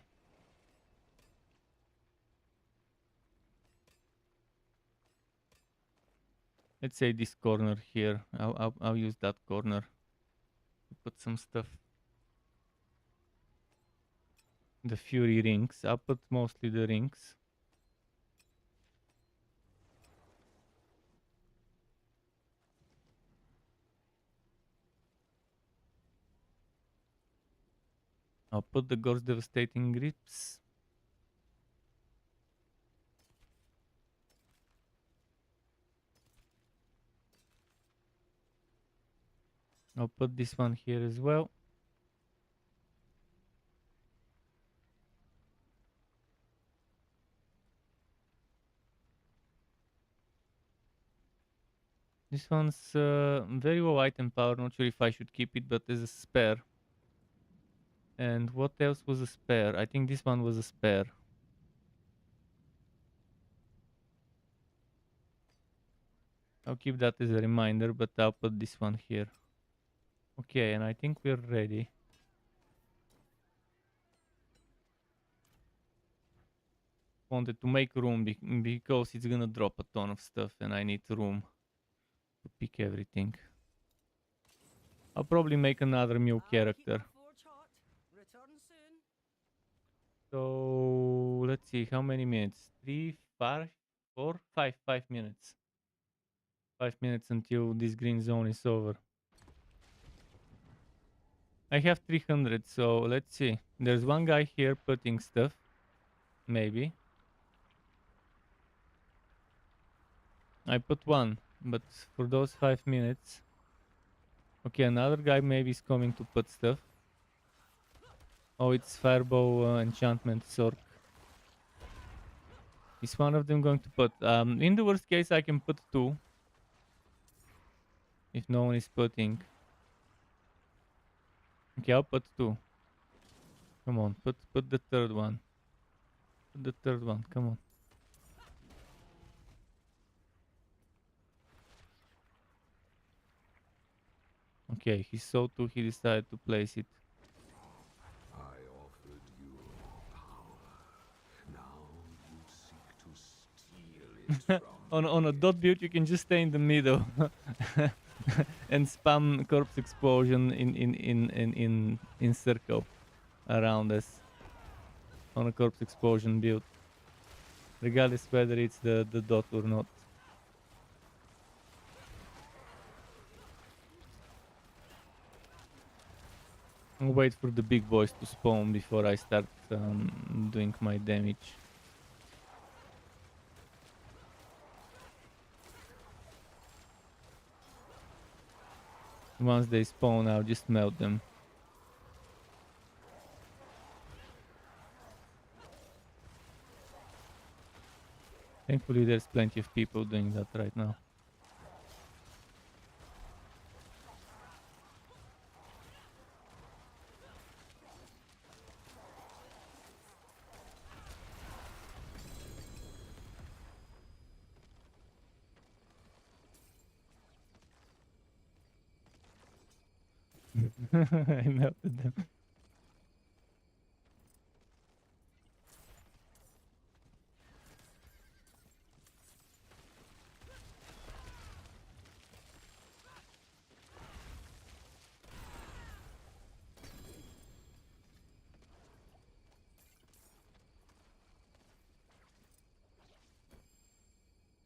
Let's say this corner here. I'll use that corner to put some stuff. The Fury rings. I'll put mostly the rings. I'll put the Gore's Devastating Grips. I'll put this one here as well. This one's very low item power. Not sure if I should keep it, but as a spare. And what else was a spare? I think this one was a spare. I'll keep that as a reminder, but I'll put this one here. Okay, and I think we're ready. Wanted to make room because it's gonna drop a ton of stuff and I need room to pick everything. I'll probably make another new character. Return soon. So let's see, how many minutes? 3, 5, 4, 5, 5 minutes. 5 minutes until this green zone is over. I have 300, so let's see. There's one guy here putting stuff. Maybe. I put one, but for those 5 minutes. Okay, another guy maybe is coming to put stuff. Oh, it's Firebow enchantment Sork. Is one of them going to put? In the worst case, I can put 2. If no one is putting. Okay, I'll put 2. Come on, put the third one. Put the third one, come on. Okay, he saw 2, he decided to place it. I offered you power. Now you seek to steal it from On a dot build, you can just stay in the middle and spam corpse explosion in circle around us. On a corpse explosion build, regardless whether it's the dot or not. I'll wait for the big boys to spawn before I start doing my damage. Once they spawn, I'll just melt them. Thankfully, there's plenty of people doing that right now. I melted them.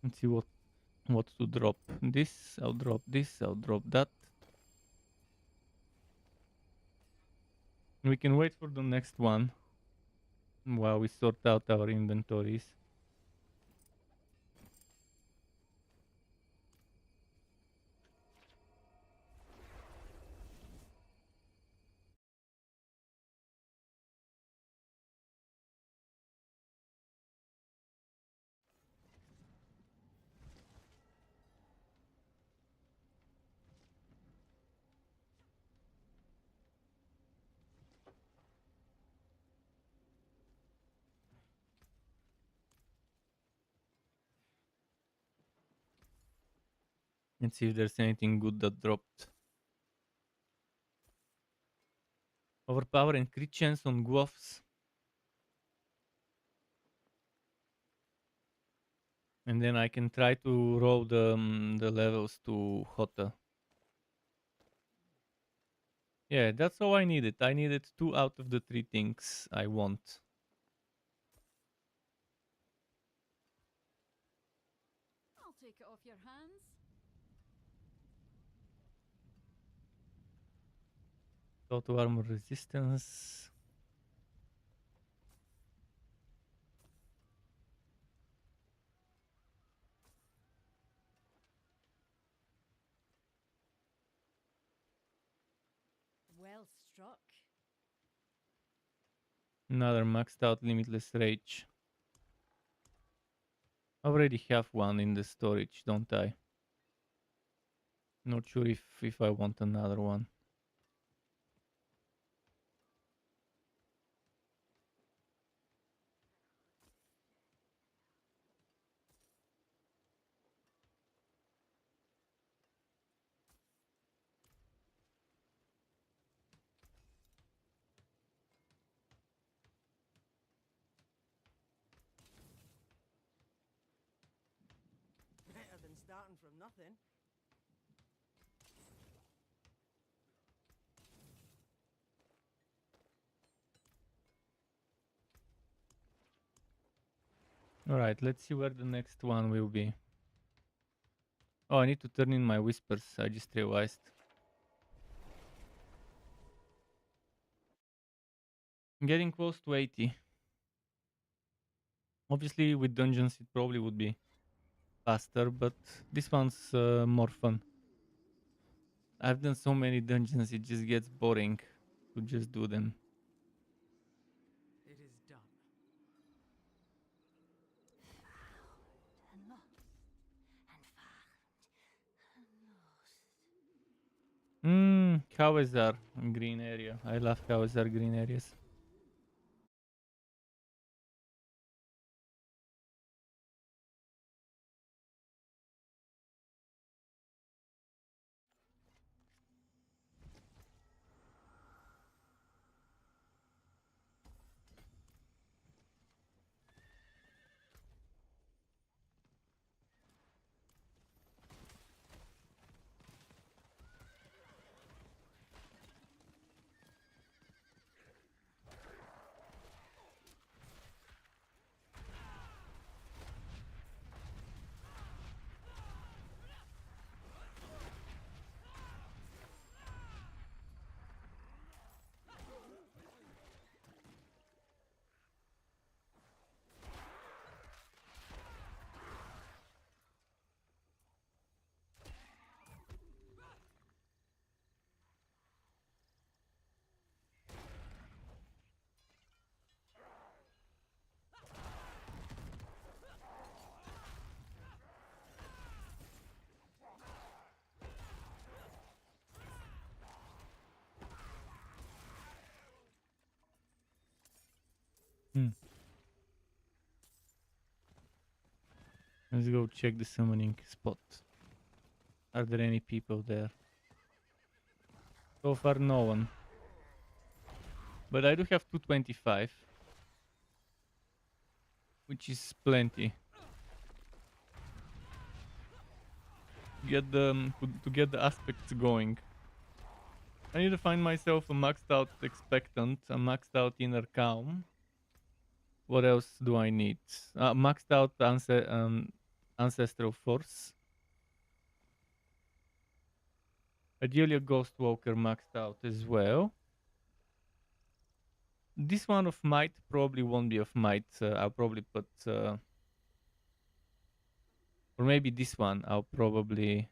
Let's see what to drop. This, I'll drop this, I'll drop that. We can wait for the next one while we sort out our inventories. Let's see if there's anything good that dropped. Overpower and crit chance on Guoffs. And then I can try to roll the levels to Hota. Yeah, that's all I needed. I needed 2 out of the 3 things I want. I'll take it off your hands. Auto armor resistance. Well struck. Another maxed out limitless rage. I already have one in the storage, don't I? Not sure if I want another one. Better than starting from nothing. Alright, let's see where the next one will be. Oh, I need to turn in my whispers, I just realized. I'm getting close to 80. Obviously, with dungeons, it probably would be faster, but this one's more fun. I've done so many dungeons, it just gets boring to just do them. It is done. Kawazar green area. I love Kawazar green areas. Let's go check the summoning spot. Are there any people there? So far, no one. But I do have 225, which is plenty. Get the to get the aspects going. I need to find myself a maxed out expectant, a maxed out inner calm. What else do I need? Maxed out ancestral force. Ideally a ghost walker maxed out as well. This one of might probably won't be of might. I'll probably put or maybe this one. I'll probably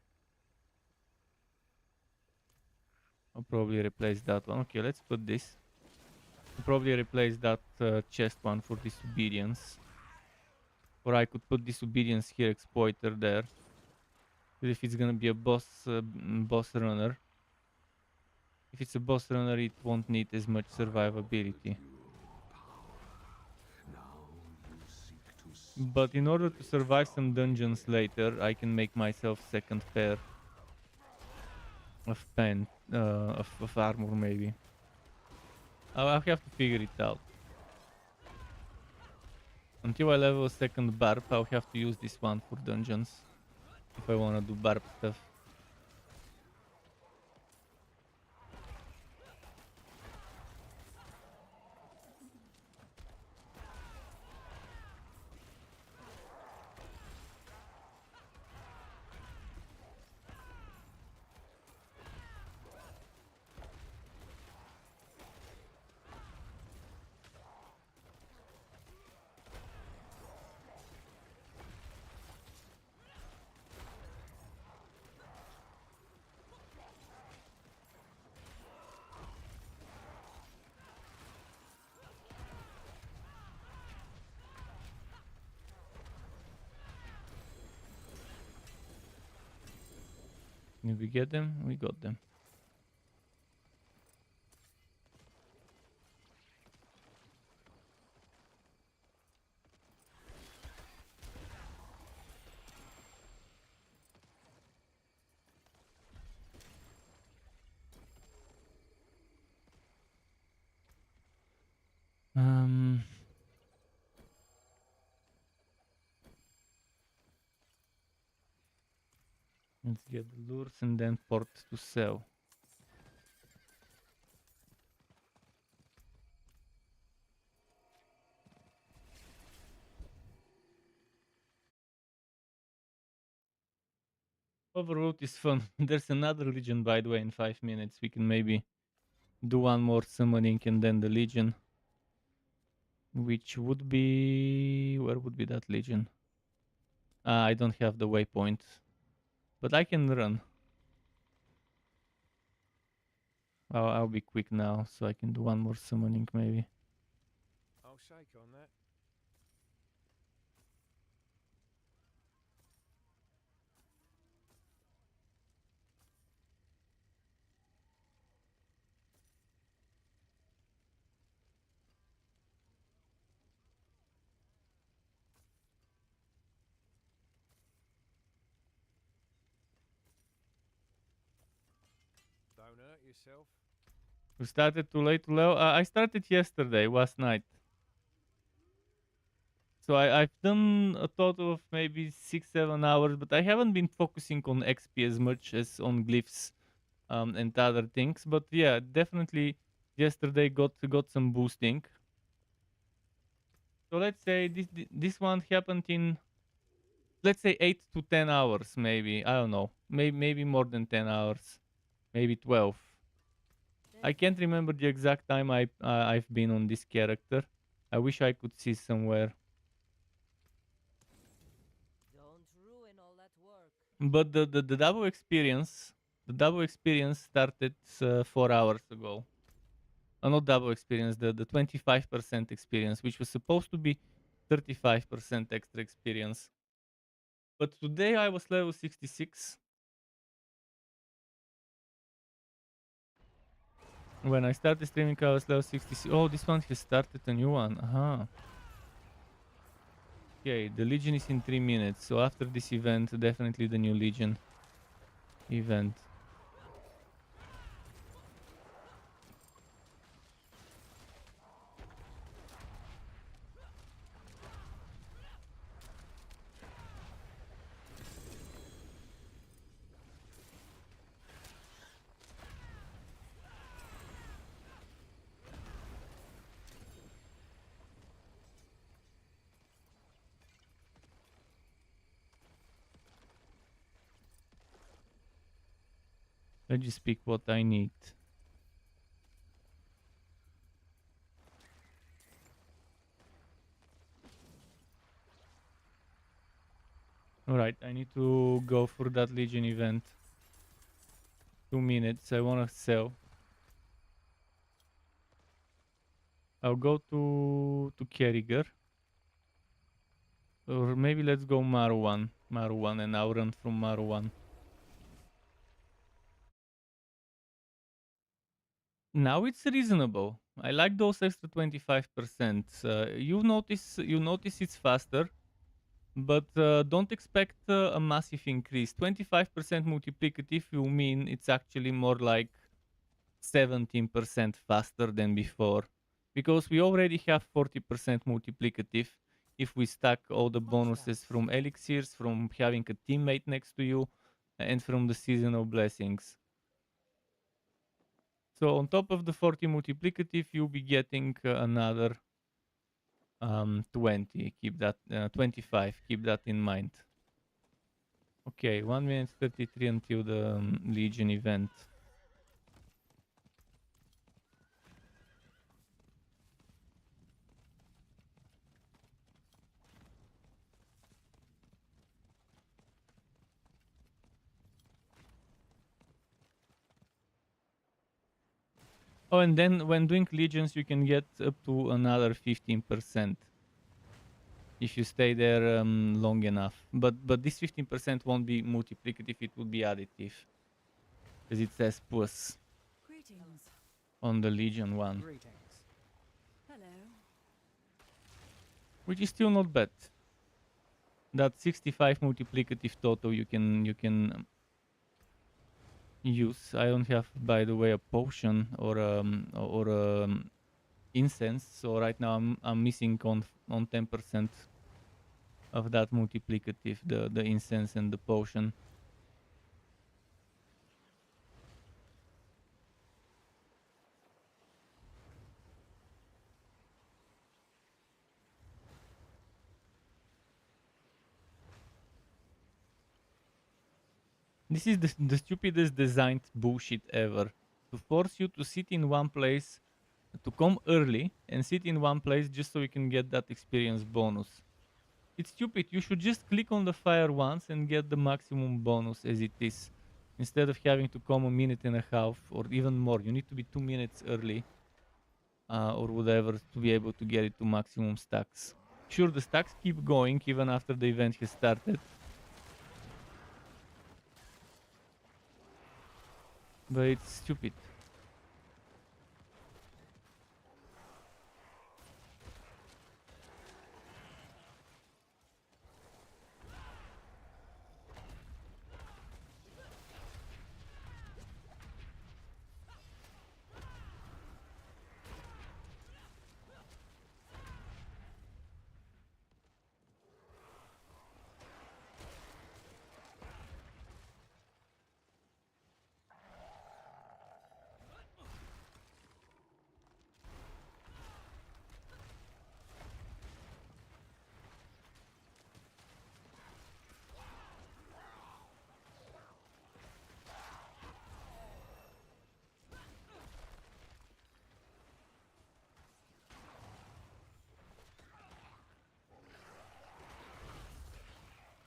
replace that one. Okay, let's put this. I'll probably replace that chest one for disobedience. Or I could put disobedience here, exploiter there. If it's gonna be a boss runner. If it's a boss runner, it won't need as much survivability. But in order to survive some dungeons later, I can make myself second pair of of armor maybe. I'll have to figure it out. Until I level a second Barb, I'll have to use this one for dungeons. If I wanna do Barb stuff. Did we get them? We got them. Let's get the lures and then port to sell. Overload is fun. There's another Legion, by the way, in 5 minutes. We can maybe do one more summoning and then the Legion. Which would be... Where would be that Legion? I don't have the waypoint. But I can run. I'll be quick now, so I can do one more summoning maybe. I'll shake on that. Don't hurt yourself. You started too late, Leo? I started yesterday, last night. So I've done a total of maybe 6-7 hours, but I haven't been focusing on XP as much as on glyphs and other things. But yeah, definitely yesterday got some boosting. So let's say this one happened in, let's say 8 to 10 hours maybe. I don't know. Maybe more than 10 hours. Maybe 12. I can't remember the exact time I've been on this character. I wish I could see somewhere. Don't ruin all that work. But the double experience, started 4 hours ago. Not double experience, the 25% experience, which was supposed to be 35% extra experience. But today I was level 66. When I started streaming, I was level 66. Oh, this one has started a new one. Okay, the Legion is in 3 minutes. So after this event, definitely the new Legion event. Let's just pick what I need. Alright, I need to go for that Legion event. 2 minutes, I wanna sell. I'll go to Kerriger. Or maybe let's go Marwan. Marwan, and I'll run from Marwan. Now it's reasonable. I like those extra 25%. You notice it's faster, but don't expect a massive increase. 25% multiplicative will mean it's actually more like 17% faster than before, because we already have 40% multiplicative if we stack all the bonuses from elixirs, from having a teammate next to you, and from the seasonal blessings. So on top of the 40 multiplicative, you'll be getting another 20. Keep that 25. Keep that in mind. Okay, 1 minute 33 until the Legion event. Oh, and then when doing Legions, you can get up to another 15%. If you stay there long enough. But this 15% won't be multiplicative, it will be additive. Because it says plus on the Legion one. Greetings. Hello. Which is still not bad. That 65 multiplicative total you can use. I don't have, by the way, a potion or incense, so right now I'm missing on 10% of that multiplicative, the incense and the potion. This is the stupidest designed bullshit ever. To force you to sit in one place, to come early and sit in one place just so you can get that experience bonus. It's stupid. You should just click on the fire once and get the maximum bonus as it is. Instead of having to come a minute and a half or even more. You need to be 2 minutes early or whatever to be able to get it to maximum stacks. Sure, the stacks keep going even after the event has started. But it's stupid.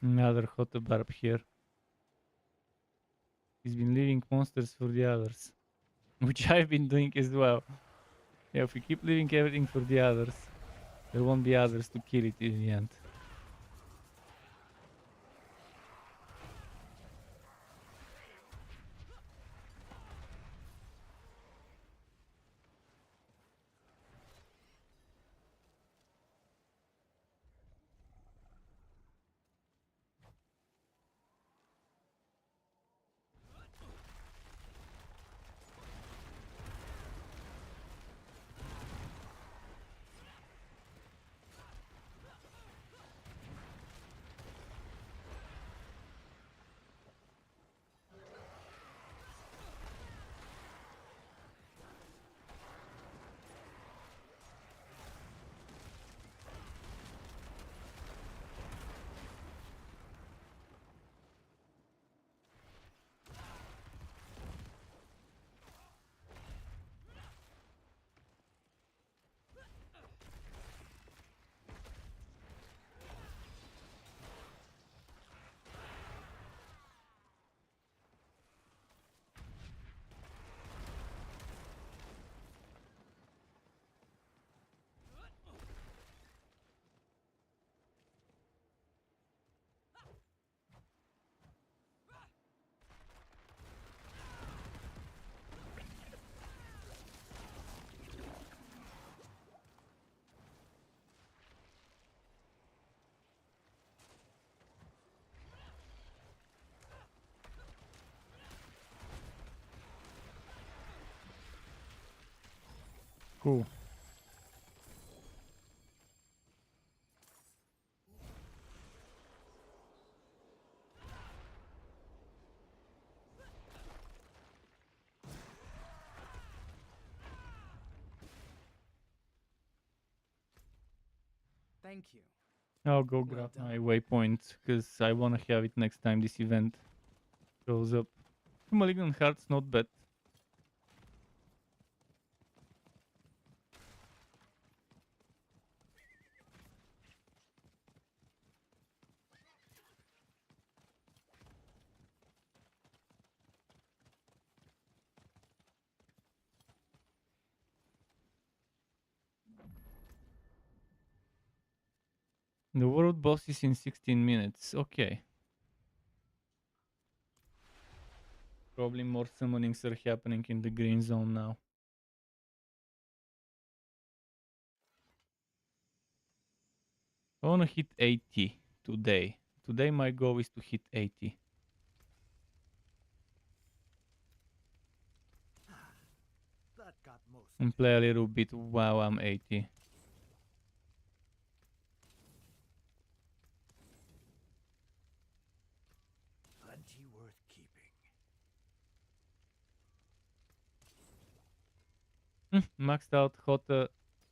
Another hot barb here. He's been leaving monsters for the others. Which I've been doing as well. Yeah, if we keep leaving everything for the others, there won't be others to kill it in the end. Cool. Thank you. I'll go Well grab done. my waypoint because I want to have it next time this event shows up. Malignant Heart's not bad. The world boss is in 16 minutes. Okay. Probably more summonings are happening in the green zone now. I want to hit 80 today. Today my goal is to hit 80. That got most. And play a little bit while I'm 80. Plenty worth keeping. Maxed out hot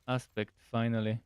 aspect finally.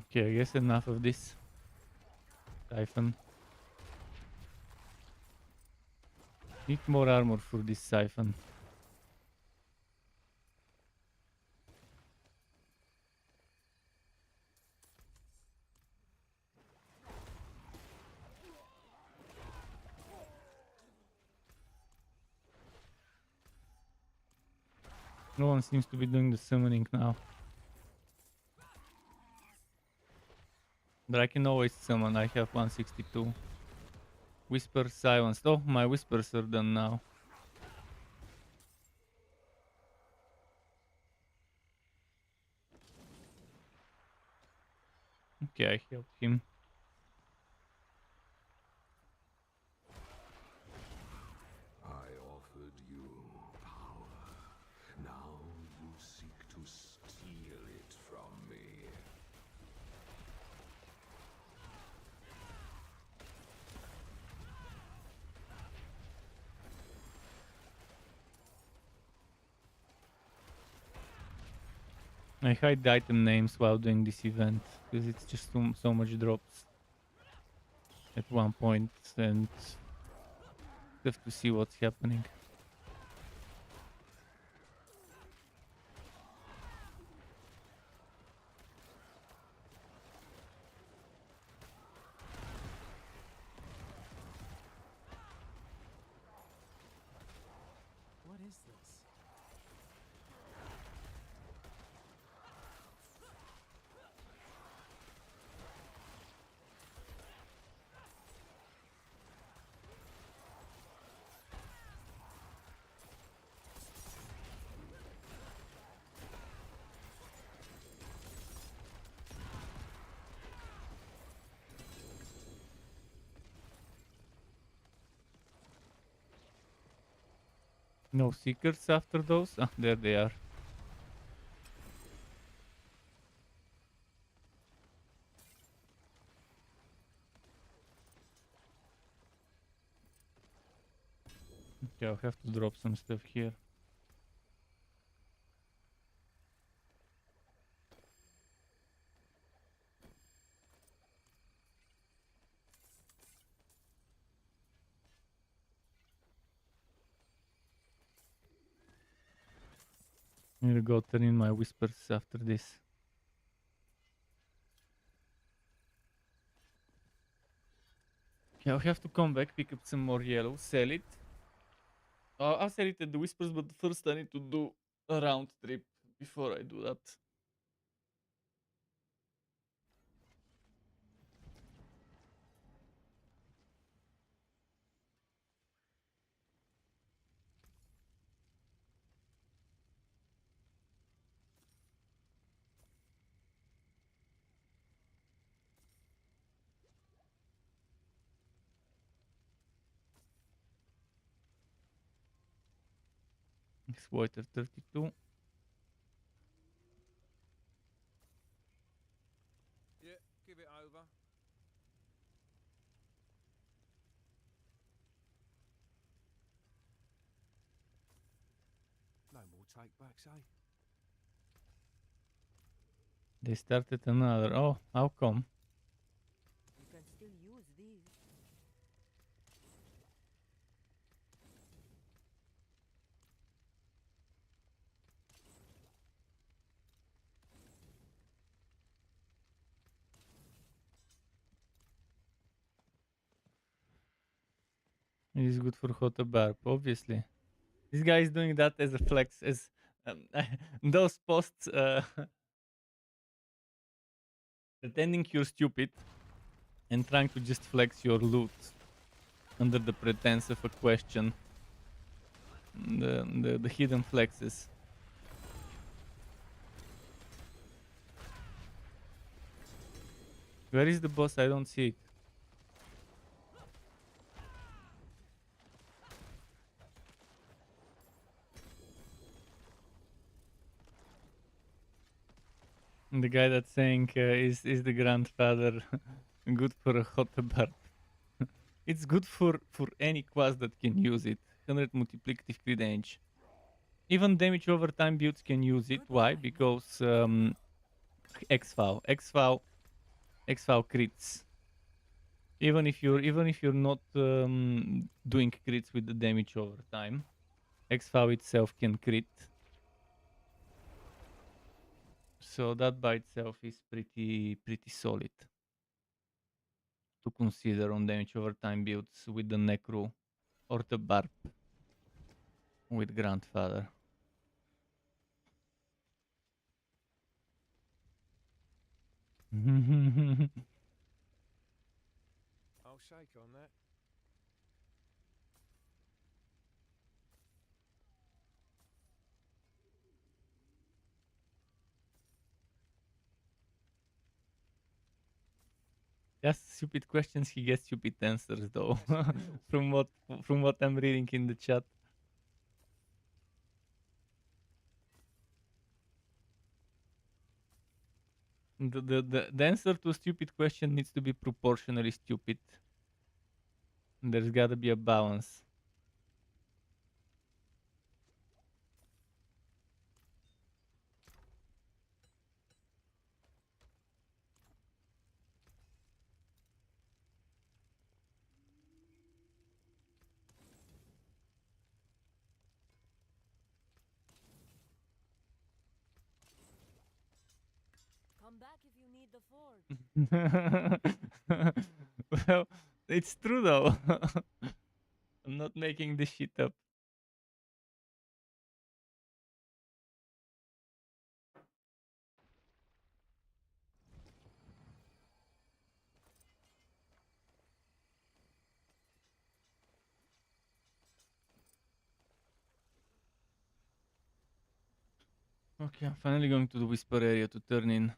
Okay, I guess enough of this. Siphon. Need more armor for this siphon. No one seems to be doing the summoning now. But I can always summon, I have 162. Whisper silenced. Oh, my whispers are done now. Okay, I helped him. I offered you power. Now you seek to steal it from me. I hide the item names while doing this event because it's just so much drops at one point and have to see what's happening. What is this? No secrets after those? Ah, there they are. Okay, I'll have to drop some stuff here. I'm gonna go turn in my whispers after this. Okay, I'll have to come back, pick up some more yellow, sell it. I'll sell it at the whispers, but first I need to do a round trip before I do that. Exploiter 32. Yeah, give it over. No more take backs, eh? They started another. Oh, how come? You can still use these. It is good for Hota Barb, obviously. This guy is doing that as a flex, as those posts pretending you're stupid and trying to just flex your loot under the pretense of a question. The hidden flexes. Where is the boss? I don't see it. The guy that's saying is the grandfather good for a hot barb? It's good for any class that can use it. 100 multiplicative crit range. Even damage over time builds can use it. Why? Because X-Foul XV crits. Even if you're not doing crits with the damage over time, XV itself can crit. So that by itself is pretty solid to consider on damage over time builds with the Necro or the Barb with Grandfather. I'll shake on that. Just stupid questions, he gets stupid answers though. from what I'm reading in the chat. The answer to a stupid question needs to be proportionally stupid. There's gotta be a balance. Come back if you need the forge. Well, it's true though. I'm not making this shit up. Okay, I'm finally going to the whisper area to turn in.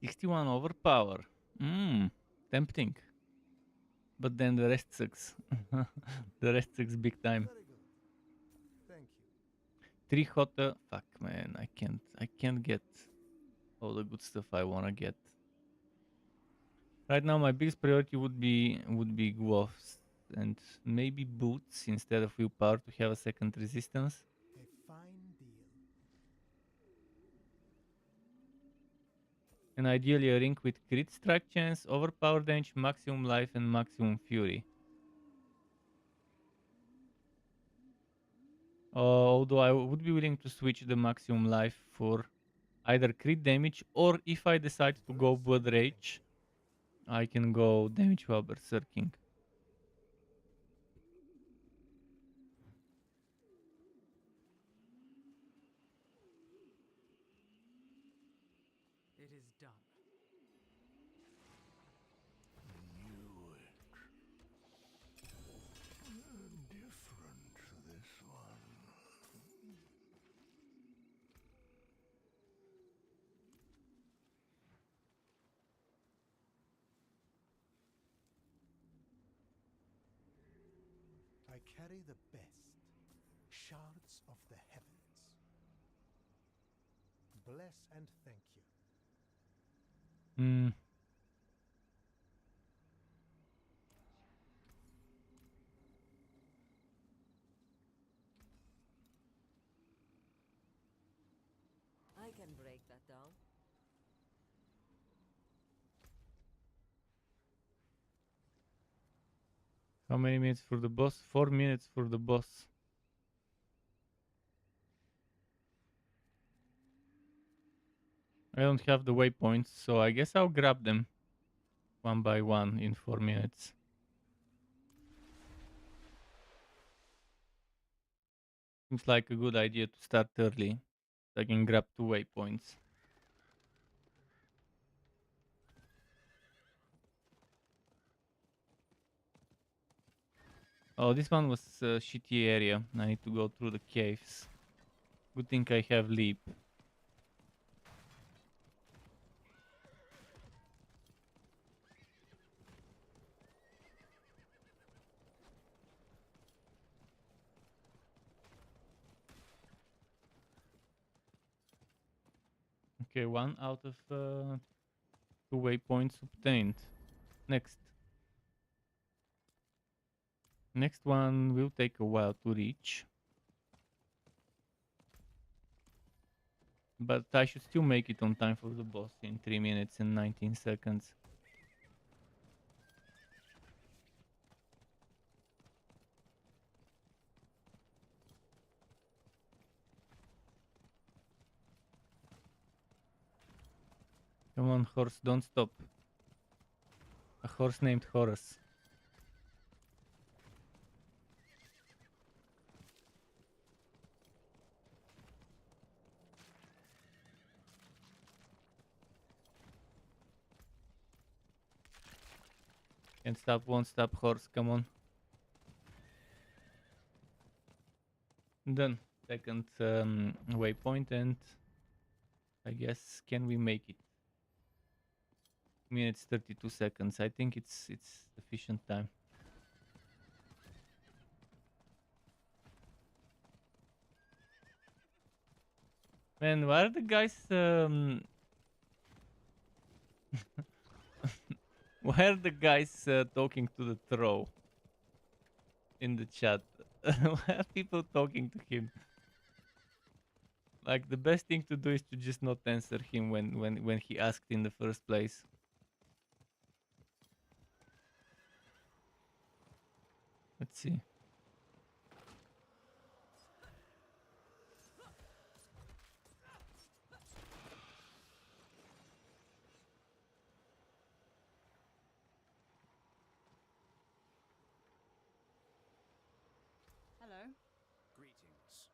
$61 overpower. Tempting. But then the rest sucks. The rest sucks big time. Very good. Thank you. 3 hotter. Fuck man, I can't get all the good stuff I wanna get. Right now my biggest priority would be gloves and maybe boots instead of willpower to have a second resistance. A fine deal. And ideally a ring with crit strike chance, overpower damage, maximum life and maximum fury. Although I would be willing to switch the maximum life for either crit damage, or if I decide to go Blood Rage, I can go damage while berserking. It is done. Different this one. I carry the best, shards of the heavens. Bless and thank you. I can break that down. How many minutes for the boss? 4 minutes for the boss. I don't have the waypoints, so I guess I'll grab them one by one in 4 minutes. Seems like a good idea to start early. So I can grab 2 waypoints. Oh, this one was a shitty area. I need to go through the caves. Good thing I have leap. Okay, 1 out of 2 waypoints obtained. Next. Next one will take a while to reach. But I should still make it on time for the boss in 3 minutes and 19 seconds. Come on, horse, don't stop. A horse named Horace. Can't stop, won't stop, horse, come on. Done. Second waypoint, and I guess, can we make it? Minutes 32 seconds. I think it's sufficient time. Man, why are the guys why are the guys talking to the throw in the chat? Why are people talking to him? Like, the best thing to do is to just not answer him when he asked in the first place. Let's see. Hello. Greetings.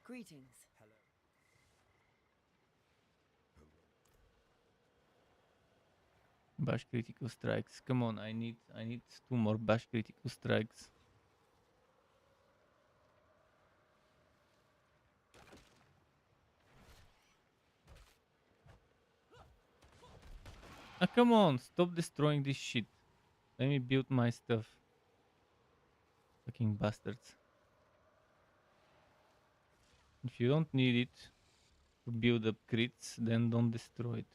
Greetings. Hello. Bash critical strikes. Come on, I need 2 more bash critical strikes. Ah, come on, stop destroying this shit. Let me build my stuff. Fucking bastards. If you don't need it to build up crits, then don't destroy it.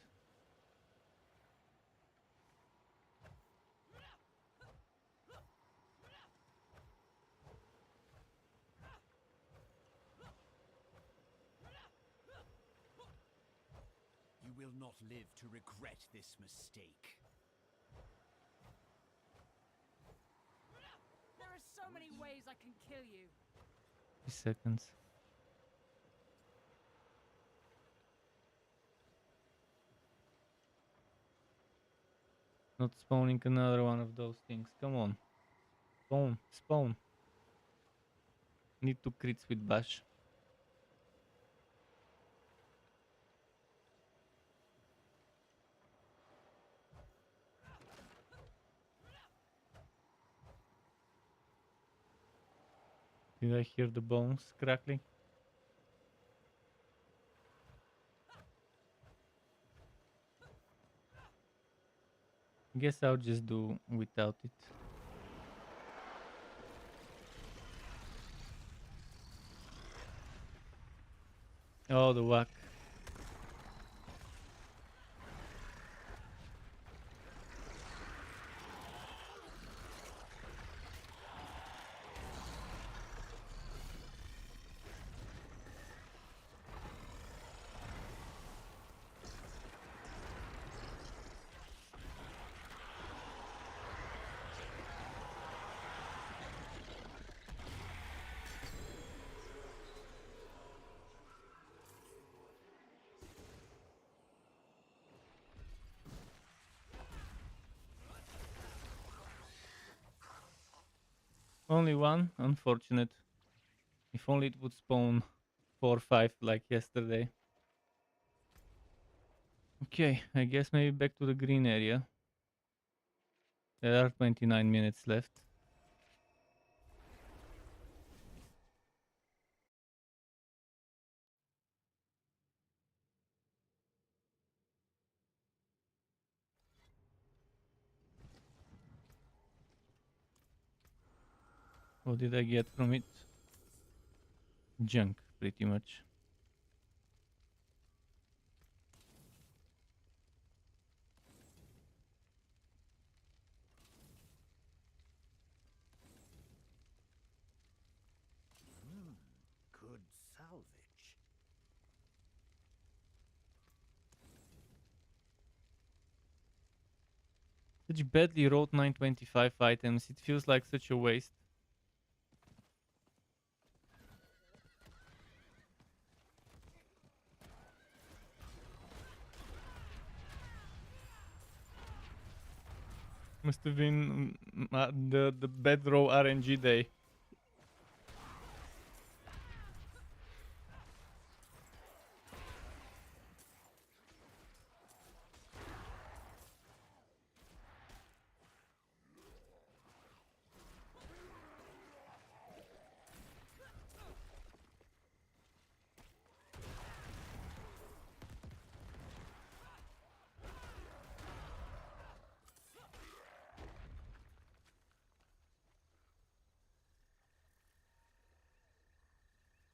You will not live to regret this mistake. There are so many ways I can kill you. 3 seconds. Not spawning another one of those things. Come on. Spawn. Spawn. Need 2 crits with bash. Did I hear the bones crackling? Guess I'll just do without it. Oh, the whack. Only one, unfortunate. If only it would spawn 4 or 5 like yesterday. Okay, I guess maybe back to the green area. There are 29 minutes left. What did I get from it? Junk, pretty much. Such badly wrote 925 items. It feels like such a waste. Must have been the bad row RNG day.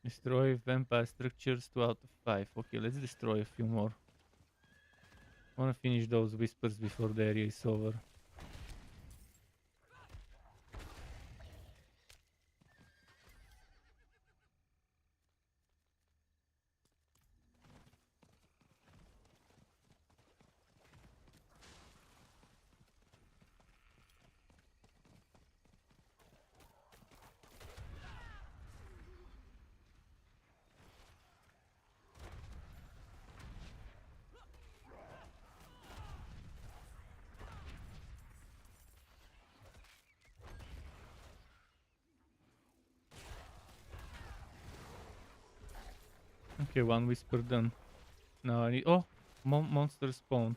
Destroy vampire structures 2 out of 5. Okay, let's destroy a few more. I wanna finish those whispers before the area is over. Okay, one whisper done. Now I need... Oh! Monster spawned.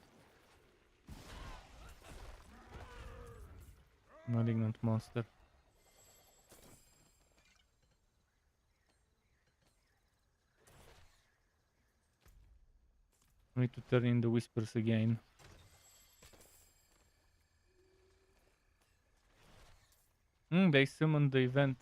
Malignant monster. I need to turn in the whispers again. They summoned the event.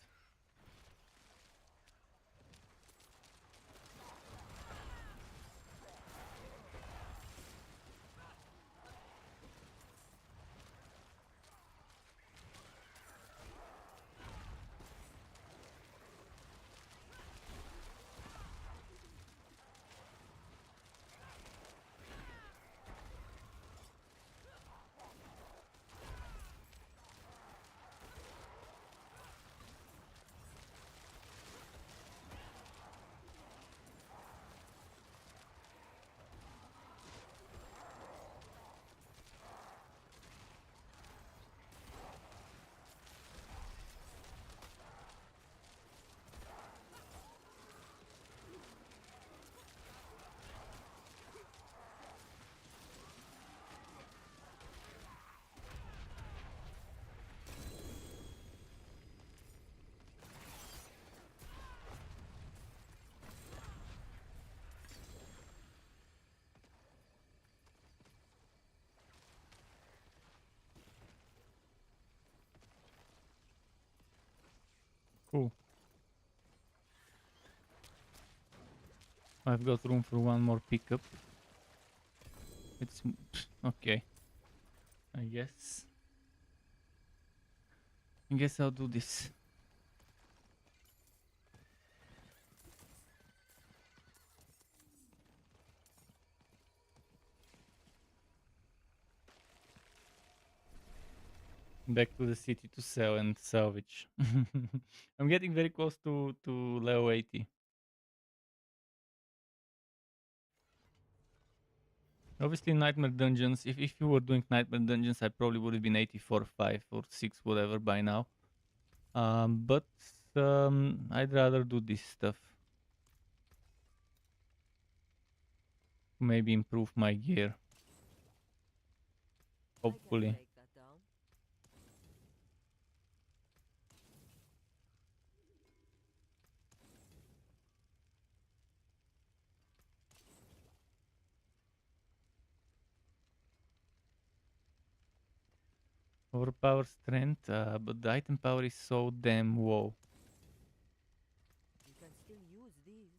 Cool. I've got room for one more pickup. It's... okay. I guess I'll do this. Back to the city to sell and salvage. I'm getting very close to level 80. Obviously, Nightmare Dungeons, if you were doing Nightmare Dungeons, I probably would have been 84, 5 or 6, whatever by now. But I'd rather do this stuff. Maybe improve my gear. Hopefully. Overpower strength, but the item power is so damn low. You can still use these.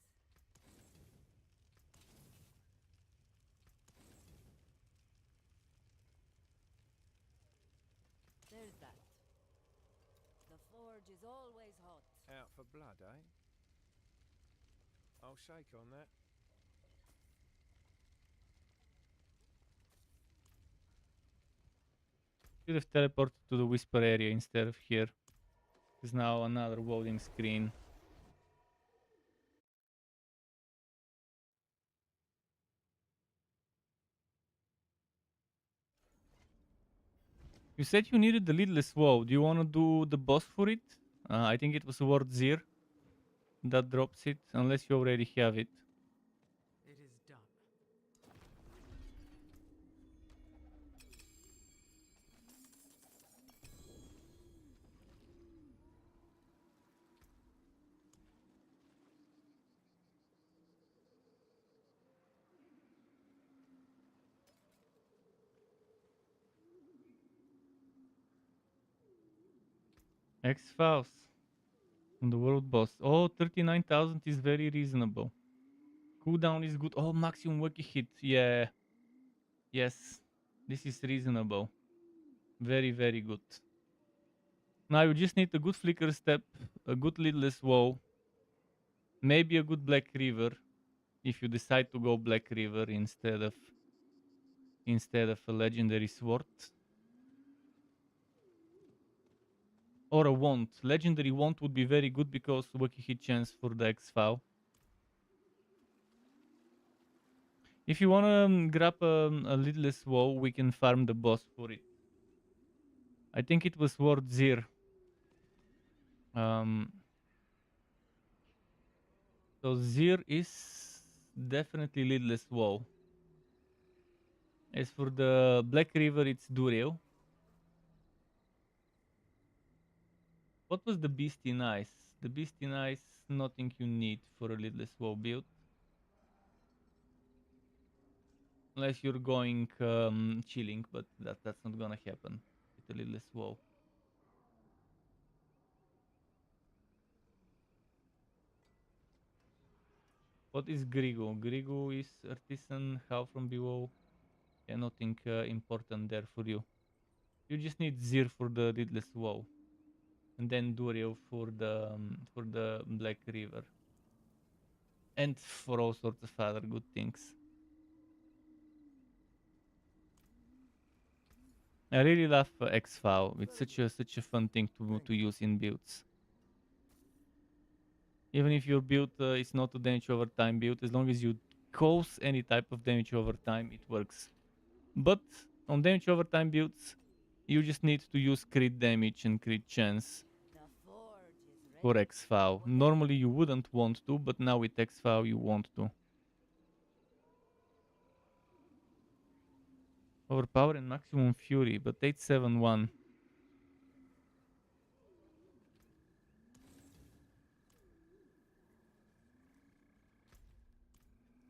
There's that. The forge is always hot. Out for blood, eh? I'll shake on that. Should have teleported to the whisper area instead of here. There's now another loading screen. You said you needed the lidless WoW. Do you want to do the boss for it? I think it was Ward Zir that drops it, unless you already have it. It is done. X-Files on the world boss. Oh, 39,000 is very reasonable. Cooldown is good. Oh, maximum worky hit. Yeah. Yes. This is reasonable. Very, very good. Now you just need a good flicker step, a good lidless WoW, maybe a good Black River, if you decide to go Black River instead of a legendary sword. Or a wand. Legendary wand would be very good because worky hit chance for the X-File. If you wanna grab a lidless WoW, we can farm the boss for it. I think it was Ward Zir. So Zir is definitely lidless WoW. As for the Black River, it's Duril. What was the Beast in Ice? The Beast in Ice, nothing you need for a lidless WoW build. Unless you're going chilling, but that's not gonna happen with a lidless WoW. What is Grigu? Grigu is Artisan, how from below. Yeah, nothing important there for you. You just need Zir for the lidless WoW. And then Duril for the Black River. And for all sorts of other good things. I really love X-File. It's such a fun thing to use in builds. Even if your build is not a damage over time build, as long as you cause any type of damage over time, it works. But on damage over time builds, you just need to use crit damage and crit chance for X-File. Normally you wouldn't want to, but now with X-File you want to. Overpower and maximum fury, but 871.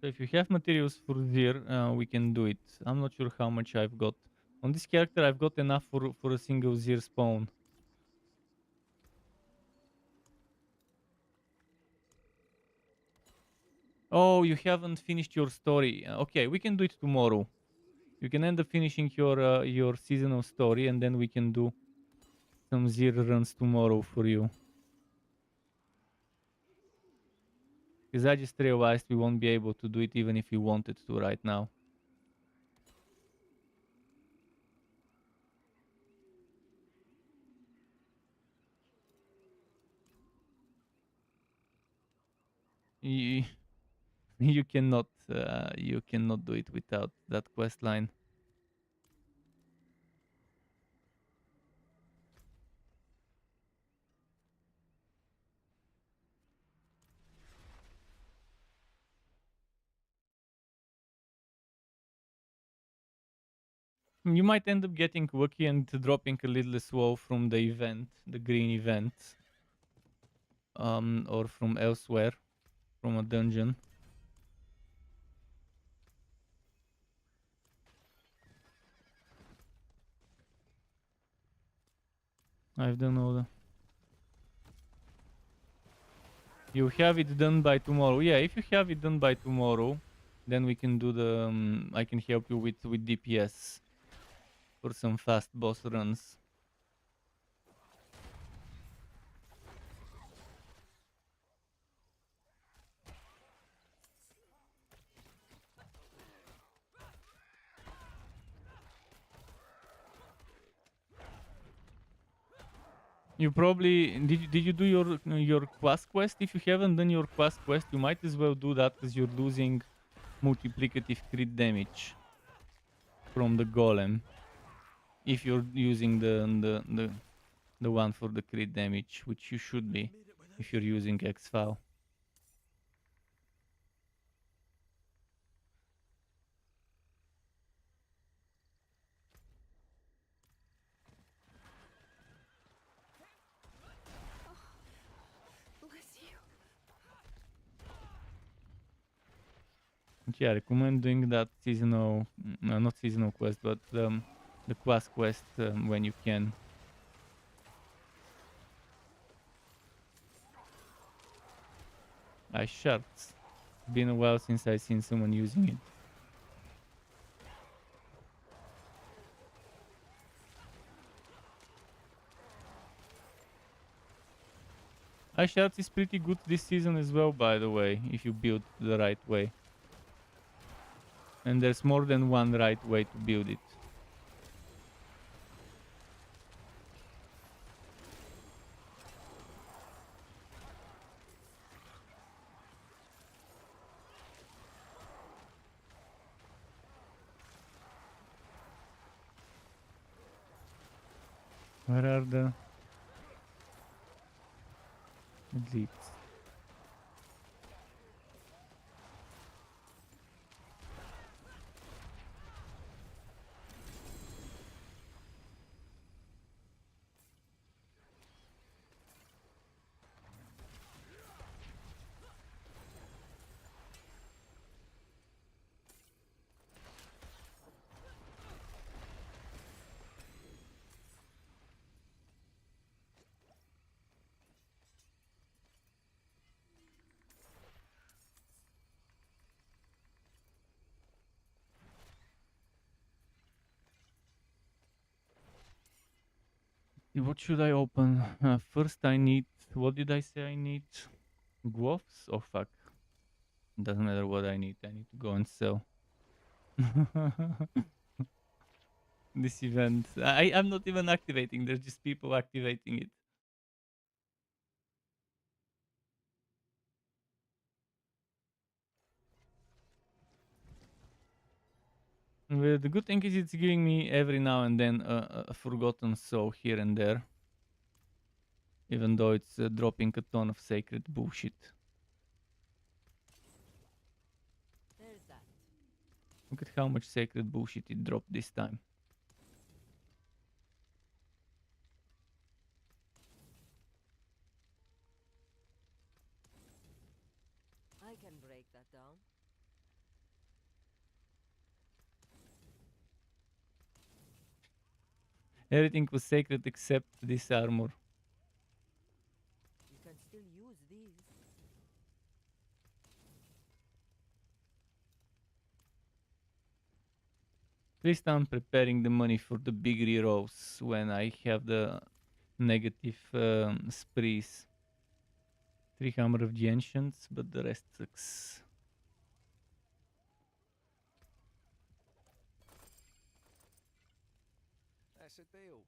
So if you have materials for Zir, we can do it. I'm not sure how much I've got. On this character, I've got enough for a single Zir spawn. Oh, you haven't finished your story. Okay, we can do it tomorrow. You can end up finishing your seasonal story, and then we can do some Zir runs tomorrow for you. Because I just realized we won't be able to do it even if we wanted to right now. You cannot do it without that quest line. You might end up getting lucky and dropping a lidless WoW from the event, the green event. Or from elsewhere, from a dungeon. I've done all the... You have it done by tomorrow. Yeah, if you have it done by tomorrow, then we can do the... I can help you with DPS for some fast boss runs. You probably did you do your quest? If you haven't done your quest, you might as well do that because you're losing multiplicative crit damage from the golem. If you're using the one for the crit damage, which you should be if you're using X-File. Bless you. Yeah, I recommend doing that seasonal, not seasonal quest, but the quest when you can. Ice shards. Been a while since I've seen someone using it. Ice shards is pretty good this season as well, by the way, if you build the right way. And there's more than one right way to build it. Where are the elites? What should I open? First I need... What did I say I need? Gloves? Oh fuck. Doesn't matter what I need to go and sell. This event. I'm not even activating, there's just people activating it. Well, the good thing is it's giving me every now and then a forgotten soul here and there. Even though it's dropping a ton of sacred bullshit. There's that. Look at how much sacred bullshit it dropped this time. I can break that down. Everything was sacred except this armor. You can still use these. At least I'm preparing the money for the big rerolls when I have the negative sprees. 3 Hammer of the Ancients, but the rest sucks. That's a deal.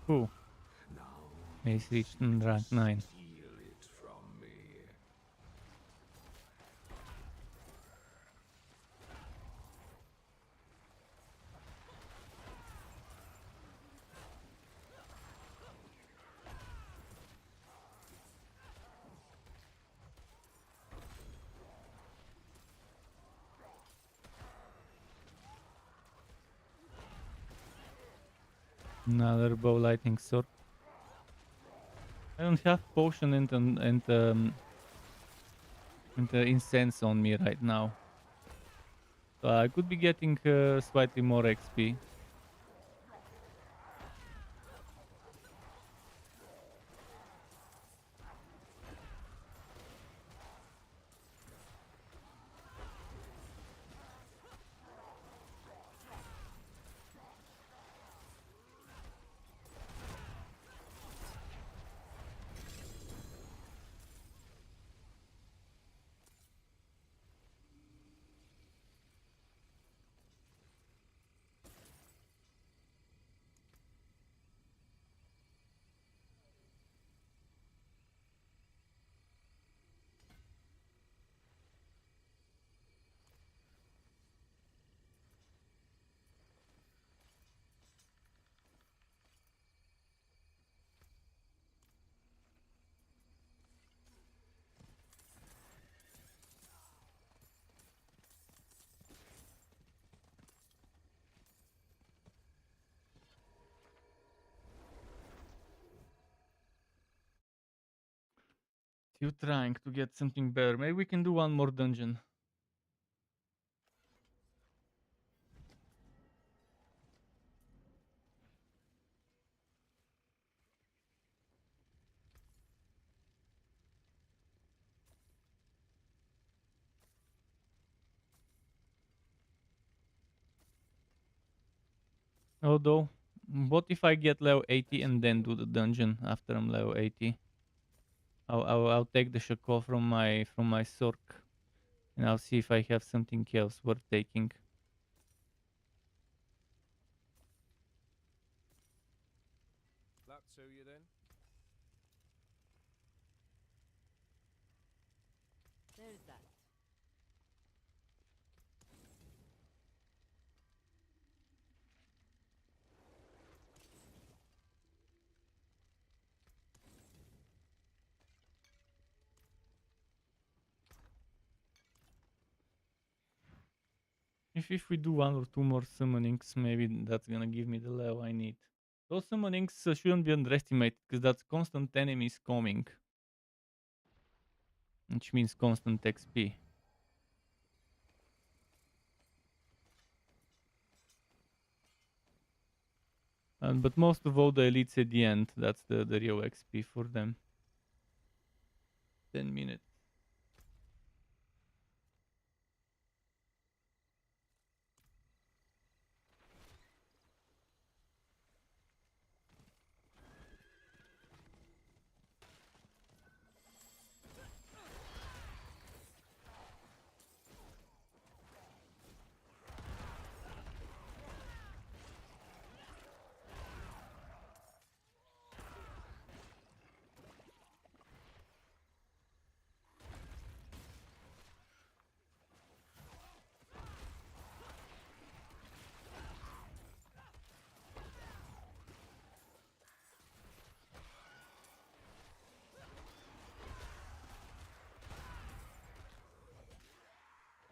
Cool. He's reached rank 9. Another bow lightning sword. I don't have potion and incense on me right now. So I could be getting slightly more XP. Still trying to get something better. Maybe we can do one more dungeon. Although, what if I get level 80 and then do the dungeon after I'm level 80? I'll take the shako from my sork, and I'll see if I have something else worth taking. Luck to you then. There's that. If we do one or two more summonings, maybe that's gonna give me the level I need. Those summonings shouldn't be underestimated, because that's constant enemies coming. Which means constant XP. But most of all the elites at the end, that's the real XP for them. 10 minutes.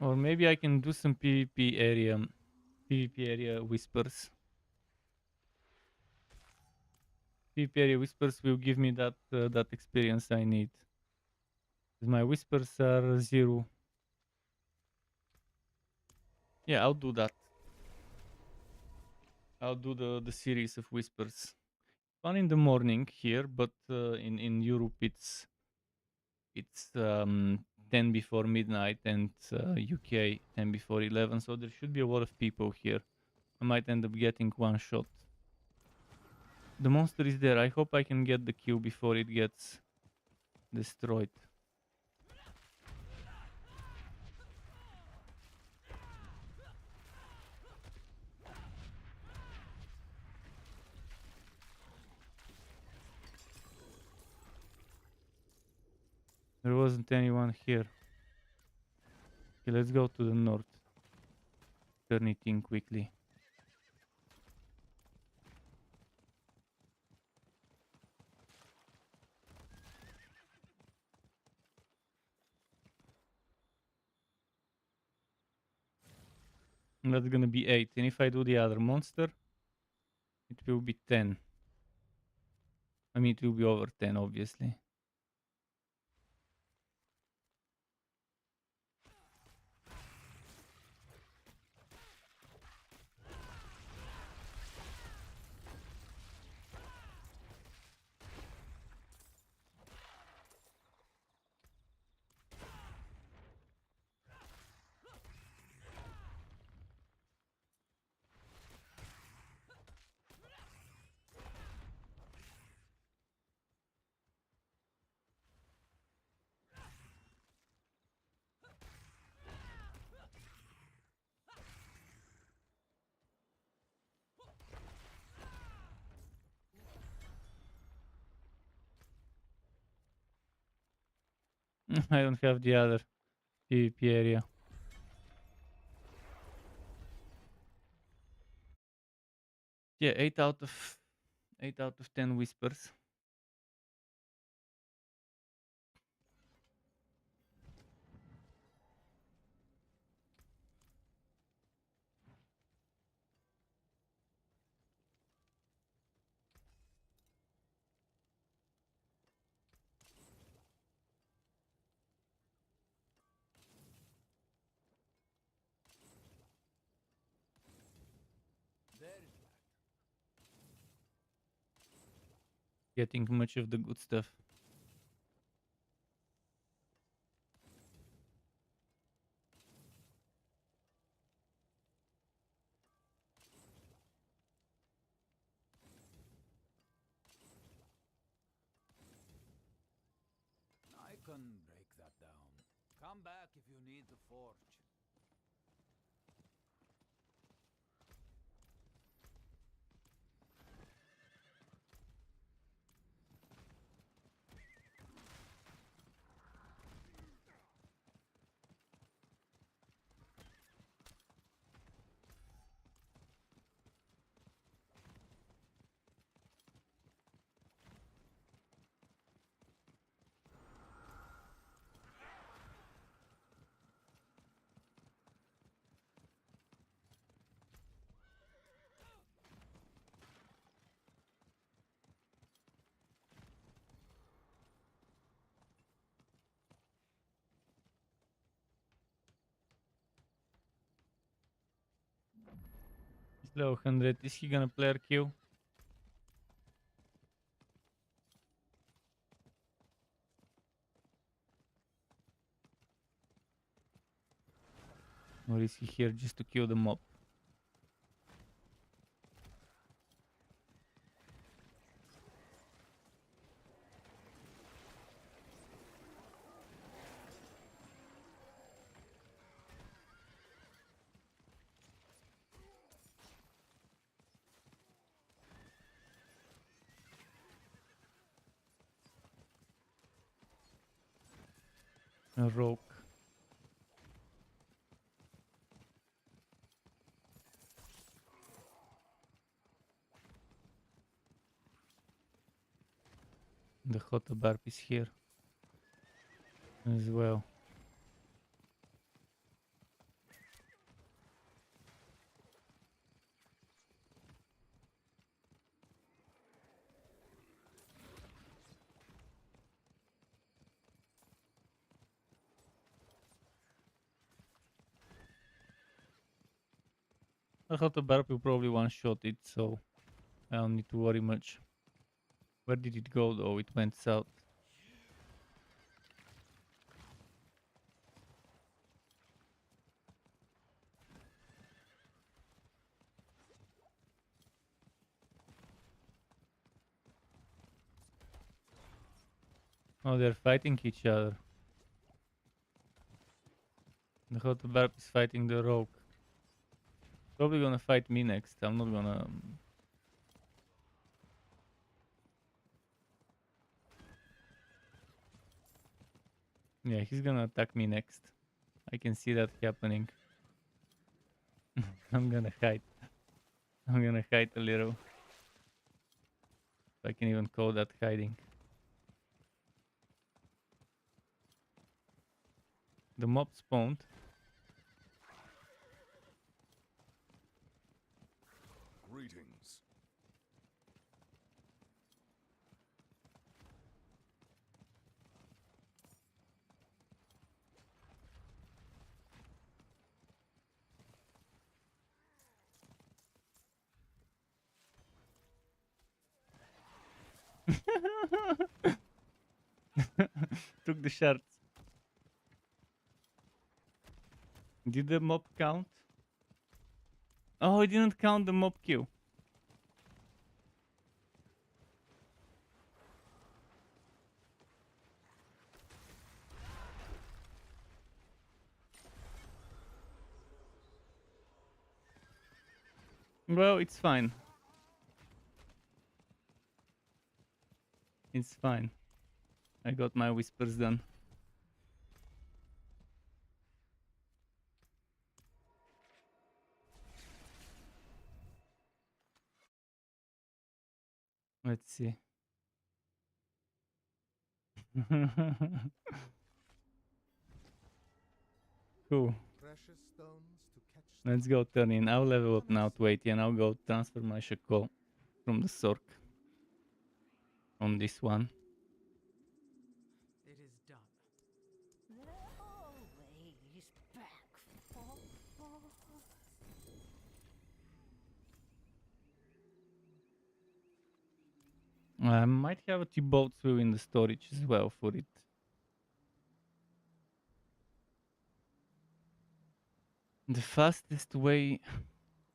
Or maybe I can do some PvP area whispers. PvP area whispers will give me that experience I need. My whispers are 0. Yeah, I'll do that. I'll do the series of whispers. One in the morning here, but in Europe it's 10 before midnight, and UK 10 before 11, so there should be a lot of people here. I might end up getting one shot. The monster is there. I hope I can get the kill before it gets destroyed. There wasn't anyone here. Okay, let's go to the north. Turn it in quickly. And that's gonna be 8. And if I do the other monster, It will be 10. I mean, it will be over 10, obviously. I don't have the other PvP area. Yeah, 8 out of 10 whispers. Getting much of the good stuff. I can break that down. Come back if you need the forge. It's low 100. Is he gonna player kill? Or is he here just to kill the mob? A rogue. The hot barb is here as well. The hot barb will probably one-shot it, so I don't need to worry much. Where did it go though? It went south. Oh, they're fighting each other. The hot barb is fighting the rogue. Probably gonna fight me next. I'm not gonna... Yeah, he's gonna attack me next. I can see that happening. I'm gonna hide. I'm gonna hide a little. If I can even call that hiding. The mob spawned. Greetings. Took the shards. Did the mob count? Oh, I didn't count the mob queue. Well, it's fine. It's fine. I got my whispers done. Let's see. Cool. Precious stones to catch Let's go turn in. I'll level up now to 80 and I'll go transfer my Shako from the Sork on this one. It is done. Always back for I might have a T-bolt through in the storage as well for it. The fastest way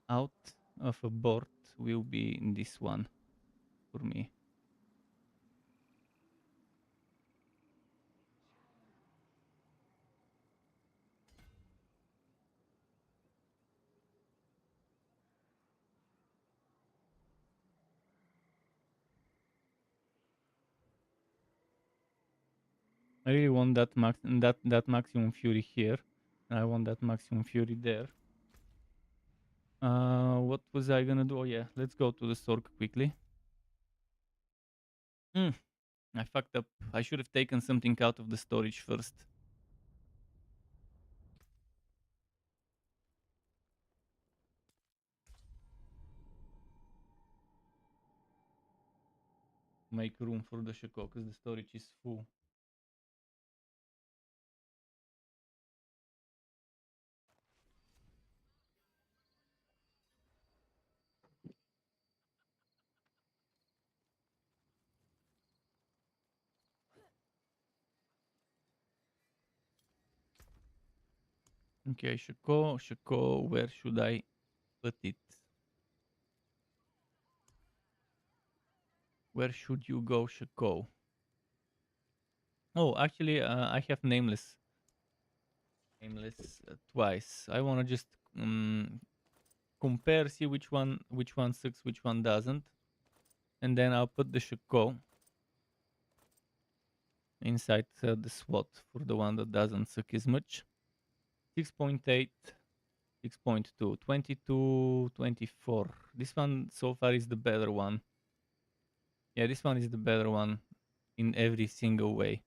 out of a board will be in this one for me. I really want that maximum fury here. I want that maximum fury there. What was I gonna do? Oh yeah, let's go to the Sork quickly. I fucked up. I should have taken something out of the storage first. Make room for the Shako because the storage is full. Okay, Shako, where should I put it? Where should you go, Shako? Oh, actually, I have nameless. Nameless twice. I want to just compare, see which one sucks, which one doesn't, and then I'll put the Shako inside the SWAT for the one that doesn't suck as much. 6.8, 6.2, 22, 24. This one so far is the better one. Yeah, this one is the better one in every single way.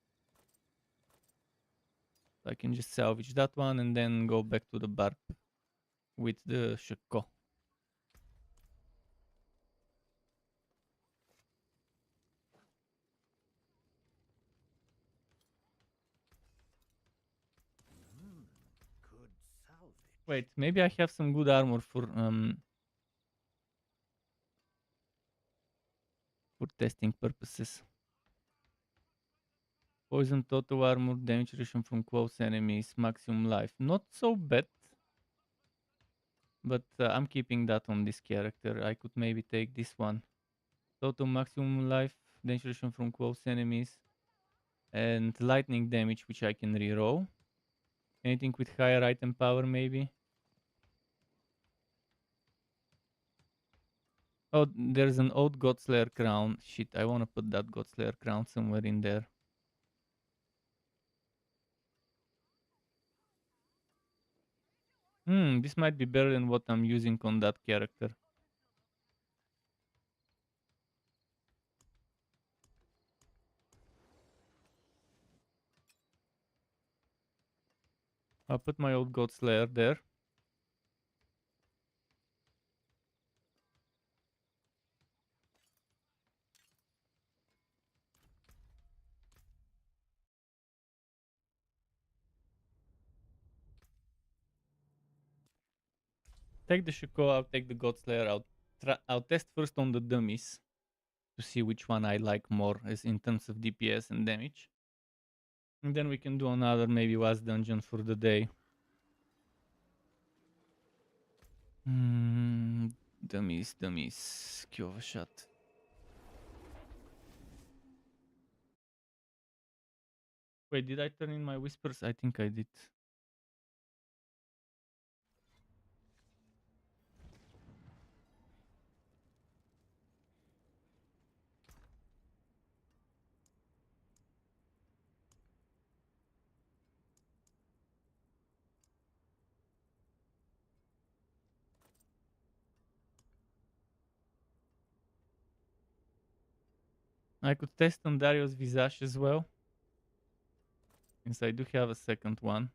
I can just salvage that one and then go back to the Barb with the Shako. good salvage. Wait, maybe I have some good armor for testing purposes. Poison, total armor, damage reduction from close enemies, maximum life. Not so bad. But I'm keeping that on this character. I could maybe take this one. Total maximum life, damage reduction from close enemies, and lightning damage, which I can reroll. Anything with higher item power, maybe? Oh, there's an old Godslayer crown. Shit, I want to put that Godslayer crown somewhere in there. This might be better than what I'm using on that character. I'll put my old Godslayer there. Take the Shako, I'll take the Godslayer. I'll test first on the dummies to see which one I like more as in terms of DPS and damage. And then we can do another maybe last dungeon for the day. Dummies. Give a shot. Wait, did I turn in my whispers? I think I did. I could test on Dario's Visage as well, since I do have a second one.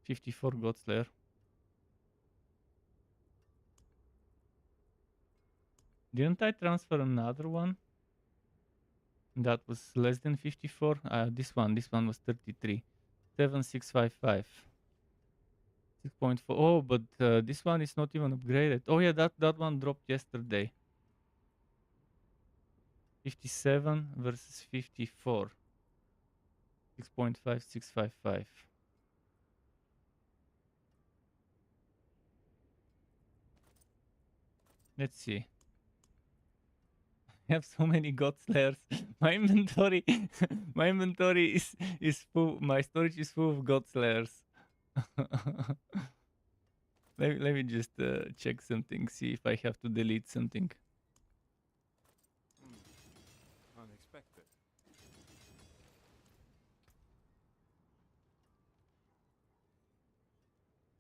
54 Godslayer. Didn't I transfer another one? That was less than 54? This one was 33. 7655. 6.4. Oh, but this one is not even upgraded. Oh yeah, that one dropped yesterday. 57 versus 54. 6.5, 655. Let's see. I have so many God Slayers. My inventory is full. My storage is full of God Slayers. let me just check something, see if I have to delete something. Unexpected.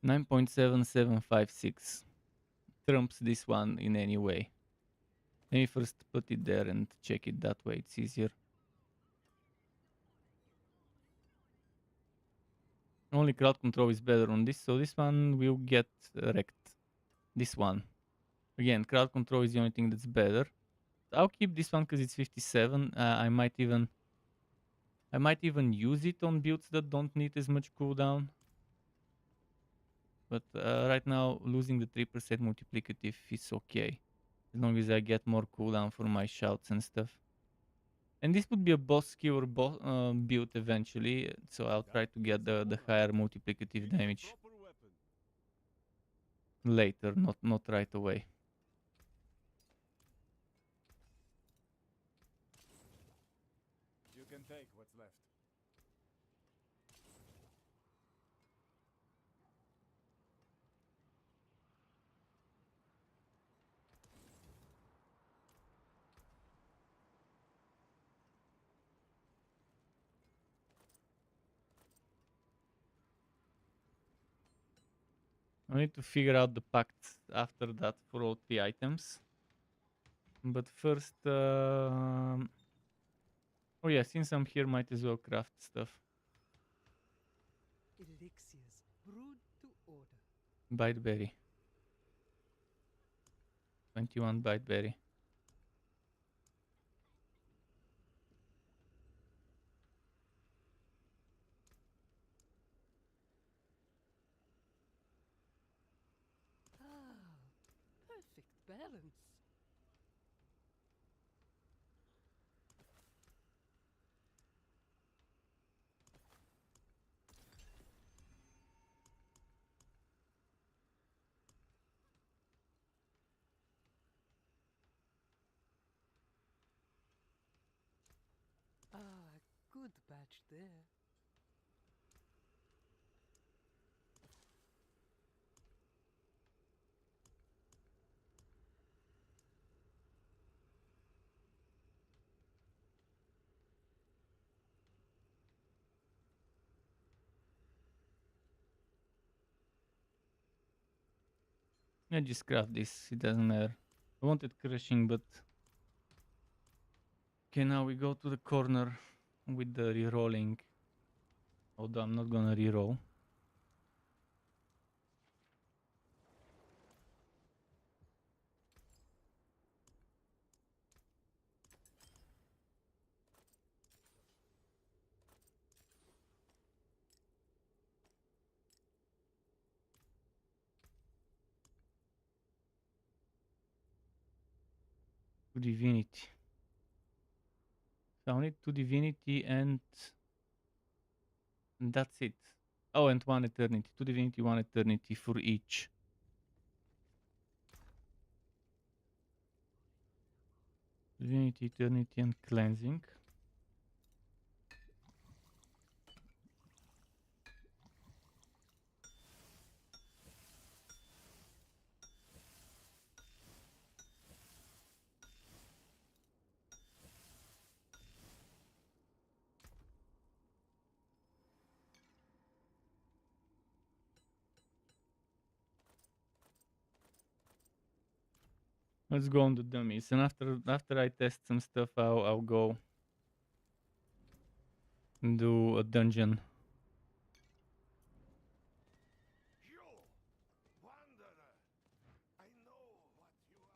9.7756 trumps this one in any way. Let me first put it there and check it that way. It's easier. Only crowd control is better on this, so this one will get wrecked. This one. Again, crowd control is the only thing that's better. I'll keep this one because it's 57. I might even use it on builds that don't need as much cooldown. But right now, losing the 3% multiplicative is okay. As long as I get more cooldown for my shouts and stuff. And this would be a boss skill or boss build eventually. So I'll try to get the higher multiplicative damage later, not right away. You can take what's left. I need to figure out the pact after that for all 3 items. But first, oh yeah, since I'm here, might as well craft stuff. Elixirs brewed to order. Biteberry. 21 Biteberry. Perfect balance. Good batch there. I just craft this, it doesn't matter. I wanted crushing, but... Okay, now we go to the corner with the rerolling. Although I'm not gonna reroll. 2 divinity. So I need 2 divinity and that's it. Oh, and 1 eternity. 2 divinity, 1 eternity for each. Divinity, eternity, and cleansing. Let's go on the dummies, and after I test some stuff, I'll go and do a dungeon. You, wanderer, I know what you are.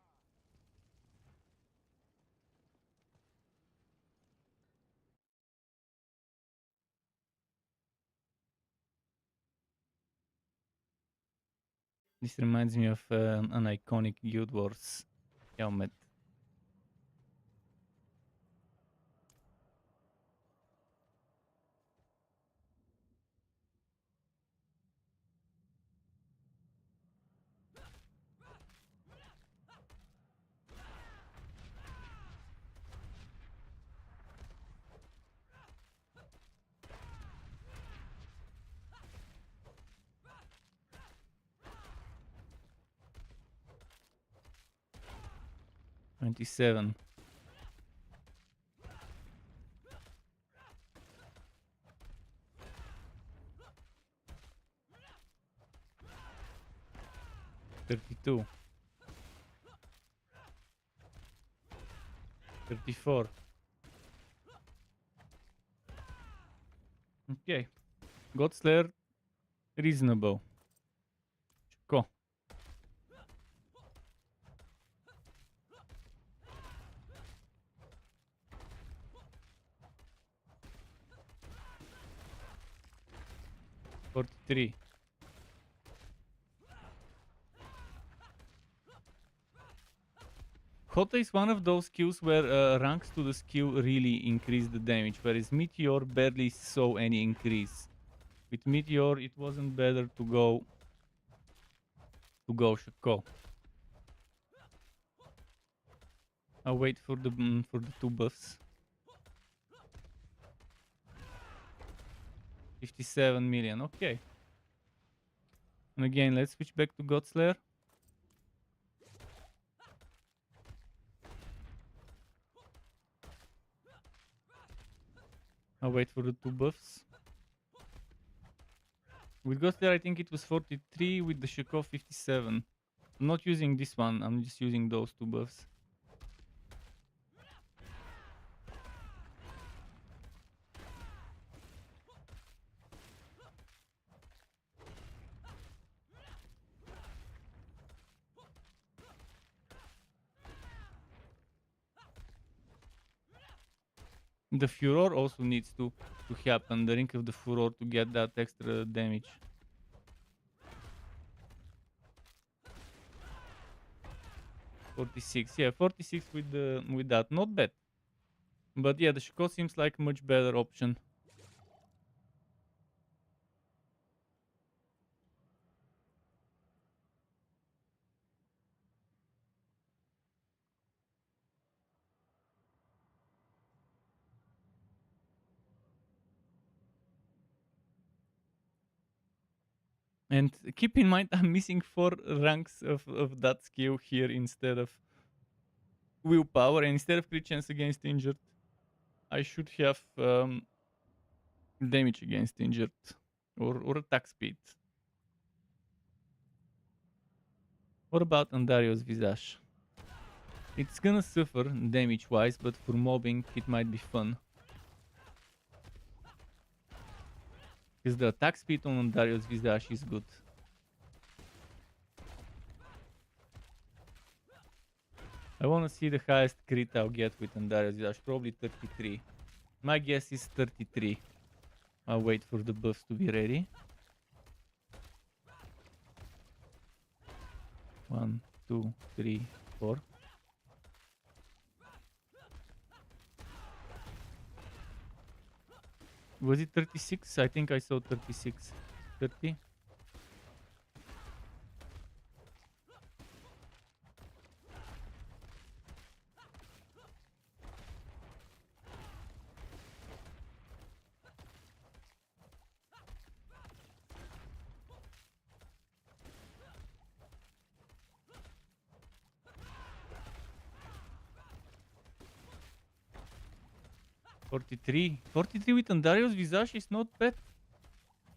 This reminds me of an iconic Guild Wars helmet. $27. $32. 34. Okay. Godslayer, reasonable. Go. $43. Hota is one of those skills where ranks to the skill really increase the damage, whereas Meteor barely saw any increase. With Meteor, it wasn't better to go Shako. I'll wait for the 2 buffs. 57 million, okay. And again, let's switch back to Godslayer. I'll wait for the 2 buffs. With Godslayer, I think it was 43, with the Shako 57. I'm not using this one, I'm just using those 2 buffs. The Furor also needs to happen, the Ring of the Furor, to get that extra damage. $46, yeah, 46 with that, not bad. But yeah, the Shako seems like a much better option. And keep in mind, I'm missing 4 ranks of that skill here instead of willpower, and instead of crit chance against injured, I should have damage against injured or attack speed. What about Andario's Visage? It's gonna suffer damage wise, but for mobbing it might be fun. Because the attack speed on Andario's Visage is good. I wanna see the highest crit I'll get with Andario's Visage, probably 33. My guess is 33. I'll wait for the buffs to be ready. 1, 2, 3, 4. Was it 36? I think I saw 36. 30? $43 with Andario's Visage is not bad.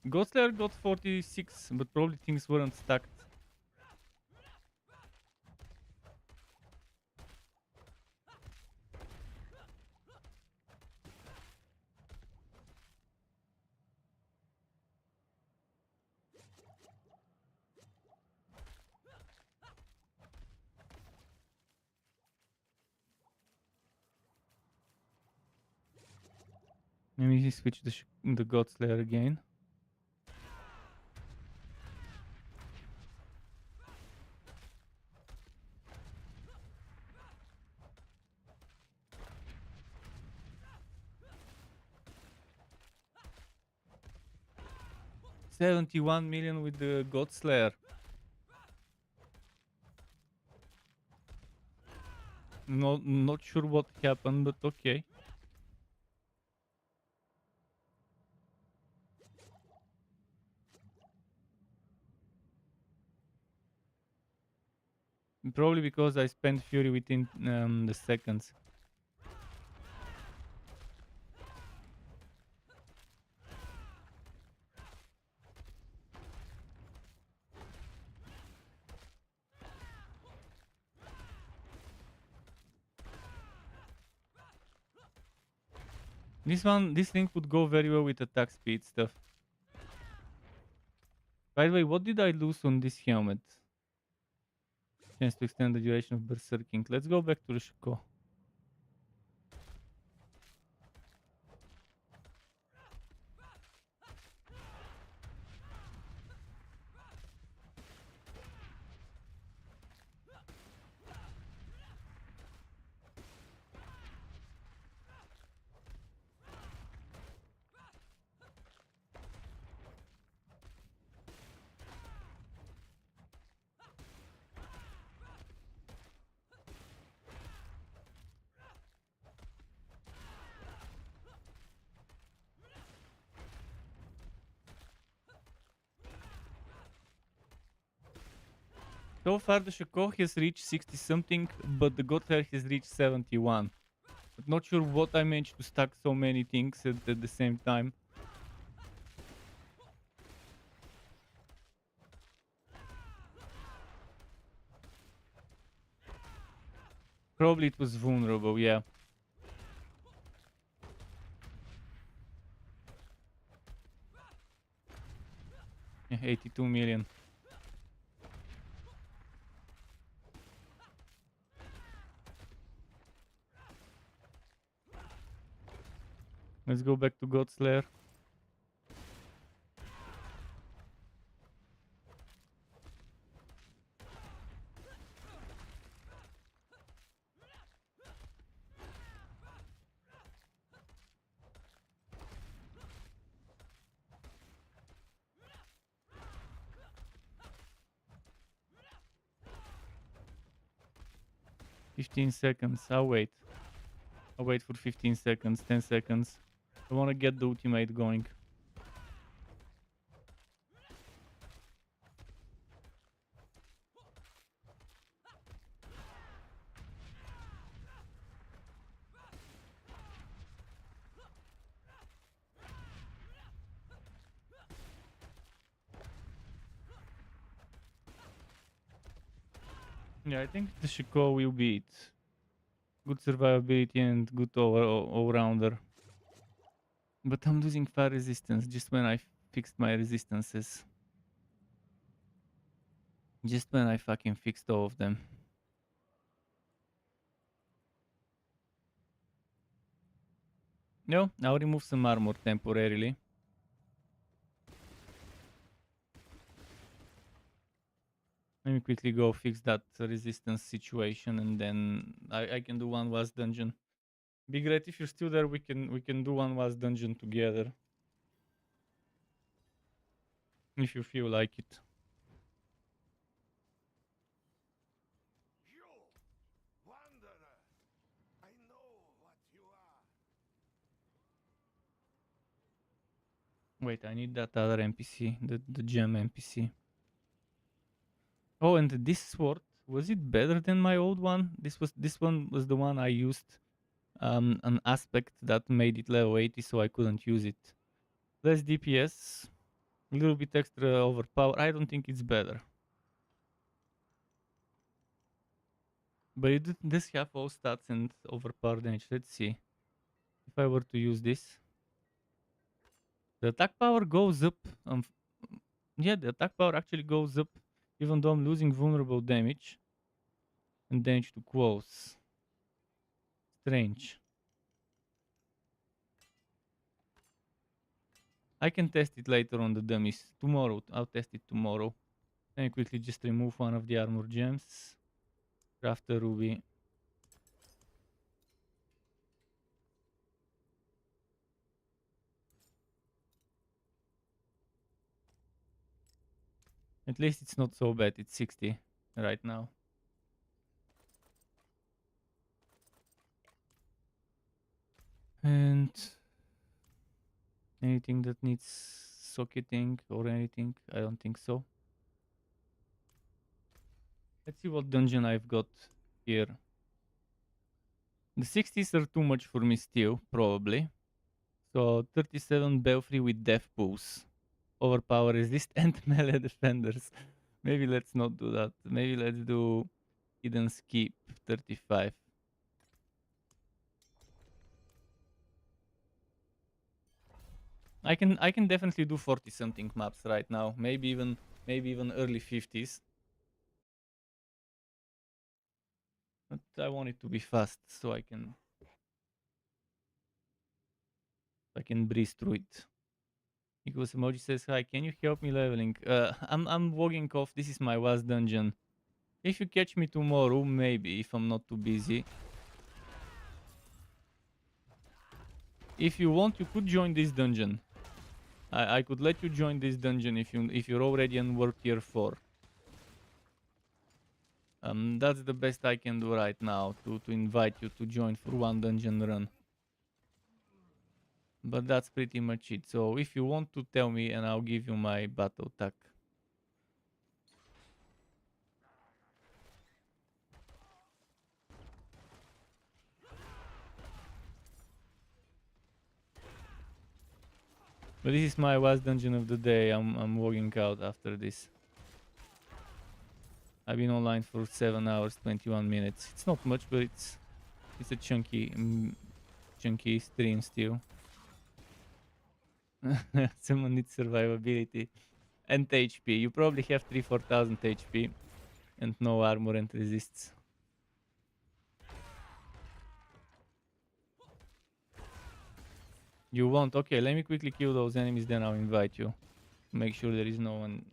Godslayer got 46, but probably things weren't stacked. Let me switch the Godslayer again. $71 million with the Godslayer. Not sure what happened, but okay. Probably because I spent Fury within the seconds. This link would go very well with attack speed stuff. By the way, what did I lose on this helmet? Chance to extend the duration of berserking. Let's go back to the Shako. So far the Shako has reached 60 something, but the Godslayer has reached 71. But not sure what I managed to stack so many things at the same time. Probably it was vulnerable, yeah. Yeah, 82 million. Let's go back to Godslayer. $15. I'll wait. I'll wait for 15 seconds, 10 seconds. I want to get the ultimate going. Yeah, I think the Shako will be it. Good survivability and good all-rounder. But I'm losing fire resistance just when I fixed my resistances. Just when I fucking fixed all of them. No, I'll remove some armor temporarily. Let me quickly go fix that resistance situation, and then I can do one last dungeon. Be great if you're still there. We can do one last dungeon together. if you feel like it. You, wanderer, I know what you are. Wait, I need that other NPC, the gem NPC. Oh, and this sword, was it better than my old one? This one was the one I used an aspect that made it level 80, so I couldn't use it. Less DPS, a little bit extra overpower. I don't think it's better. But it does have all stats and overpower damage. Let's see. If I were to use this, the attack power goes up. Yeah, the attack power actually goes up, even though I'm losing vulnerable damage and damage to quos. Strange. I can test it later on the dummies. Tomorrow, I'll test it tomorrow. Let me quickly just remove one of the armor gems. Craft a ruby. At least it's not so bad. It's 60 right now. And anything that needs socketing or anything? I don't think so. Let's see what dungeon I've got here. The 60s are too much for me still, probably. So 37 Belfry with Death Pulse. Overpower resist and melee defenders. Maybe let's not do that. Maybe let's do Hidden Skip 35. I can definitely do 40 something maps right now. Maybe even early 50s. But I want it to be fast so I can breeze through it. Equals emoji says hi, can you help me leveling? I'm logging off. This is my last dungeon. If you catch me tomorrow, maybe, if I'm not too busy. If you want, you could join this dungeon. I could let you join this dungeon if you're already on work tier 4. That's the best I can do right now, to invite you to join for one dungeon run. But that's pretty much it. So if you want to tell me, and I'll give you my battle tag. But this is my last dungeon of the day. I'm logging out after this. I've been online for 7 hours 21 minutes. It's not much, but it's a chunky stream still. Someone needs survivability and HP. You probably have 3,000-4,000 HP and no armor and resists. You won't? Okay, let me quickly kill those enemies, then I'll invite you. Make sure there is no one.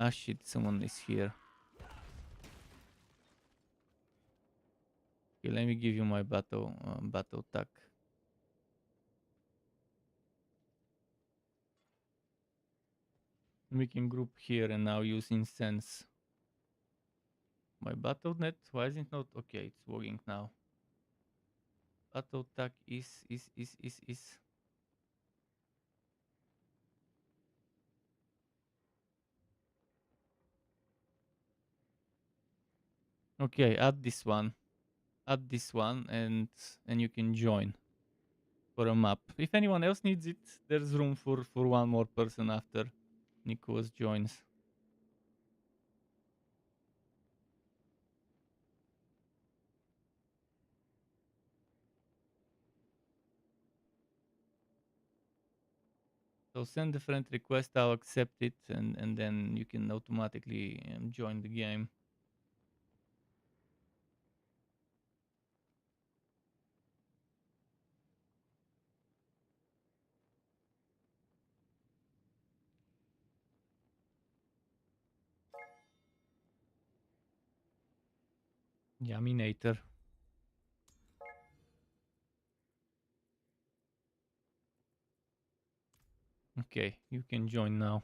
Ah shit, someone is here. Okay, let me give you my battle tag. We can group here and now use incense. My battle.net, why is it not? Okay, it's working now. Battle tag is. Okay, add this one. Add this one and you can join for a map. If anyone else needs it, there's room for one more person after Nicholas joins. So send a friend request, I'll accept it, and then you can automatically join the game. Yaminator. Okay, you can join now.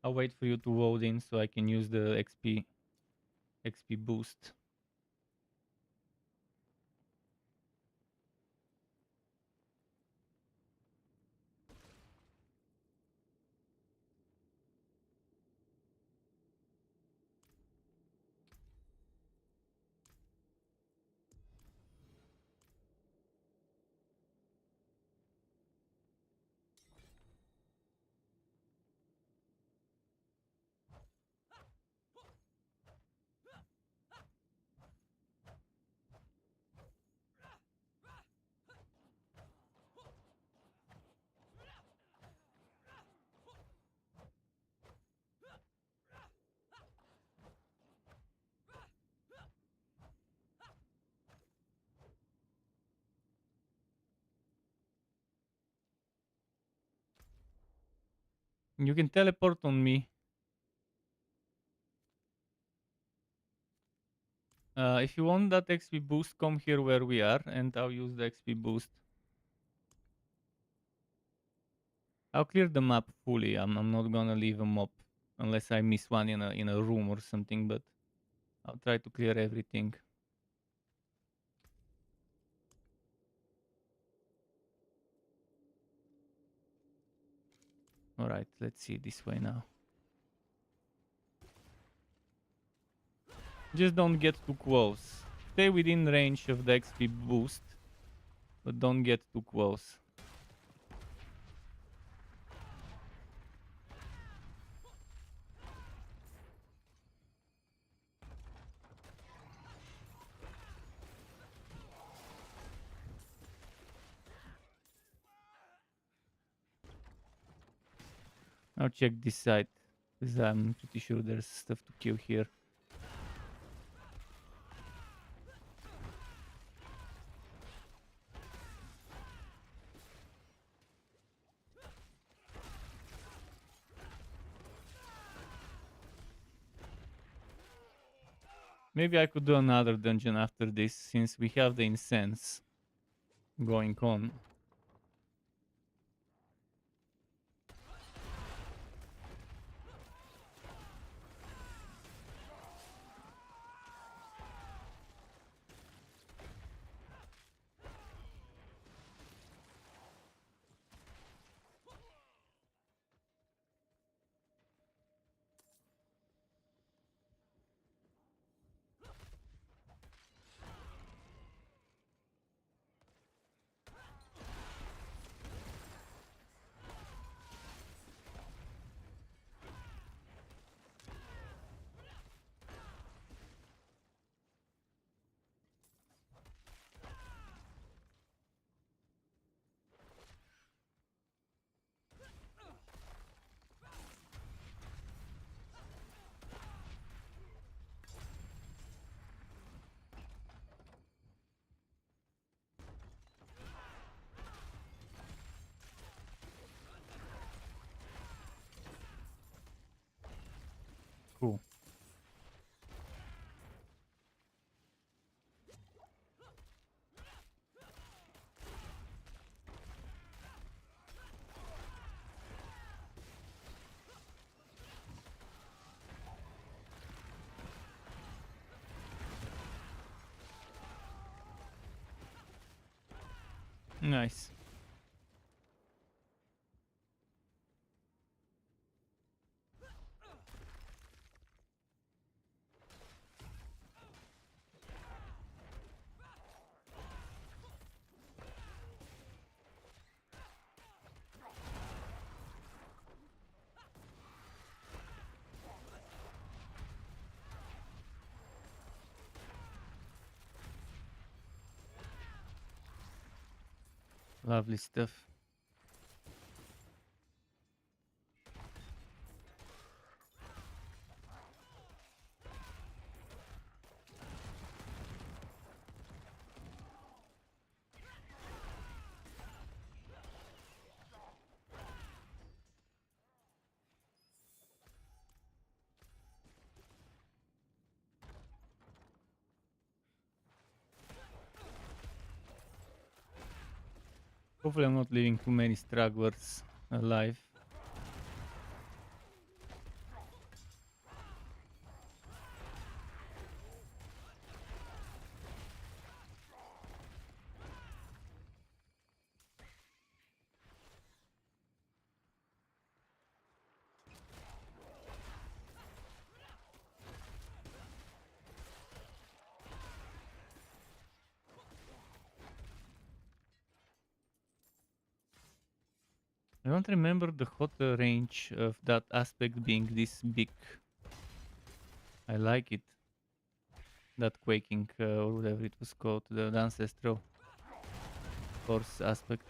I'll wait for you to vote in so I can use the XP boost. You can teleport on me. If you want that XP boost, come here where we are, and I'll use the XP boost. I'll clear the map fully. I'm not gonna leave a mob unless I miss one in a room or something, but I'll try to clear everything. Alright, let's see this way now. Just don't get too close. Stay within range of the XP boost, but don't get too close. I'll check this side, because I'm pretty sure there's stuff to kill here. Maybe I could do another dungeon after this, since we have the incense going on. Cool. Nice. Lovely stuff. Hopefully I'm not leaving too many stragglers alive. I don't remember the hot range of that aspect being this big. I like it. That quaking or whatever it was called, the ancestral force aspect.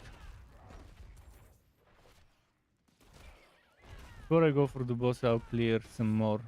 Before I go for the boss, I'll clear some more.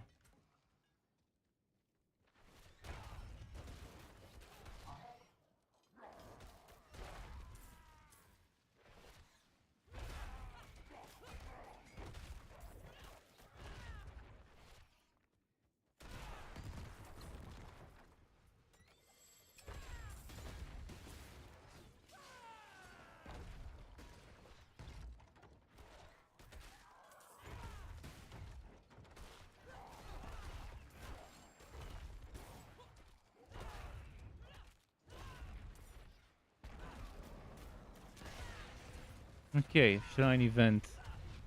Okay, shrine event.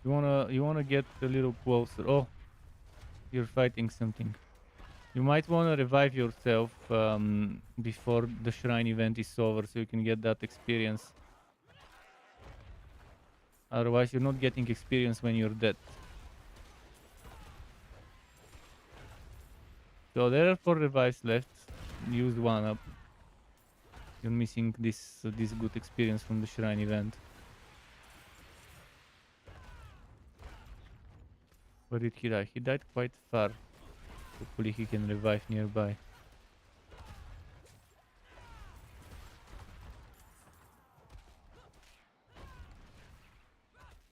You wanna get a little closer. Oh, you're fighting something. You might wanna revive yourself before the shrine event is over, so you can get that experience. Otherwise, you're not getting experience when you're dead. So there are 4 revives left. Use one up. You're missing this good experience from the shrine event. Where did he die? He died quite far. Hopefully he can revive nearby.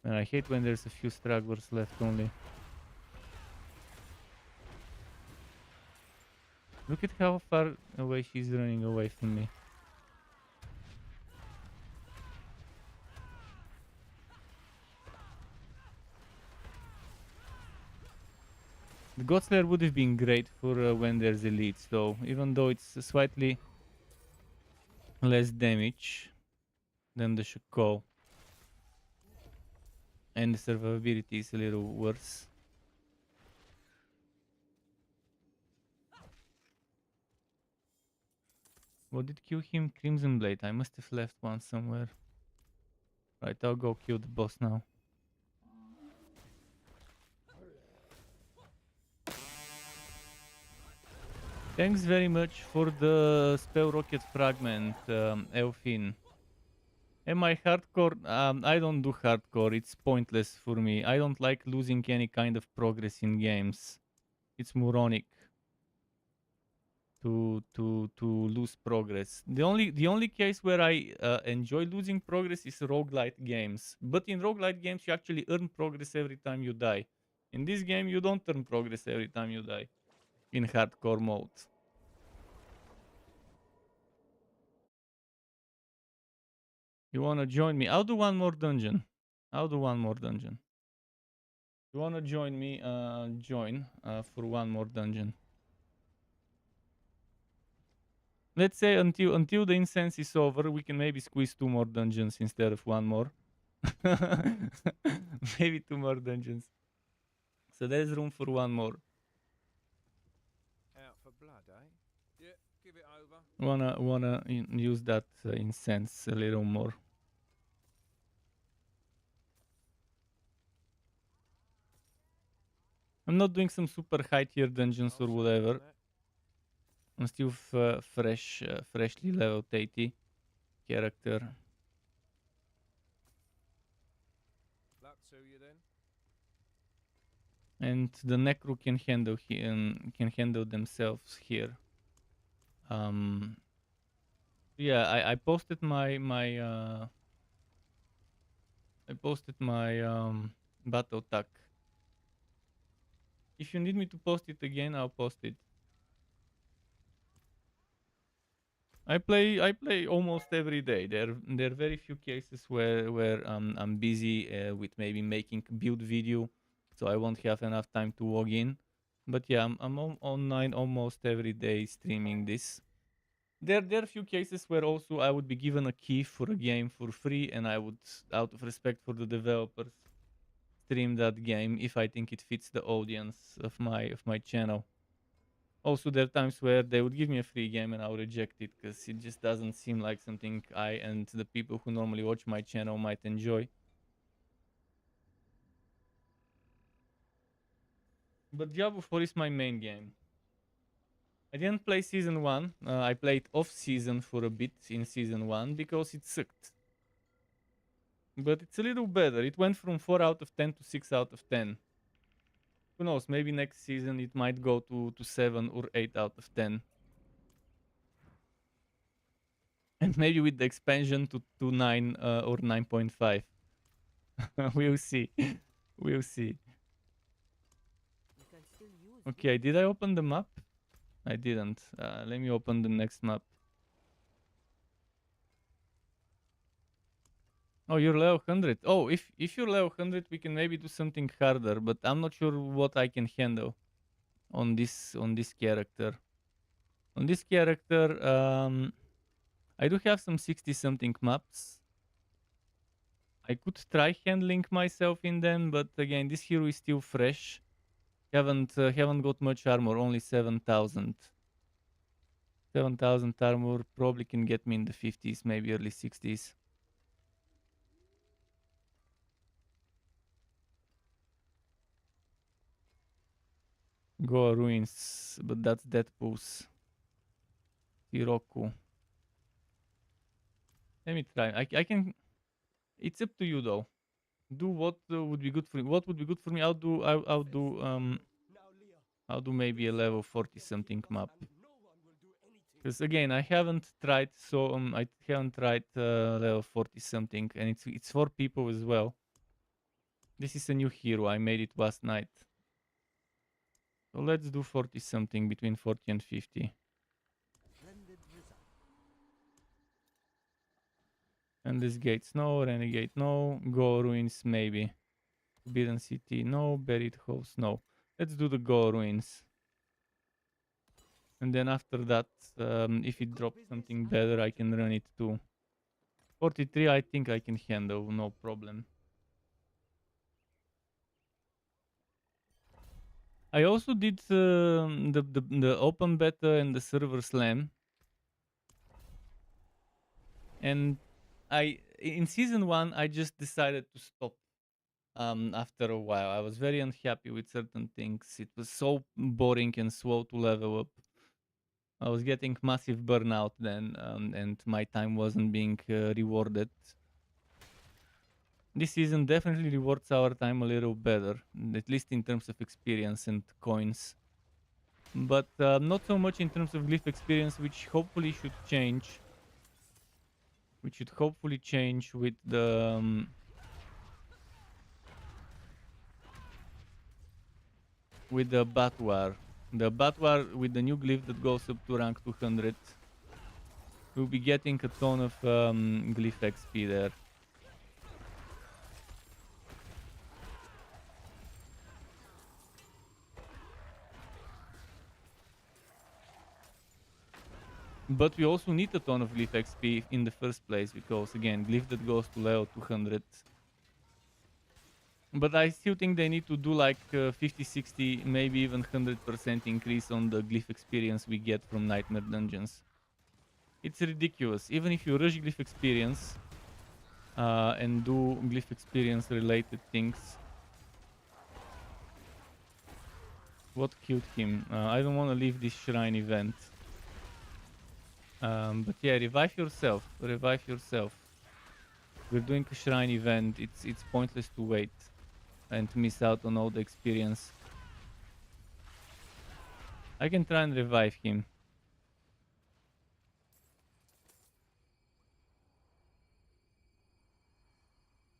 And I hate when there's a few stragglers left only. Look at how far away she's running away from me. The Godslayer would have been great for when there's elites though, even though it's slightly less damage than the Shako. And the survivability is a little worse. What did kill him? Crimson Blade. I must have left one somewhere. Right, I'll go kill the boss now. Thanks very much for the spell rocket fragment, Elfin. Am I hardcore? I don't do hardcore. It's pointless for me. I don't like losing any kind of progress in games. It's moronic to lose progress. The only case where I enjoy losing progress is roguelite games. But in roguelite games, you actually earn progress every time you die. In this game, you don't earn progress every time you die. In hardcore mode. You wanna join me? I'll do one more dungeon. I'll do one more dungeon. You wanna join me? Join for one more dungeon. Let's say until the incense is over, we can maybe squeeze 2 more dungeons instead of 1 more. Maybe 2 more dungeons. So there's room for 1 more. Out for blood, eh? Yeah, give it over. Wanna use that incense a little more. I'm not doing some super high tier dungeons or whatever. I'm still freshly leveled 80 character. Luck to you then. And the Necro can handle themselves here. Yeah, I posted my battle tag. If you need me to post it again, I'll post it. I play almost every day. There are very few cases where I'm busy with maybe making build video, so I won't have enough time to log in. But yeah, I'm online almost every day streaming this. There are a few cases where also I would be given a key for a game for free, and I would, out of respect for the developers, stream that game if I think it fits the audience of my channel. Also, there are times where they would give me a free game and I would reject it because it just doesn't seem like something I and the people who normally watch my channel might enjoy. But Diablo 4 is my main game. I didn't play Season 1. I played off-season for a bit in Season 1 because it sucked. But it's a little better. It went from 4 out of 10 to 6 out of 10. Who knows, maybe next season it might go to 7 or 8 out of 10. And maybe with the expansion to 9 or 9.5. We'll see. We'll see. You can still use Okay, did I open the map? I didn't. Let me open the next map. Oh, you're level 100. Oh, if you're level 100, we can maybe do something harder, but I'm not sure what I can handle on this character. On this character, I do have some 60-something maps. I could try handling myself in them, but again, this hero is still fresh. Haven't got much armor, only 7,000. 7,000 armor probably can get me in the 50s, maybe early 60s. Goa Ruins, but that's Deadpool's. Hiroku. Let me try. I can. It's up to you though. Do what would be good for me. What would be good for me? I'll do maybe a level 40 something map. Because again, I haven't tried level 40 something, and it's for people as well. This is a new hero. I made it last night. So let's do 40 something, between 40 and 50. And this gates no, renegade no, Go Ruins maybe. Forbidden City no, Buried House no. Let's do the Go Ruins. And then after that, if it drops something better, I can run it too. 43 I think I can handle, no problem. I also did the open beta and the server slam. And in season 1 I just decided to stop after a while. I was very unhappy with certain things. It was so boring and slow to level up. I was getting massive burnout then, and my time wasn't being rewarded. This season definitely rewards our time a little better, at least in terms of experience and coins. But not so much in terms of glyph experience, which hopefully should change. Which should hopefully change with the... with the Batwar. The Batwar with the new glyph that goes up to rank 200. We'll be getting a ton of glyph XP there. But we also need a ton of glyph XP in the first place, because again, glyph that goes to level 200. But I still think they need to do like 50, 60, maybe even 100% increase on the glyph experience we get from Nightmare Dungeons. It's ridiculous. Even if you rush glyph experience and do glyph experience related things. What killed him? I don't want to leave this shrine event. But yeah, revive yourself. Revive yourself. We're doing a shrine event. It's pointless to wait and miss out on all the experience. I can try and revive him.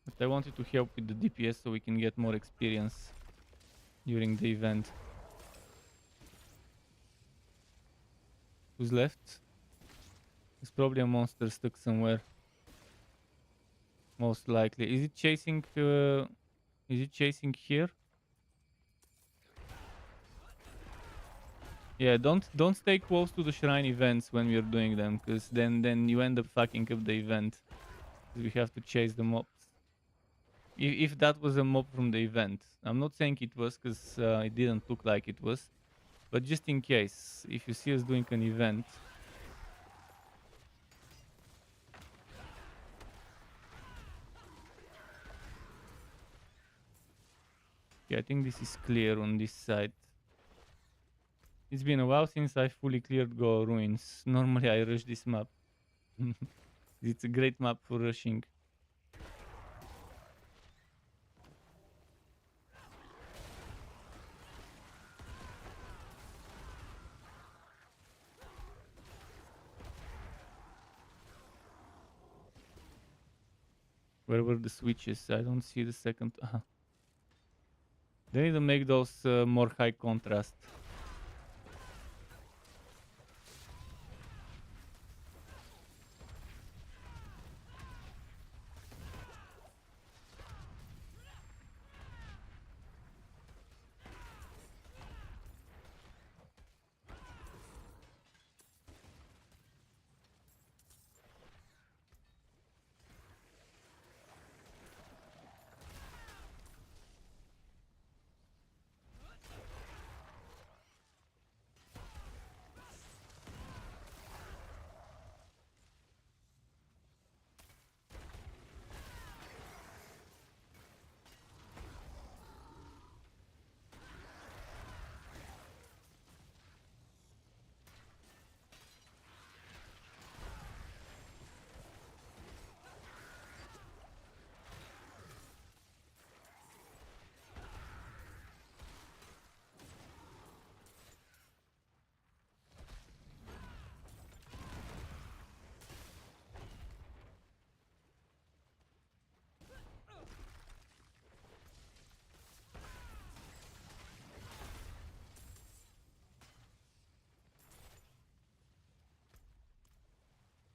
But I wanted to help with the DPS so we can get more experience during the event. Who's left? There's probably a monster stuck somewhere. Most likely. Is it chasing? Is it chasing here? Yeah, don't stay close to the shrine events when we're doing them, because then you end up fucking up the event. We have to chase the mobs. If that was a mob from the event, I'm not saying it was, because it didn't look like it was, but just in case, if you see us doing an event. Okay, I think this is clear on this side. It's been a while since I fully cleared Go Ruins. Normally I rush this map. It's a great map for rushing. Where were the switches? I don't see the second. They need to make those more high contrast.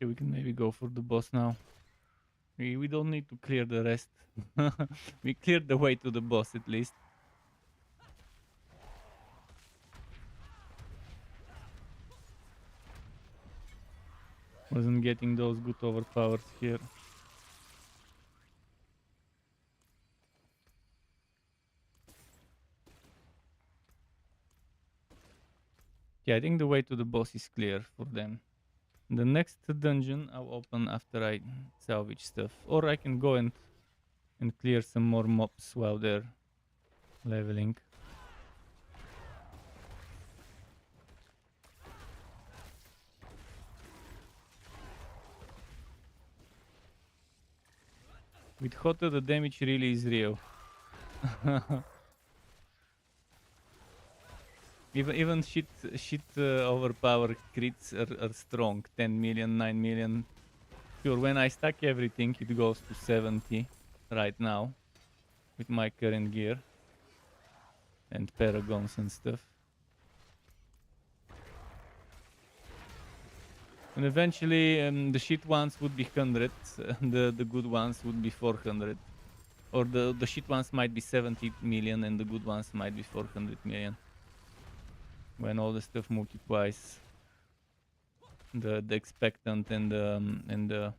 Okay, we can maybe go for the boss now. We don't need to clear the rest. We cleared the way to the boss at least. Wasn't getting those good overpowers here. Yeah, I think the way to the boss is clear for them. The next dungeon I'll open after I salvage stuff. Or I can go and clear some more mobs while they're leveling. With Hotta the damage really is real. Even shit overpowered crits are strong. 10 million, 9 million. Sure, when I stack everything, it goes to 70 right now with my current gear and paragons and stuff. And eventually, the shit ones would be 100, the good ones would be 400. Or the shit ones might be 70 million and the good ones might be 400 million. When all the stuff multiplies, the expectant and the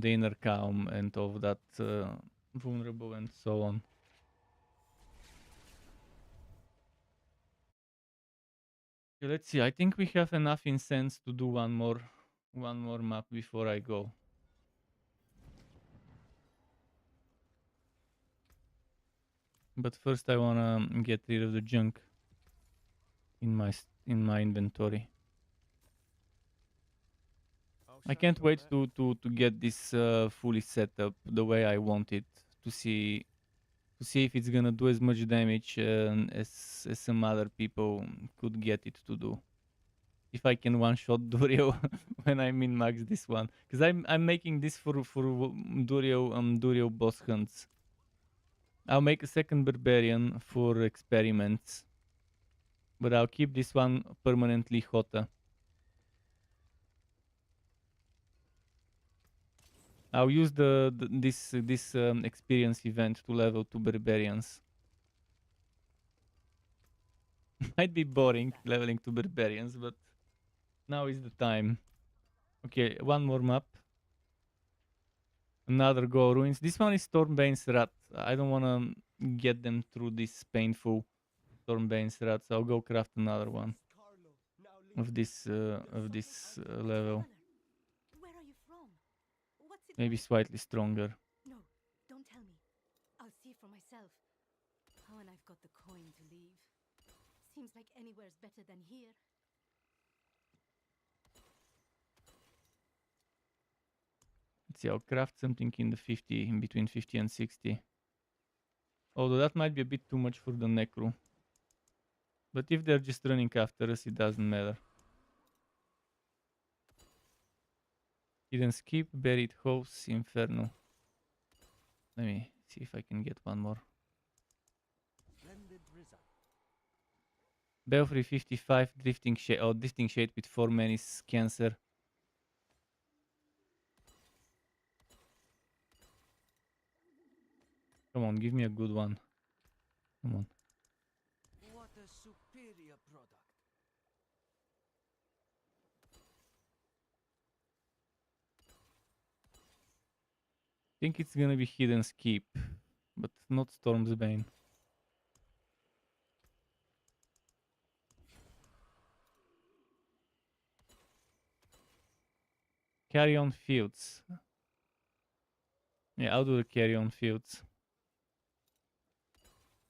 inner calm and all of that vulnerable and so on. Okay, let's see. I think we have enough incense to do one more map before I go. But first, I wanna get rid of the junk in my inventory. I can't wait to get this fully set up the way I want it, to see if it's gonna do as much damage as some other people could get it to do. If I can one-shot Durio when I min-max this one, because I'm making this for Durio boss hunts. I'll make a second barbarian for experiments, but I'll keep this one permanently Hotta. I'll use this experience event to level 2 barbarians. Might be boring leveling 2 barbarians, but now is the time. Okay, one more map. Another Go Ruins. This one is Stormbane's Rat. I don't want to get them through this painful Stormbane's Rat, so I'll go craft another one of this level. Where are you from? What's it Maybe like? slightly stronger. No, don't tell me. I'll see for myself. anywhere's better than here. Let's see, I'll craft something in the 50, in between 50 and 60. Although that might be a bit too much for the necro. But if they're just running after us, it doesn't matter. Hidden skip, buried house, inferno. Let me see if I can get one more. Splendid result. Belfry 55, drifting shade. Oh, drifting shade with 4 menace, cancer. Come on, give me a good one. Come on. What a superior product. I think it's gonna be hidden skip, but not Storm's Bane. Carry on fields. Yeah, I'll do the carry on fields.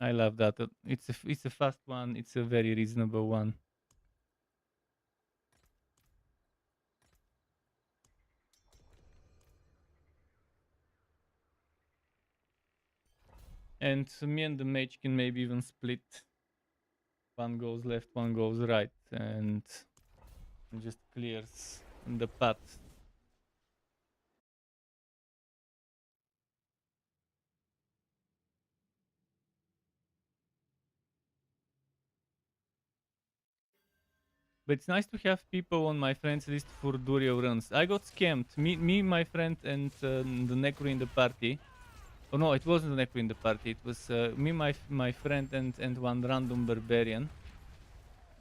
I love that. It's a fast one. It's a very reasonable one. And me and the mage can maybe even split. One goes left, one goes right, and just clears the path. But it's nice to have people on my friends list for Durio runs. I got scammed. Me, my friend, and the Necro in the party. Oh no, it wasn't the Necro in the party. It was me, my friend, and one random barbarian.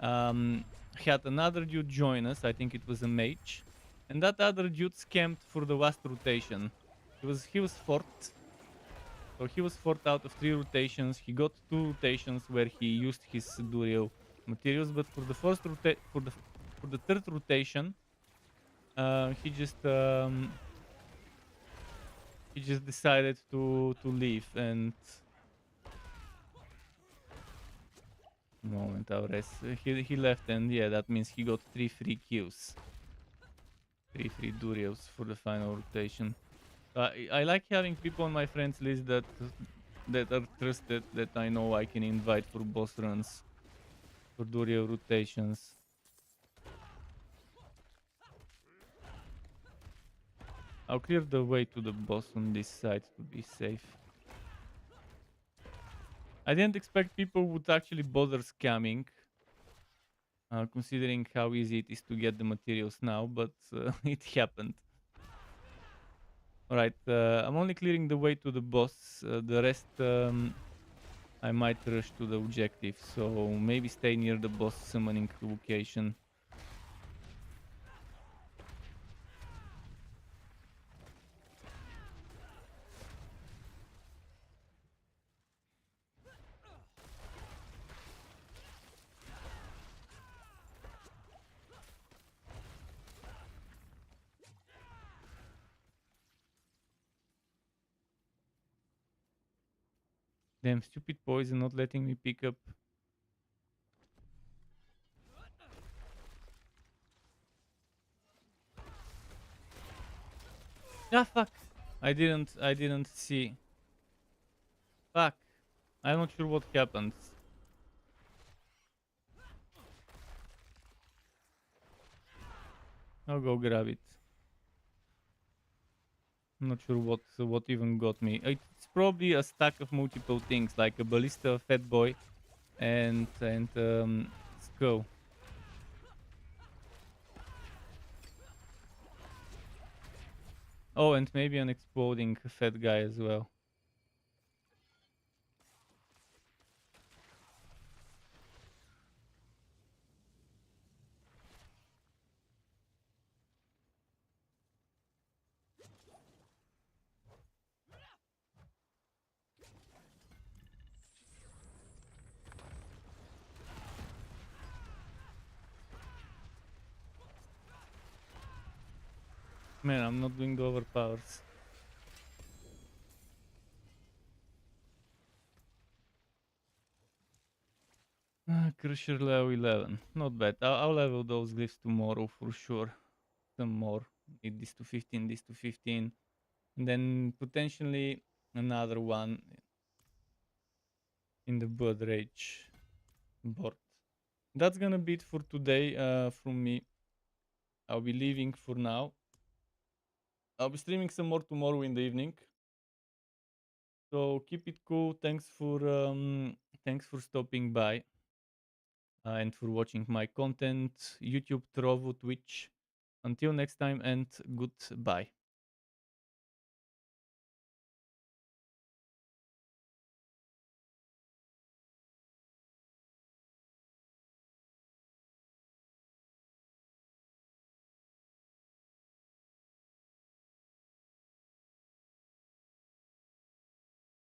Had another dude join us. I think it was a mage, and that other dude scammed for the last rotation. He was fourth. So he was fourth out of 3 rotations. He got 2 rotations where he used his Durio materials, but for the first for the third rotation, he just decided to leave. And moment, our rest. He left, and yeah, that means he got 3 free kills, 3 free Durios for the final rotation. I like having people on my friends list that are trusted, that I know I can invite for boss runs, for Durio rotations. I'll clear the way to the boss on this side to be safe. I didn't expect people would actually bother scamming, considering how easy it is to get the materials now, but it happened. Alright, I'm only clearing the way to the boss. The rest I might rush to the objective, so maybe stay near the boss summoning location. Damn, stupid poison not letting me pick up. Ah, fuck. I didn't see. Fuck. I'm not sure what happened. I'll go grab it. I'm not sure what even got me. It's probably a stack of multiple things, like a ballista, fat boy, and skull. Oh, and maybe an exploding fat guy as well. Man, I'm not doing the overpowers. Crusher level 11. Not bad. I'll level those glyphs tomorrow for sure. Some more. Need this to 15, this to 15. And then potentially another one in the Blood Rage board. That's gonna be it for today from me. I'll be leaving for now. I'll be streaming some more tomorrow in the evening. So keep it cool. Thanks for stopping by and for watching my content. YouTube, Trovo, Twitch. Until next time and goodbye.